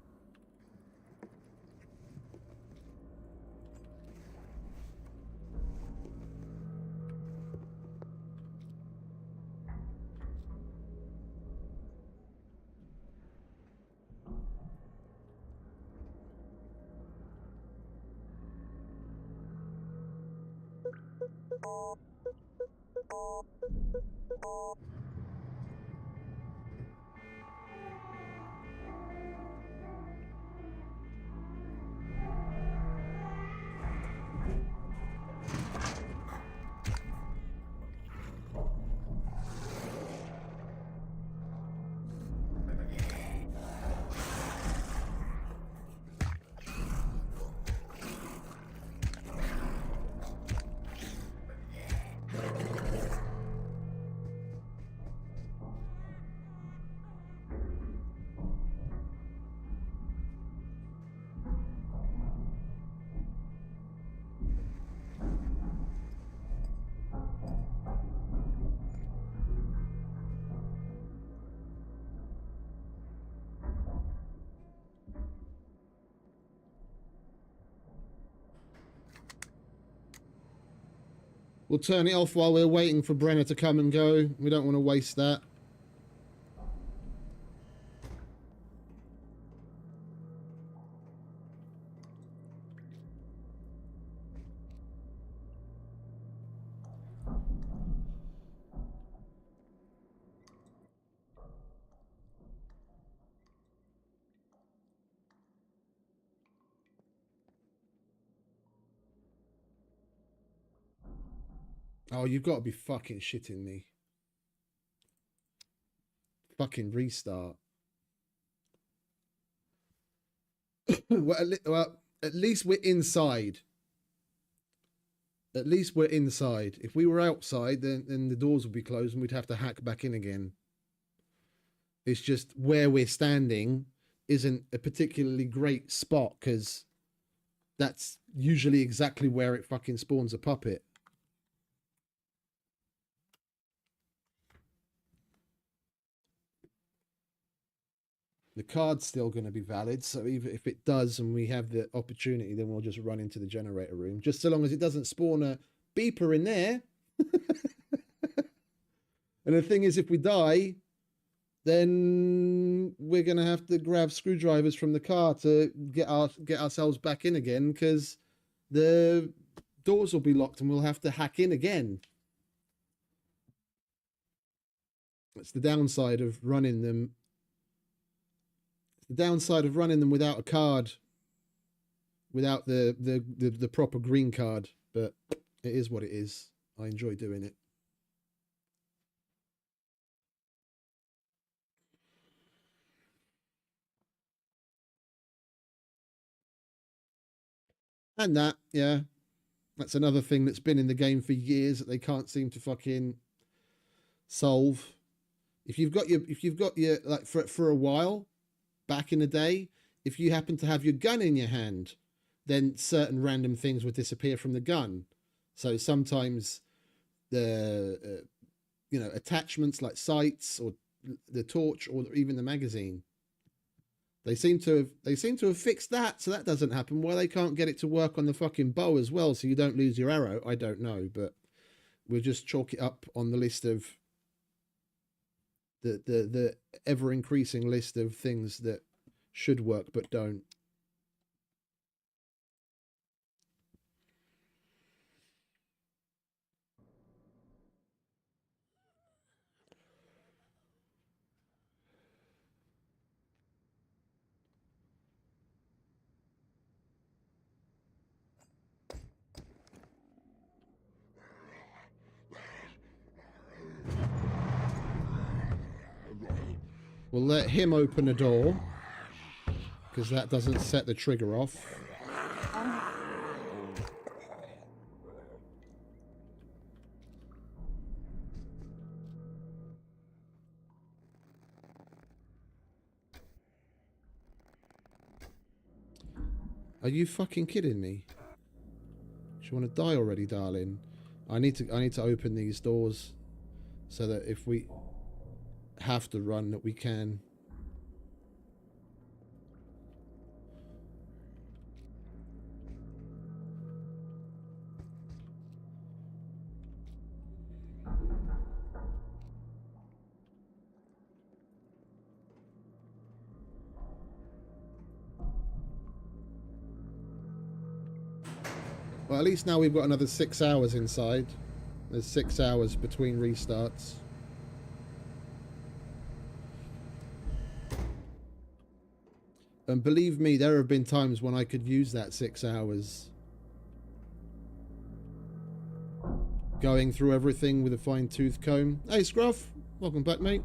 Speaker 2: We'll turn it off while we're waiting for Brenner to come and go. We don't want to waste that. Oh, you've got to be fucking shitting me. Fucking restart. Well, at least we're inside. At least we're inside. If we were outside, then the doors would be closed and we'd have to hack back in again. It's just where we're standing isn't a particularly great spot, because that's usually exactly where it fucking spawns a puppet. The card's still going to be valid, so even if it does and we have the opportunity, then we'll just run into the generator room. Just so long as it doesn't spawn a beeper in there. And the thing is, if we die, then we're going to have to grab screwdrivers from the car to get ourselves back in again, because the doors will be locked and we'll have to hack in again. That's the downside of running them. The downside of running them without a card, without the proper green card, but it is what it is. I enjoy doing it. And that, yeah, that's another thing that's been in the game for years that they can't seem to fucking solve. If you've got your like for a while back in the day, if you happen to have your gun in your hand, then certain random things would disappear from the gun. So sometimes the attachments like sights or the torch or even the magazine. They seem to have fixed that, so that doesn't happen. Why they can't get it to work on the fucking bow as well, so you don't lose your arrow, I don't know. But we'll just chalk it up on the list of the ever increasing list of things that should work but don't. We'll let him open a door, because that doesn't set the trigger off. Are you fucking kidding me? Do you want to die already, darling? I need to open these doors so that if we have to run, that we can. Well, at least now we've got another 6 hours inside. There's 6 hours between restarts. And believe me, there have been times when I could use that 6 hours. Going through everything with a fine-tooth comb. Hey, Scruff. Welcome back, mate.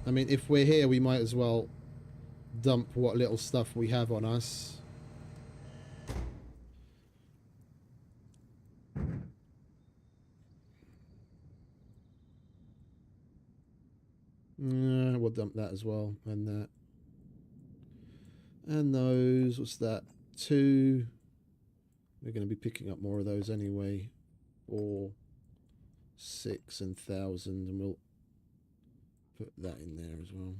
Speaker 2: I mean, if we're here, we might as well dump what little stuff we have on us. We'll dump that as well, and that. And those, what's that? 2. We're going to be picking up more of those anyway. 4, 6, and 1,000, and we'll put that in there as well.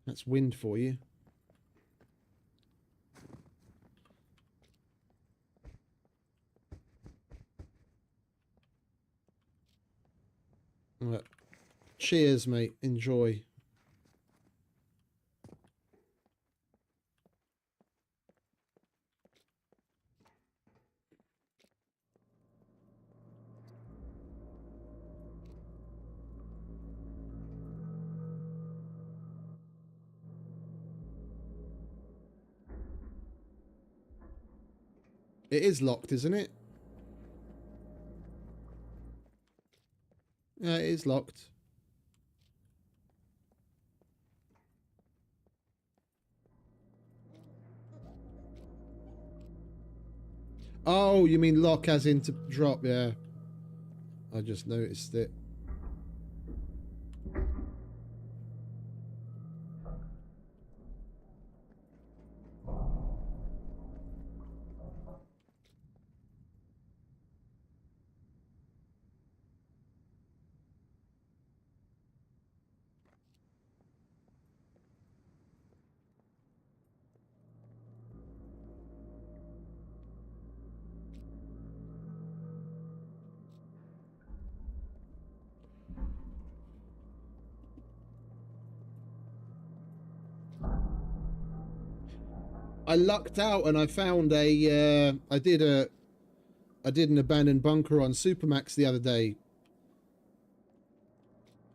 Speaker 2: That's wind for you. Right. Cheers, mate. Enjoy. It is locked, isn't it? Yeah, it is locked. Oh, you mean lock as in to drop, yeah. I just noticed it. I lucked out and I found a I did an abandoned bunker on Supermax the other day.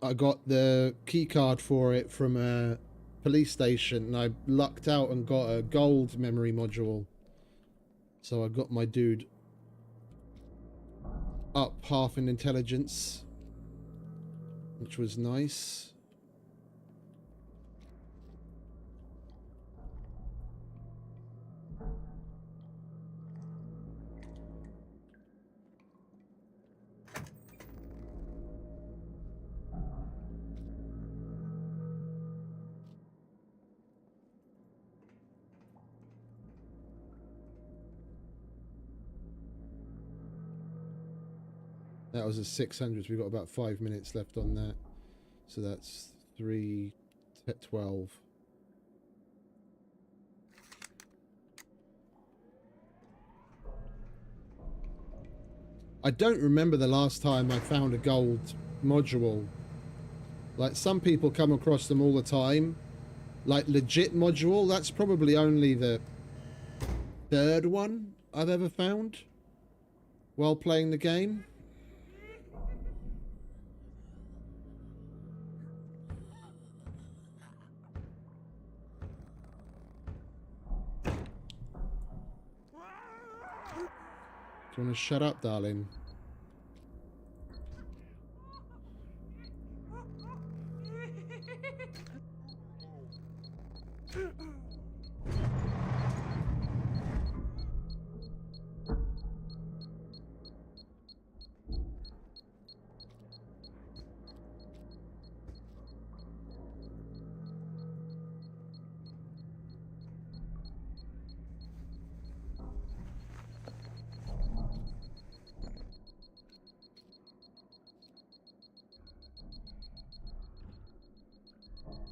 Speaker 2: I got the key card for it from a police station, and I lucked out and got a gold memory module. So I got my dude up half in intelligence, which was nice. That was a 600. We've got about 5 minutes left on that. So that's 3, 12. I don't remember the last time I found a gold module. Like, some people come across them all the time. Like, legit module, that's probably only the 3rd one I've ever found while playing the game. Do you want to shut up, darling?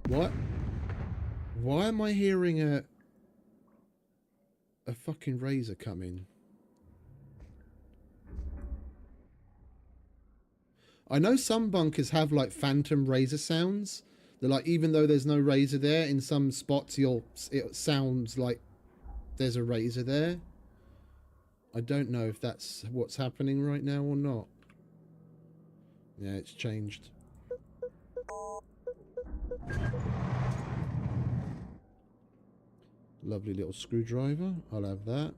Speaker 2: What? Why am I hearing a fucking razor coming? I know some bunkers have like phantom razor sounds. They're like, even though there's no razor there, in some spots it sounds like there's a razor there. I don't know if that's what's happening right now or not. Yeah, it's changed. Lovely little screwdriver. I'll have that.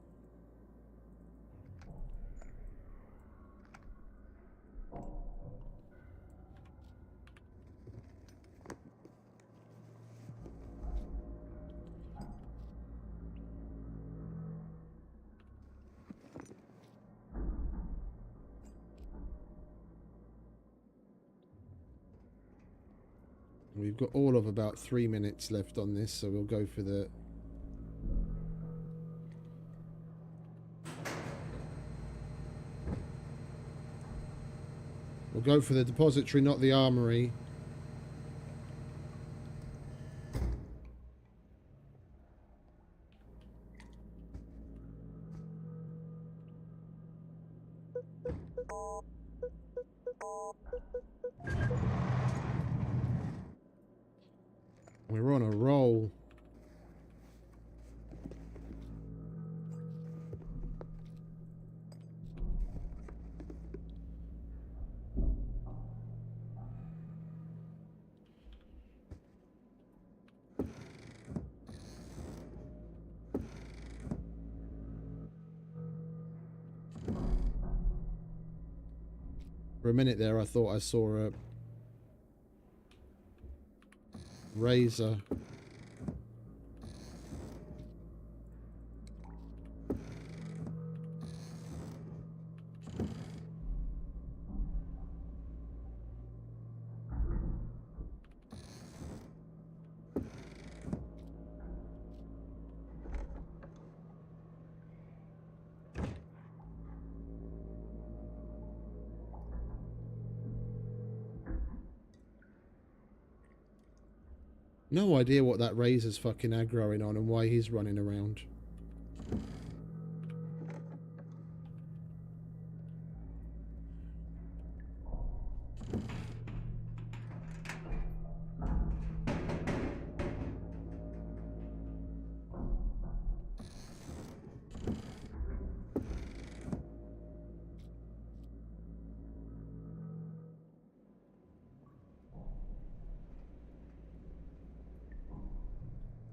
Speaker 2: We've got all of about 3 minutes left on this, so we'll go for the... We'll go for the depository, not the armory. We're on a roll. For a minute there, I thought I saw a razor. No idea what that razor's fucking aggroing on and why he's running around.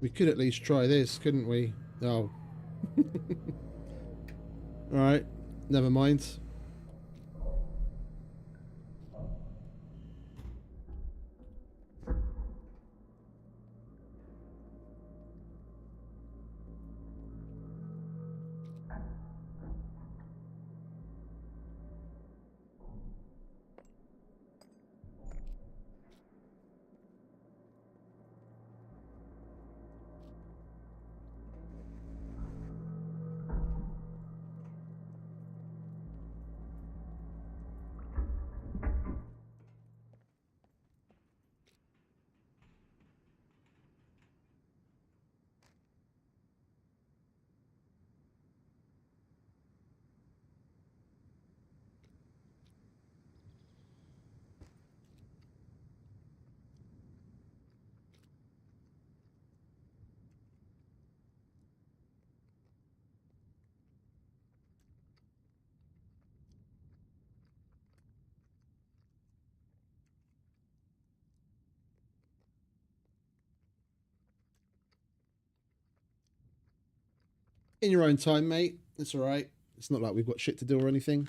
Speaker 2: We could at least try this, couldn't we? Oh. Alright, never mind. In your own time, mate. It's all right. It's not like we've got shit to do or anything.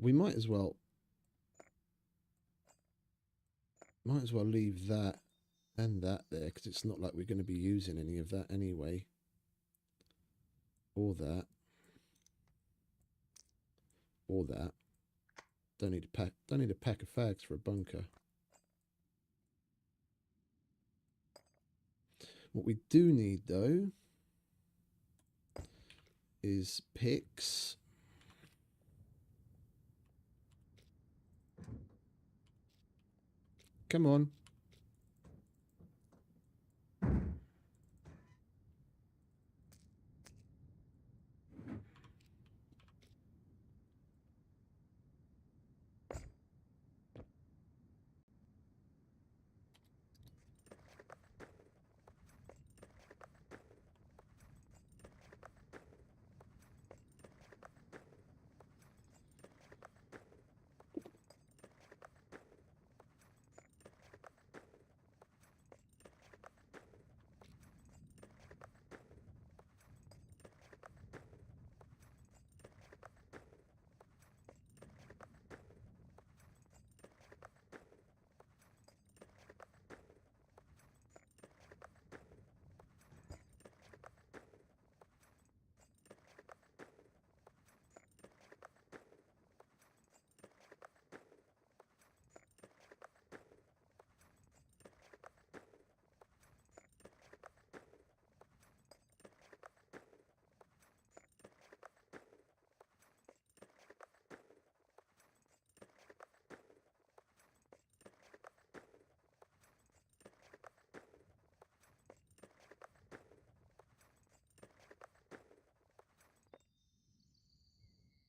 Speaker 2: We might as well leave that and that there, because it's not like we're going to be using any of that anyway. Or that. Or that. Don't need a pack of fags for a bunker. What we do need though is picks. Come on.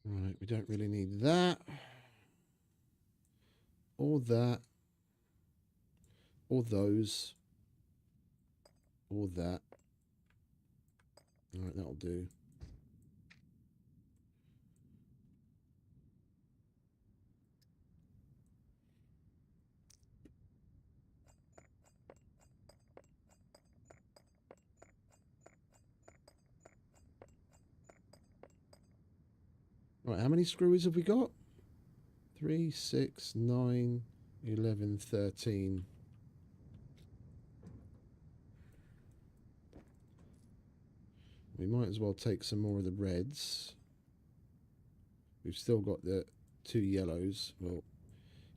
Speaker 2: Right, we don't really need that. Or that. Or those. Or that. Alright, that'll do. Right, how many screws have we got? 3, 6, 9, 11, 13. We might as well take some more of the reds. We've still got the 2 yellows. We'll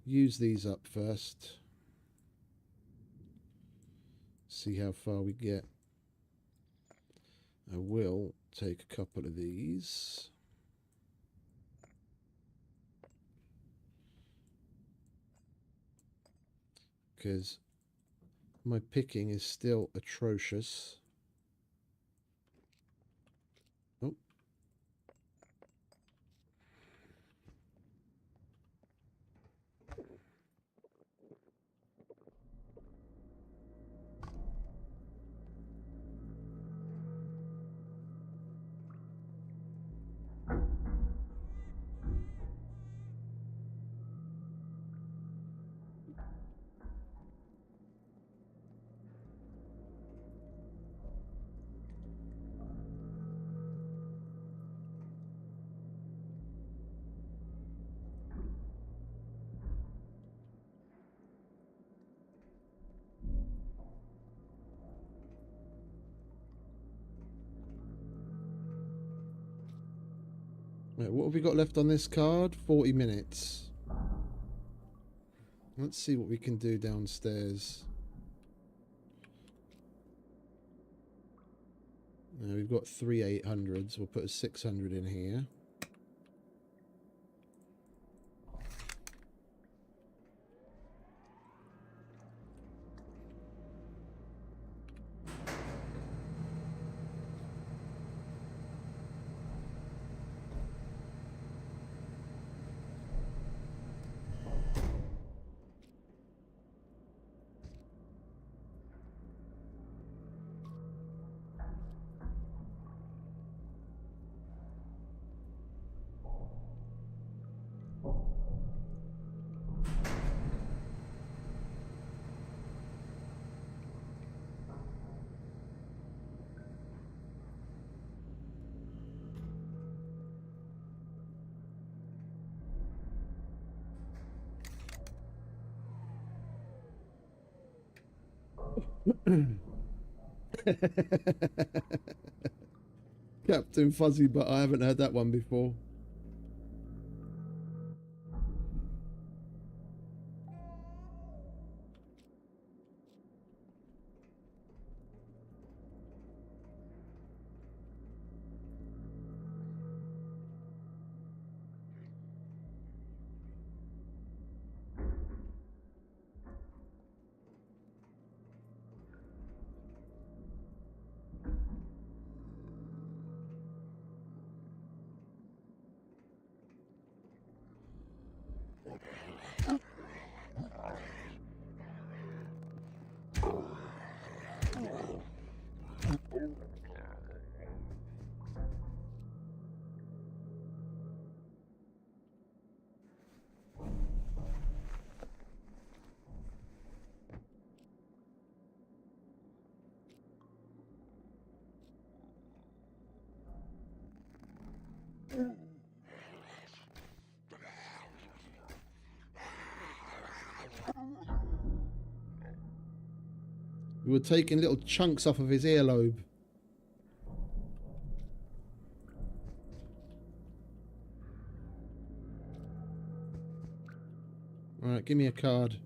Speaker 2: use these up first. See how far we get. I will take a couple of these. Because my picking is still atrocious. Oh. Right, what have we got left on this card? 40 minutes. Let's see what we can do downstairs. Now we've got 3 800s. We'll put a 600 in here. Captain Fuzzy, but I haven't heard that one before. We were taking little chunks off of his earlobe. Alright, give me a card.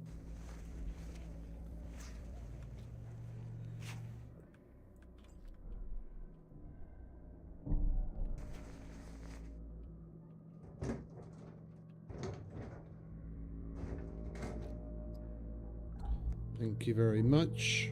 Speaker 2: Thank you very much.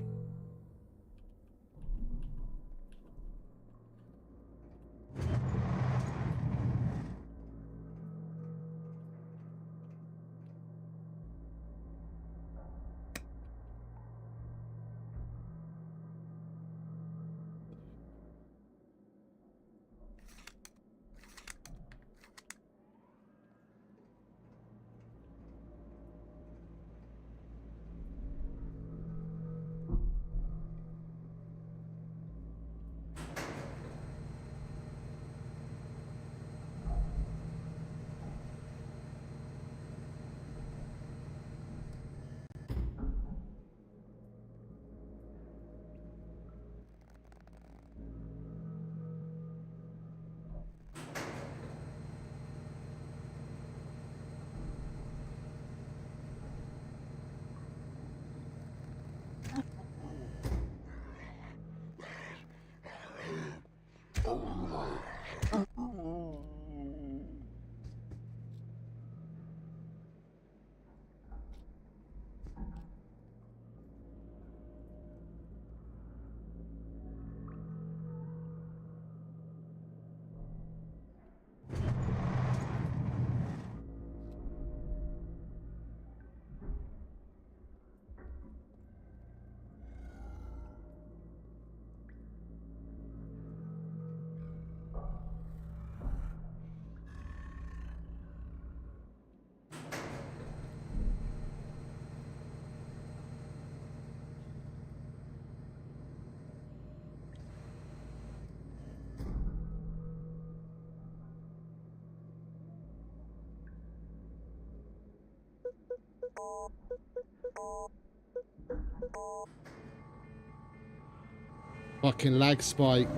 Speaker 2: Fucking lag spike.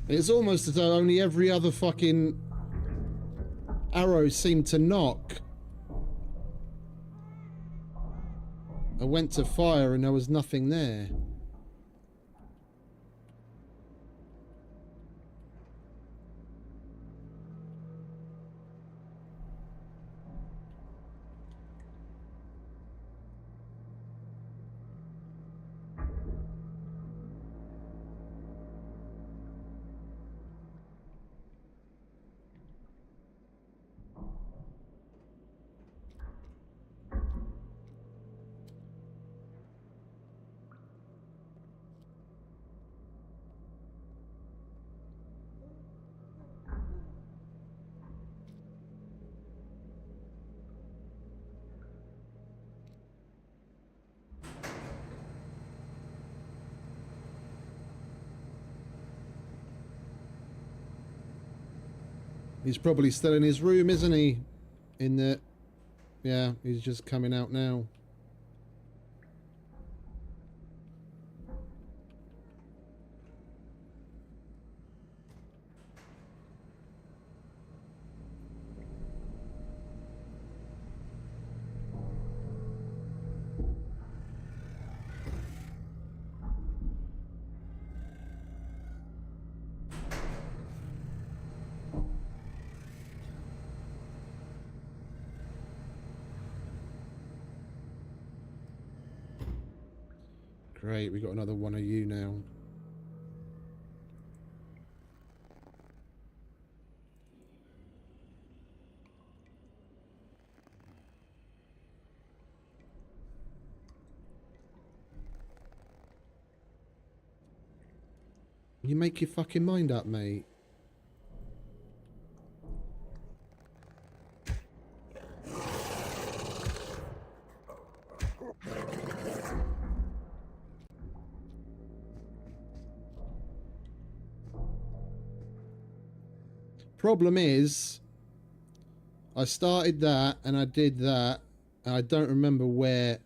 Speaker 2: It's almost as though only every other fucking arrow seemed to knock. I went to fire and there was nothing there. He's probably still in his room, isn't he? In the... Yeah, he's just coming out now. Great, we got another one of you now. You make your fucking mind up, mate. Problem is, I started that and I did that, and I don't remember where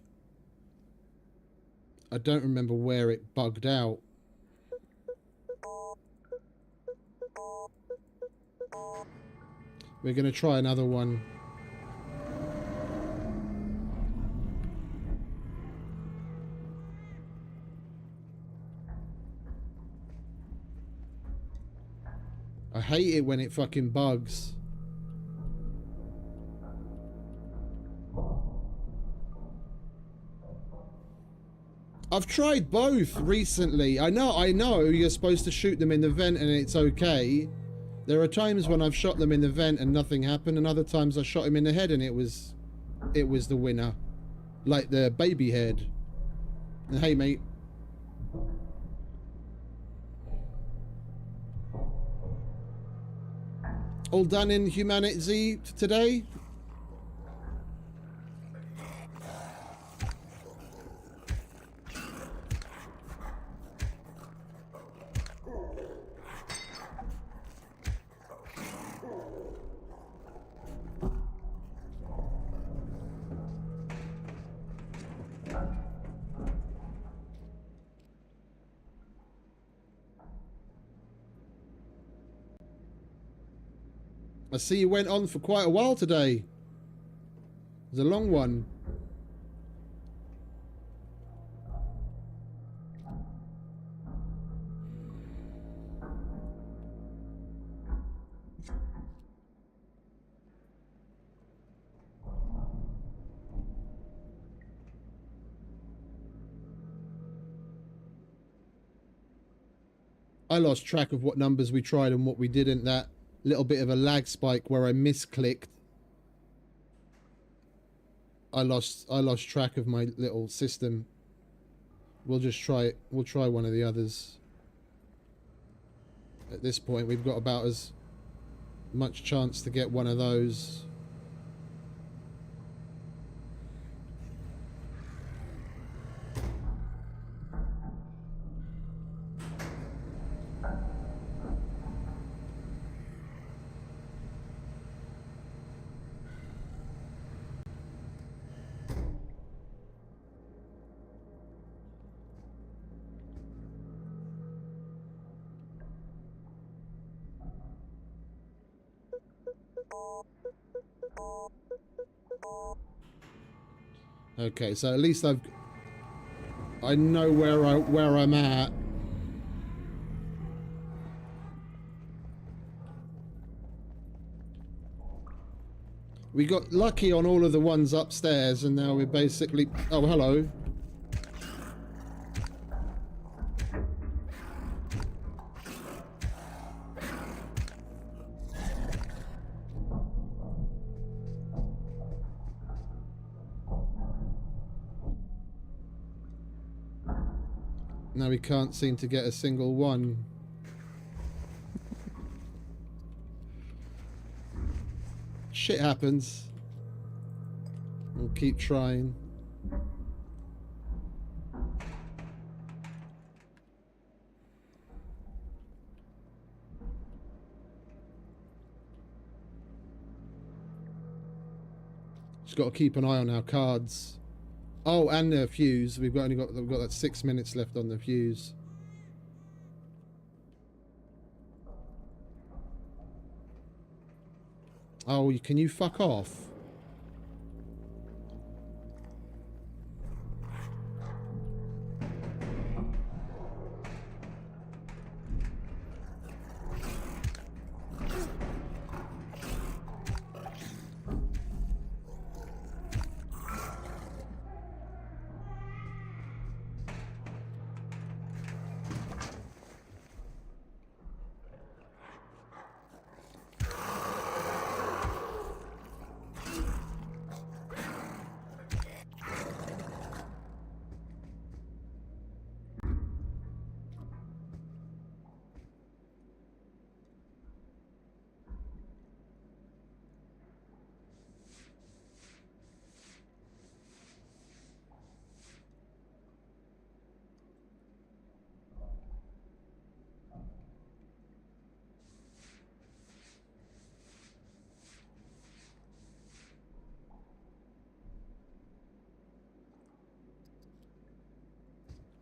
Speaker 2: it bugged out. We're gonna try another one. I hate it when it fucking bugs. I've tried both recently. I know you're supposed to shoot them in the vent and it's okay. There are times when I've shot them in the vent and nothing happened, and other times I shot him in the head and it was the winner. Like the baby head. Hey mate. All done in humanity today? I see you went on for quite a while today. It was a long one. I lost track of what numbers we tried and what we didn't. That little bit of a lag spike where I misclicked. I lost track of my little system. We'll just try it. We'll try one of the others. At this point, we've got about as much chance to get one of those. Okay, so at least I know where I'm at. We got lucky on all of the ones upstairs, and now we're basically... Oh, hello. Now we can't seem to get a single one. Shit happens. We'll keep trying. got to keep an eye on our cards. Oh, and the fuse. We've got like 6 minutes left on the fuse. Oh, can you fuck off?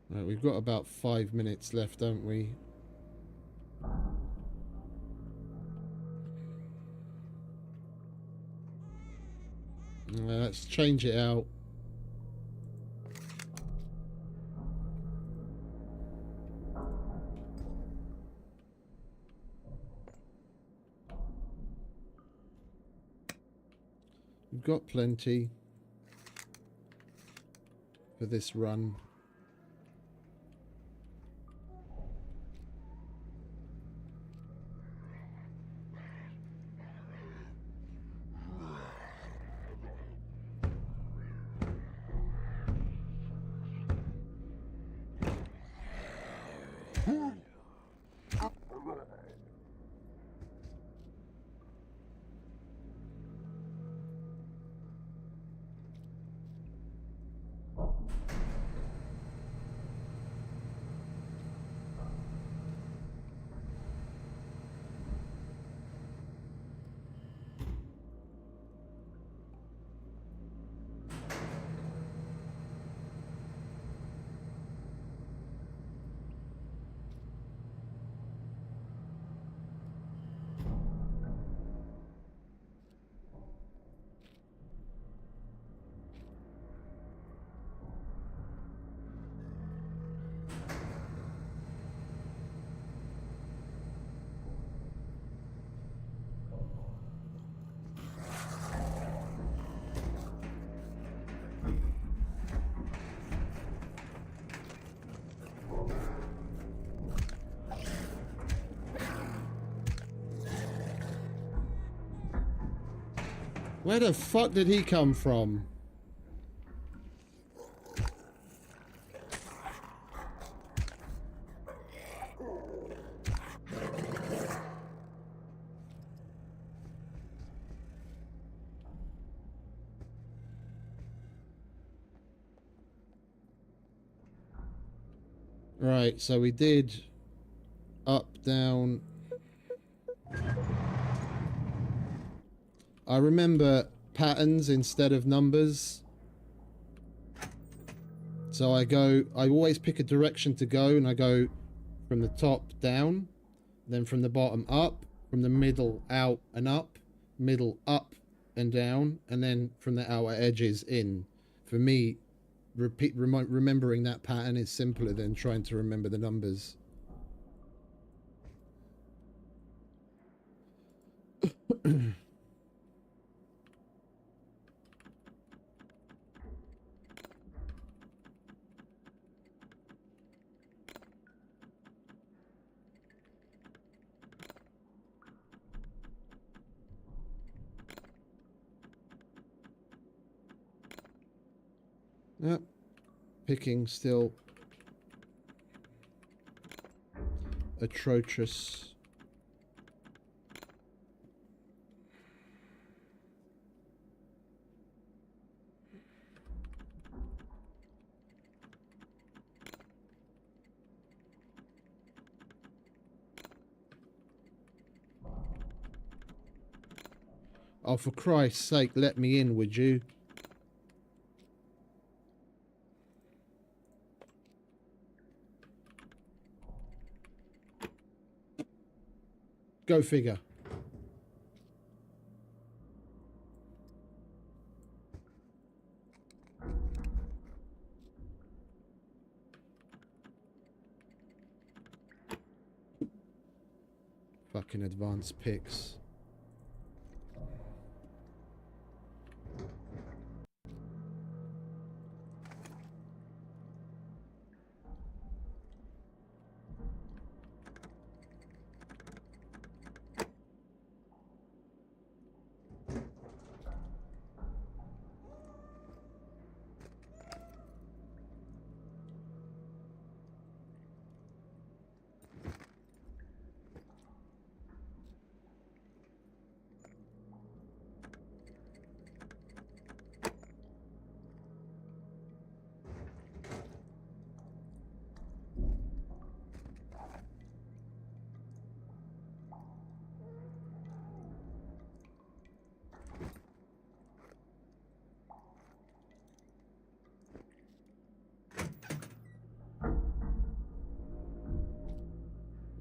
Speaker 2: Right, we've got about 5 minutes left, don't we? Let's change it out. We've got plenty for this run. Where the fuck did he come from? Right, so we did up, down. I remember patterns instead of numbers. So I always pick a direction to go, and I go from the top down, then from the bottom up, from the middle out and up, middle up and down, and then from the outer edges in. For me, remembering that pattern is simpler than trying to remember the numbers. Yep. Picking still atrocious. Oh, for Christ's sake, let me in, would you? Go figure. Fucking advanced picks.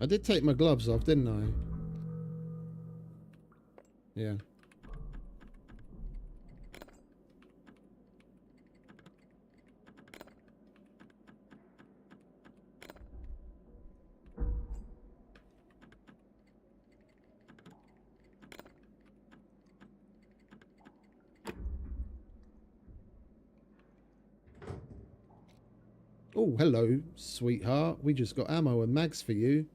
Speaker 2: I did take my gloves off, didn't I? Yeah. Oh, hello, sweetheart. We just got ammo and mags for you.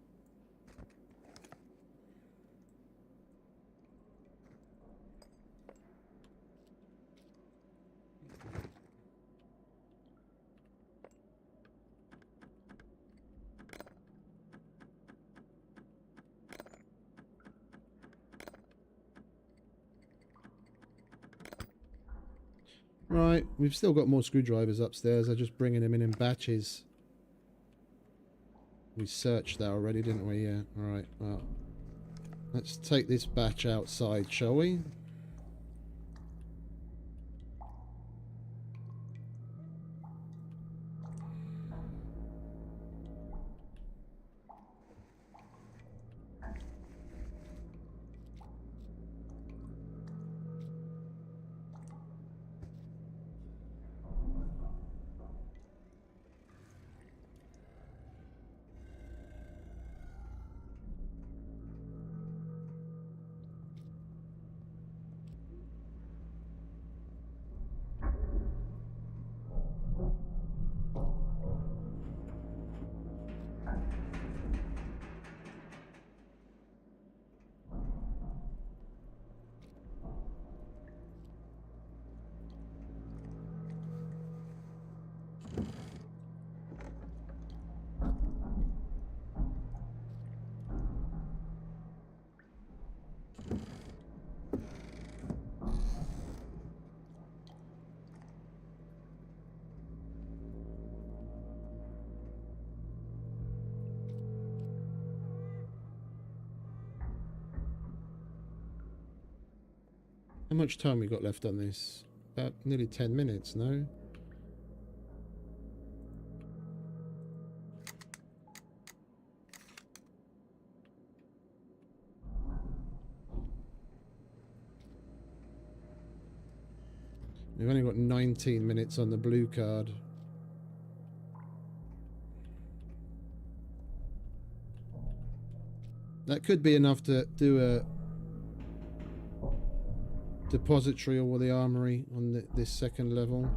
Speaker 2: Right, we've still got more screwdrivers upstairs. I'm just bringing them in batches. We searched that already, didn't we? Yeah. Alright, well. Let's take this batch outside, shall we? How much time we got left on this? About nearly 10 minutes, no? We've only got 19 minutes on the blue card. That could be enough to do a depository or the armory on this second level.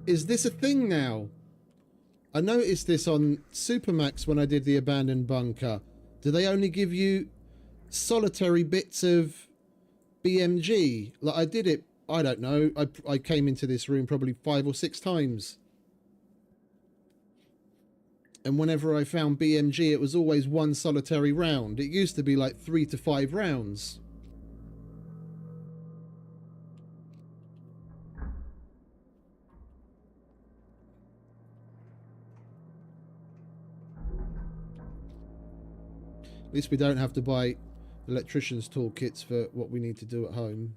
Speaker 2: Is this a thing now? I noticed this on Supermax when I did the abandoned bunker. Do they only give you solitary bits of BMG? Like, I did it, I don't know, I came into this room probably 5 or 6 times. And whenever I found BMG, it was always 1 solitary round. It used to be like 3 to 5 rounds. At least we don't have to buy electrician's toolkits for what we need to do at home.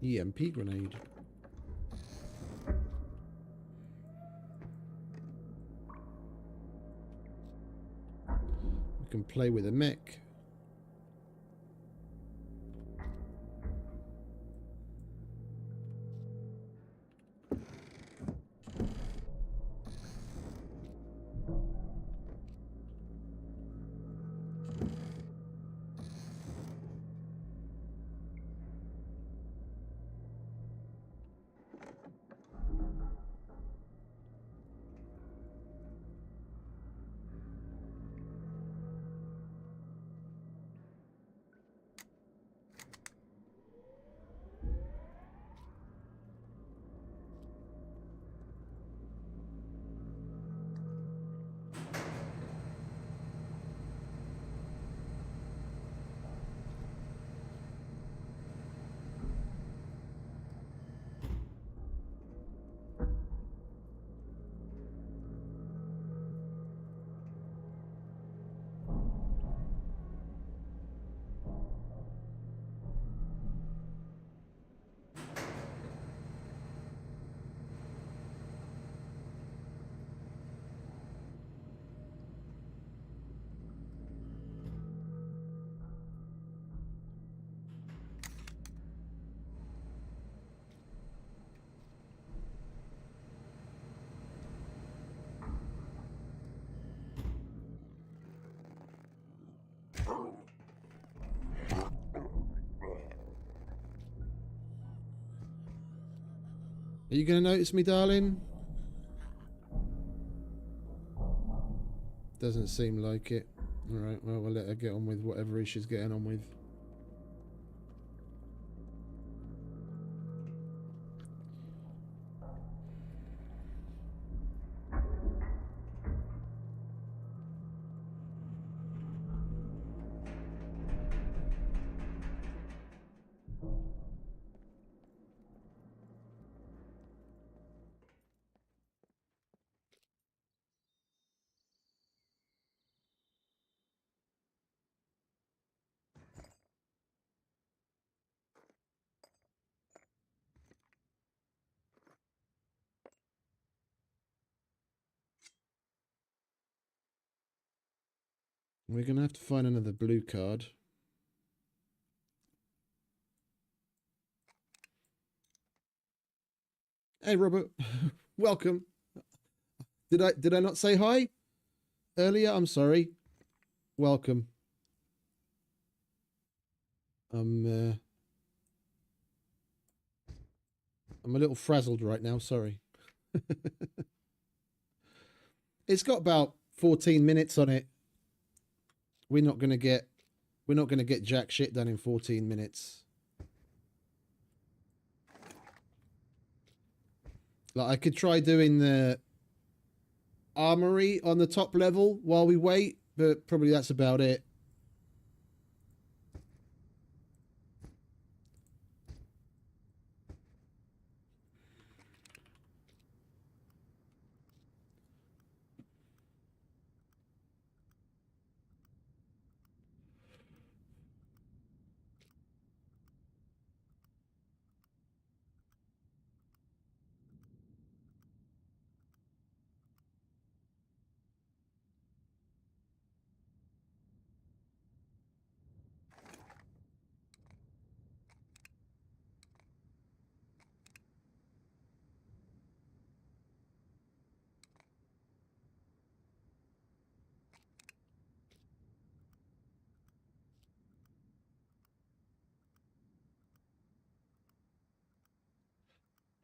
Speaker 2: EMP grenade. We can play with a mech. Are you going to notice me, darling? Doesn't seem like it. Alright, well, we'll let her get on with whatever she's getting on with. We're going to have to find another blue card. Hey, Robert. Welcome. Did I not say hi earlier? I'm sorry. Welcome. I'm a little frazzled right now, sorry. It's got about 14 minutes on it. We're not gonna get jack shit done in 14 minutes. Like, I could try doing the armory on the top level while we wait, but probably that's about it.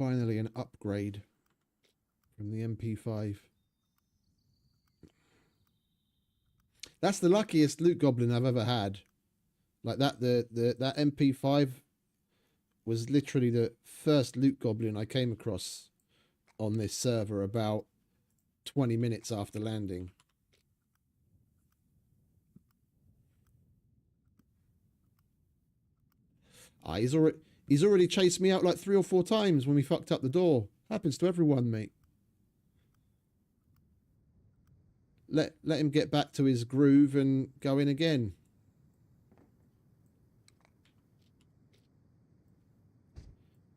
Speaker 2: Finally, an upgrade from the MP5. That's the luckiest loot goblin I've ever had. Like that, that MP5 was literally the first loot goblin I came across on this server about 20 minutes after landing. Ah, he's already chased me out like 3 or 4 times when we fucked up the door. Happens to everyone, mate. Let him get back to his groove and go in again.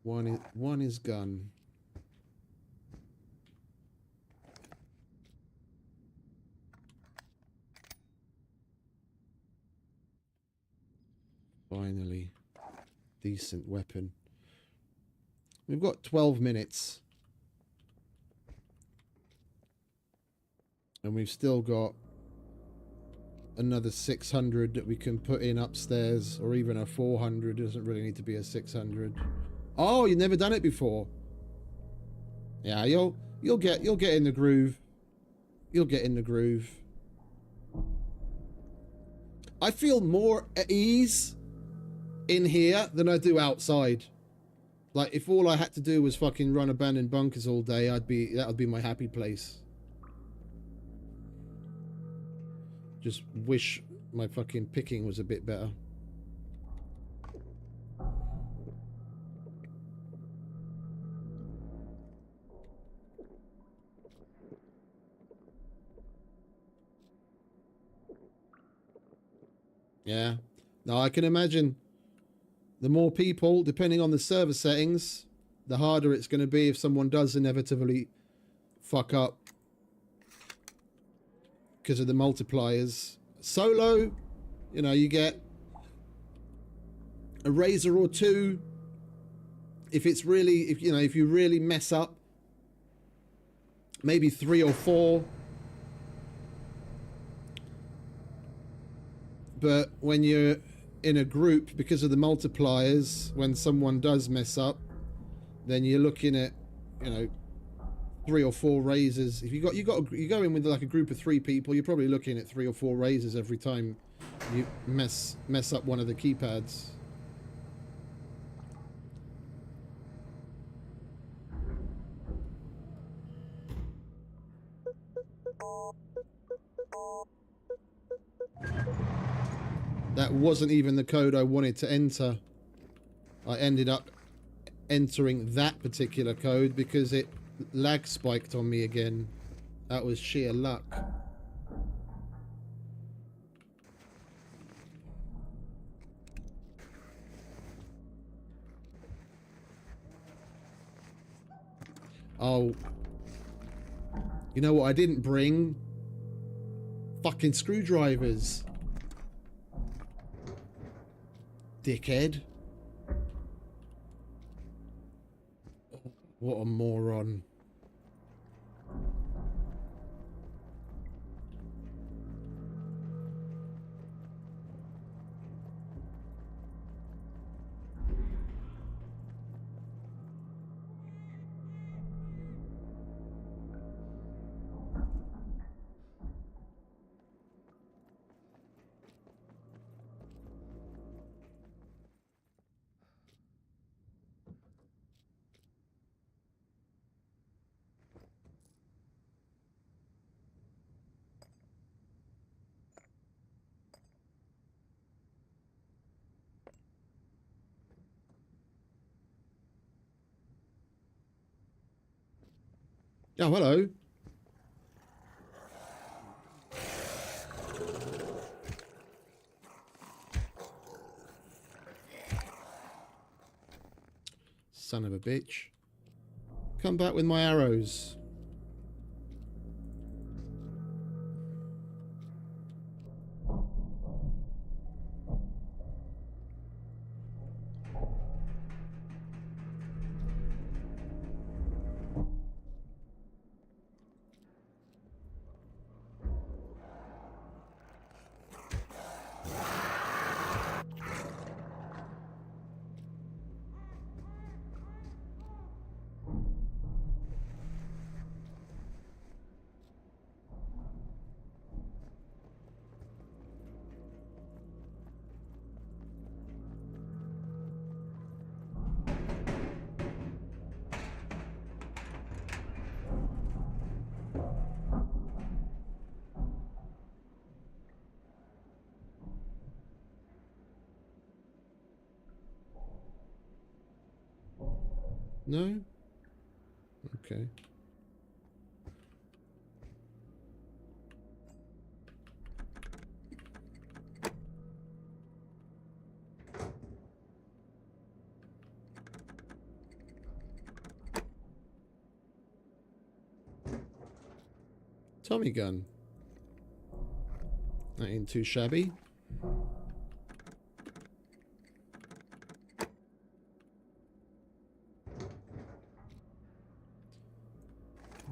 Speaker 2: One is gone. Finally, decent weapon. We've got 12 minutes. And we've still got another 600 that we can put in upstairs, or even a 400. It doesn't really need to be a 600. Oh, you've never done it before. Yeah, you'll get in the groove. You'll get in the groove. I feel more at ease in here than I do outside. Like if all I had to do was fucking run abandoned bunkers all day, that would be my happy place. Just wish my fucking picking was a bit better. Yeah. Now I can imagine the more people, depending on the server settings, the harder it's going to be if someone does inevitably fuck up because of the multipliers. Solo, you know, you get a razor or two. If it's really, if you really mess up, maybe 3 or 4. But when you're in a group, because of the multipliers, when someone does mess up, then you're looking at, 3 or 4 razors. If you go in with like a group of 3 people, you're probably looking at 3 or 4 razors every time you mess up one of the keypads. That wasn't even the code I wanted to enter. I ended up entering that particular code because it lag spiked on me again. That was sheer luck. Oh. You know what I didn't bring? Fucking screwdrivers. Dickhead. What a moron. Oh, hello. Son of a bitch. Come back with my arrows. No? Okay. Tommy gun. That ain't too shabby.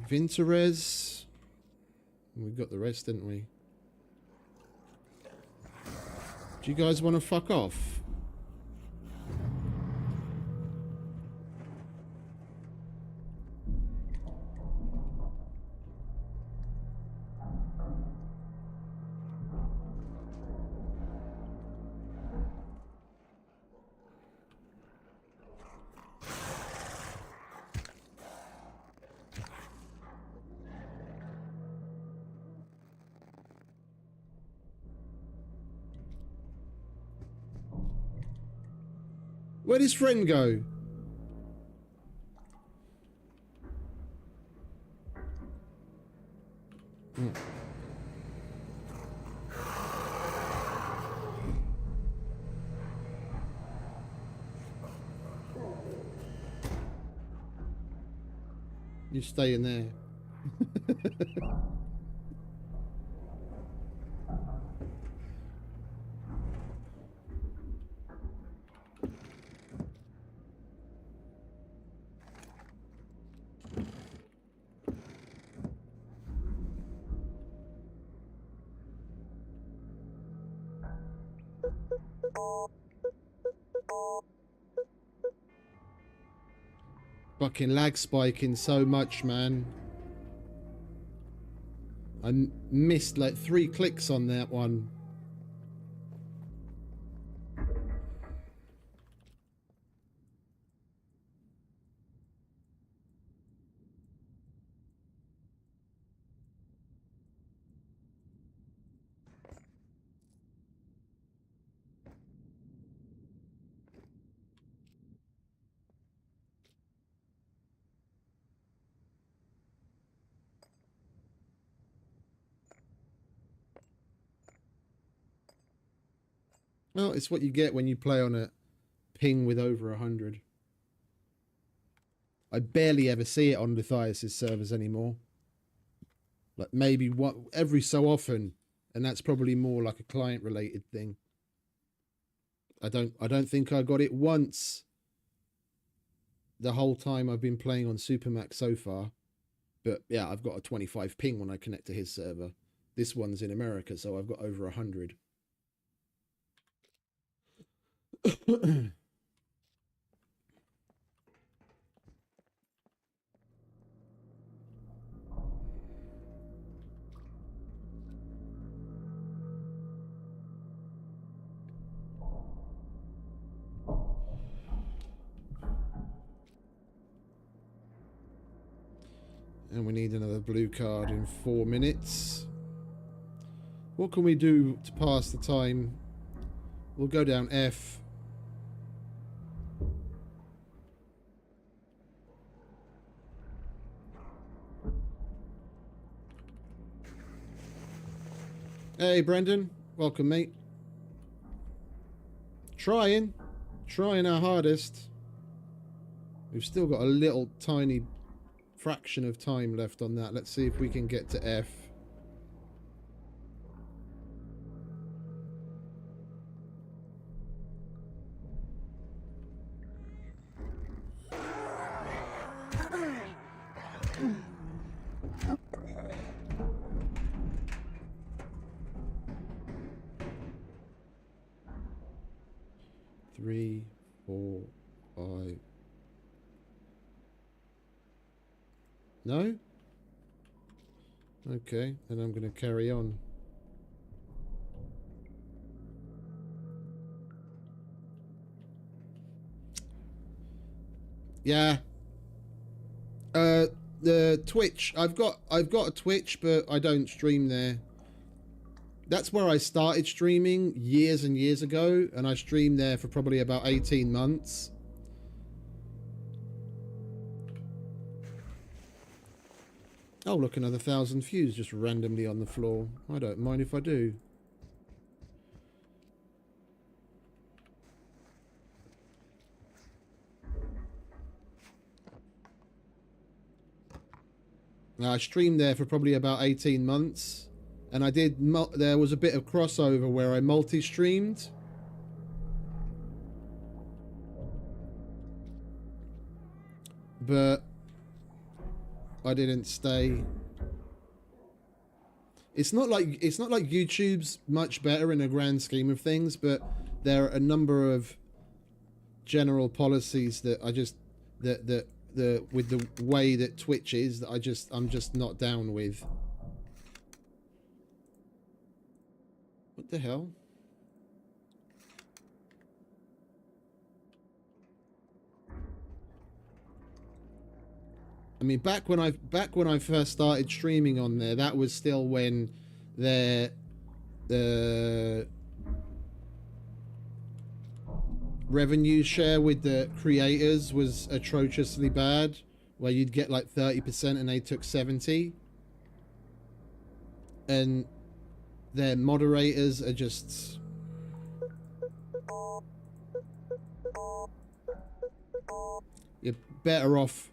Speaker 2: Vinterez. We got the rest, didn't we? Do you guys want to fuck off? Where'd his friend go? You stay in there. Fucking lag spiking so much, man. I missed like 3 clicks on that one. Well, it's what you get when you play on a ping with over 100. I barely ever see it on Lithias's servers anymore. Like maybe every so often, and that's probably more like a client-related thing. I don't think I got it once the whole time I've been playing on Supermax so far. But yeah, I've got a 25 ping when I connect to his server. This one's in America, so I've got over 100. And we need another blue card in 4 minutes. What can we do to pass the time? We'll go down F. Hey, Brendan. Welcome, mate. Trying our hardest. We've still got a little tiny fraction of time left on that. Let's see if we can get to F. Three, 4, 5. No? Okay, then I'm going to carry on. Yeah. The Twitch. I've got a Twitch, but I don't stream there. That's where I started streaming years and years ago, and I streamed there for probably about 18 months. Oh, look, another 1,000 fuse just randomly on the floor. I don't mind if I do. Now, I streamed there for probably about 18 months. And I did... there was a bit of crossover where I multi-streamed. But I didn't stay. It's not like YouTube's much better in a grand scheme of things, but there are a number of general policies that I just that with the way that Twitch is that I'm just not down with. What the hell? I mean, back when I first started streaming on there, that was still when the revenue share with the creators was atrociously bad, where you'd get like 30% and they took 70%, and their moderators are just you're better off.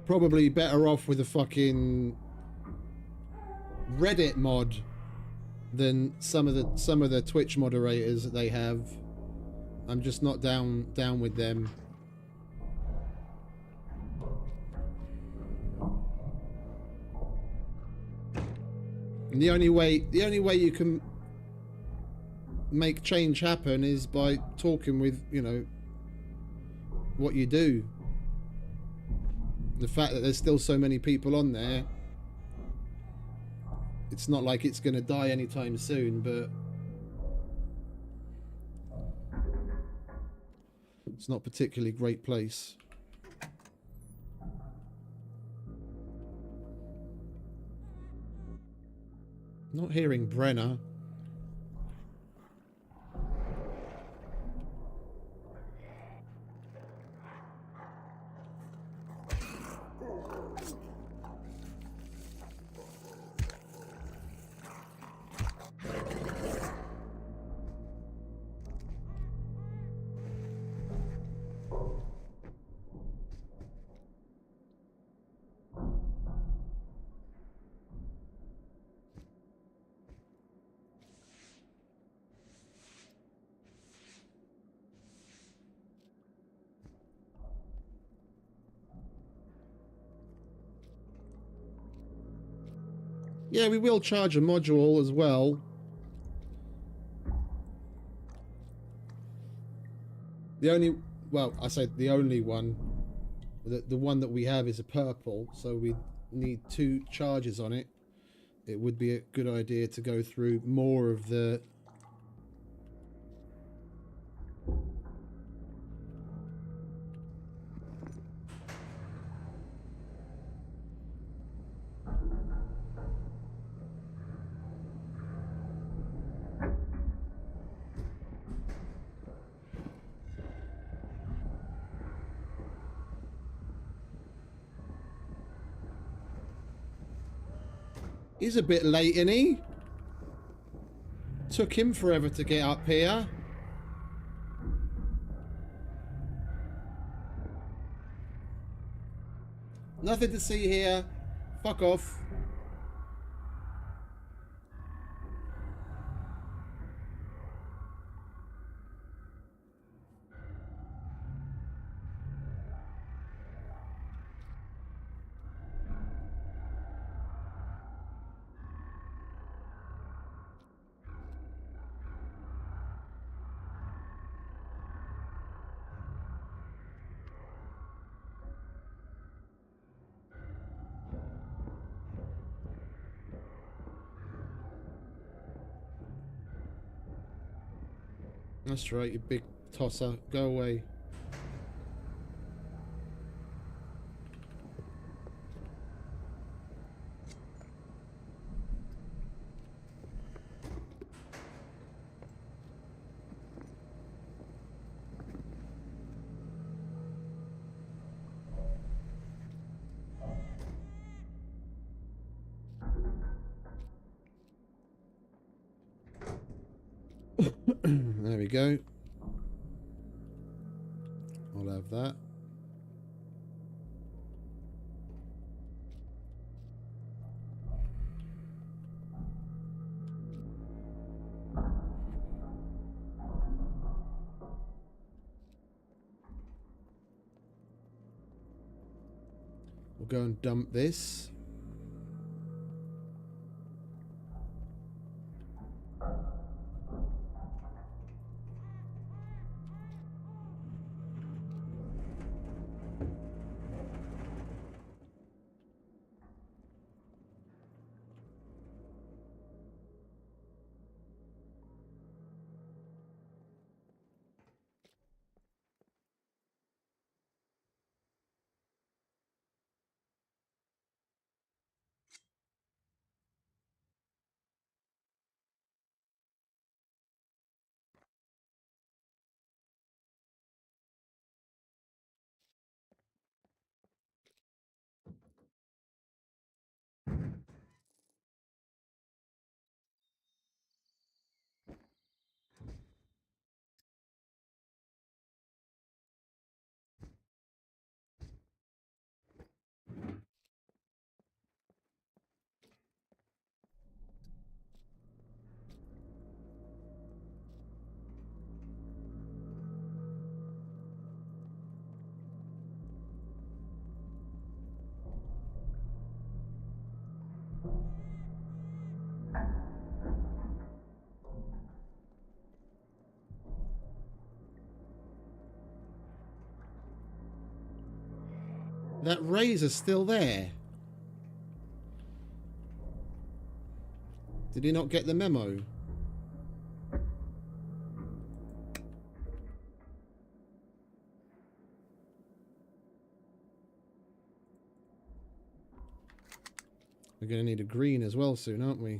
Speaker 2: Probably better off with a fucking Reddit mod than some of the Twitch moderators that they have. I'm just not down with them. And the only way you can make change happen is by talking with, you know, what you do. The fact that there's still so many people on there, it's not like it's going to die anytime soon, but it's not a particularly great place. Not hearing Brenner. Yeah, we will charge a module as well. The only, well, I say the only one, the one that we have is a purple, so we need 2 charges on it. It would be a good idea to go through more of the He's a bit late, isn't he? Took him forever to get up here. Nothing to see here. Fuck off. That's right, you big tosser. Go away. we go. I'll have that. We'll go and dump this. That razor's still there. Did he not get the memo? We're going to need a green as well soon, aren't we?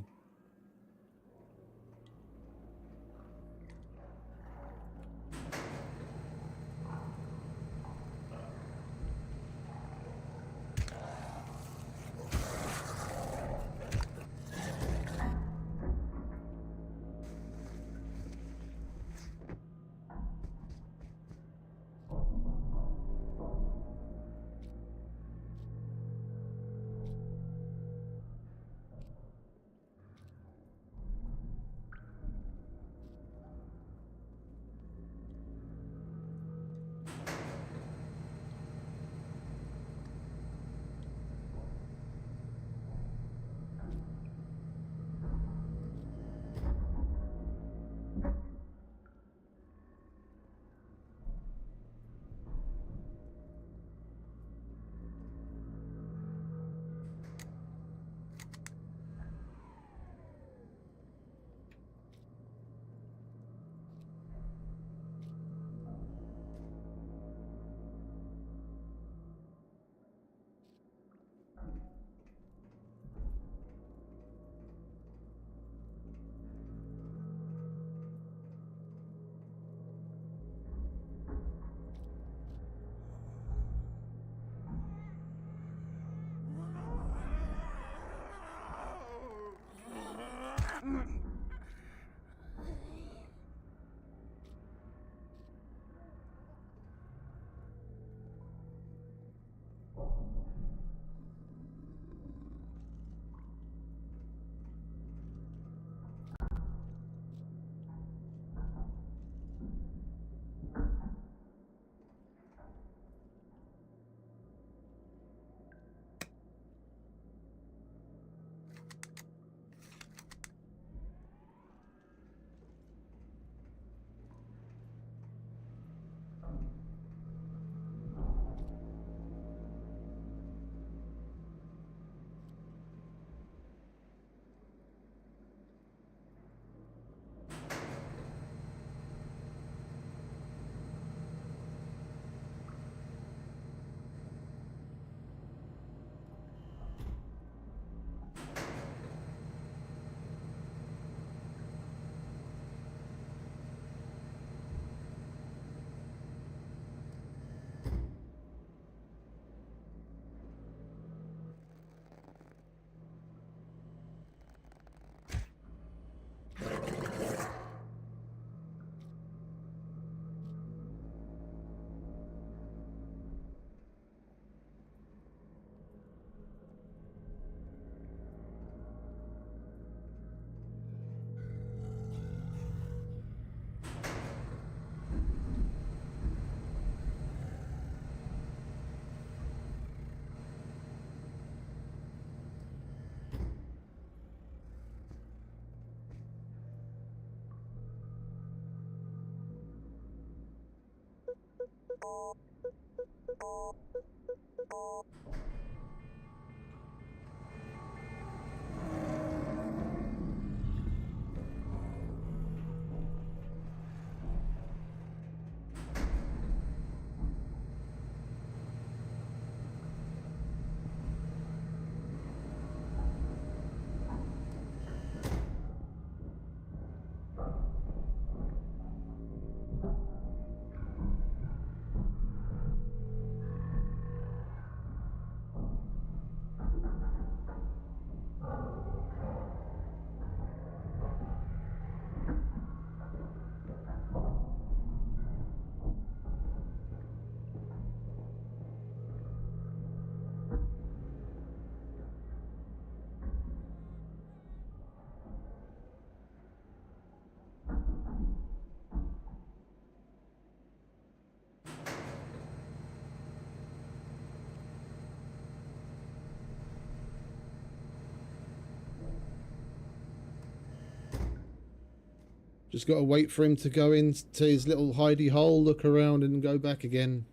Speaker 2: Just got to wait for him to go into his little hidey hole, look around, and go back again.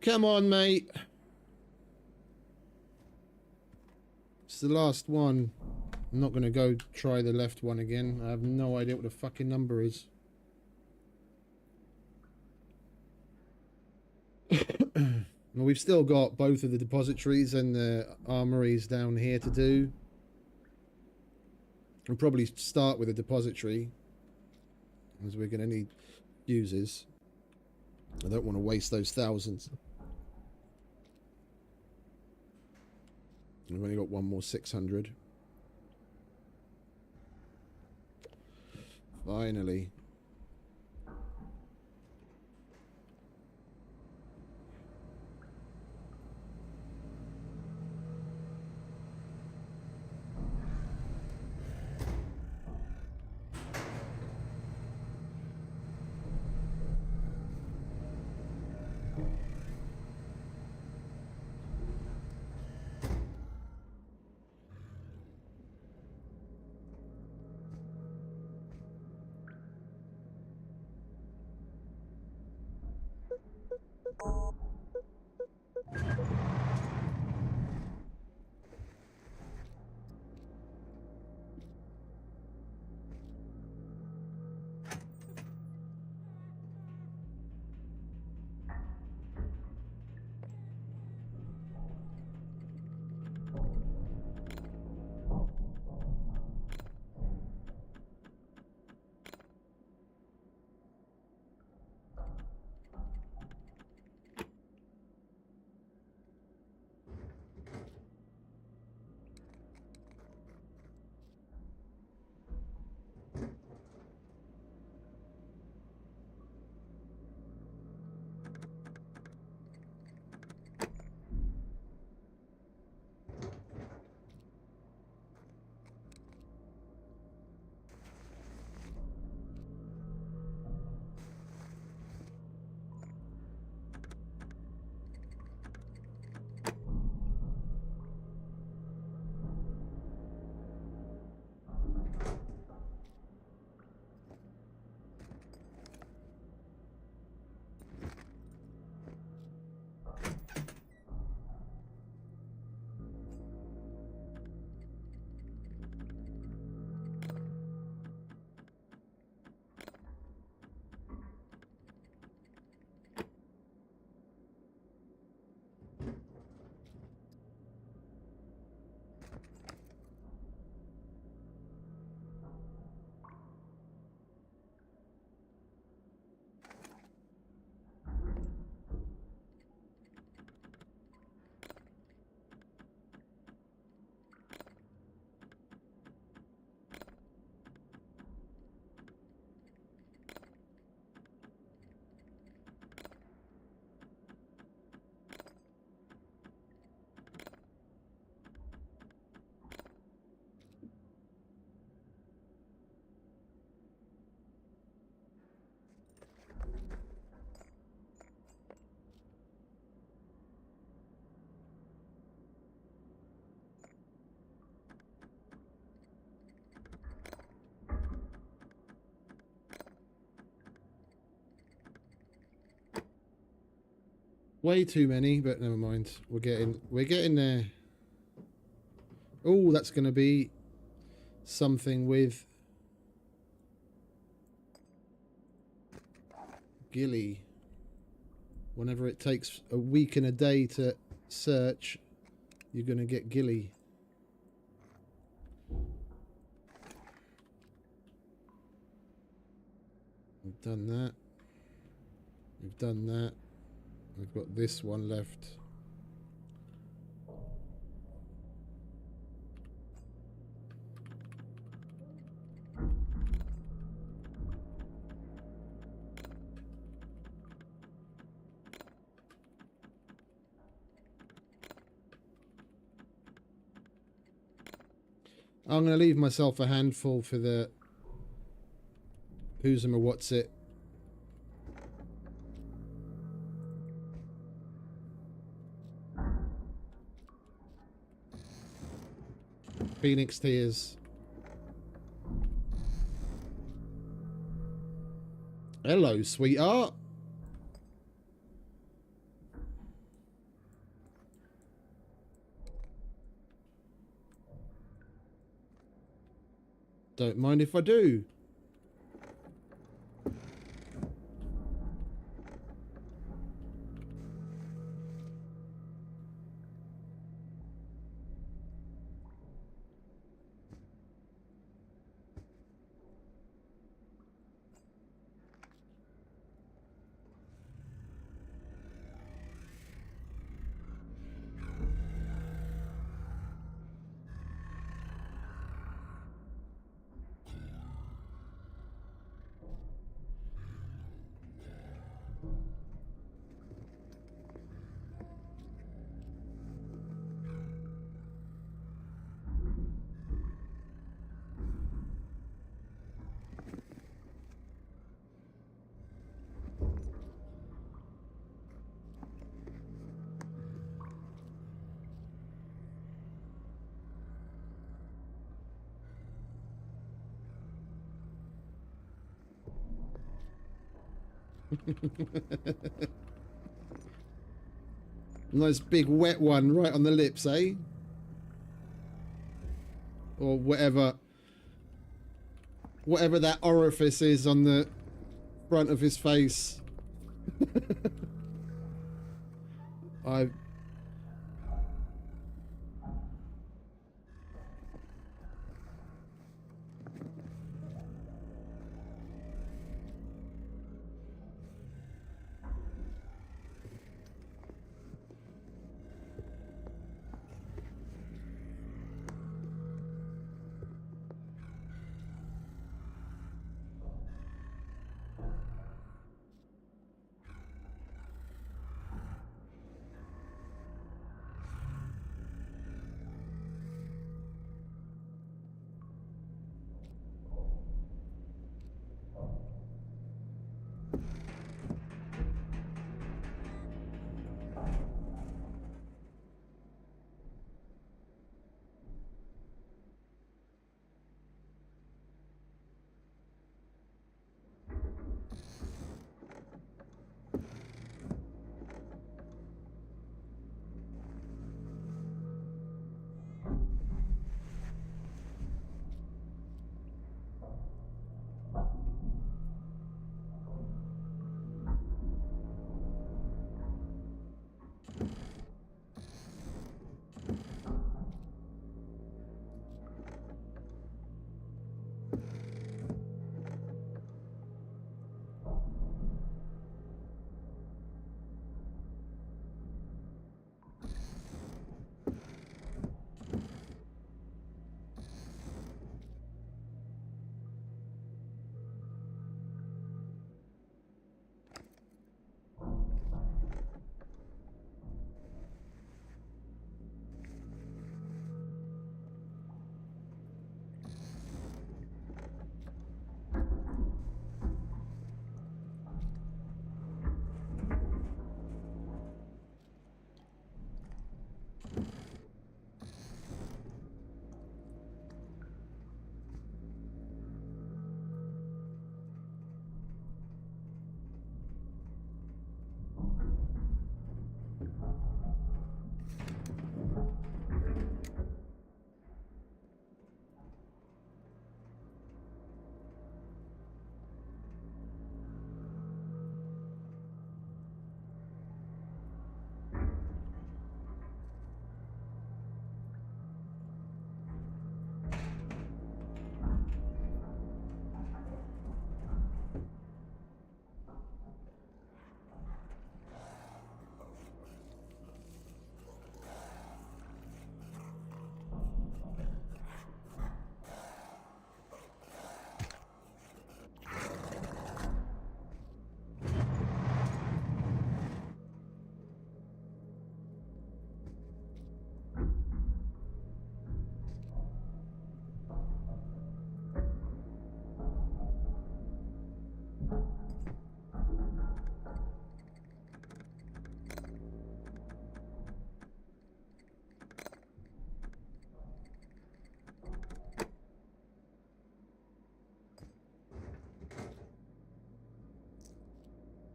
Speaker 2: Come on, mate. It's the last one. I'm not going to go try the left one again. I have no idea what the fucking number is. Well, we've still got both of the depositories and the armories down here to do. We'll probably start with a depository, as we're going to need fuses. I don't want to waste those thousands. We've only got one more 600. Finally. Way too many, but never mind. We're getting there. Oh, that's going to be something with Gilly. Whenever it takes a week and a day to search, you're going to get Gilly. We've done that. We've done that. We've got this one left. I'm going to leave myself a handful for the who's and what's it. Phoenix Tears. Hello, sweetheart. Don't mind if I do. Nice big wet one right on the lips, eh? Or whatever that orifice is on the front of his face. I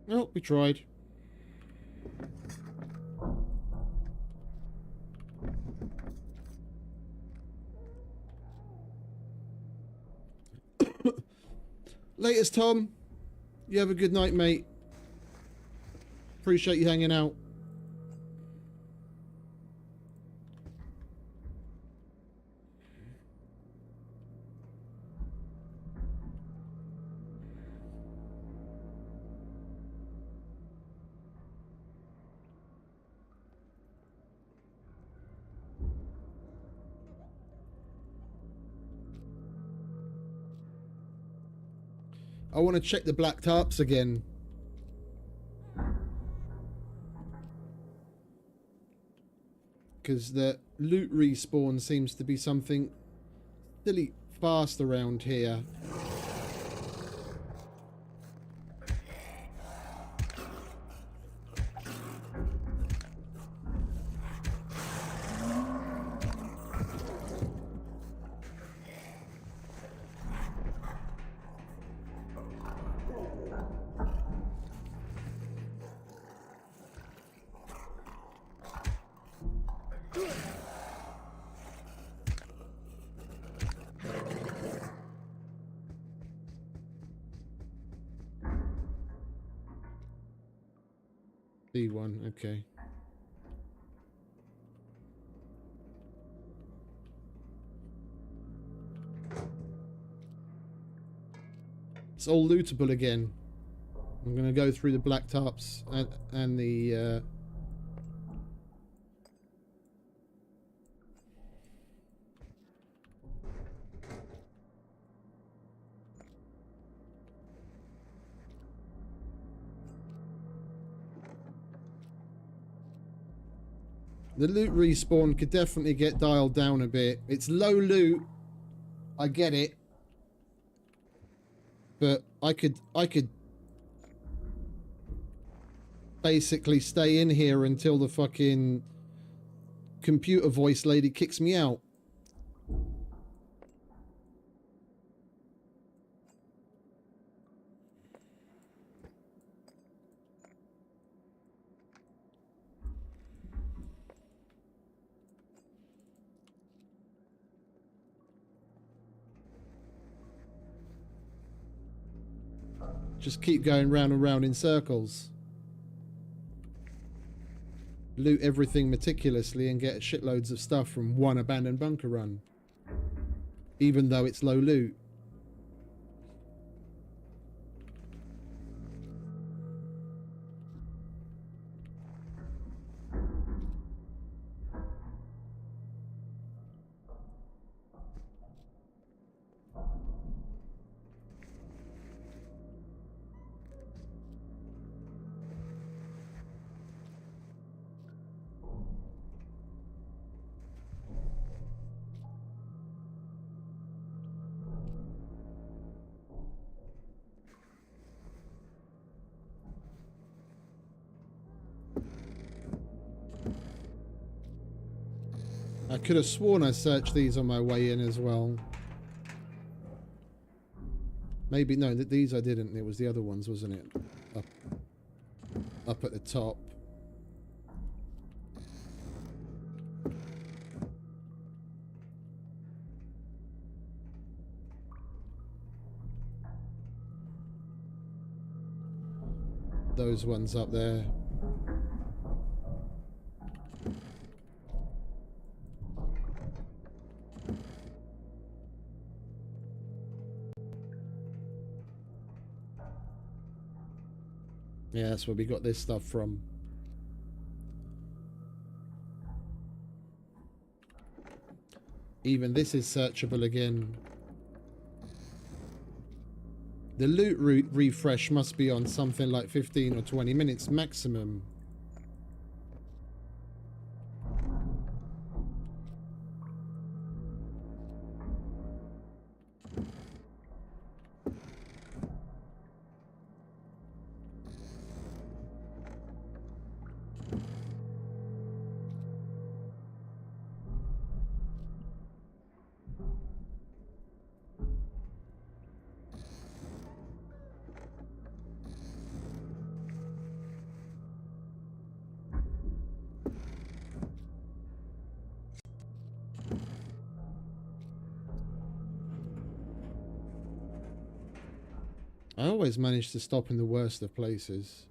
Speaker 2: Oh, we tried. Latest, Tom. You have a good night, mate. Appreciate you hanging out. I want to check the black tarps again. Because the loot respawn seems to be something silly fast around here. C1, okay. It's all lootable again. I'm going to go through the black tarps and the... The loot respawn could definitely get dialed down a bit. It's low loot. I get it. But I could basically stay in here until the fucking computer voice lady kicks me out. Just keep going round and round in circles. Loot everything meticulously and get shitloads of stuff from one abandoned bunker run. Even though it's low loot. I could have sworn I searched these on my way in as well. Maybe, no, these I didn't. It was the other ones, wasn't it? Up at the top. Those ones up there. Yeah, that's where we got this stuff from. Even this is searchable again. The loot route refresh must be on something like 15 or 20 minutes maximum. I always manage to stop in the worst of places.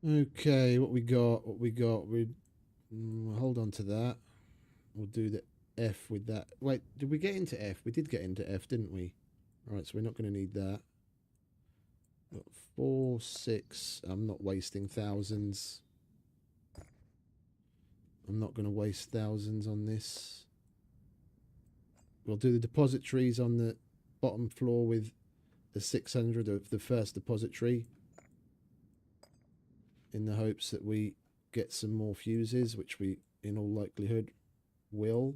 Speaker 2: Okay, what we got? Hold on to that. We'll do the F with that. Wait, did we get into F? We did get into F, didn't we? All right, so we're not going to need that. Got 4, 6. I'm not wasting thousands. I'm not going to waste thousands on this. We'll do the depositories on the bottom floor with the 600 of the first depository, in the hopes that we get some more fuses, which we, in all likelihood, will.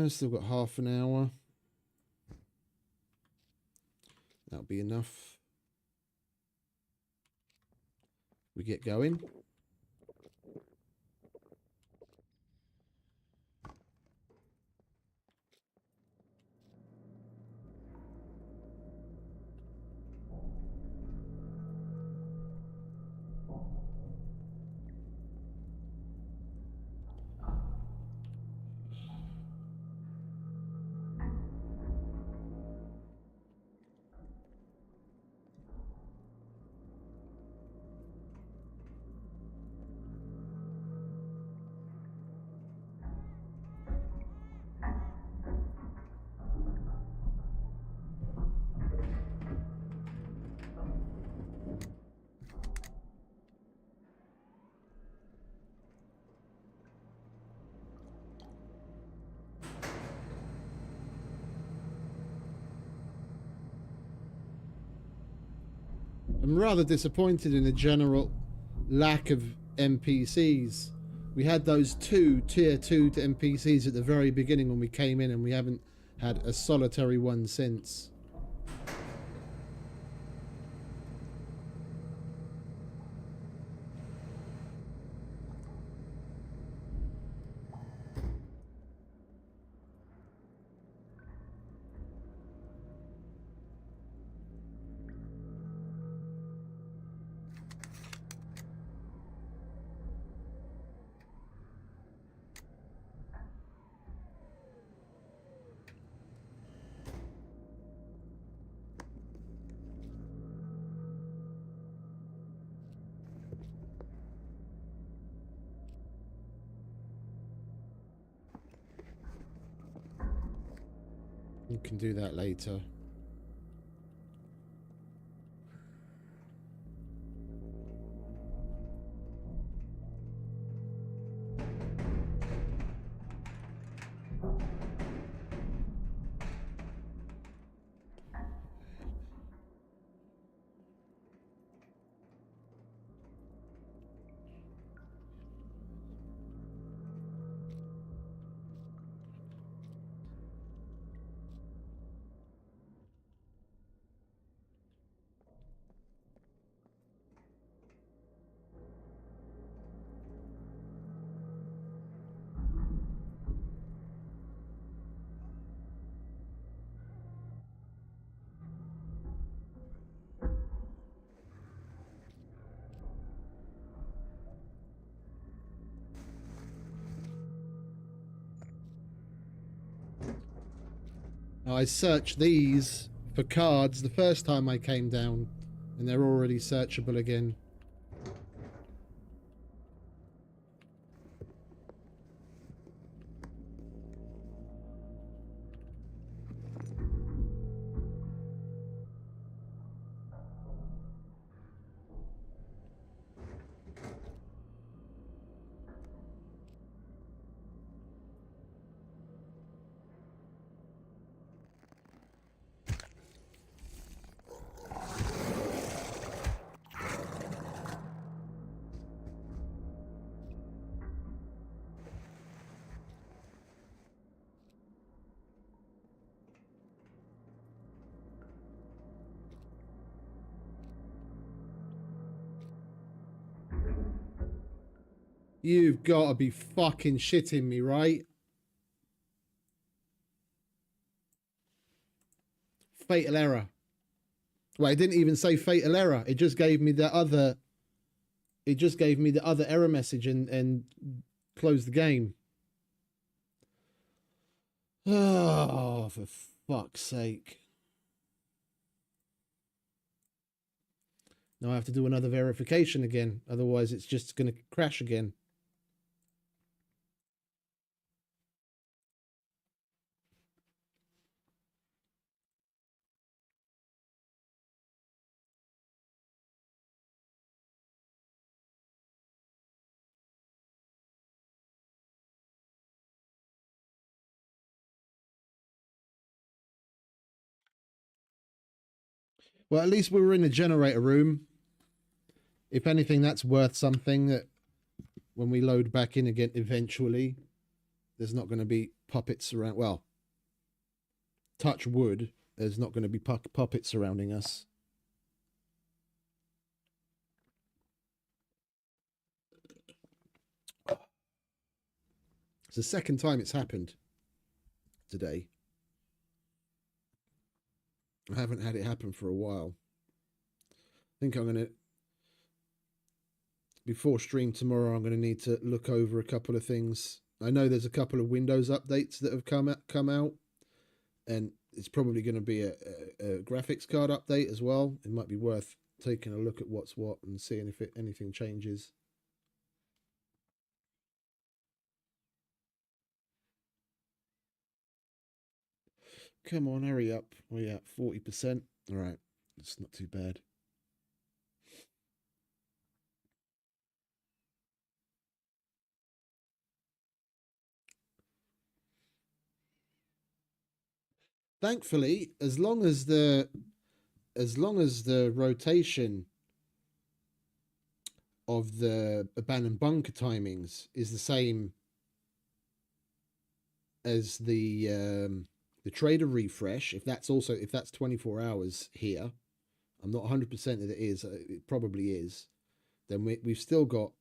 Speaker 2: Still got half an hour. That'll be enough. We get going. I'm rather disappointed in the general lack of NPCs. We had those 2 tier 2 to NPCs at the very beginning when we came in, and we haven't had a solitary one since. You can do that later. I searched these for cards the first time I came down, and they're already searchable again. You've got to be fucking shitting me, right? Fatal error. Well, it didn't even say fatal error. It just gave me the other. It just gave me the other error message and closed the game. Oh, for fuck's sake. Now I have to do another verification again. Otherwise, it's just going to crash again. Well, at least we were in the generator room. If anything, that's worth something, that when we load back in again eventually, there's not going to be puppets around. Well, touch wood, there's not going to be puppets surrounding us. It's the second time it's happened today. I haven't had it happen for a while. I think I'm going to, before stream tomorrow, I'm going to need to look over a couple of things. I know there's a couple of Windows updates that have come out, and it's probably going to be a graphics card update as well. It might be worth taking a look at what's what and seeing if anything changes. Come on, hurry up. We're at 40%. All right, it's not too bad. Thankfully, as long as the rotation of the abandoned bunker timings is the same as the trader refresh. If that's 24 hours here, I'm not 100% that it is. It probably is. Then we've still got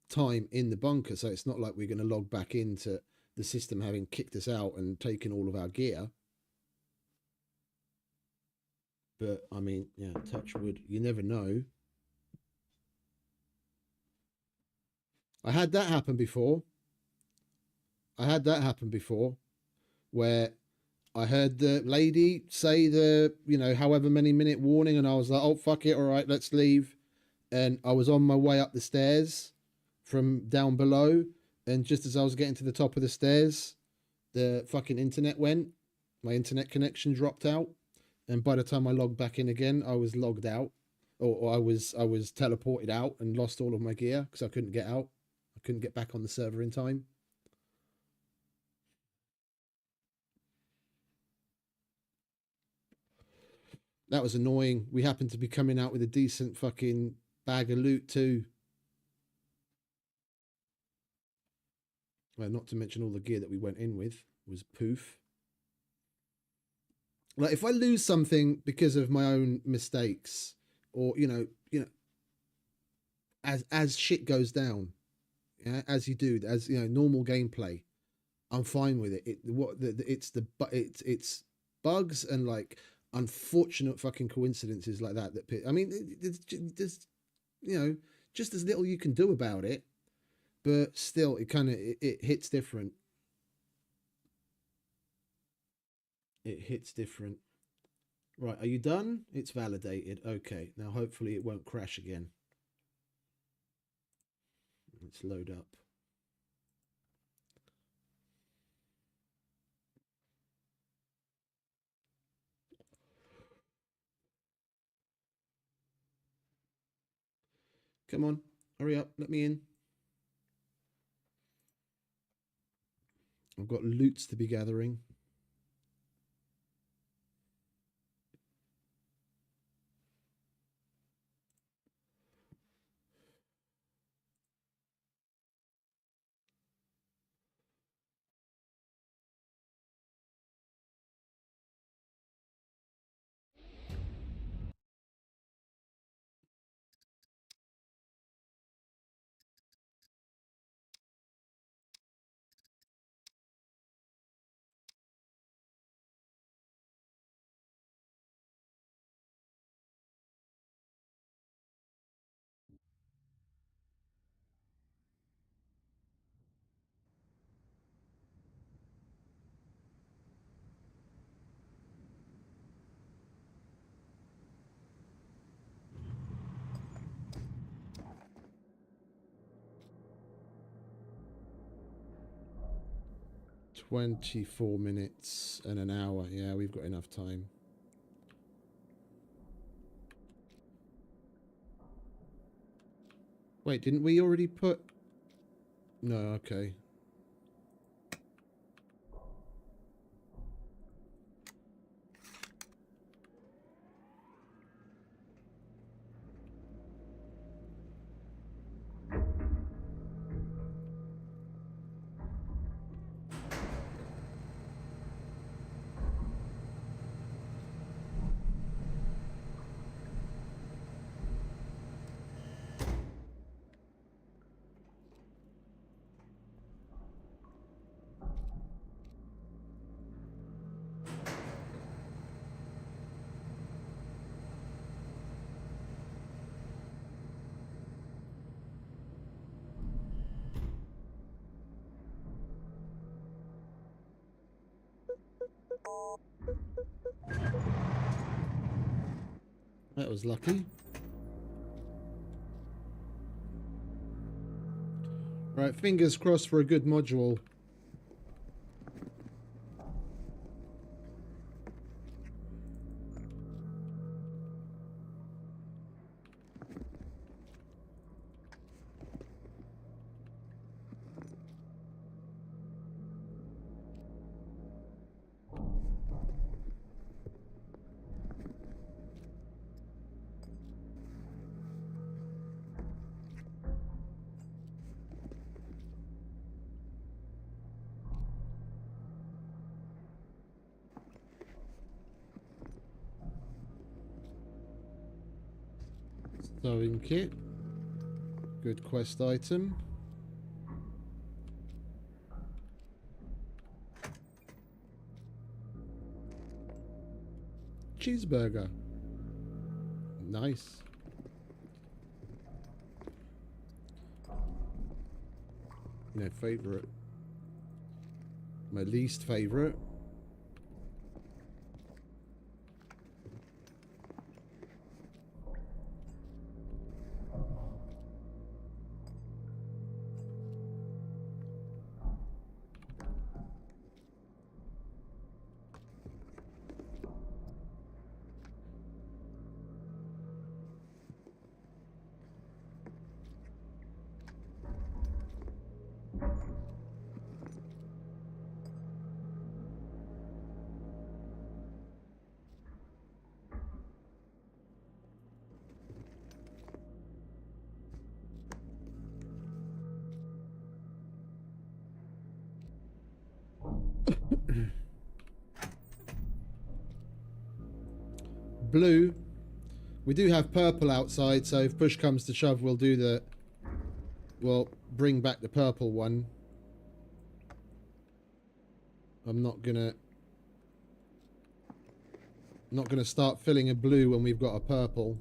Speaker 2: time in the bunker, so it's not like we're going to log back into the system having kicked us out and taken all of our gear. But I mean, yeah, touch wood. You never know. I had that happen before. Where I heard the lady say the, however many minute warning, and I was like, oh, fuck it, all right, let's leave. And I was on my way up the stairs from down below, and just as I was getting to the top of the stairs, the fucking internet went. My internet connection dropped out, and by the time I logged back in again, I was logged out, or I was teleported out and lost all of my gear because I couldn't get out. I couldn't get back on the server in time. That was annoying. We happened to be coming out with a decent fucking bag of loot too. Well, not to mention all the gear that we went in with was poof. Like, if I lose something because of my own mistakes, or as shit goes down, yeah, as you do, as normal gameplay, I'm fine with it. It's bugs and like unfortunate fucking coincidences like that. I mean, there's just as little you can do about it, but still, it hits different. It hits different. Right, are you done? It's validated. Okay, now hopefully it won't crash again. Let's load up. Come on, hurry up, let me in. I've got loots to be gathering. $24 minutes and an hour. Yeah, we've got enough time. Wait, didn't we already put... No, okay. That was lucky. Right, fingers crossed for a good module. Sewing kit. Good quest item. Cheeseburger. Nice. No favorite. My least favorite. Blue. We do have purple outside, so if push comes to shove, we'll do the... We'll bring back the purple one. I'm not gonna start filling a blue when we've got a purple.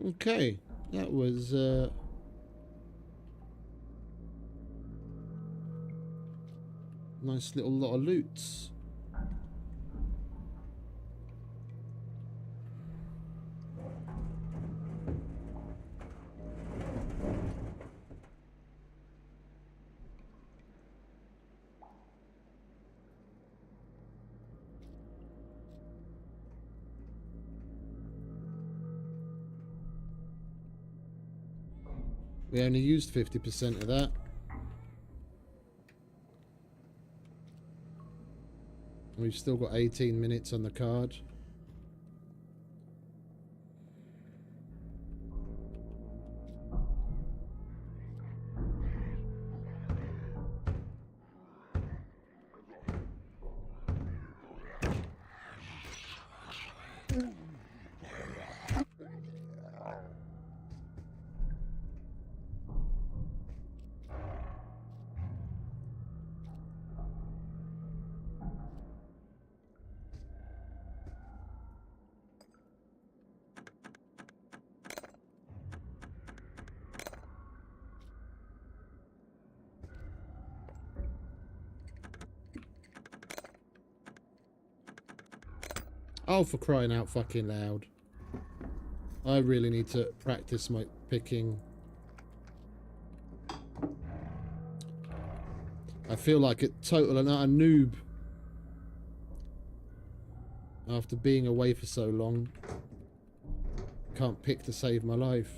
Speaker 2: Okay, that was nice little lot of loots. We only used 50% of that. We've still got 18 minutes on the card. Oh, for crying out fucking loud. I really need to practice my picking. I feel like a total and utter noob. After being away for so long, can't pick to save my life.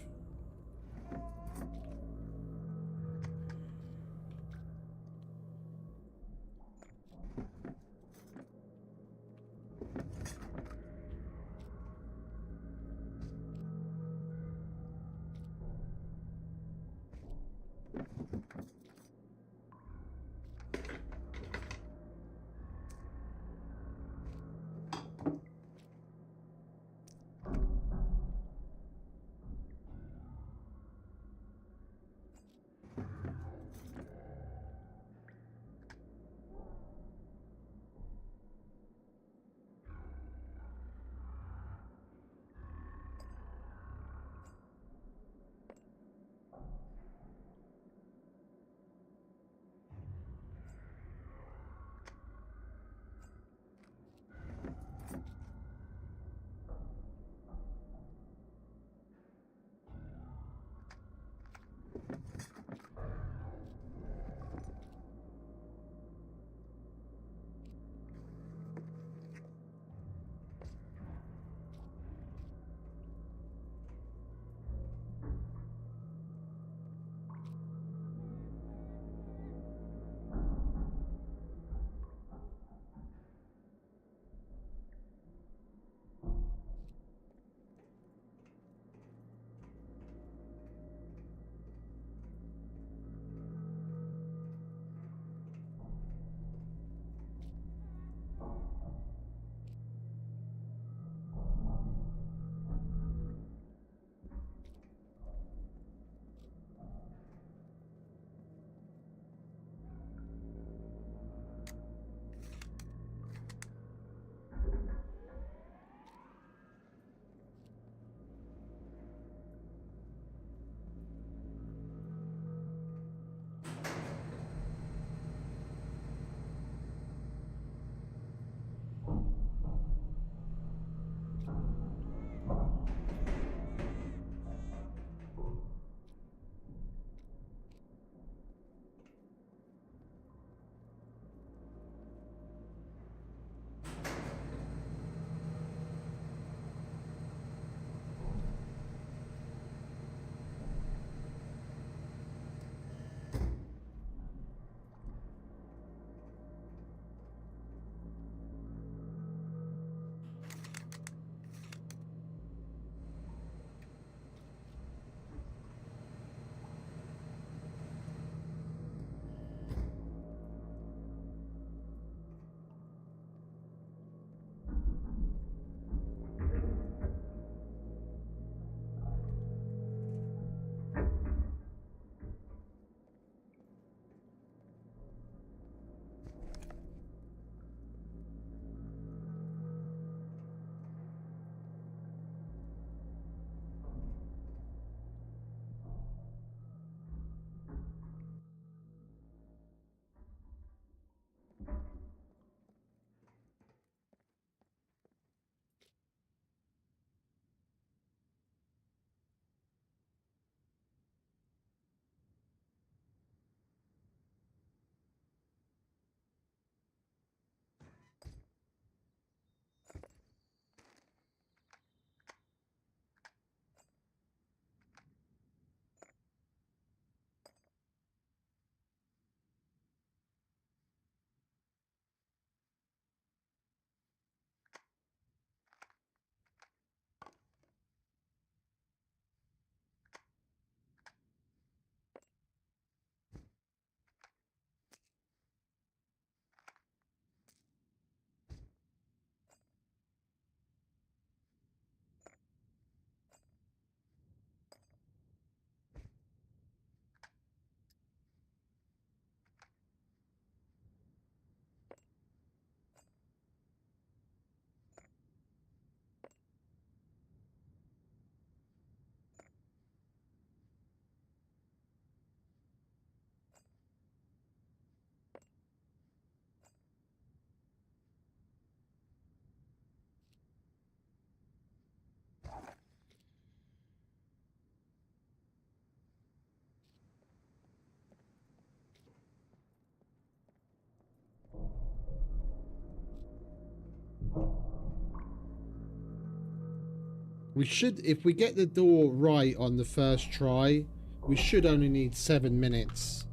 Speaker 2: We should, if we get the door right on the first try, we should only need 7 minutes.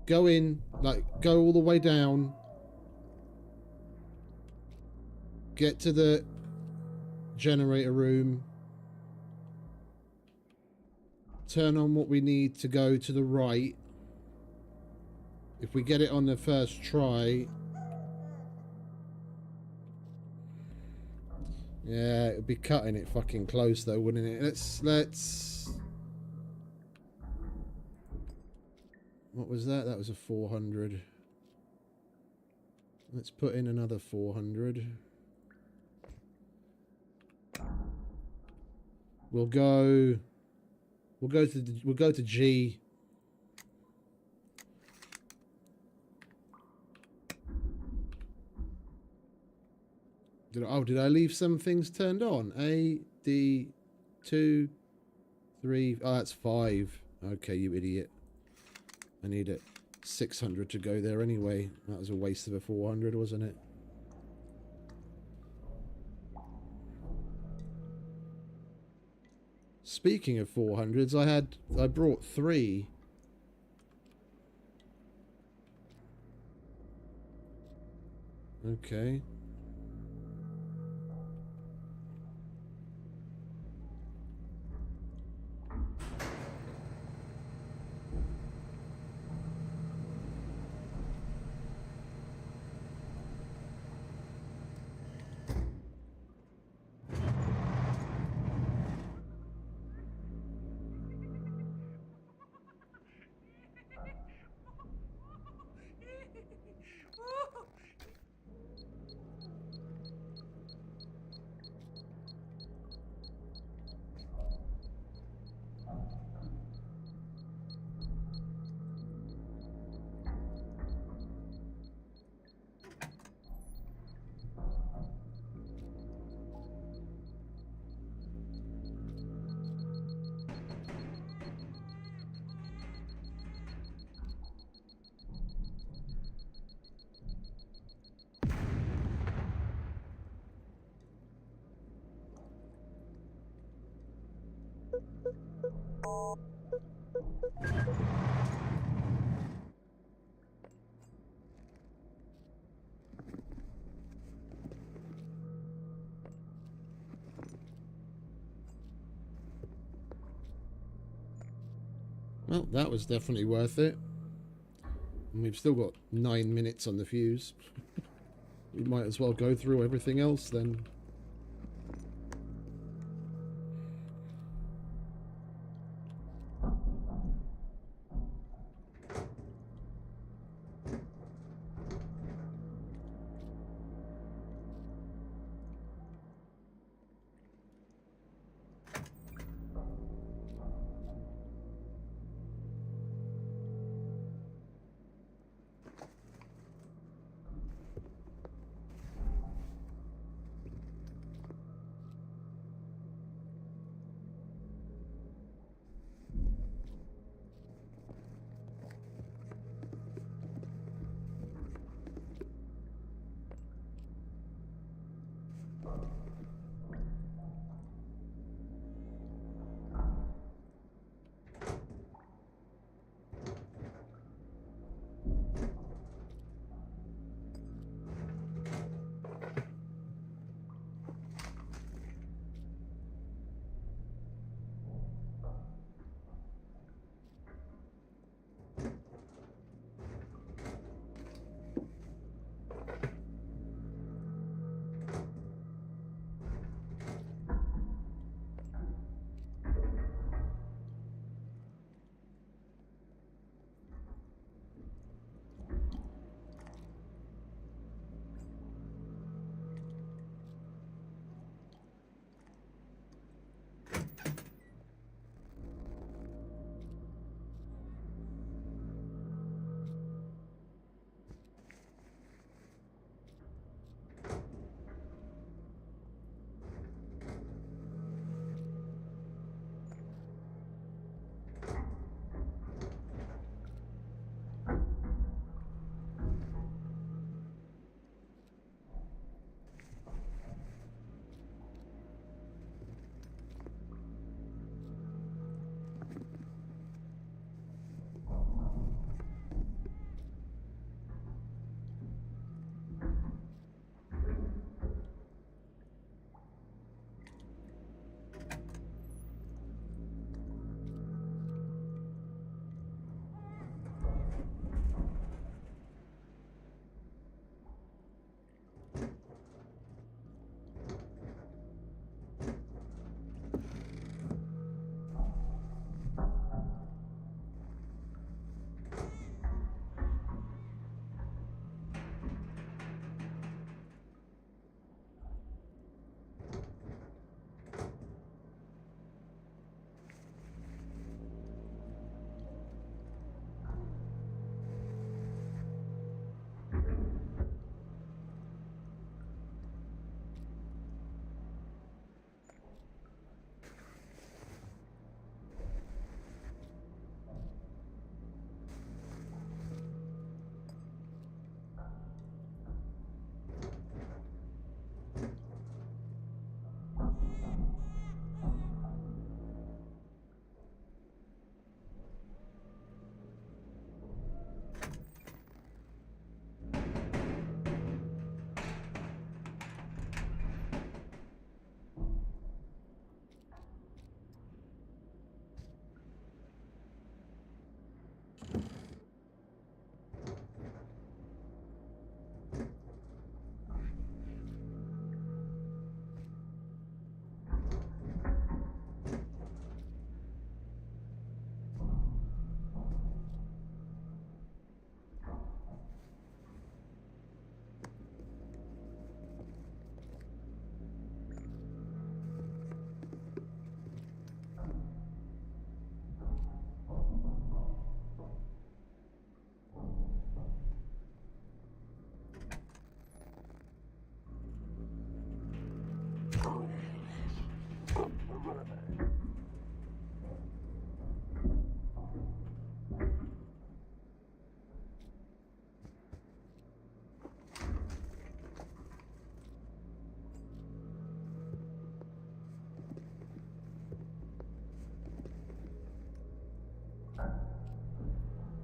Speaker 2: Go in, like, go all the way down. Get to the generator room. Turn on what we need to go to the right. If we get it on the first try... Yeah, it'd be cutting it fucking close though, wouldn't it? Let's... What was that? That was a 400. Let's put in another 400. We'll go to G. Did I leave some things turned on? A, D, 2, 3. Oh, that's 5. Okay, you idiot. I need it 600 to go there anyway. That was a waste of a 400, wasn't it? Speaking of 400s, I brought 3. Okay. Well, that was definitely worth it. And we've still got 9 minutes on the fuse. We might as well go through everything else then.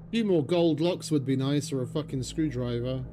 Speaker 2: A few more gold locks would be nice, or a fucking screwdriver.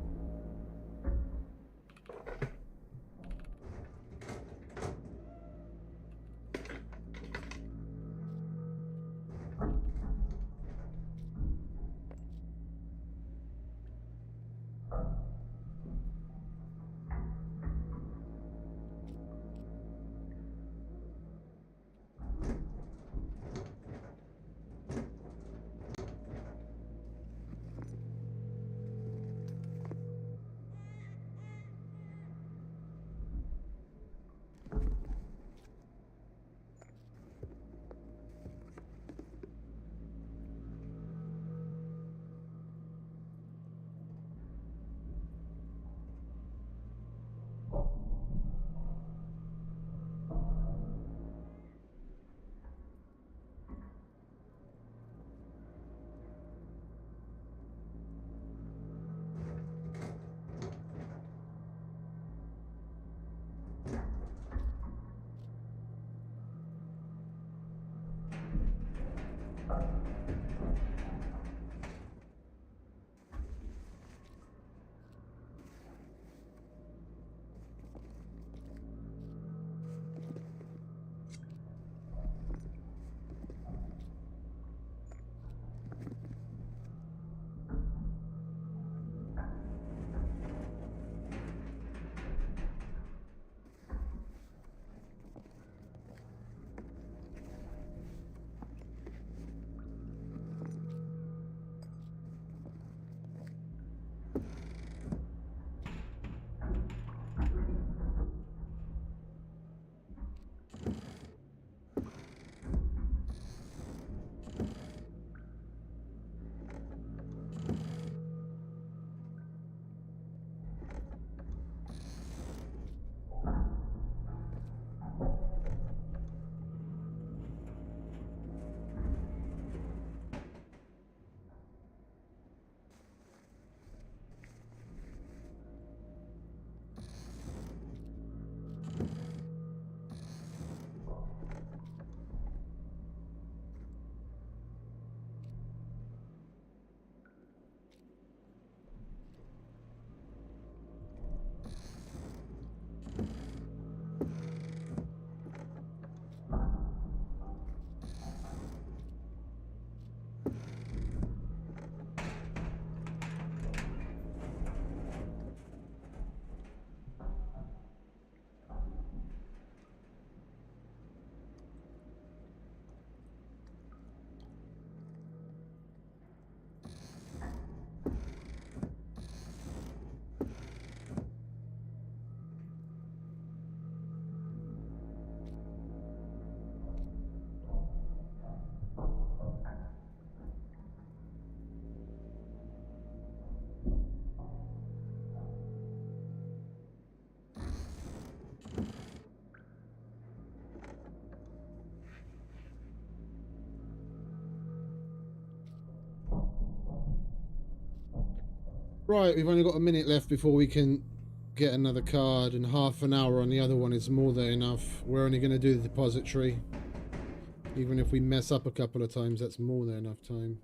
Speaker 2: Right, we've only got a minute left before we can get another card, and half an hour on the other one is more than enough. We're only going to do the depository. Even if we mess up a couple of times, that's more than enough time.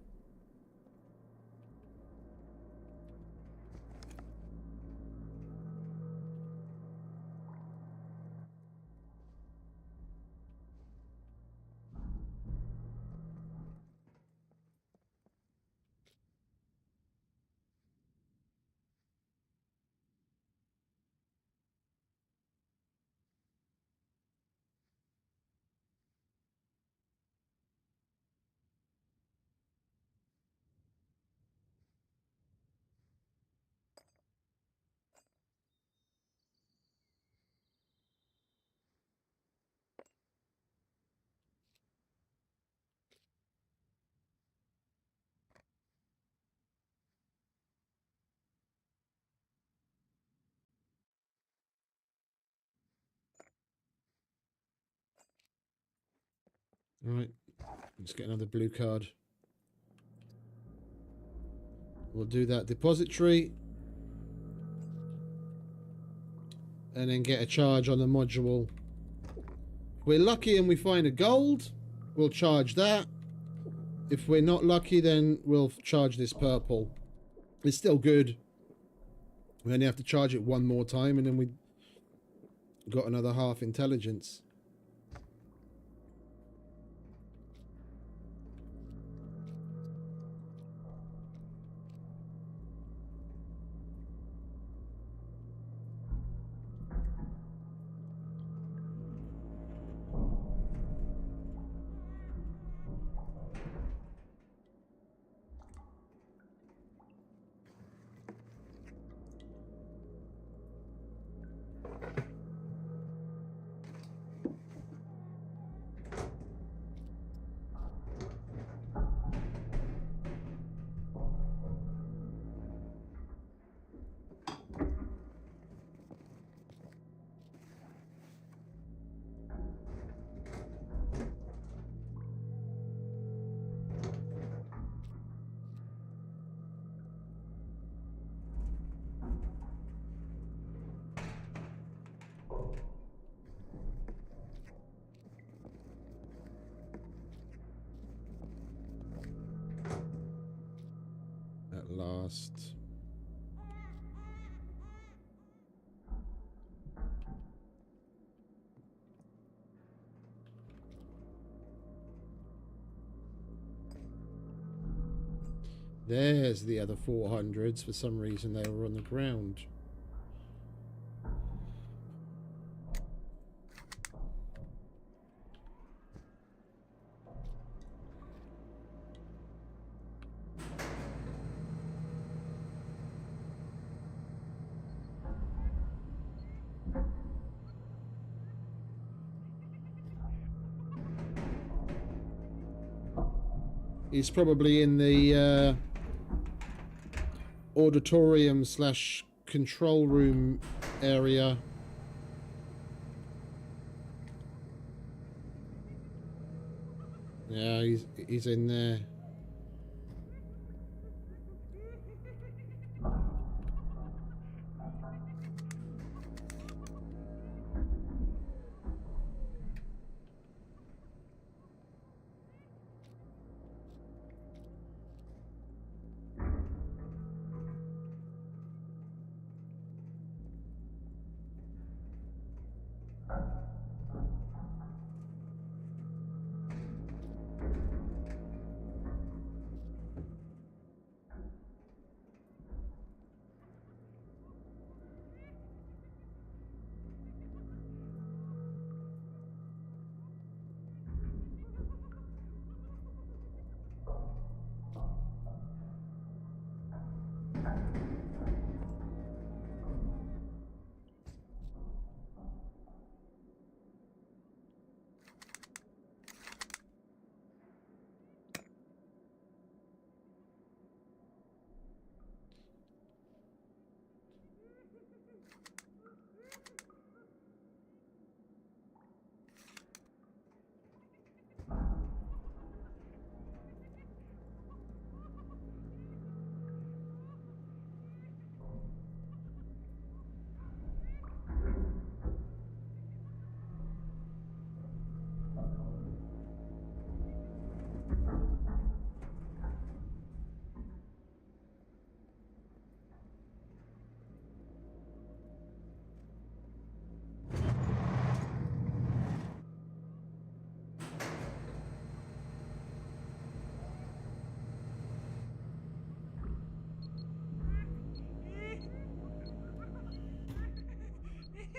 Speaker 2: Alright, let's get another blue card. We'll do that depository. And then get a charge on the module. If we're lucky and we find a gold, we'll charge that. If we're not lucky, then we'll charge this purple. It's still good. We only have to charge it one more time, and then we got another half intelligence. At last. There's the other 400s. For some reason they were on the ground. He's probably in the auditorium slash control room area. Yeah, he's in there.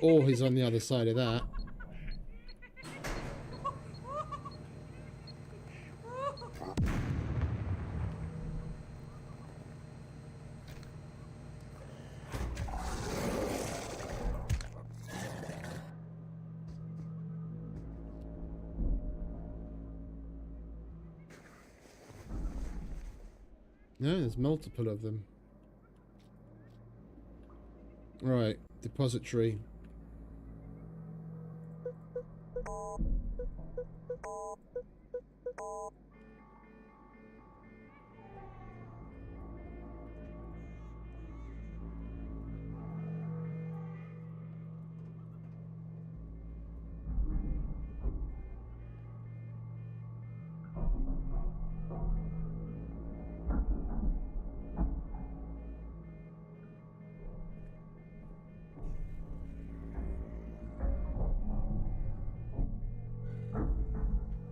Speaker 2: Or he's on the other side of that. No, there's multiple of them. Right, depository.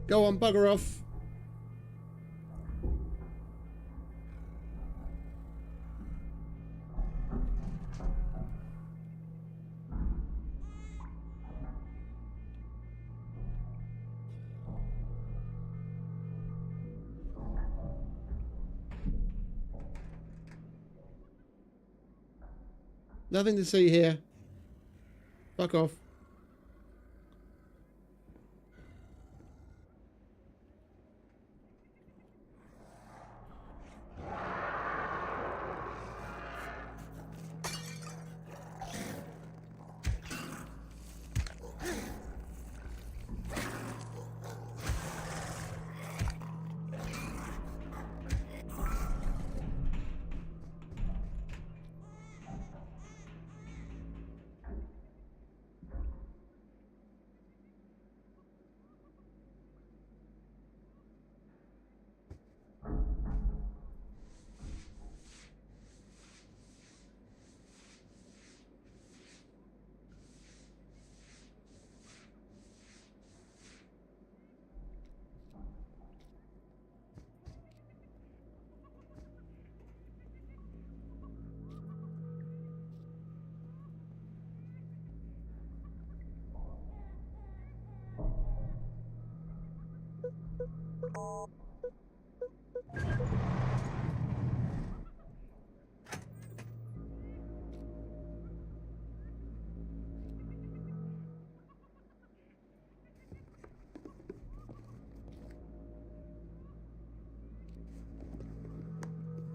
Speaker 2: Go on, bugger off. Nothing to see here. Fuck off.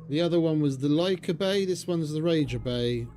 Speaker 2: The other one was the Leica Bay. This one's the Rager Bay.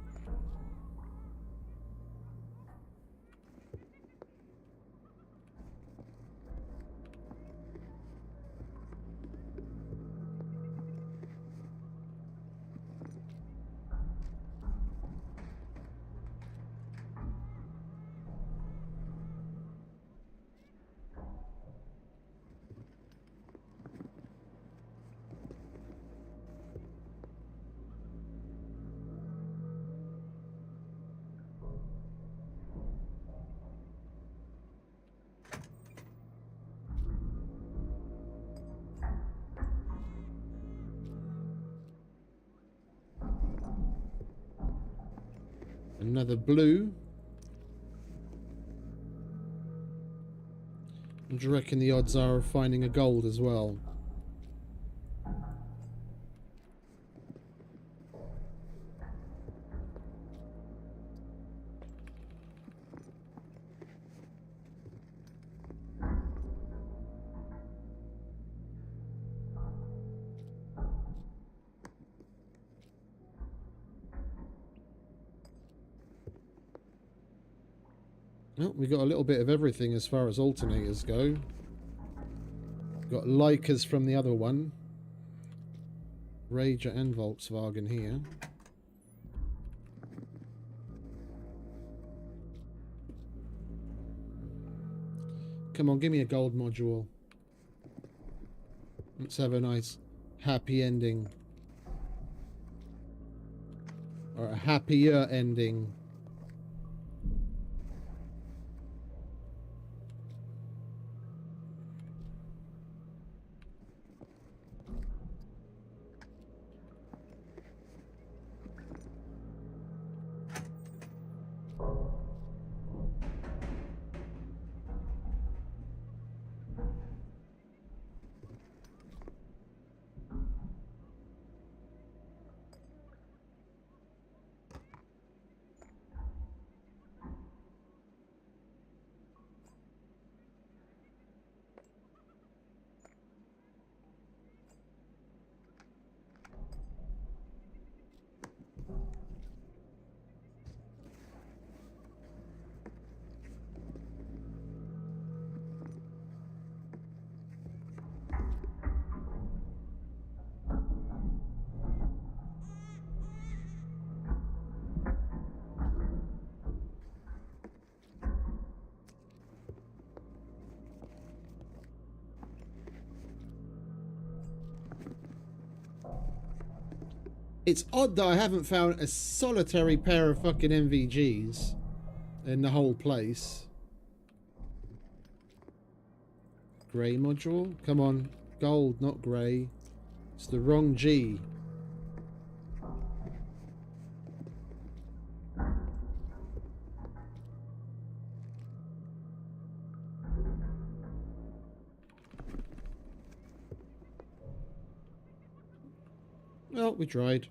Speaker 2: Another blue. What do you reckon the odds are of finding a gold as well? Oh, we got a little bit of everything as far as alternators go. Got Leicas from the other one. Rager and Volkswagen here. Come on, give me a gold module. Let's have a nice happy ending. Or a happier ending. It's odd that I haven't found a solitary pair of fucking MVGs in the whole place. grey module. Come on. Gold, not grey. It's the wrong G. Well, we tried.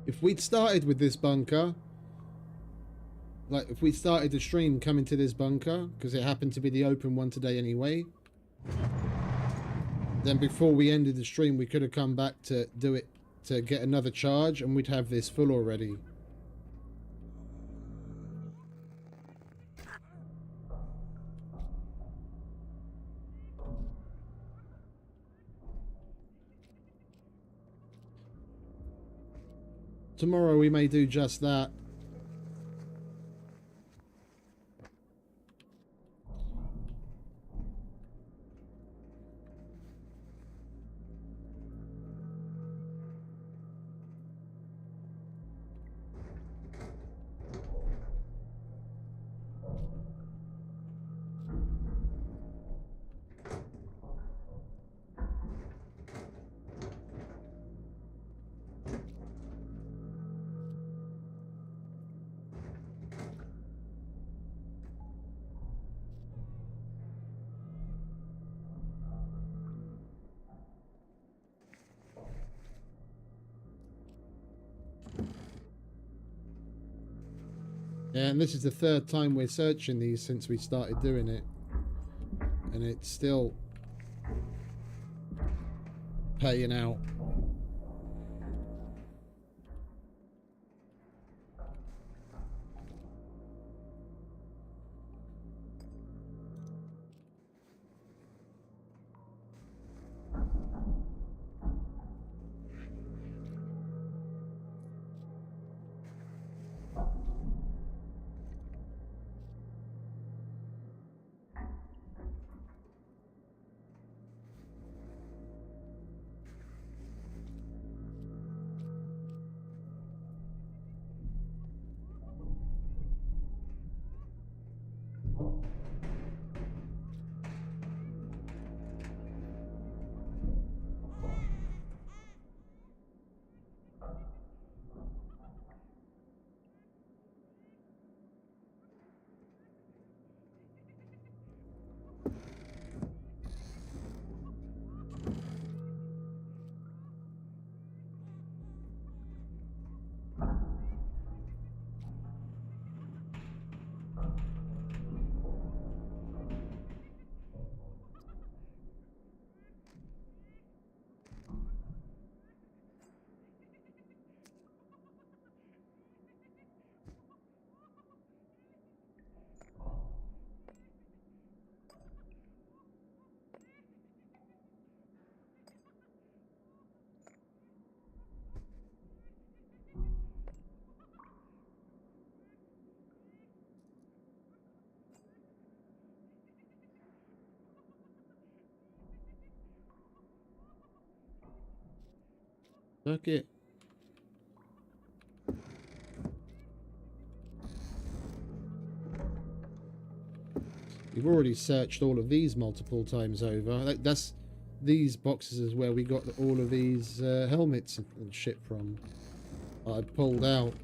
Speaker 2: If we'd started with this bunker, like if we started the stream coming to this bunker, because it happened to be the open one today anyway, then before we ended the stream we could have come back to do it, to get another charge, and we'd have this full already. Tomorrow we may do just that. Yeah, and this is the third time we're searching these since we started doing it. And it's still paying out. Fuck it. We've already searched all of these multiple times over. That's these boxes is where we got all of these helmets and shit from. I pulled out.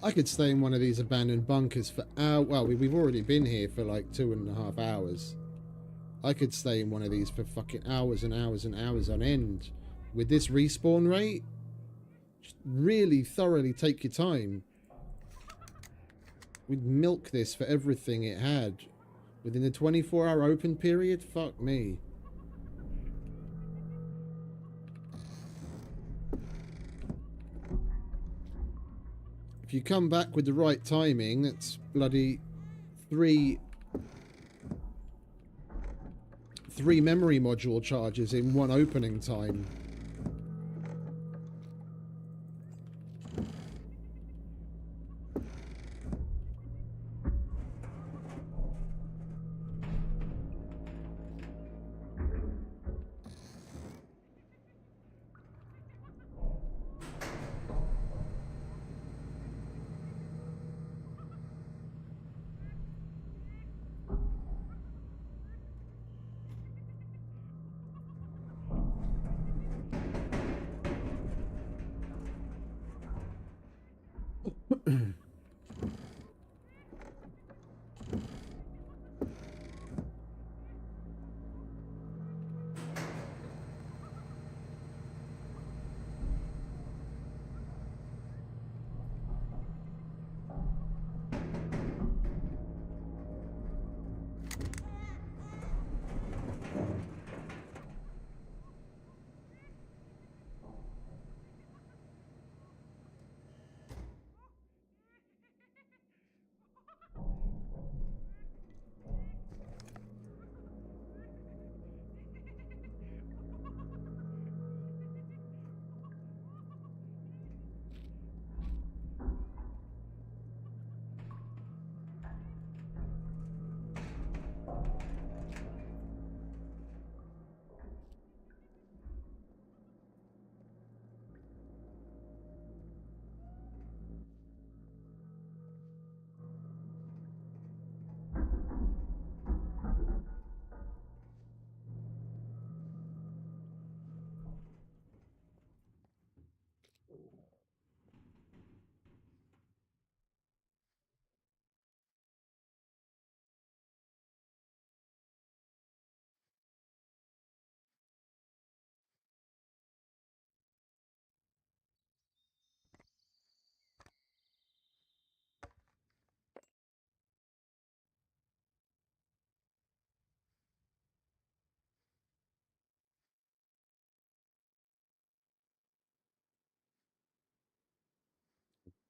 Speaker 2: I could stay in one of these abandoned bunkers for hours. Well, we've already been here for like 2.5 hours. I could stay in one of these for fucking hours and hours and hours on end. With this respawn rate, just really thoroughly take your time. We'd milk this for everything it had. Within the 24-hour open period, fuck me. If you come back with the right timing, that's bloody three memory module charges in one opening time.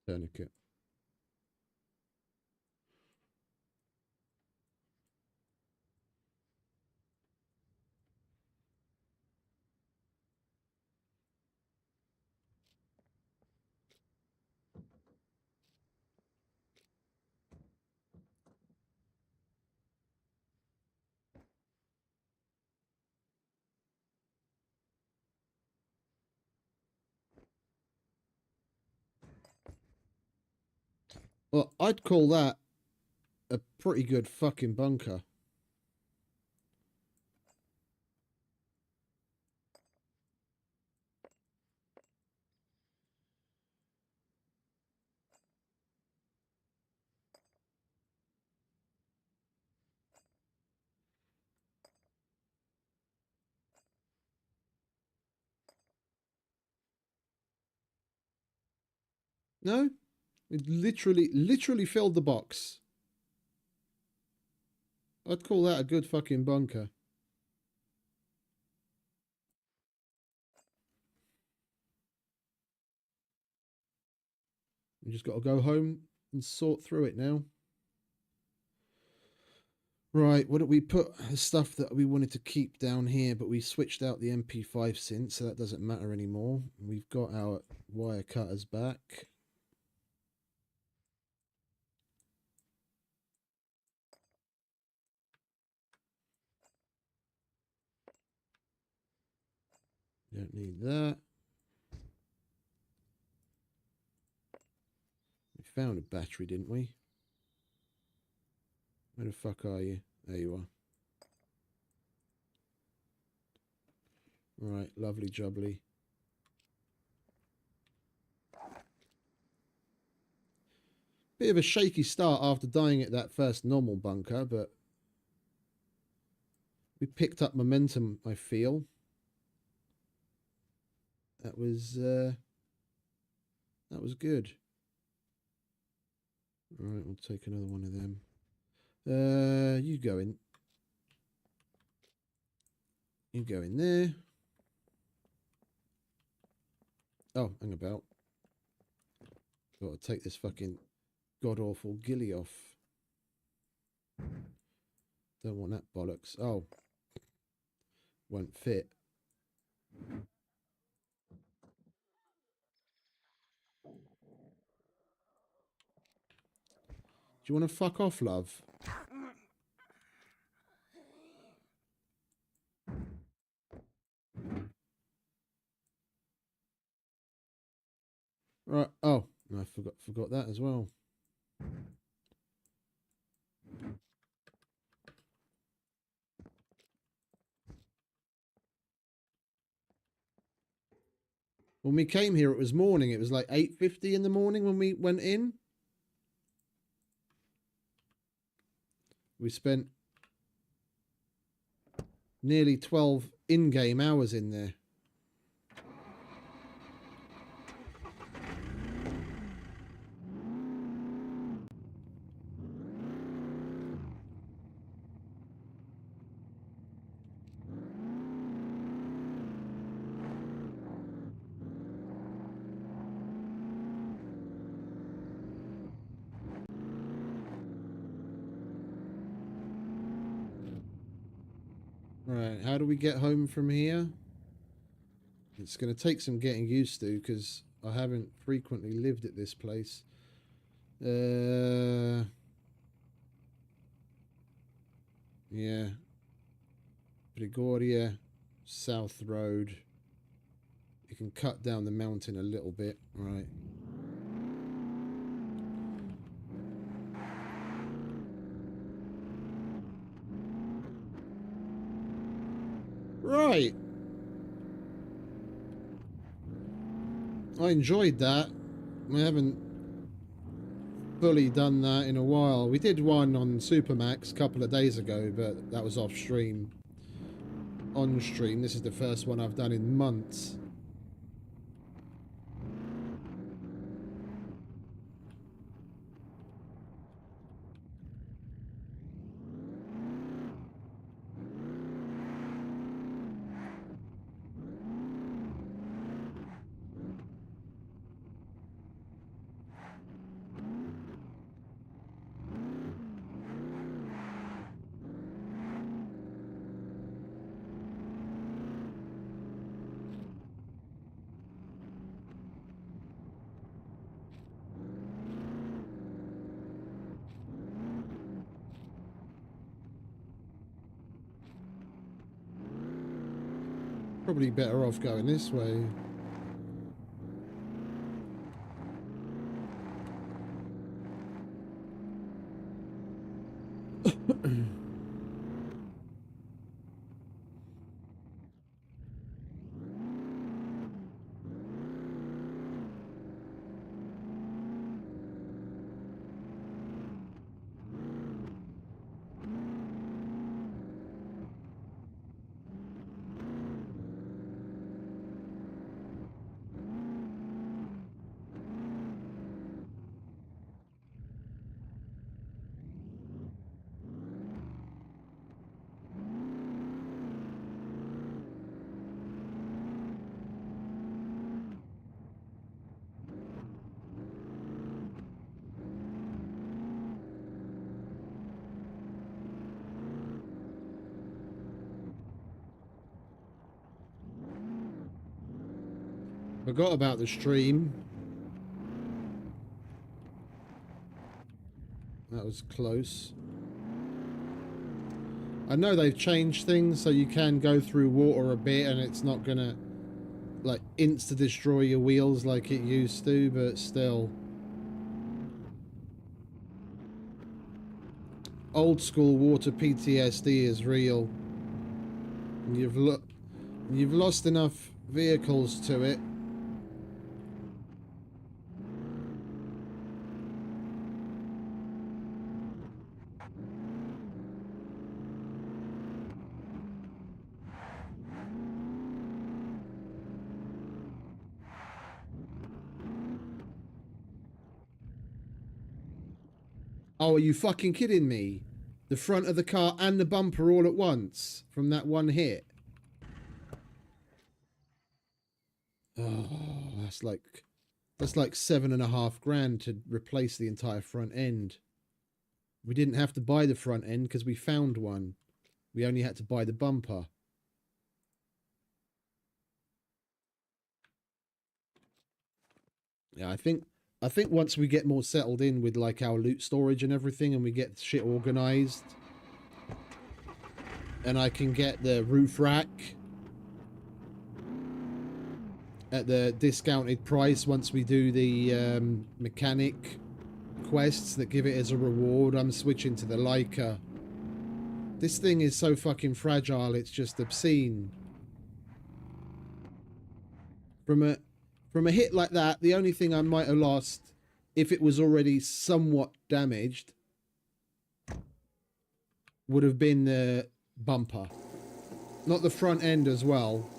Speaker 2: Tourniquet. Well, I'd call that a pretty good fucking bunker. No? It literally filled the box. I'd call that a good fucking bunker. We just got to go home and sort through it now. Right, what did we put? The stuff that we wanted to keep down here, but we switched out the MP5 synth, so that doesn't matter anymore. We've got our wire cutters back. Don't need that. We found a battery, didn't we? Where the fuck are you? There you are. Right, lovely jubbly. Bit of a shaky start after dying at that first normal bunker, but we picked up momentum, I feel. That was good. Right, we'll take another one of them. You go in. You go in there. Oh, hang about. Got to take this fucking god-awful ghillie off. Don't want that bollocks. Oh. Won't fit. Do you want to fuck off, love? Right. Oh, I forgot that as well. When we came here, it was morning. It was like 8:50 in the morning when we went in. We spent nearly 12 in-game hours in there. Right, how do we get home from here? It's going to take some getting used to because I haven't frequently lived at this place. Yeah. Prigoria, South Road. You can cut down the mountain a little bit. Right. Right. I enjoyed that. I haven't fully done that in a while. We did one on Supermax a couple of days ago, but that was off stream. On stream, this is the first one I've done in months. Probably better off going this way. Forgot about the stream. That was close. I know they've changed things so you can go through water a bit and it's not gonna like insta-destroy your wheels like it used to, but still. Old school water PTSD is real. And you've lost enough vehicles to it. Oh, are you fucking kidding me? The front of the car and the bumper all at once from that one hit. Oh, that's like $7.5 grand to replace the entire front end. We didn't have to buy the front end because we found one. We only had to buy the bumper. Yeah, I think once we get more settled in with like our loot storage and everything and we get shit organized and I can get the roof rack at the discounted price once we do the mechanic quests that give it as a reward, I'm switching to the Leica. This thing is so fucking fragile, it's just obscene. From a hit like that, the only thing I might have lost, if it was already somewhat damaged, would have been the bumper. Not the front end as well.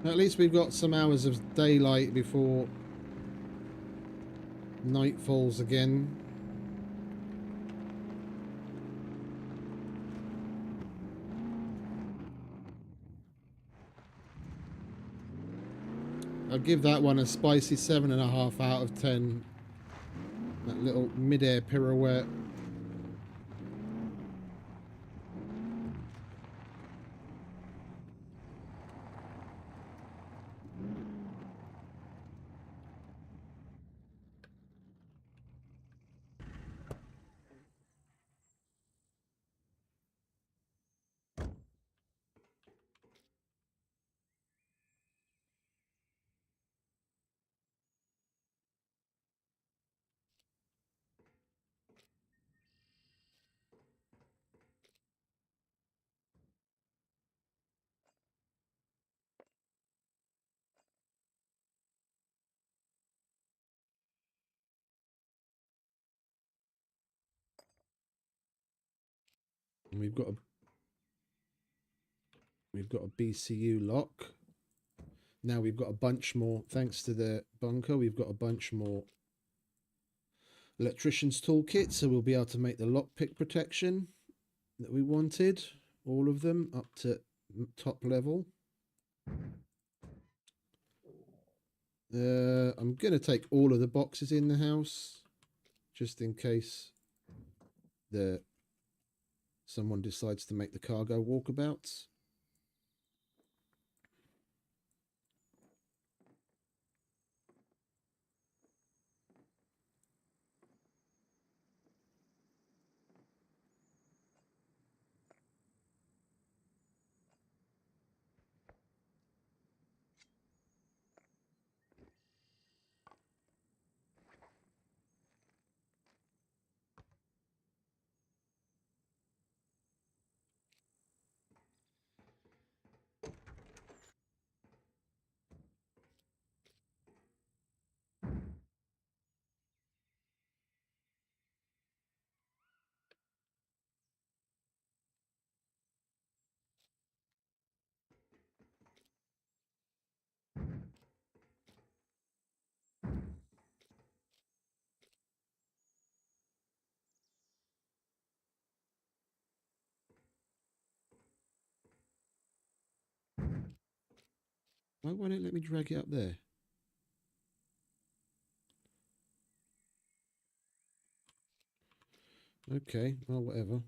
Speaker 2: At least we've got some hours of daylight before night falls again. I'll give that one a spicy 7.5 out of 10. That little mid-air pirouette. And we've got a BCU lock. Now we've got a bunch more, thanks to the bunker, we've got a bunch more electrician's toolkit, so we'll be able to make the lockpick protection that we wanted. All of them up to top level. I'm going to take all of the boxes in the house, just in case someone decides to make the cargo walkabouts. Why won't it let me drag it up there? Okay, well, whatever.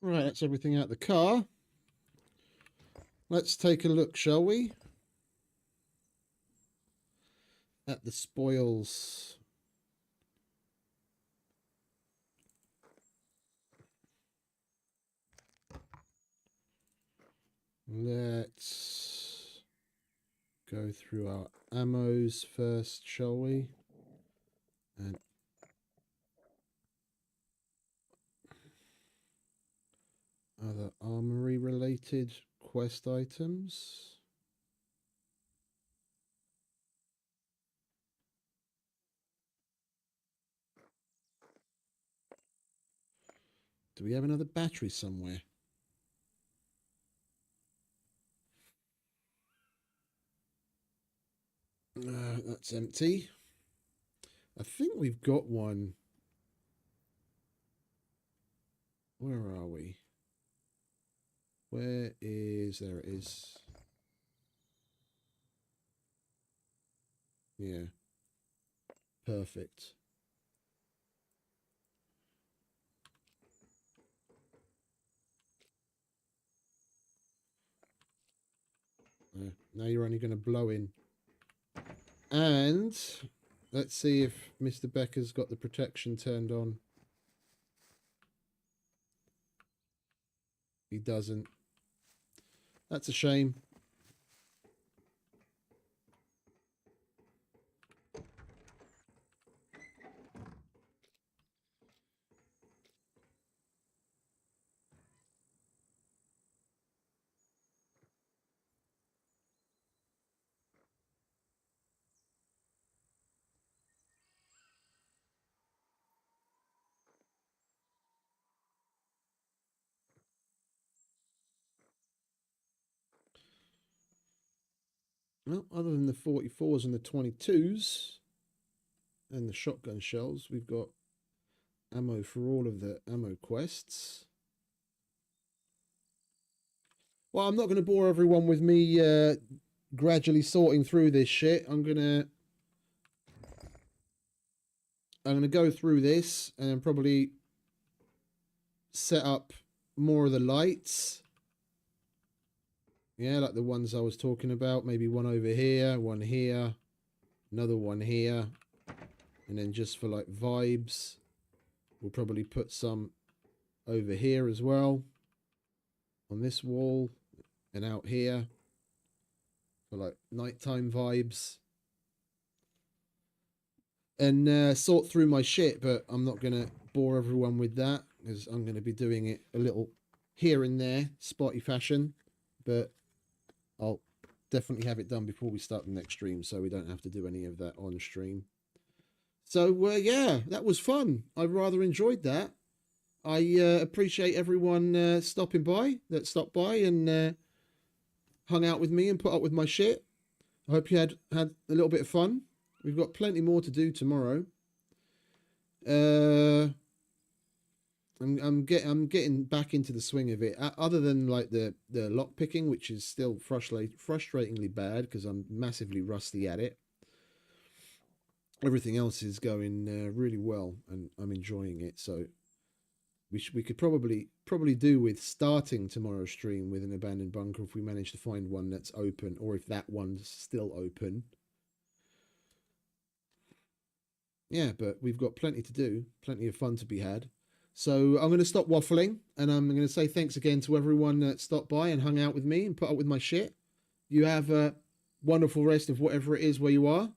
Speaker 2: Right, that's everything out the car. Let's take a look, shall we? At the spoils. Let's go through our ammos first, shall we? And other armory related quest items. Do we have another battery somewhere? That's empty. I think we've got one. Where are we? Where is... There it is. Yeah. Perfect. Now you're only going to blow in. And let's see if Mr. Becker's got the protection turned on. He doesn't. That's a shame. Well, other than the 44s and the 22s and the shotgun shells, we've got ammo for all of the ammo quests. Well, I'm not going to bore everyone with me gradually sorting through this shit. I'm going to I'm going to go through this and then probably set up more of the lights. Yeah, like the ones I was talking about. Maybe one over here, one here, another one here. And then just for like vibes, we'll probably put some over here as well. On this wall and out here. For like nighttime vibes. And sort through my shit, but I'm not going to bore everyone with that. Because I'm going to be doing it a little here and there, spotty fashion. But I'll definitely have it done before we start the next stream, so we don't have to do any of that on stream. So, yeah, that was fun. I rather enjoyed that. I appreciate everyone stopping by, that stopped by and hung out with me and put up with my shit. I hope you had a little bit of fun. We've got plenty more to do tomorrow. I'm getting back into the swing of it. Other than like the lock picking, which is still frustratingly bad because I'm massively rusty at it. Everything else is going really well, and I'm enjoying it. So we could probably do with starting tomorrow's stream with an abandoned bunker if we manage to find one that's open, or if that one's still open. Yeah, but we've got plenty to do, plenty of fun to be had. So I'm going to stop waffling, and I'm going to say thanks again to everyone that stopped by and hung out with me and put up with my shit. You have a wonderful rest of whatever it is where you are.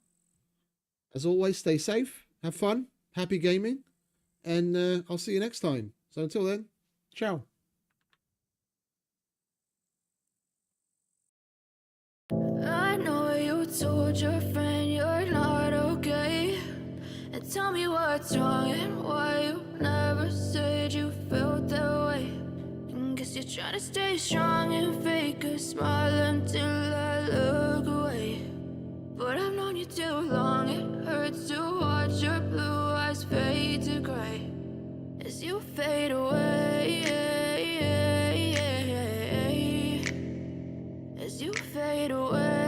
Speaker 2: As always, stay safe, have fun, happy gaming, and I'll see you next time. So until then, ciao.
Speaker 7: I know you told your friend you're not okay, and tell me what's wrong and why you never said you felt that way. And guess you're trying to stay strong and fake a smile until I look away. But I've known you too long, it hurts to watch your blue eyes fade to gray as you fade away, as you fade away.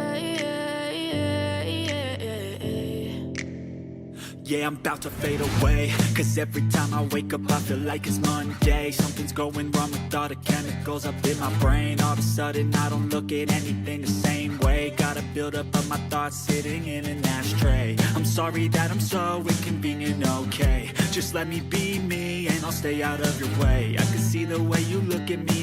Speaker 1: Yeah, I'm about to fade away, cause every time I wake up I feel like it's Monday. Something's going wrong with all the chemicals up in my brain. All of a sudden I don't look at anything the same way. Gotta build up of my thoughts sitting in an ashtray. I'm sorry that I'm so inconvenient, okay. Just let me be me and I'll stay out of your way. I can see the way you look at me.